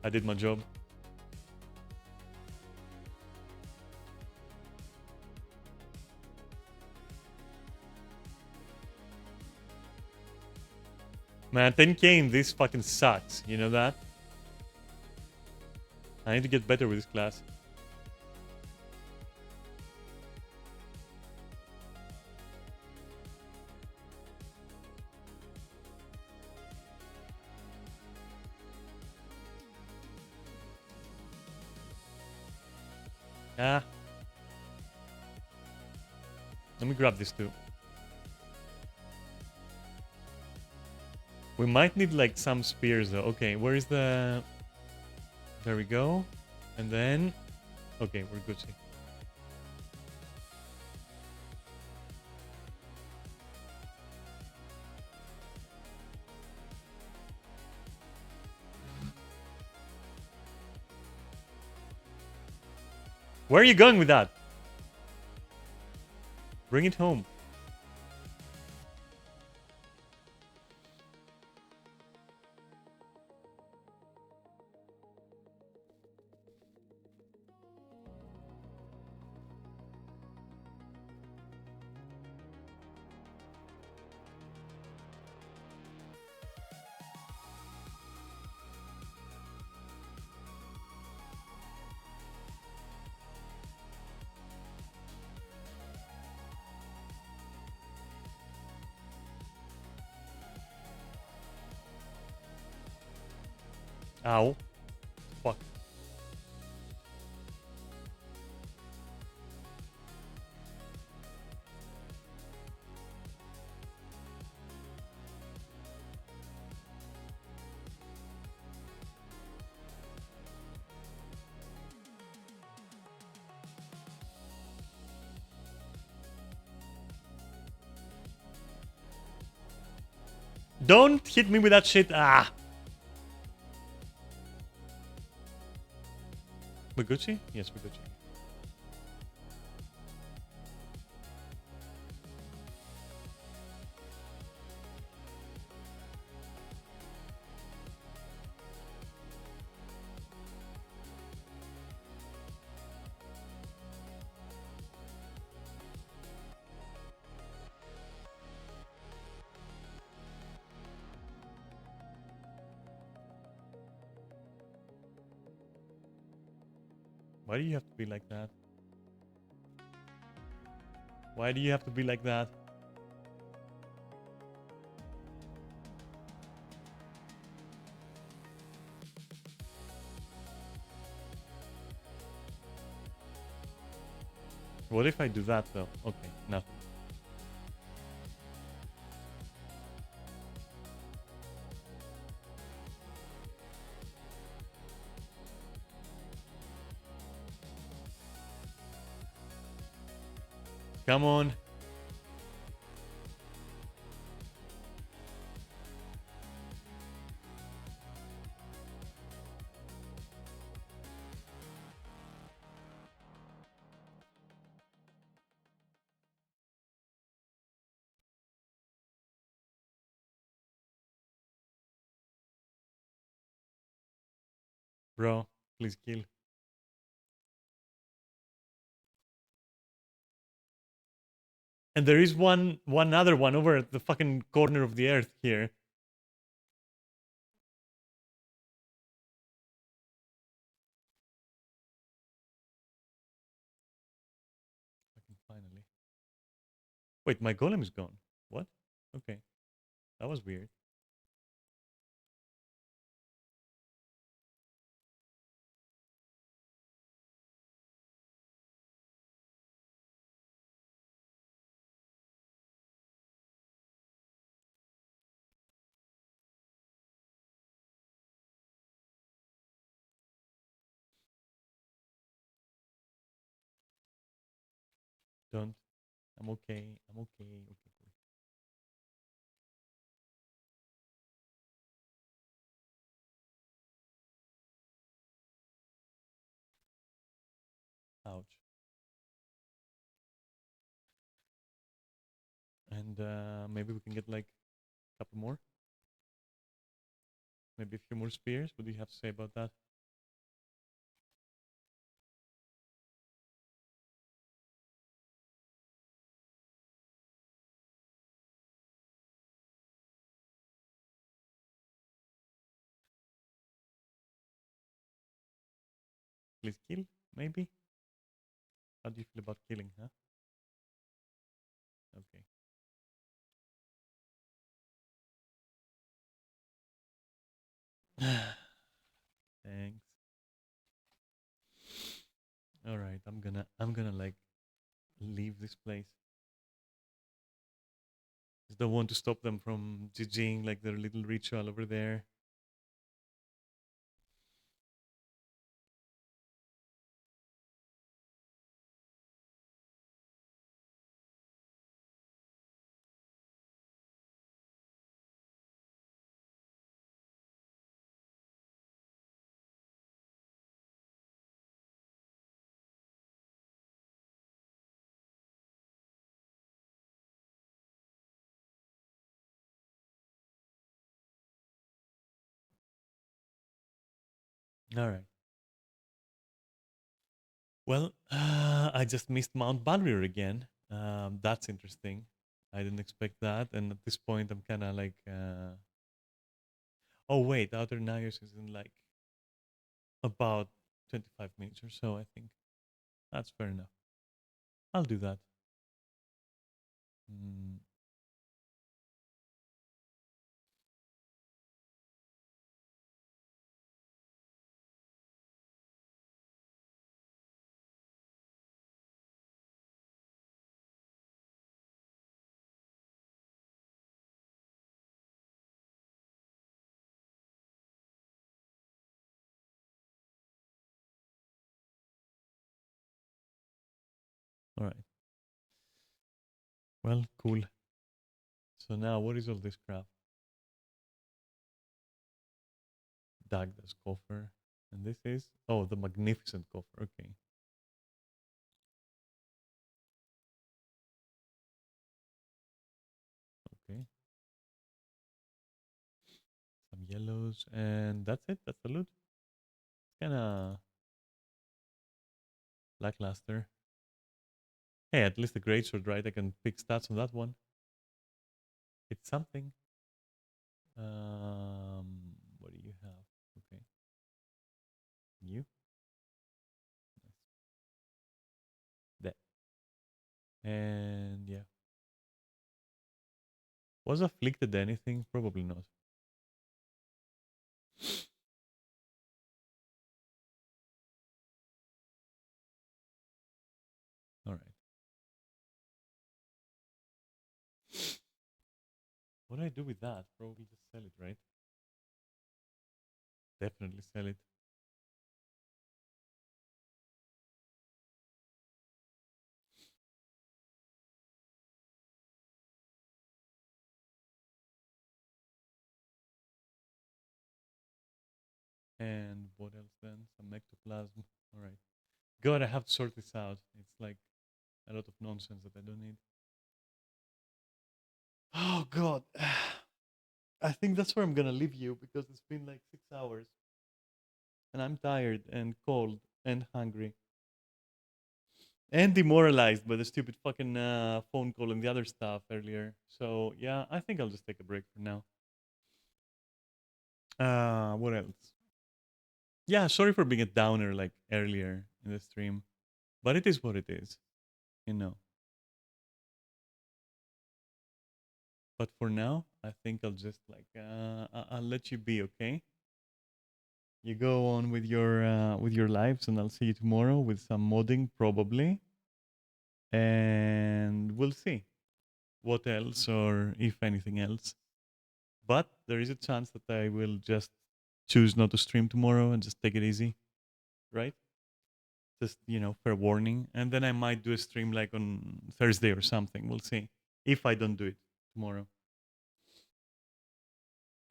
I did my job. Man, 10k in this fucking sucks. You know that? I need to get better with this class. Ah. Let me grab this too. We might need like some spears though. Okay, where is the... There we go. And then... Okay, we're good. Where are you going with that? Bring it home. Ow. Fuck. Don't hit me with that shit. Ah. Baguchi? Yes, Baguchi. Why do you have to be like that? Why do you have to be like that? What if I do that though? Okay, nothing. Come on. Bro, please kill. And there is one other one over at the fucking corner of the earth here. Fucking finally. Wait, my golem is gone. What? Okay. That was weird. Don't. I'm okay. I'm okay. Okay, cool. Ouch. And maybe we can get like a couple more. Maybe a few more spears. What do you have to say about that? Please kill, maybe? How do you feel about killing, huh? Okay. Thanks. Alright, I'm gonna like leave this place. Just don't want to stop them from GGing like their little ritual over there. Alright. Well, I just missed Mount Balrier again. That's interesting. I didn't expect that, and at this point, I'm kind of like, oh wait, Outer Nyos is in like about 25 minutes or so. I think that's fair enough. I'll do that. Mm, All right. Well, cool. So now, what is all this crap? Dagda's coffer. And this is, oh, the magnificent coffer. Okay. Okay. Some yellows. And that's it. That's the loot. Kind of lackluster. Hey, at least the greatsword, right? I can pick stats on that one. It's something. What do you have? Okay. You? That. And yeah. Was afflicted anything? Probably not. All right. What do I do with that? Probably just sell it, right? Definitely sell it. And what else then? Some ectoplasm. All right. God, I have to sort this out. It's like a lot of nonsense that I don't need. Oh God. I think that's where I'm gonna leave you because it's been like 6 hours and I'm tired and cold and hungry and demoralized by the stupid fucking phone call and the other stuff earlier. So yeah, I think I'll just take a break for now. What else? Yeah, sorry for being a downer like earlier in the stream, but it is what it is, you know. But for now, I think I'll just like I'll let you be, okay? You go on with your lives, and I'll see you tomorrow with some modding probably, and we'll see what else or if anything else. But there is a chance that I will just choose not to stream tomorrow and just take it easy, right? Just fair warning, and then I might do a stream like on Thursday or something. We'll see if I don't do it tomorrow.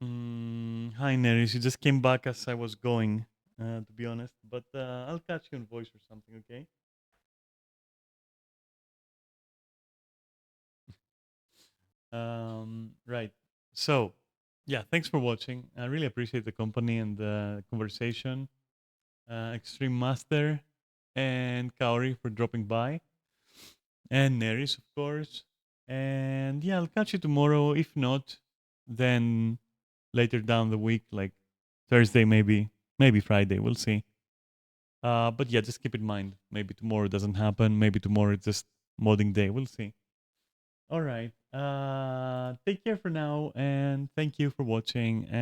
Hi, Neris. You just came back as I was going, to be honest. But I'll catch you on voice or something, okay? Right. So, yeah, thanks for watching. I really appreciate the company and the conversation. Extreme Master and Kaori for dropping by. And Neris, of course. And yeah, I'll catch you tomorrow. If not, then later down the week, like Thursday, maybe Friday. We'll see. But yeah, just keep in mind. Maybe tomorrow doesn't happen. Maybe tomorrow it's just modding day. We'll see. All right. Take care for now, and thank you for watching. And